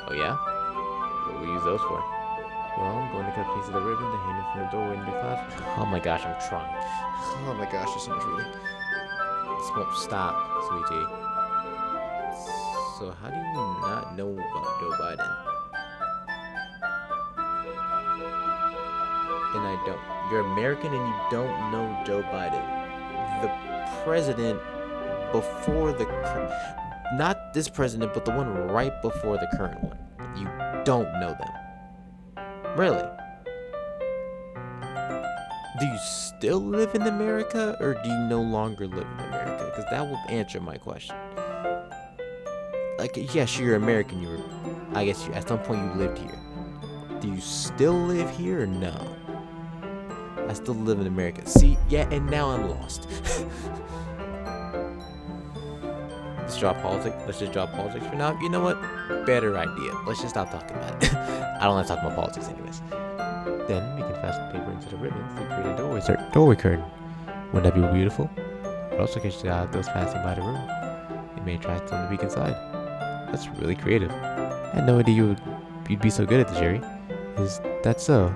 Oh yeah? What will we use those for? Well, I'm going to cut pieces of the ribbon to hang it from the doorway in the class. Oh my gosh, I'm trying. Oh my gosh, there's so much reading. Stop, sweetie. So how do you not know about Joe Biden? And I don't. You're American and you don't know Joe Biden. The president before the not this president, but the one right before the current one. You don't know them. Really? Do you still live in America or do you no longer live in America? Because that will answer my question. Like, yeah, sure, you're American. I guess at some point you lived here. Do you still live here or no? I still live in America. See, yeah, and now I'm lost. Let's drop politics. Let's just drop politics for now. You know what? Better idea. Let's just stop talking about it. I don't like talking about politics anyways. Then we can fasten the paper into the ribbons to create a doorway curtain. Wouldn't that be beautiful? It also catch those passing by the room. It may attract them to peek inside. That's really creative. I had no idea you'd be so good at this, Jerry. Is that so?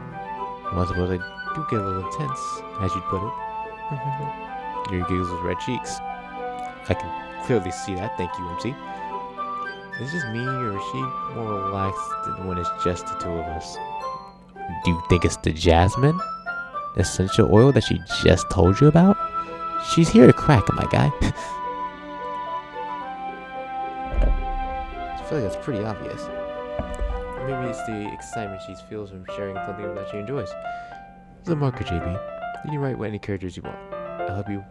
Well, I suppose I do get a little intense, as you'd put it. Jerry giggles with red cheeks. I can clearly see that. Thank you, MC. Is it just me, or is she more relaxed when it's just the two of us? Do you think it's the jasmine? The essential oil that she just told you about? She's here to crack it, my guy. I feel like that's pretty obvious. Maybe it's the excitement she feels from sharing something that she enjoys. The marker, JB. You can write any characters you want. I'll help you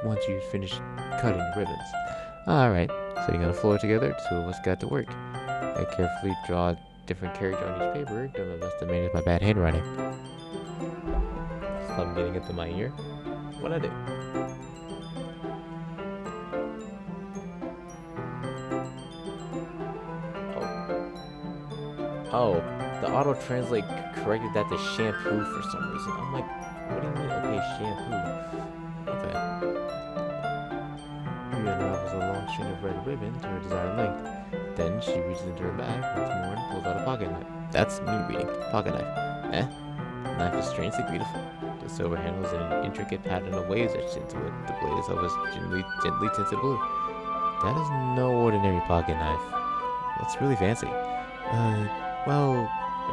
once you finish cutting the ribbons. Alright, so you're gonna flow it together. The two of us got to work. I carefully draw a different character on each paper, doing my best to manage my bad handwriting. Stop getting into my ear. What'd I do? Oh, the auto-translate corrected that to shampoo for some reason. I'm like, what do you mean, okay, shampoo? Okay. He unravels a long string of red ribbon to her desired length. Then she reaches into her bag once more and pulls out a pocket knife. That's me reading. Pocket knife. The knife is strangely beautiful. The silver handle is in an intricate pattern of waves etched into it. The blade itself is gently tinted blue. That is no ordinary pocket knife. That's really fancy. Well,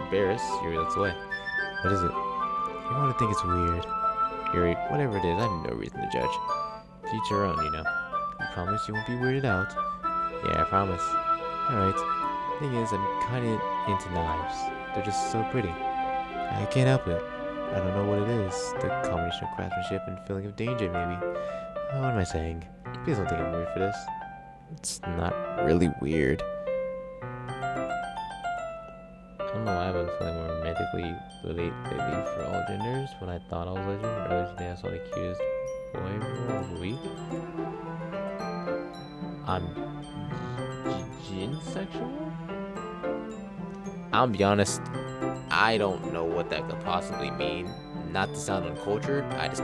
embarrassed, Yuri looks away. What is it? You want to think it's weird. Yuri, whatever it is, I have no reason to judge. To each your own, you know. You promise you won't be weirded out? Yeah, I promise. Alright. Thing is, I'm kinda into knives. They're just so pretty. I can't help it. I don't know what it is. The combination of craftsmanship and feeling of danger, maybe. What am I saying? Please don't think I'm weird for this. It's not really weird. I don't know why I've been feeling more romantically lately for all genders when I thought I was lesbian, but earlier today I saw the cutest boy of the week. I'm ginsexual? I'll be honest, I don't know what that could possibly mean. Not to sound uncultured, I just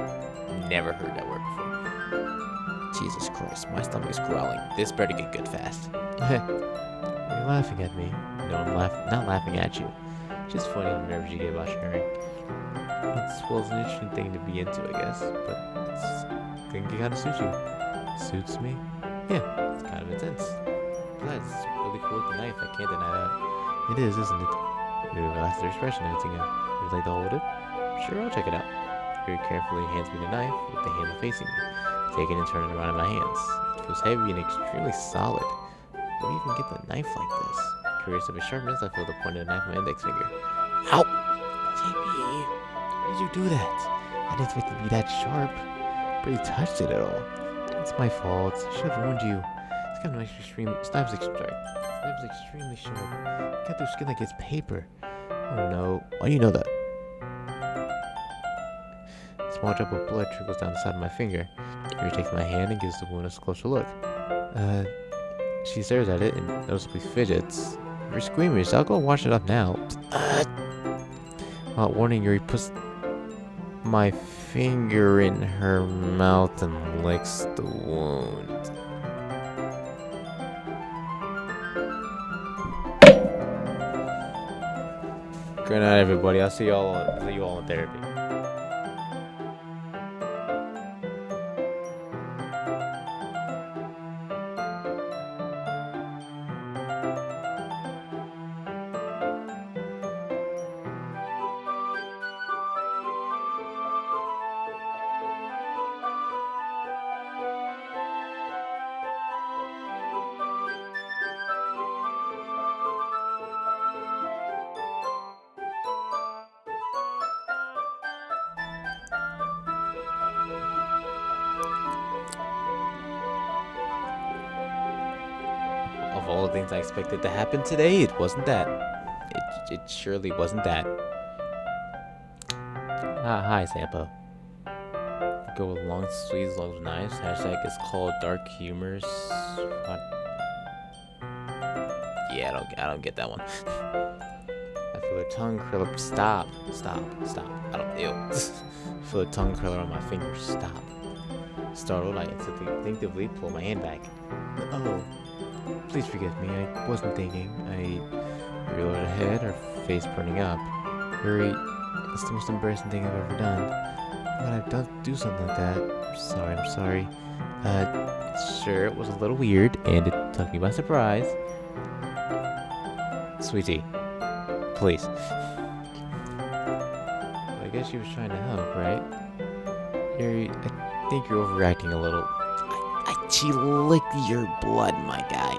never heard that word before. Jesus Christ, my stomach is growling. This better get good fast. You're laughing at me. No, I'm not laughing at you. It's just funny how nervous you get about sharing. It's an interesting thing to be into, I guess, but it kind of suits you. Suits me? Yeah, it's kind of intense. Besides, it's really cool with the knife. I can't deny that. It is, isn't it? Maybe relax their expression and everything. Would you like to hold it? Sure, I'll check it out. Very carefully hands me the knife with the handle facing me. Take it and turn it around in my hands. It feels heavy and extremely solid. Where do you even get the knife like this? Curious of its sharpness, I feel the point of the knife on my index finger. Ow! JP, why did you do that? I didn't expect it to be that sharp. Barely touched it at all. It's my fault. I should have warned you. This kind of knife is extremely sharp. Cut through skin like it's paper. Oh no. Why do you know that? A small drop of blood trickles down the side of my finger. Yuri takes my hand and gives the wound a closer look. She stares at it and noticeably fidgets. You're squeamish. I'll go wash it up now. Without warning, Yuri puts my finger in her mouth and licks the wound. Good night, everybody. I'll see you all in therapy. Of all the things I expected to happen today, it wasn't that. It surely wasn't that. Hi, Sampo. Go with long sleeves, long knives. Hashtag is called dark humors. What? Yeah, I don't get that one. I feel a tongue curl up. Stop. I don't. Ew. I feel a tongue curler on my fingers. Stop. Startled, I instinctively pull my hand back. Oh. Please forgive me, I wasn't thinking. I reloaded her head, her face burning up. Yuri, it's the most embarrassing thing I've ever done. Why would I do something like that? I'm sorry. Sure, it was a little weird, and it took me by surprise. Sweetie, please. Well, I guess she was trying to help, right? Yuri, I think you're overreacting a little. She licked your blood, my guy.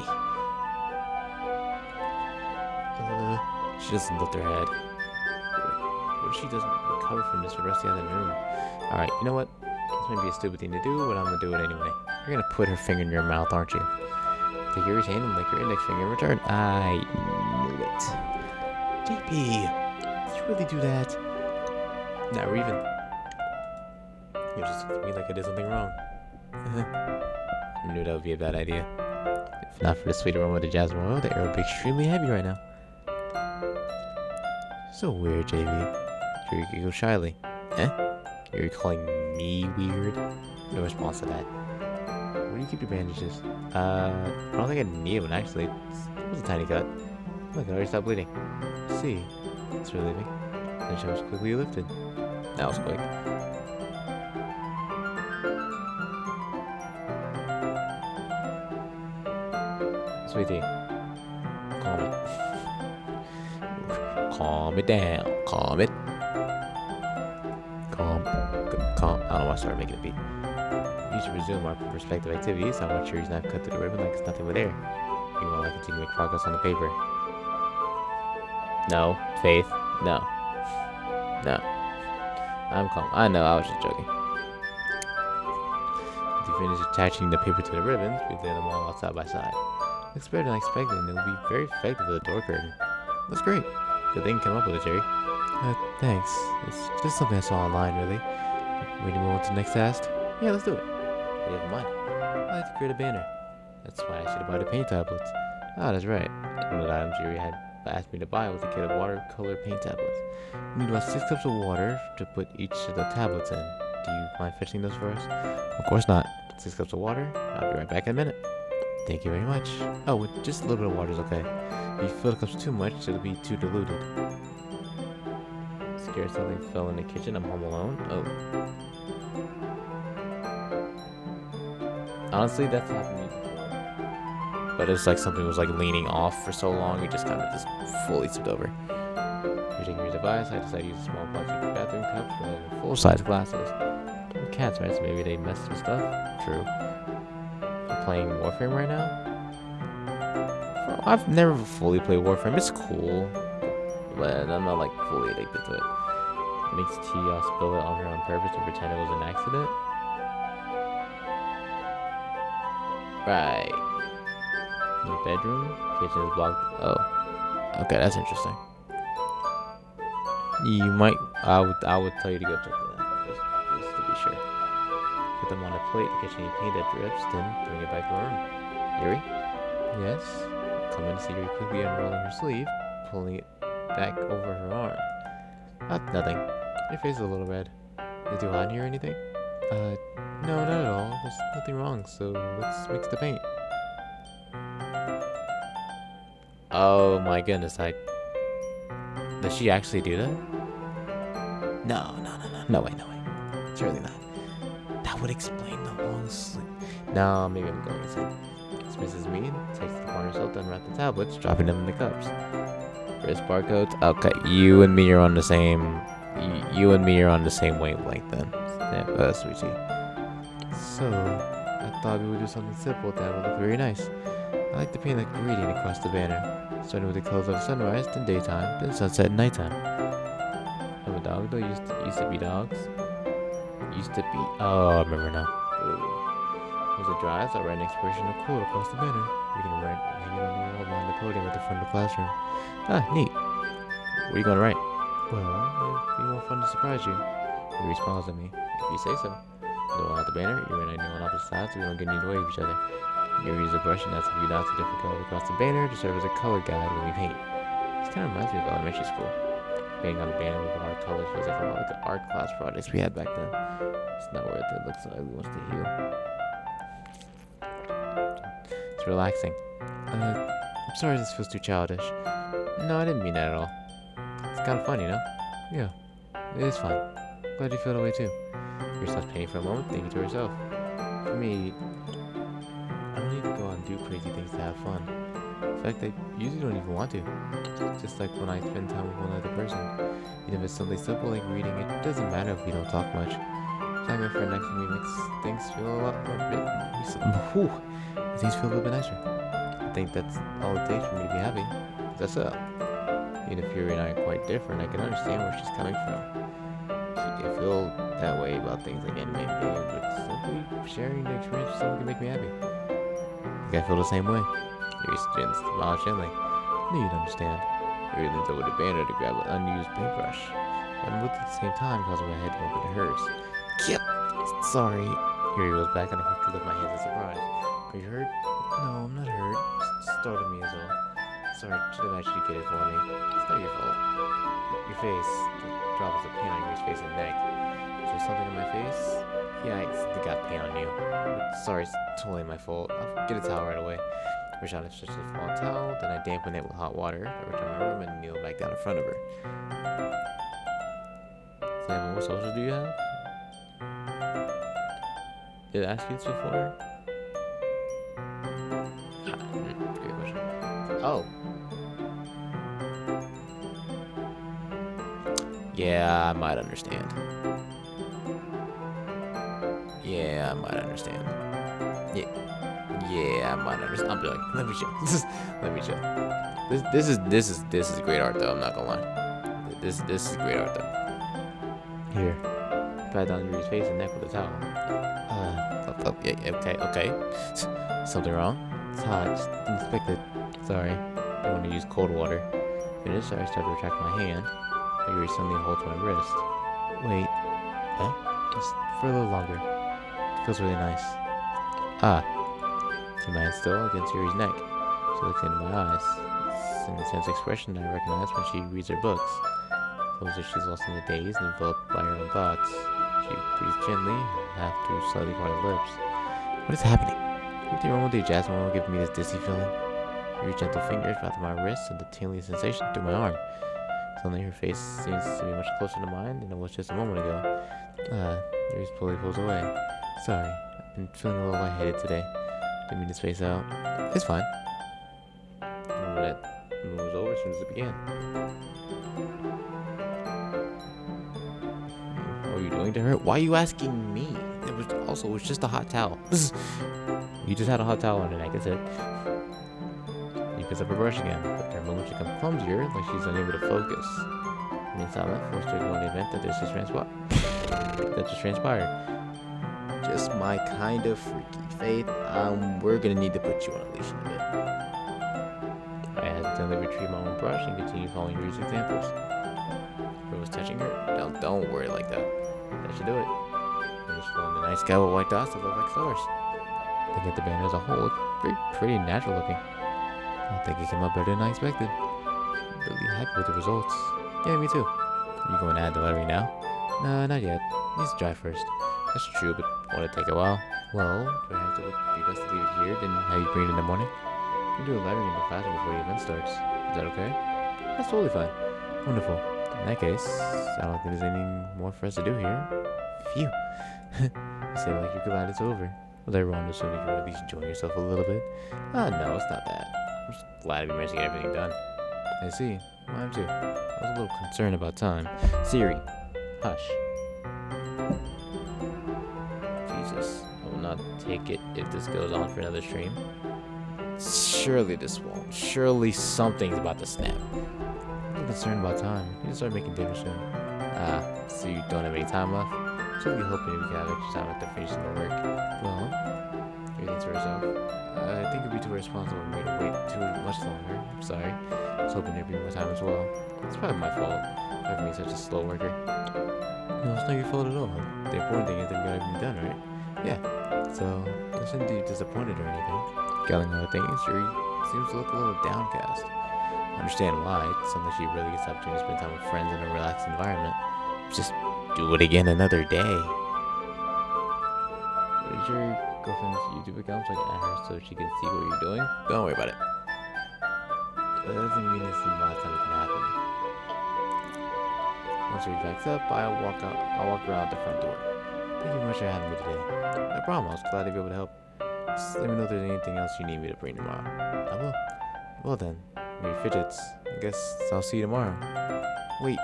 She doesn't lift her head. What if she doesn't recover from this for the rest of the afternoon? Alright, you know what? This might be a stupid thing to do, but I'm gonna do it anyway. You're gonna put her finger in your mouth, aren't you? Take Yuri's hand and lick her index finger in return. I knew it. JP, did you really do that? Not even. You just looked at me like I did something wrong. I knew that would be a bad idea. If not for the sweet aroma of the jasmine oil, the air would be extremely heavy right now. So weird, JV. Yuri giggled shyly. Eh? You're calling me weird? No response to that. Where do you keep your bandages? I don't think I need one actually. It was a tiny cut. Look, it already stopped bleeding. See, it's relieving. The show was quickly lifted. That was quick. Sweetie, calm it. Calm it down. Calm it. Calm. I don't know why I started making a beat. We should resume our respective activities. I want Yuri's knife cut through the ribbon like it's nothing but air. Meanwhile, I continue to make progress on the paper. No. Faith. No. I'm calm. I know, I was just joking. To finish attaching the paper to the ribbons, we lay them all out side by side. Looks better than I expected, and it'll be very effective with a door curtain. That's great. Good thing you came up with it, Jerry. Thanks. It's just something I saw online, really. Ready to move on to the next task? Yeah, let's do it. What do you have in mind? I like to create a banner. That's why I should have bought the paint tablets. Ah, that's right. One of the items Jerry had asked me to buy was a kit of watercolor paint tablets. We need about 6 cups of water to put each of the tablets in. Do you mind fetching those for us? Of course not. 6 cups of water? I'll be right back in a minute. Thank you very much. Oh, with just a little bit of water is okay. If you fill the cups too much, it'll be too diluted. Scared something fell in the kitchen. I'm home alone. Oh. Honestly, that's happened to me before. But it's like something was like leaning off for so long, it just kind of just fully tipped over. Using your device, I decided to use small plastic bathroom cups rather than full-size glasses. Cats, right? So maybe they messed with stuff. True. I'm playing Warframe right now. I've never fully played Warframe. It's cool, but I'm not like fully addicted to it. Makes Tia spill it on her on purpose to pretend it was an accident. Right. In the bedroom, kitchen is blocked. Oh, okay, that's interesting. You might. I would tell you to go check that out, just to be sure. Put them on a plate, catch any paint that drips, then bring it back to her room. Yuri? Yes? Come in and see Yuri quickly unrolling her sleeve, pulling it back over her arm. Nothing. Your face is a little red. Is it too hot in here or anything? No, not at all. There's nothing wrong, so let's mix the paint. Oh my goodness, Does she actually do that? No. No way. Surely not. That would explain the long sleep. No, maybe I'm going insane. Mrs. Mead takes it upon herself to unwrap the tablets, dropping them in the cups. Wrist barcodes. Okay, you and me are on the same. You and me are on the same wavelength then. Yeah, sweetie. So, I thought we would do something simple that would look very nice. I like to paint like a gradient across the banner, starting with the colors of sunrise, then daytime, then sunset and nighttime. I'm a dog though. Used to be dogs. Oh, I remember now. As it dries, I'll write an expression of quote across the banner. We can write hanging on the wall behind the podium at the front of the classroom. Ah, neat. What are you gonna write? Well, it'd be more fun to surprise you. He responds to me. If you say so. The one at the banner, you and I know on opposite sides so we don't get in the way of each other. You use a brush and that's a few dots of different colors across the banner to serve as a color guide when we paint. This kind of reminds me of elementary school. Painting on the banner with water colors feels like a lot like the art class projects we had back then. It's not worth it. It looks like we wants to heal. It's relaxing. I'm sorry this feels too childish. No, I didn't mean that at all. It's kind of fun, you know? Yeah, it is fun. Glad you feel that way too. You stops painting for a moment, thinking to herself. For me, I don't need to go out and do crazy things to have fun. In fact, I usually don't even want to. Just like when I spend time with one other person. Even if it's something simple like reading, it doesn't matter if we don't talk much. Having a friend next to me makes things feel a lot more things feel a little bit nicer. I think that's all it takes for me to be happy. That's it. Even if Yuri and I are quite different, I can understand where she's coming from. I feel that way about things like anime and games, but simply sharing the experience with someone can make me happy. I think I feel the same way. Yuri smiles gently. I knew you'd understand. Yuri leans over the banner to grab an unused paintbrush, but I moved at the same time, causing my head to bump into hers. Yep. Sorry. Yuri goes back and I quickly lift my hands in surprise. Are you hurt? No, I'm not hurt. Just startled me as well. Sorry, should have asked you to get it for me. It's not your fault. Your face. The drops of paint on Yuri's face and neck. Is there something on my face? Yeah, I accidentally got paint on you. Sorry, it's totally my fault. I'll get a towel right away. Reach out and stretch the small towel, then I dampen it with hot water. I return to my room and kneel back down in front of her. Sam, what socials do you have? Did I ask you this before? Great question. Oh. Yeah, I might understand. Yeah, I might understand. Yeah, I might understand. I'm joking. Let me chill. Let me chill. This is great art though. I'm not gonna lie. This is great art though. Here, pat down Yuri's face and neck with a towel. Yeah, okay. Something wrong? It's hot. Just didn't expect it. Sorry. I want to use cold water. Finished. I started to retract my hand. Yuri suddenly holds my wrist. Wait. Huh? Just for a little longer. It feels really nice. See my hand still against Yuri's neck. She looks into my eyes. It's an intense expression I recognize when she reads her books. It's almost as if she's lost in a daze and enveloped by her own thoughts. She breathes gently, half through slightly parted lips. What is happening? Everything wrong with you, Jasmine will give me this dizzy feeling. Yuri's gentle fingers wrap my wrist and the tingling sensation through my arm. Suddenly her face seems to be much closer to mine than it was just a moment ago. Yuri slowly pulls away. Sorry, I've been feeling a little lightheaded today. Didn't mean to space out. It's fine. Remember that the move was over as soon as it began. What are you doing to her? Why are you asking me? It was just a hot towel. You just had a hot towel on her neck, that's it. He picks up her brush again, but her moment becomes clumsier, like she's unable to focus. Remain silent, forced to ignore the event that just transpired. Just my kind of freaky Faith. We're gonna need to put you on a leash in a bit. I hesitantly retrieved my own brush and continued following Yuri's examples. If it was touching her, don't worry like that. That should do it. I'm just filling the night sky with white dots that look like stars. Looking at the banner as a whole, it's pretty natural looking. I think it came out better than I expected. I'm really happy with the results. Yeah, me too. You going to add the battery now? No, not yet. Needs to dry first. That's true, but won't it take a while? Well, do I have to be best to leave it here, then have you bring it in the morning? You can do a library in the classroom before the event starts. Is that okay? That's totally fine. Wonderful. In that case, I don't think there's anything more for us to do here. Phew. You seem like you're glad it's over. Was I wrong to assume you could at least enjoy yourself a little bit? No, it's not that. I'm just glad we managed to get everything done. I see. Well, I'm too. I was a little concerned about time. Siri, hush. Jesus, I will not take it if this goes on for another stream. Surely this won't. Surely something's about to snap. I'm concerned about time. You need to start making dinner soon. So you don't have any time left? So we hoping we can have extra time after finishing the work. Well, everything's for herself. I think it'd be too irresponsible for me to wait too much longer. I'm sorry. I was hoping there'd be more time as well. It's probably my fault for being such a slow worker. No, it's not your fault at all. The important thing is that we got everything done, right? Yeah. So, I shouldn't be disappointed or anything. Gathering other things, Yuri seems to look a little downcast. I understand why. It sounds like she really gets the opportunity to spend time with friends in a relaxed environment. Just do it again another day. What is your girlfriend's YouTube account so I can add her so she can see what you're doing? Don't worry about it. That doesn't mean this is the last time it can happen. Once Yuri backs up, I'll walk around the front door. Thank you very much for having me today. No problem, I was glad to be able to help. Just let me know if there's anything else you need me to bring tomorrow. I will. Well then, maybe fidgets. I guess I'll see you tomorrow. Wait.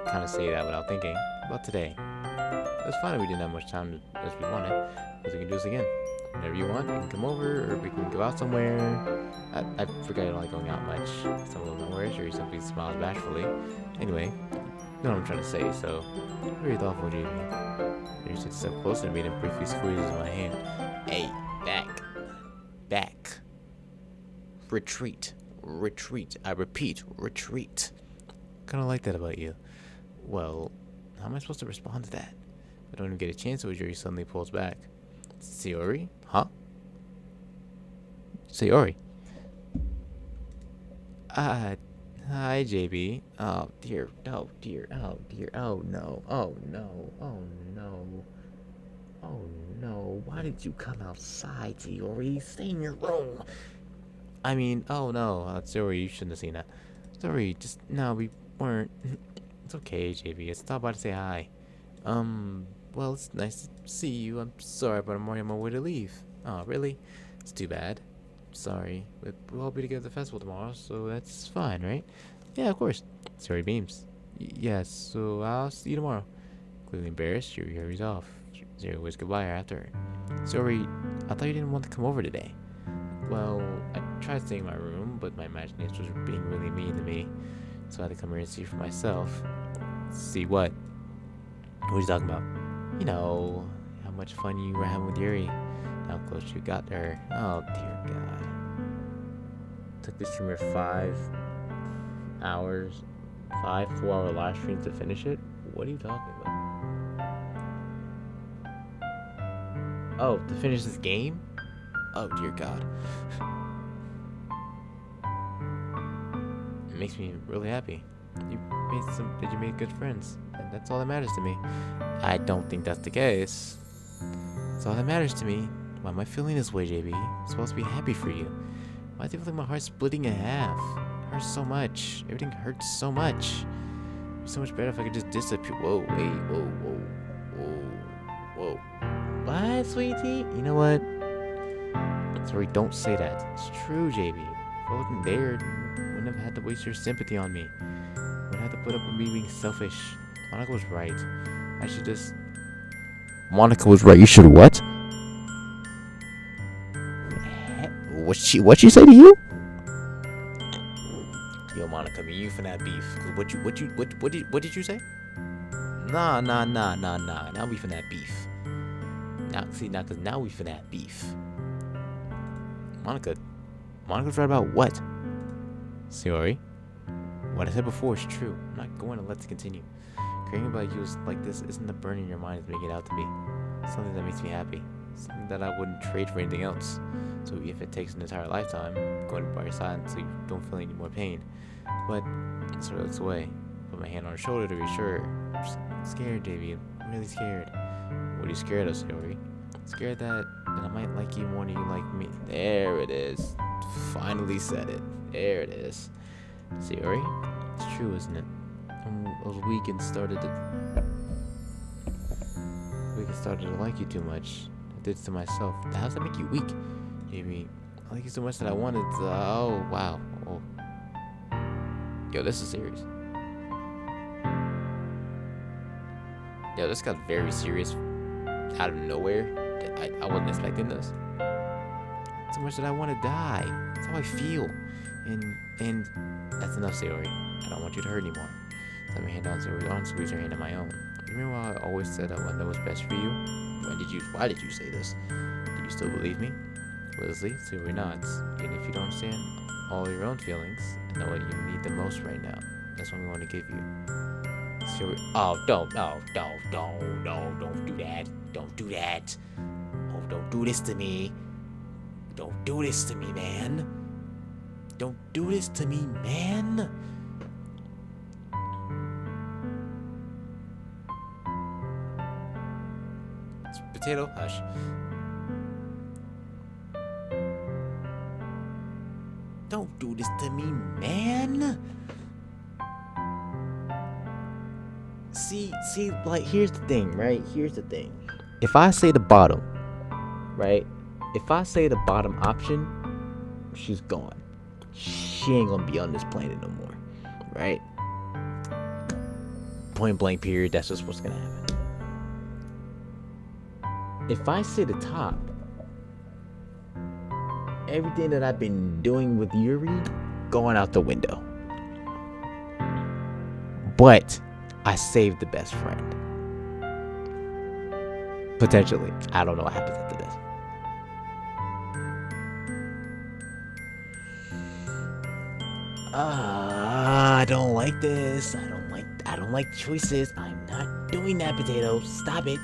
Kind of say that without thinking. About today. It was fine that we didn't have much time as we wanted, but we can do this again. Whenever you want, you can come over, or we can go out somewhere. I forgot I don't like going out much. Some of them words, or something smiles bashfully. Anyway, you know what I'm trying to say, so very thoughtful, JV. You should step closer to me and briefly squeezes my hand. Hey, back. Retreat. I repeat, retreat. Kind of like that about you. Well, how am I supposed to respond to that? I don't even get a chance to Yuri suddenly pulls back. Sayori? Huh? Sayori? Hi, JB. Oh, dear. Oh, dear. Oh, dear. Oh, no. Oh, no. Oh, no. Oh, no. Why did you come outside, Sayori? Stay in your room. I mean, oh, no. Sayori, you shouldn't have seen that. Sorry, just, no, we weren't. It's okay, JB. I stopped by to say hi. Well, it's nice to see you. I'm sorry, but I'm already on my way to leave. Oh, really? It's too bad. Sorry. But we'll all be together at the festival tomorrow, so that's fine, right? Yeah, of course. Sorry, beams. Yes, so I'll see you tomorrow. Clearly embarrassed, Yuri hurries off. Zero waves goodbye after. Sorry, I thought you didn't want to come over today. Well, I tried staying in my room, but my imagination was being really mean to me. So I had to come here and see for myself. See what? What are you talking about? You know, how much fun you were having with Yuri. How close you got to her. Oh, dear God. Took the streamer 5 hours, 4-hour live streams to finish it? What are you talking about? Oh, to finish this game? Oh, dear God. It makes me really happy. Did you make good friends? And that's all that matters to me. I don't think that's the case. That's all that matters to me. Why am I feeling this way, JB? I'm supposed to be happy for you. Why do I feel like my heart's splitting in half? It hurts so much. Everything hurts so much. It'd be so much better if I could just disappear. Whoa, wait, whoa. What, sweetie? You know what? Sorry, don't say that. It's true, JB. If I wasn't there, you wouldn't have had to waste your sympathy on me. Wouldn't have to put up with me being selfish. Monica was right. I should just... Monica was right. You should what? What she say to you? Yo, Monica, me you finna have beef. What did you say? Nah. Now we finna have beef. Cause now we finna have beef. Monica's right about what? Sayori, what I said before is true. I'm not going to let this continue. Caring about you like this isn't the burden your mind is making it out to be. It's something that makes me happy. Something that I wouldn't trade for anything else. So if it takes an entire lifetime, I'm going by your side until you don't feel any more pain. But it sort of looks away. put my hand on her shoulder to be sure. I'm scared, JB. I'm really scared. What are you scared of, Sayori? Scared that I might like you more than you like me. There it is. Finally said it. There it is. Sayori, it's true, isn't it? I was weak and started to like you too much. I did it to myself. How does that make you weak? JB, I like you so much that I wanted to, oh, wow. Oh. Yo, this is serious. Yo, this got very serious out of nowhere. I wasn't expecting this. So much that I want to die. That's how I feel. And that's enough, Sayori. I don't want you to hurt anymore. Let me hand on Sayori's arm, squeeze her hand in my own. Remember how I always said I want to know what's best for you? Why did you say this? Do you still believe me? Leslie, Sayori nods. Even if you don't understand all your own feelings, I know what you need the most right now. That's what we want to give you. Sayori, oh, don't do that. Don't do that. Oh, don't do this to me. Don't do this to me, man. Don't do this to me, man. It's potato, hush. Don't do this to me, man. See, like, here's the thing, right? Here's the thing. If I say the bottom, right? If I say the bottom option, she's gone. She ain't gonna be on this planet no more, right? Point blank period, that's just what's gonna happen. If I say the top, everything that I've been doing with Yuri, going out the window. But I saved the best friend. Potentially. I don't know what happens after this. I don't like this. I don't like choices. I'm not doing that, Potato. Stop it.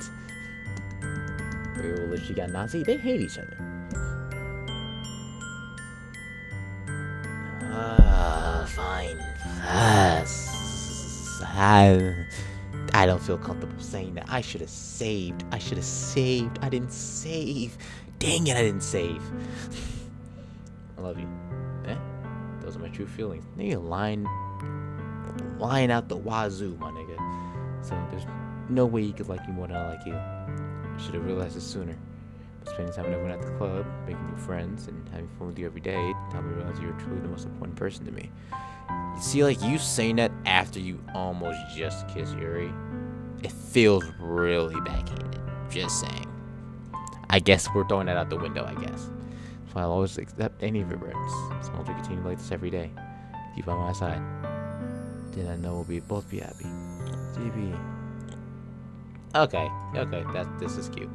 Well, if she got Nazi, they hate each other. Fine. I don't feel comfortable saying that. I should have saved. I didn't save. Dang it, I didn't save. I love you. Eh? Those are my true feelings. Nigga, lying out the wazoo, my nigga. So there's no way you could like me more than I like you. I should have realized it sooner. But spending time with everyone at the club, making new friends, and having fun with you every day helped me realize you're truly the most important person to me. You see, like, you saying that after you almost just kissed Yuri, it feels really backhanded. Just saying. I guess we're throwing that out the window, I guess. So I'll always accept any regrets, as long as we continue like this every day. Keep by my side. Then I know we'll both be happy. JB. Okay, this is cute.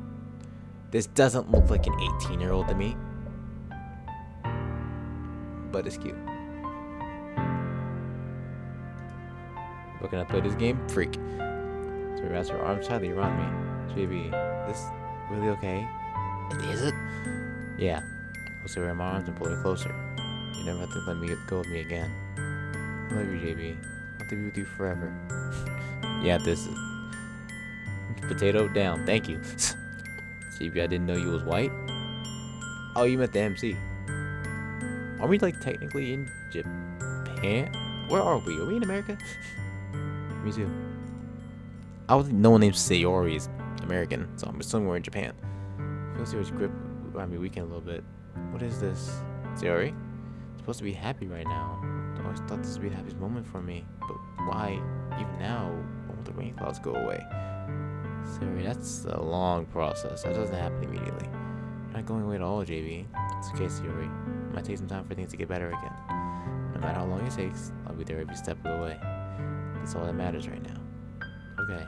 This doesn't look like an 18-year-old to me. But it's cute. But can I play this game? Freak. So we wraps her arms tightly around me. JB, this really okay? Is it? Yeah. I'll sit her in my arms and pull her closer. You never have to let me go with me again. I love you, JB. I want to be with you forever. Yeah, this is... Potato down. Thank you. JB, I didn't know you was white. Oh, you meant the MC. Are we, like, technically in Japan? Where are we? Are we in America? Me too. No one named Sayori is American, so I'm assuming we're in Japan. I feel Sayori's grip around me weaken a little bit. What is this? Sayori? I'm supposed to be happy right now. I always thought this would be the happiest moment for me. But why, even now, won't the rain clouds go away? Sayori, that's a long process. That doesn't happen immediately. You're not going away at all, JB. It's okay, Sayori. It might take some time for things to get better again. No matter how long it takes, I'll be there every step of the way. That's all that matters right now. Okay.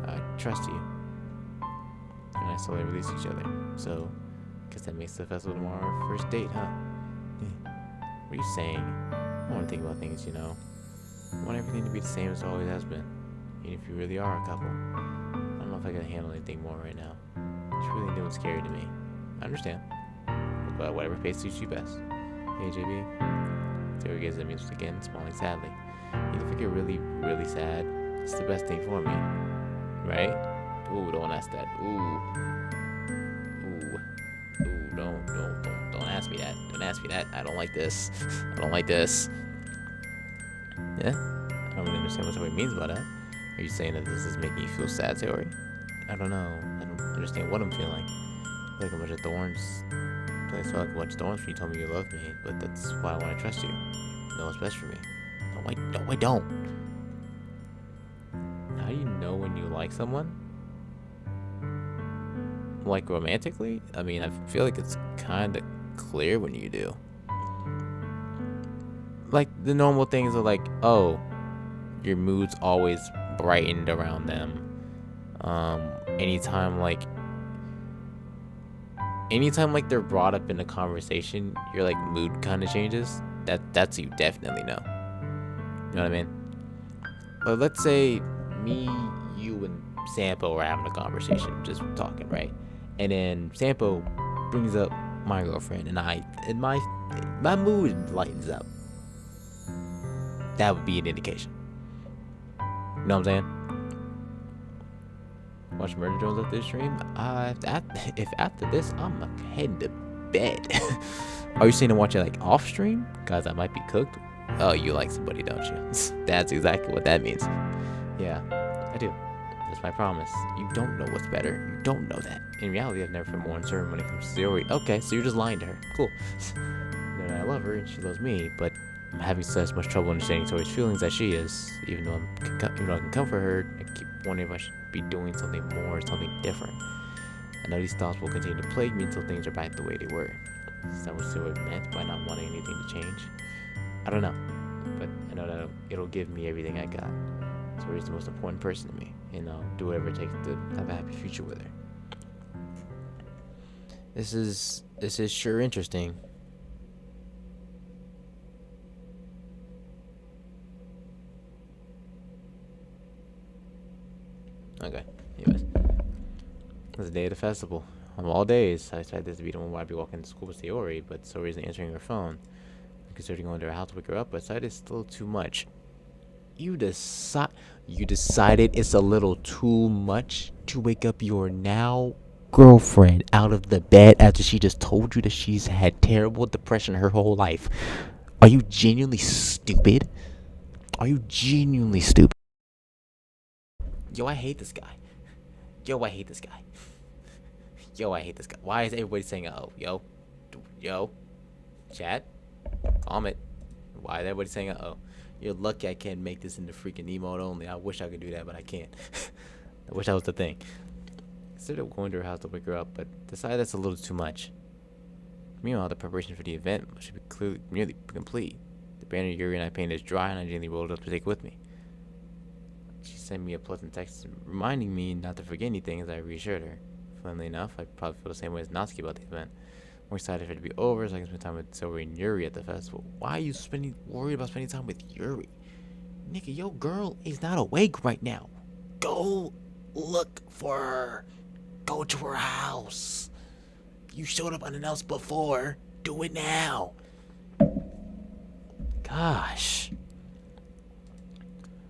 I trust you. And I slowly release each other. So, guess that makes the festival tomorrow our first date, huh? What are you saying? I want to think about things, you know. I want everything to be the same as it always has been. Even if you really are a couple. I don't know if I can handle anything more right now. It's really new and scary to me. I understand. But whatever pace suits you best. Hey, JB. Sayori gazes at me again, smiling sadly. If I get really, really sad, it's the best thing for me, right? Ooh, don't ask that. Ooh, don't ask me that. Don't ask me that. I don't like this. I don't like this. Yeah, I don't really understand what somebody means by that. Are you saying that this is making you feel sad, Sayori? I don't know. I don't understand what I'm feeling. I feel like a bunch of thorns. I feel like a bunch of thorns when you told me you love me, but that's why I want to trust you. Know what's best for me. No, I don't. How do you know when you like someone? Like romantically? I mean, I feel like it's kind of clear when you do. Like the normal things are like, oh, your mood's always brightened around them. Anytime like they're brought up in a conversation, your like mood kind of changes. That's you definitely know. You know what I mean? But let's say me, you, and Sampo are having a conversation, just talking, right? And then Sampo brings up my girlfriend, and my mood lightens up. That would be an indication. You know what I'm saying? Watch Murder Jones after this stream. If after this, I'm heading to bed. Are you saying to watch it like off stream? Cause I might be cooked. Oh, you like somebody, don't you? That's exactly what that means. Yeah, I do. That's my promise. You don't know what's better. You don't know that. In reality, I've never been more uncertain when it comes to Sayori. Okay, so you're just lying to her. Cool. I love her and she loves me, but I'm having so much trouble understanding Tori's feelings as she is. Even though I can comfort her, I keep wondering if I should be doing something more, something different. I know these thoughts will continue to plague me until things are back the way they were. Is that what Sayori meant by not wanting anything to change? I don't know, but I know that it'll give me everything I got. Sayori's the most important person to me, and I'll do whatever it takes to have a happy future with her. This is sure interesting. Okay, anyways. It's the day of the festival. On all days, I decided this to be the one where I'd be walking to school with Sayori, but Sayori isn't answering her phone. I'm considering going to her house to wake her up, but I decided it's still too much. You decided it's a little too much to wake up your now girlfriend out of the bed after she just told you that she's had terrible depression her whole life. Are you genuinely stupid? Are you genuinely stupid? Yo, I hate this guy. Yo, I hate this guy. Yo, I hate this guy. Why is everybody saying, oh, yo, chat, comment. Why is everybody saying, oh? You're lucky I can't make this into freaking emote only. I wish I could do that, but I can't. I wish that was the thing. Instead of going to her house to wake her up, but decided that's a little too much. Meanwhile, the preparation for the event should be nearly complete. The banner Yuri and I painted is dry, and I gently rolled it up to take with me. She sent me a pleasant text reminding me not to forget anything as I reassured her. Funnily enough, I probably feel the same way as Natsuki about the event. More excited for it to be over so I can spend time with Sayori and Yuri at the festival. Why are you worried about spending time with Yuri? Nigga, your girl is not awake right now. Go look for her. Go to her house. You showed up unannounced before. Do it now. Gosh.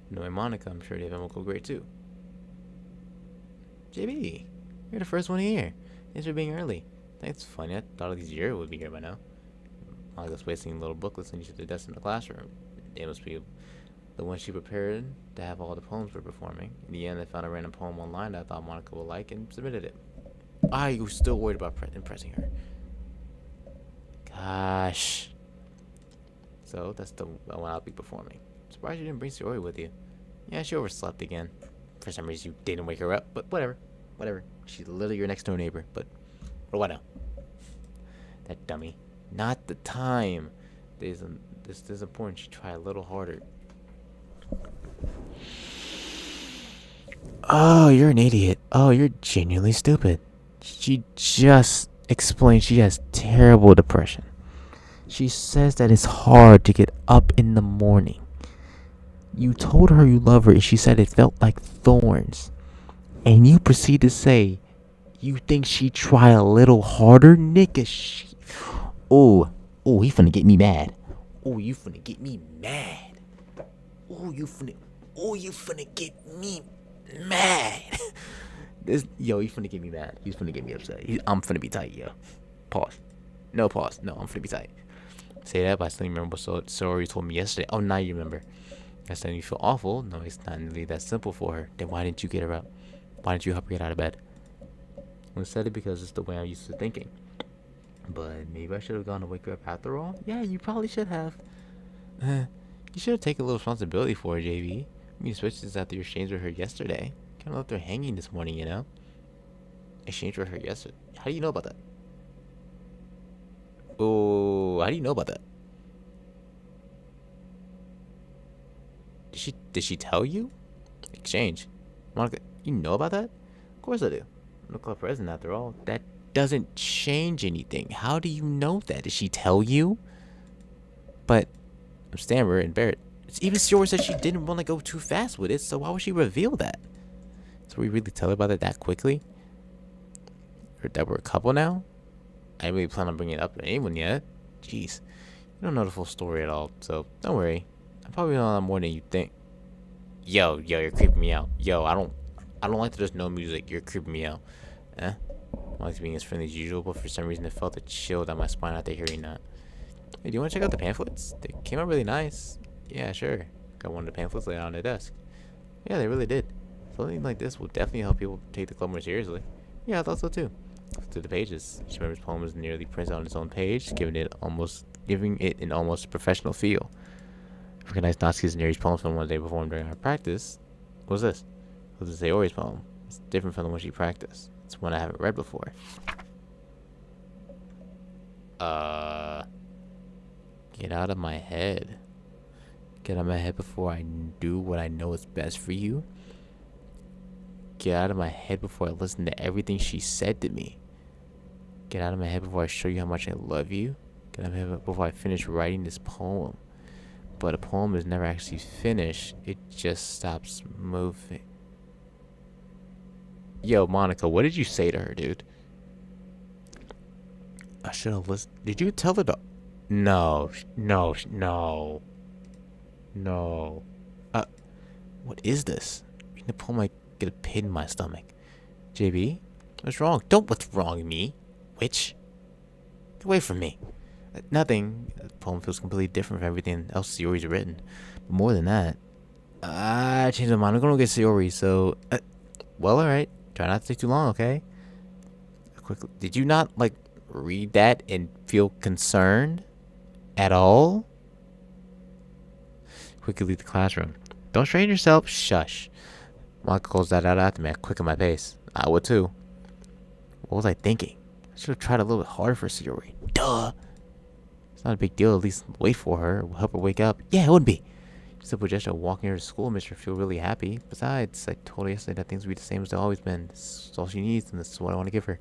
Knowing Monica, I'm sure the event will go great too. JB, you're the first one here. Thanks for being early. That's funny. I thought at least Yuri would be here by now. Monica's wasting little booklets and each of the desks in the classroom. They must be the one she prepared to have all the poems we're performing. In the end, I found a random poem online that I thought Monica would like and submitted it. I was still worried about impressing her. Gosh. So that's the one I'll be performing. Surprised you didn't bring Sayori with you. Yeah, she overslept again. For some reason you didn't wake her up, but whatever. She's literally your next door neighbor, but what do I know? That dummy. Not the time. This is important. She try a little harder. Oh, you're an idiot. Oh, you're genuinely stupid. She just explained she has terrible depression. She says that it's hard to get up in the morning. You told her you love her and she said it felt like thorns. And you proceed to say you think she'd try a little harder? Nigga, Oh, he finna get me mad. Oh, you finna get me mad. Oh, you finna get me mad. You finna get me mad. He's finna get me upset. I'm finna be tight, yo. Pause. No pause. No, I'm finna be tight. Say that, but I still remember what Sorry told me yesterday. Oh, now you remember. I said you feel awful. No, it's not really that simple for her. Then why didn't you get her up? Why didn't you help her get out of bed? Well, I said it because it's the way I'm used to thinking. But maybe I should have gone to wake her up after all. Yeah, you probably should have. You should have taken a little responsibility for her, JB. I mean, especially since after your exchange with her yesterday. Kind of left her hanging this morning, you know? Exchange with her yesterday. How do you know about that? Oh, how do you know about that? Did she tell you? Exchange. Monica, you know about that? Of course I do. I'm the club president after all. That doesn't change anything. How do you know that? Did she tell you? But I'm Stammer and Barrett. It's even Siora said she didn't want to go too fast with it, so why would she reveal that? So we really tell her about it that quickly? Or that we're a couple now? I didn't really plan on bringing it up to anyone yet. Jeez. You don't know the full story at all, so don't worry. I probably know a lot more than you think. Yo, you're creeping me out. Yo, I don't like that there's no music. You're creeping me out. I like being as friendly as usual, but for some reason it felt a chill down my spine after hearing that. Hey, do you want to check out the pamphlets? They came out really nice. Yeah, sure. Got one of the pamphlets laid out on the desk. Yeah, they really did. Something like this will definitely help people take the club more seriously. Yeah, I thought so too. Through the pages, each member's poem is nearly printed on its own page, giving it an almost professional feel. I recognized Natsuki's and Neri's poems from one day performed during our practice. What was this? It was Sayori's poem. It's different from the one she practiced. It's one I haven't read before. Get out of my head. Get out of my head before I do what I know is best for you. Get out of my head before I listen to everything she said to me. Get out of my head before I show you how much I love you. Get out of my head before I finish writing this poem. But a poem is never actually finished. It just stops moving. Yo, Monica, what did you say to her, dude? I should have listened. Did you tell her to... No. What is this? Reading the poem, I get a pin in my stomach. JB? What's wrong? What's wrong with me? Witch? Get away from me. Nothing. The poem feels completely different from everything else Sayori's written. But more than that, I changed my mind. I'm gonna get Sayori, so... well, alright. Try not to take too long, okay? Quickly. Did you not, read that and feel concerned? At all? Quickly leave the classroom. Don't strain yourself. Shush. Monica calls that out after me. I quicken my pace. I would too. What was I thinking? I should have tried a little bit harder for Sayori. Duh. It's not a big deal. At least wait for her. We'll help her wake up. Yeah, it would be. Simple gesture of walking her to school makes her feel really happy. Besides, I told her yesterday that things will be the same as they've always been. This is all she needs, and this is what I want to give her.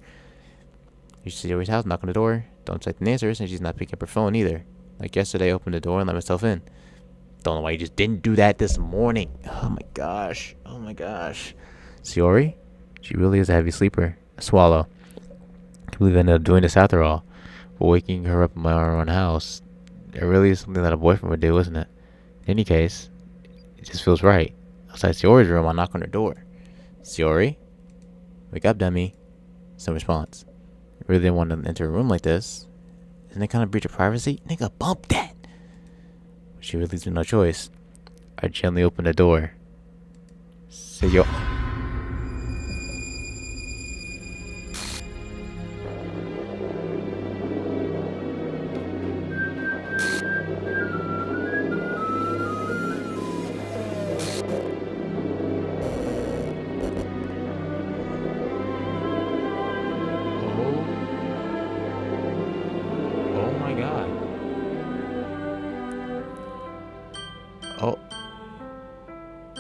Reach Sayori's house, knock on the door. Don't expect an answer, and she's not picking up her phone either. Like yesterday, I opened the door and let myself in. Don't know why you just didn't do that this morning. Oh my gosh. Sayori? She really is a heavy sleeper. A swallow. I can't believe I ended up doing this after all. But waking her up in my own house, it really is something that a boyfriend would do, isn't it? In any case, it just feels right. Outside Sayori's room, I knock on her door. Sayori? Wake up, dummy. No response. I really didn't want to enter a room like this. Isn't it kind of breach of privacy? Nigga, bump that! She really leaves me no choice. I gently open the door. Say yo.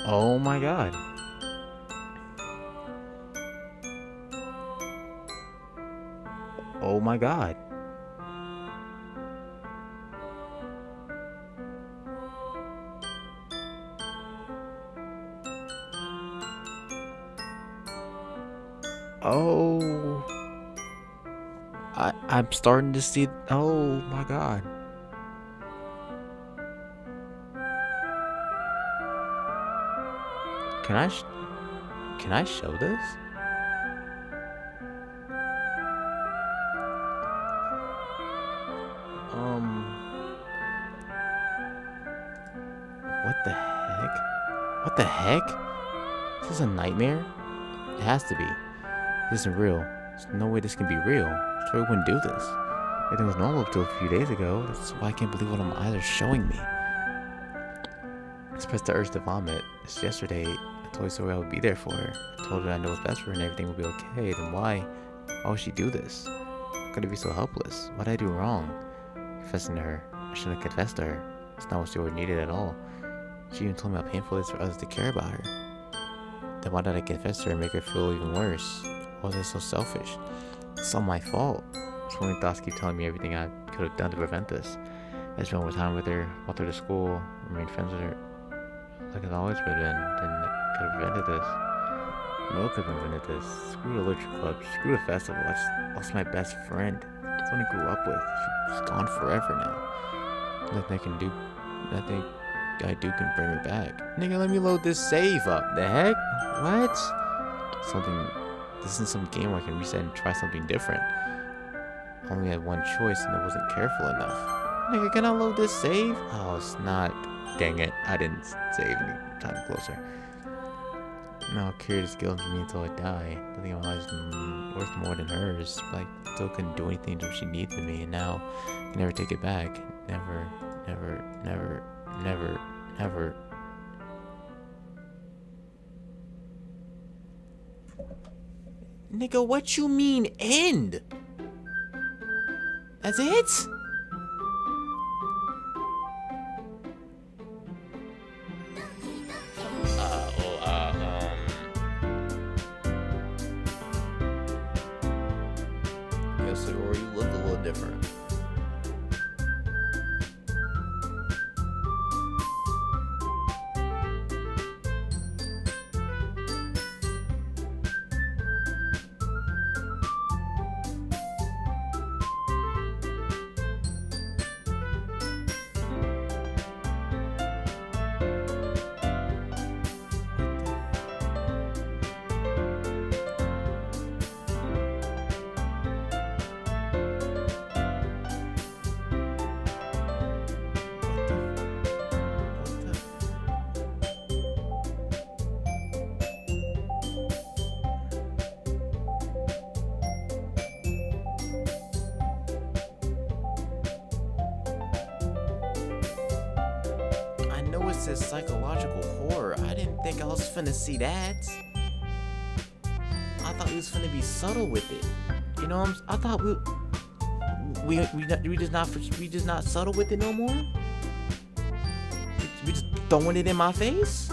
Oh my god. Oh my god. Oh my god. Oh. I'm starting to see. Oh my god. Can I show this? What the heck? What the heck? Is this a nightmare? It has to be. This isn't real. There's no way this can be real. Tori wouldn't do this. Everything was normal up till a few days ago. That's why I can't believe what my eyes are showing me. I expressed the urge to vomit. Just yesterday, I told Tori I would be there for her. I told her I know what's best for her and everything will be okay. Then why would she do this? How could I be so helpless? What did I do wrong? Confessing to her. I shouldn't have confessed to her. It's not what Tori needed at all. She even told me how painful it is for others to care about her. Then why did I confess to her and make her feel even worse? Why was I so selfish? It's all my fault. Swimming thoughts keep telling me everything I could have done to prevent this. I just spent more time with her, walked her to school, remained friends with her, like I've always been, then I could have prevented this. No, could have prevented this. Screw the literature club, screw the festival. I just lost my best friend. It's one I grew up with. She's gone forever now. Nothing I can do can bring her back. Nigga, let me load this save up. The heck? What? This isn't some game where I can reset and try something different. I only had one choice and I wasn't careful enough. Nigga, can I load this save? Oh, it's not. Dang it. I didn't save any time closer. Now I'll carry this guilt into me until I die. Nothing in my life is worth more than hers. But I still couldn't do anything until she needed me, and now I can never take it back. Never, never, never, never, never. Nigga, what you mean end? That's it? Yo, Soror, you look a little different. It says psychological horror. I didn't think I was finna see that. I thought we was finna be subtle with it. You know, I thought we just not subtle with it no more. We just throwing it in my face.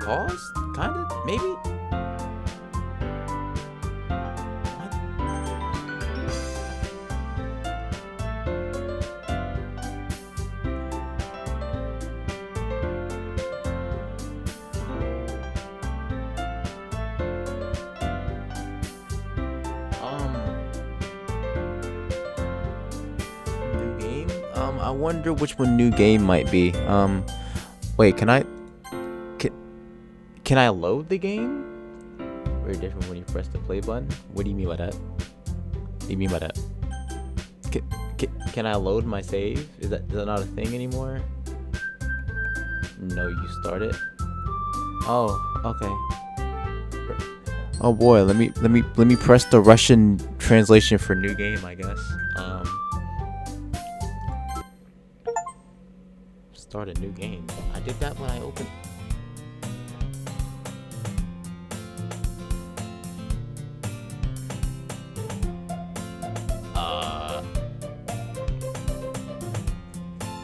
Pause? Kinda? Maybe? I wonder which one new game might be. Wait, can I load the game? Very different when you press the play button. What do you mean by that? What do you mean by that? Can I load my save? Is that not a thing anymore? No, you start it. Oh, okay. Oh boy, let me press the Russian translation for new game, I guess. Start a new game. I did that when I opened.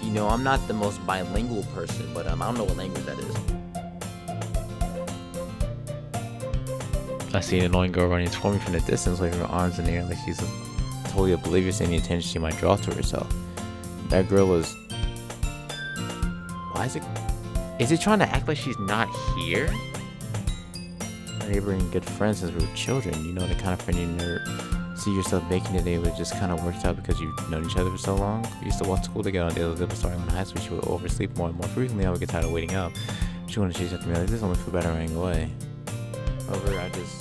You know, I'm not the most bilingual person, but I don't know what language that is. I see an annoying girl running toward me from the distance, waving her arms in the air like she's totally oblivious to any attention she might draw to herself. That girl is. Why is it trying to act like she's not here? Our neighbor and good friends since we were children. You know, the kind of friend you never see yourself making today, but it just kind of works out because you've known each other for so long. We used to walk to school together on daily living, starting in high school. She would oversleep more and more frequently. I would get tired of waiting up. She wanna chase after me like this, I'm gonna feel better running away. However, I just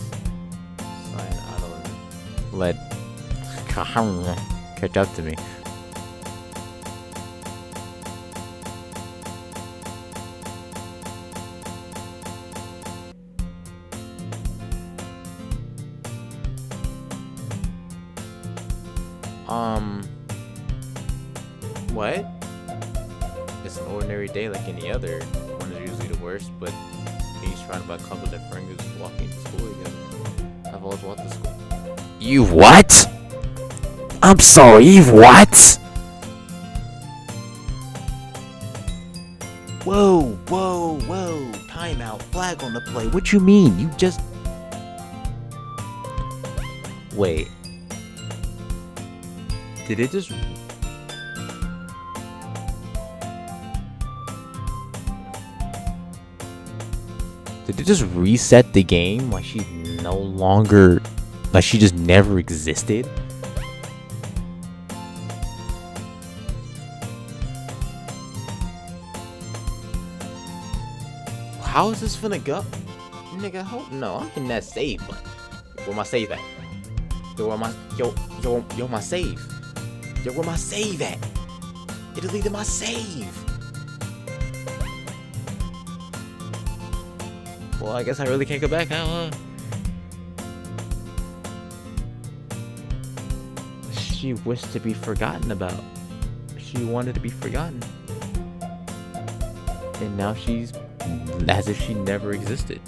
sign out and let catch up to me. What? It's an ordinary day like any other. One is usually the worst, but he's trying to buy couples and friends who's walking to school again. I've always walked to school. You what? I'm sorry, you what? Whoa, whoa, whoa. Timeout. Flag on the play. What you mean? You just... Wait. Did it just... Did it just reset the game? Like she's no longer... Like she just never existed? How is this finna go? Nigga, hope no, I'm in that save button. Where my save at? Yo, where my yo my save? Yo, where my save at? It deleted my save. Well, I guess I really can't go back now, huh? She wished to be forgotten about. She wanted to be forgotten. And now she's as if she never existed.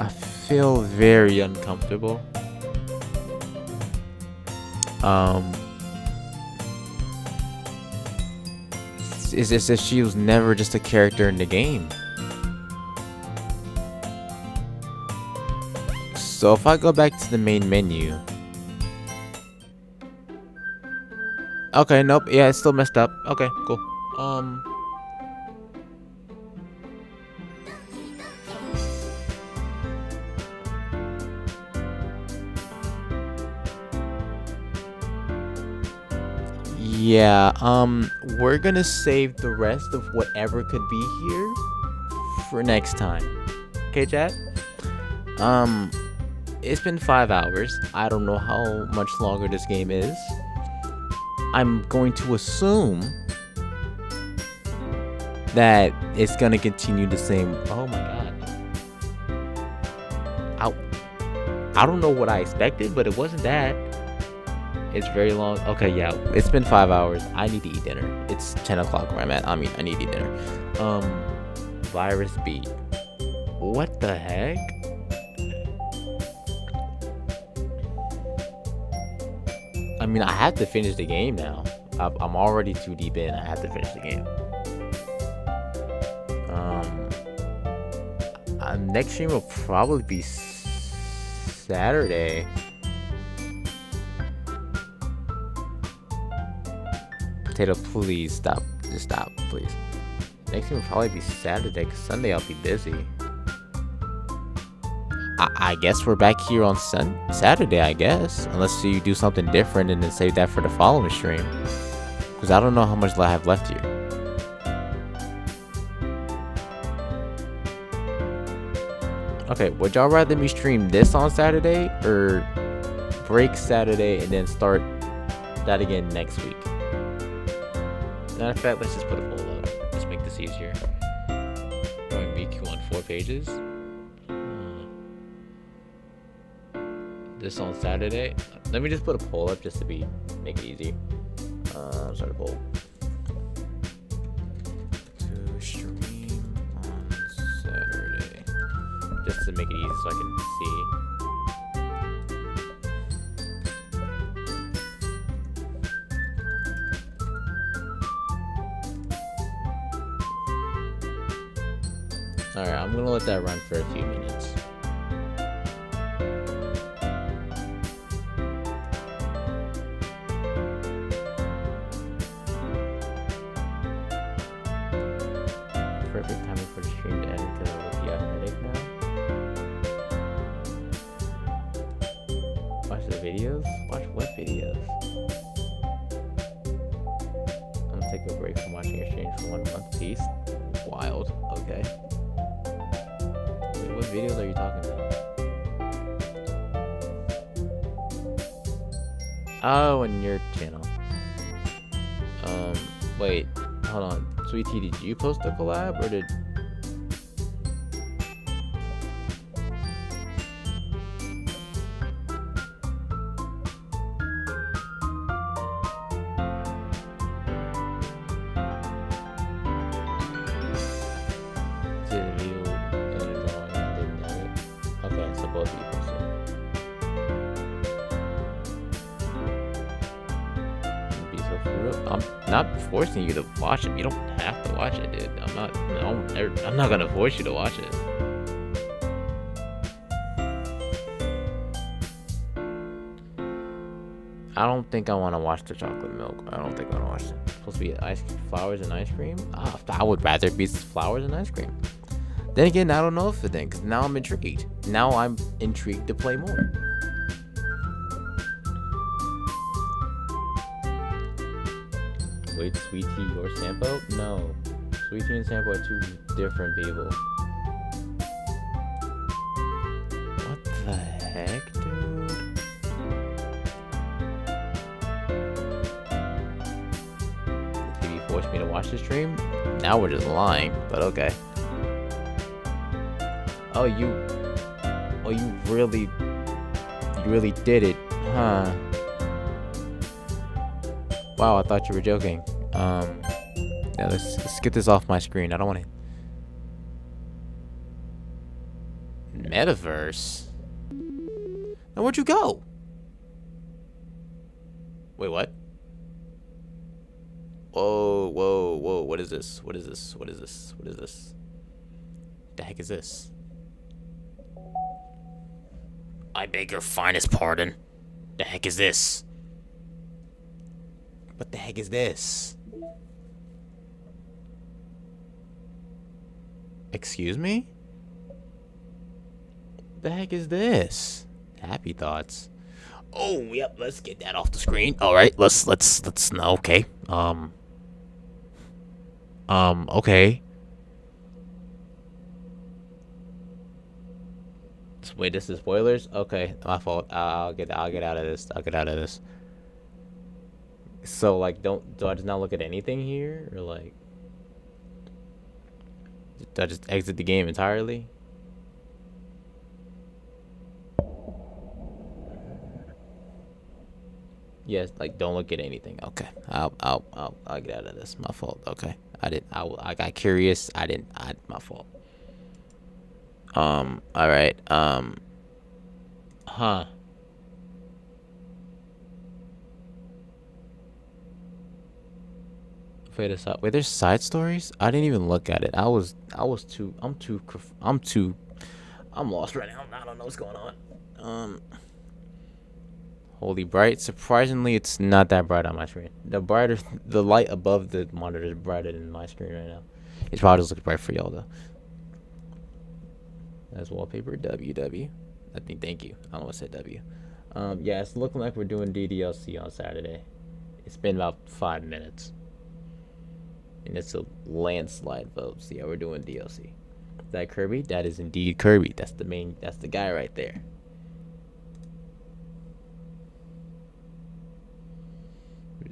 I feel very uncomfortable. It's as if she was never just a character in the game. So if I go back to the main menu. Okay, nope. Yeah, it's still messed up. Okay, cool. Yeah, we're gonna save the rest of whatever could be here for next time. Okay, chat? It's been 5 hours. I don't know how much longer this game is. I'm going to assume that it's gonna continue the same. Oh my god. I don't know what I expected, but it wasn't that. It's very long. Okay, yeah. It's been 5 hours. I need to eat dinner. It's 10 o'clock where I'm at. I mean, I need to eat dinner. Virus beat. What the heck? I mean, I have to finish the game now. I'm already too deep in. I have to finish the game. Next stream will probably be Saturday. Potato, please stop. Just stop, please. Next stream will probably be Saturday, because Sunday I'll be busy. I guess we're back here on Saturday, I guess. Unless you do something different and then save that for the following stream. Because I don't know how much I have left here. Okay, would y'all rather me stream this on Saturday or break Saturday and then start that again next week? Matter of fact, let's just put a poll up. Let's make this easier. Going BQ on 4 pages. This on Saturday. Let me just put a poll up just to make it easy. Start a poll. To stream on Saturday. Just to make it easy so I can see. Alright, I'm gonna let that run for a few minutes. Perfect timing for the stream to end because I look you have a headache now. Watch the videos? Watch what videos? I'm gonna take a break from watching your streams for 1 month. Peace. Wild. Okay. Wait, what videos are you talking about? Oh, on your channel. Wait, hold on. Sweetie, did you post a collab or did? Okay, so both of you posted. Be so for real. I'm not forcing you to watch it. You don't have to watch it, dude. I'm not gonna force you to watch it. I don't think I want to watch the chocolate milk. I don't think I want to watch it. It's supposed to be flowers and ice cream. I would rather be flowers and ice cream. Then again, I don't know if it then, because now I'm intrigued. Now I'm intrigued to play more. Wait, Sweetie or Sampo? No. Sweetie and Sampo are two different people. What the heck, dude? Did you force me to watch the stream? Now we're just lying, but okay. Oh, you really did it, huh? Wow, I thought you were joking. Yeah, let's get this off my screen. I don't want to. Metaverse? Now where'd you go? Wait, what? Whoa, whoa, whoa! What is this? What is this? What is this? What is this? The heck is this? I beg your finest pardon. The heck is this? What the heck is this? Excuse me? What the heck is this? Happy thoughts. Oh, yep, let's get that off the screen. All right, let's no, okay. Okay. Wait, this is spoilers? Okay, my fault. I'll get out of this. I'll get out of this. So like, do I just not look at anything here, or like, do I just exit the game entirely? Yes, like don't look at anything. Okay, I'll get out of this. My fault. Okay, I got curious. My fault. All right. Huh. Wait, there's side stories? I didn't even look at it. I'm lost right now. I don't know what's going on. Holy bright. Surprisingly, it's not that bright on my screen. The light above the monitor is brighter than my screen right now. It's probably just looking bright for y'all though. That's wallpaper. WW. I think thank you. I don't know what said W. Yeah, it's looking like we're doing DDLC on Saturday. It's been about 5 minutes. And it's a landslide vote. So yeah, we're doing DLC. Is that Kirby? That is indeed Kirby. That's the guy right there.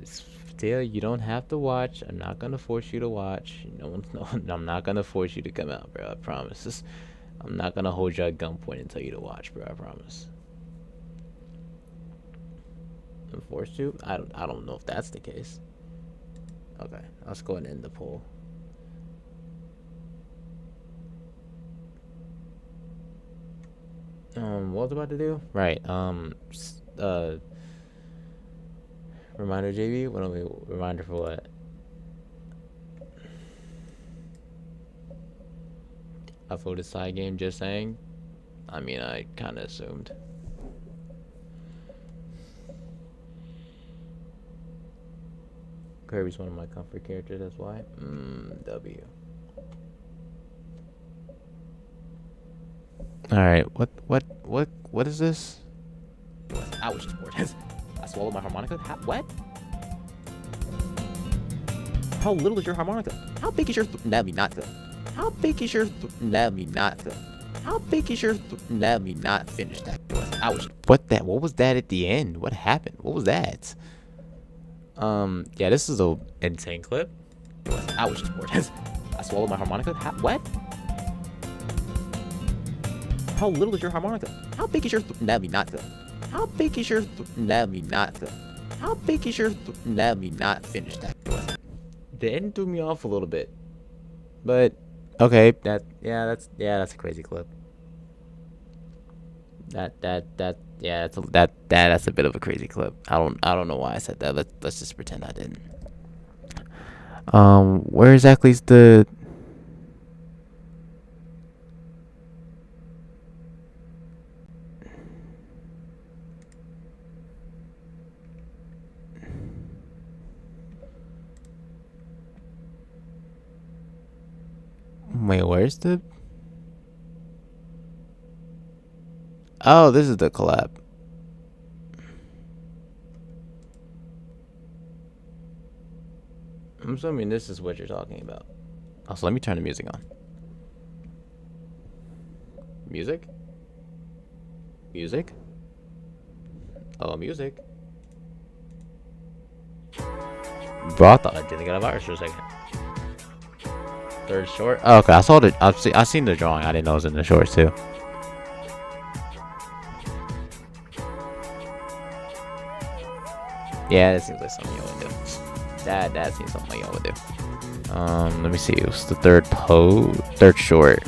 Still, you don't have to watch. I'm not gonna force you to watch. I'm not gonna force you to come out, bro. I promise. I'm not gonna hold you at gunpoint and tell you to watch, bro. I promise. I'm forced to? I don't know if that's the case. Okay, let's go ahead and end the poll. What was I about to do? Right. Reminder, JB. What do we reminder for what? Uploaded side game. Just saying. I mean, I kind of assumed. Kirby's one of my comfort characters, that's why. W. Alright, what is this? I was just bored. I swallowed my harmonica? What? How little is your harmonica? How big is your let me not go. How big is your let me not go. How big is your let me not finish that. I was what was that at the end? What happened? What was that? Yeah, this is a insane clip. I was just bored. I swallowed my harmonica. What? How little is your harmonica? How big is your let me not go. How big is your let me not go. How big is your let me not finish that. The end threw me off a little bit, but okay, that's a crazy clip. That's a bit of a crazy clip. I don't know why I said that. Let's just pretend I didn't. Where exactly is the wait, where's the oh, this is the collab. I'm assuming this is what you're talking about. Also, let me turn the music on. Music? Music? Oh, music. Bro, I thought I didn't get a virus for a second. Third short? Oh, okay, I saw the I seen the drawing. I didn't know it was in the shorts too. Yeah, that seems like something you would do. That seems something you would do. Let me see. It was the third short.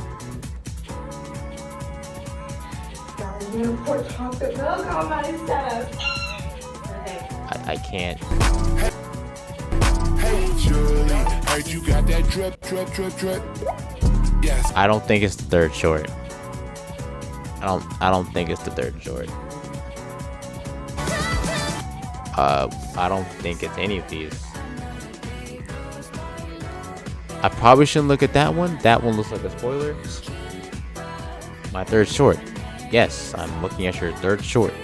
I can't. Hey Julie, heard you got that drip. Yes. I don't think it's the third short. I don't think it's the third short. I don't think it's any of these. I probably shouldn't look at that one. That one looks like a spoiler. My third short. Yes, I'm looking at your third short.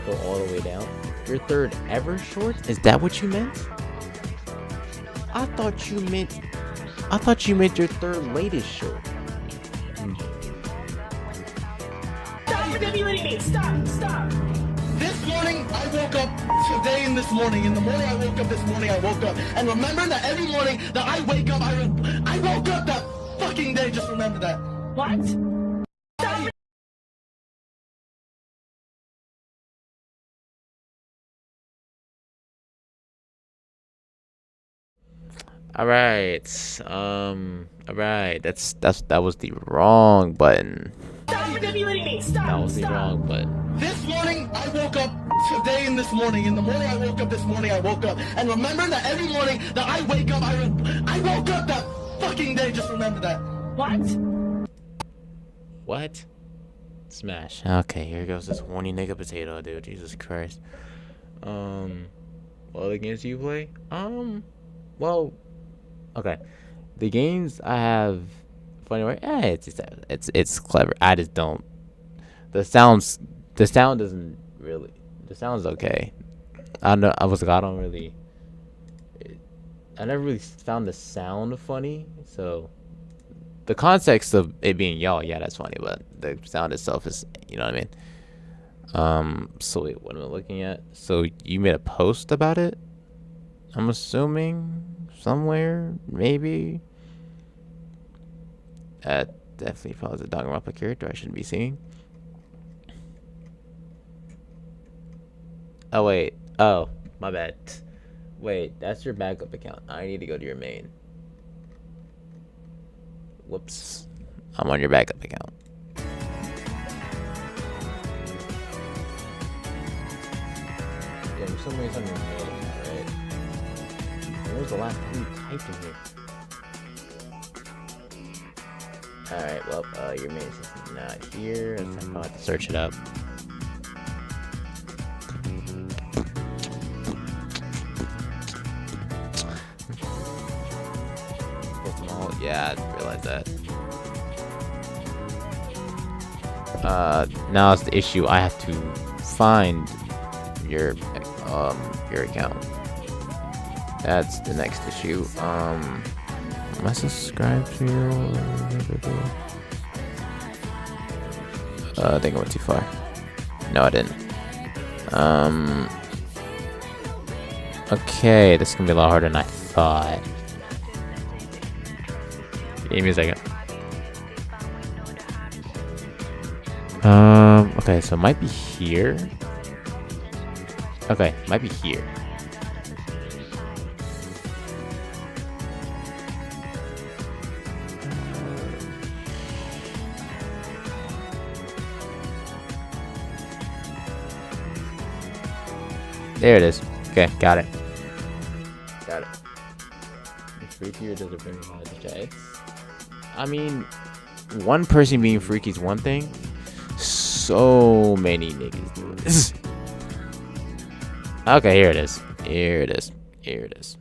Go all the way down. Your third ever short? Is that what you meant? I thought you meant your third latest short. Stop manipulating me! Stop! This morning, I woke up today and this morning. In the morning, I woke up this morning, I woke up. And remember that every morning that I wake up, I woke up that fucking day. Just remember that. What? Alright. Alright. That was the wrong button. Stop manipulating me! That was the wrong button. This morning, I woke up today and this morning. In the morning, I woke up this morning, I woke up. And remember that every morning that I wake up, I woke up that fucking day. Just remember that. What? Smash. Okay, here goes this horny nigga potato, dude. Jesus Christ. What other games do you play? Well, okay. The games I have, funny way, it's clever. I just don't. The sound doesn't really. The sound's okay. I don't really. I never really found the sound funny, so. The context of it being y'all, yeah, that's funny, but the sound itself is, you know what I mean? So wait, what am I looking at? So you made a post about it? I'm assuming somewhere, maybe. That definitely follows a Danganronpa character I shouldn't be seeing. Oh wait, oh, my bad. Wait, that's your backup account. I need to go to your main. Whoops. I'm on your backup account. Yeah, for some reason on your main account, right? When was the last time you typed in here? Alright, well, your main system's not here. I'll have to search it up. Yeah, I didn't realize that. Now it's the issue. I have to find your account. That's the next issue. Am I subscribed to you? I think I went too far. No, I didn't. Okay, this is gonna be a lot harder than I thought. Give me a second. Okay, so it might be here. Okay, might be here. There it is. Okay, got it. Got it. Freakier does it bring more to chase? I mean, one person being freaky is one thing. So many niggas do this. Okay, here it is. Here it is. Here it is.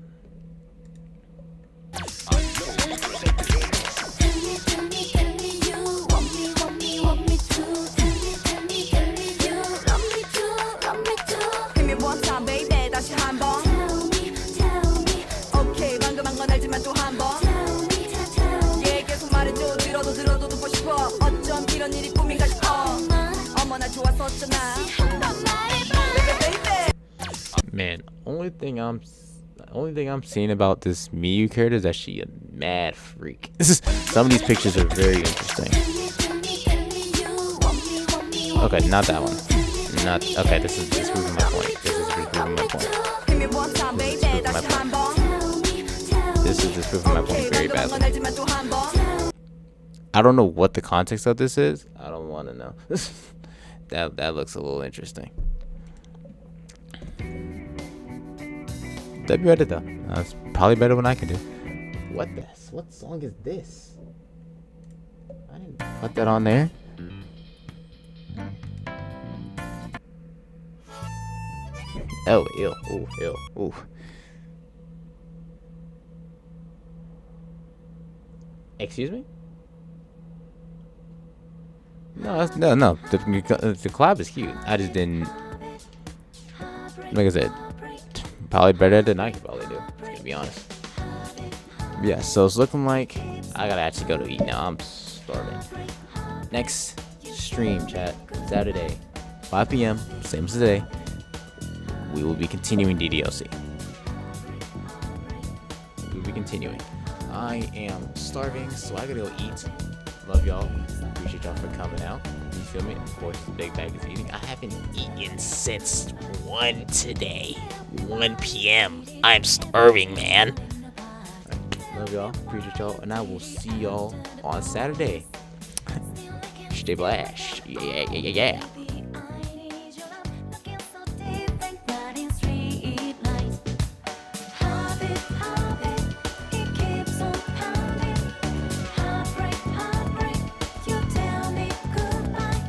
Man, only thing I'm seeing about this Miyu character is that she a mad freak. Some of these pictures are very interesting. Okay, not that one. Not okay. This is proving my point. This is proving my point. This is proving my point very badly. I don't know what the context of this is. I don't want to know. That looks a little interesting. That'd be better though. That's probably better than I can do. What song is this? I didn't put that on there. Oh, ew. Ooh, ew. Ooh. Excuse me? No. The collab is cute. I just didn't. Like I said, probably better than I could probably do, to be honest. Yeah, so it's looking like I gotta actually go to eat now. I'm starving. Next stream, chat, Saturday, 5 p.m., same as today. We will be continuing DDLC. We'll be continuing. I am starving, so I gotta go eat. Love y'all. Appreciate y'all for coming out. You feel me? Of course, the big bag is eating. I haven't eaten since 1 today. 1 p.m. I'm starving, man. Right. Love y'all. Appreciate y'all. And I will see y'all on Saturday. Stay blessed. Yeah.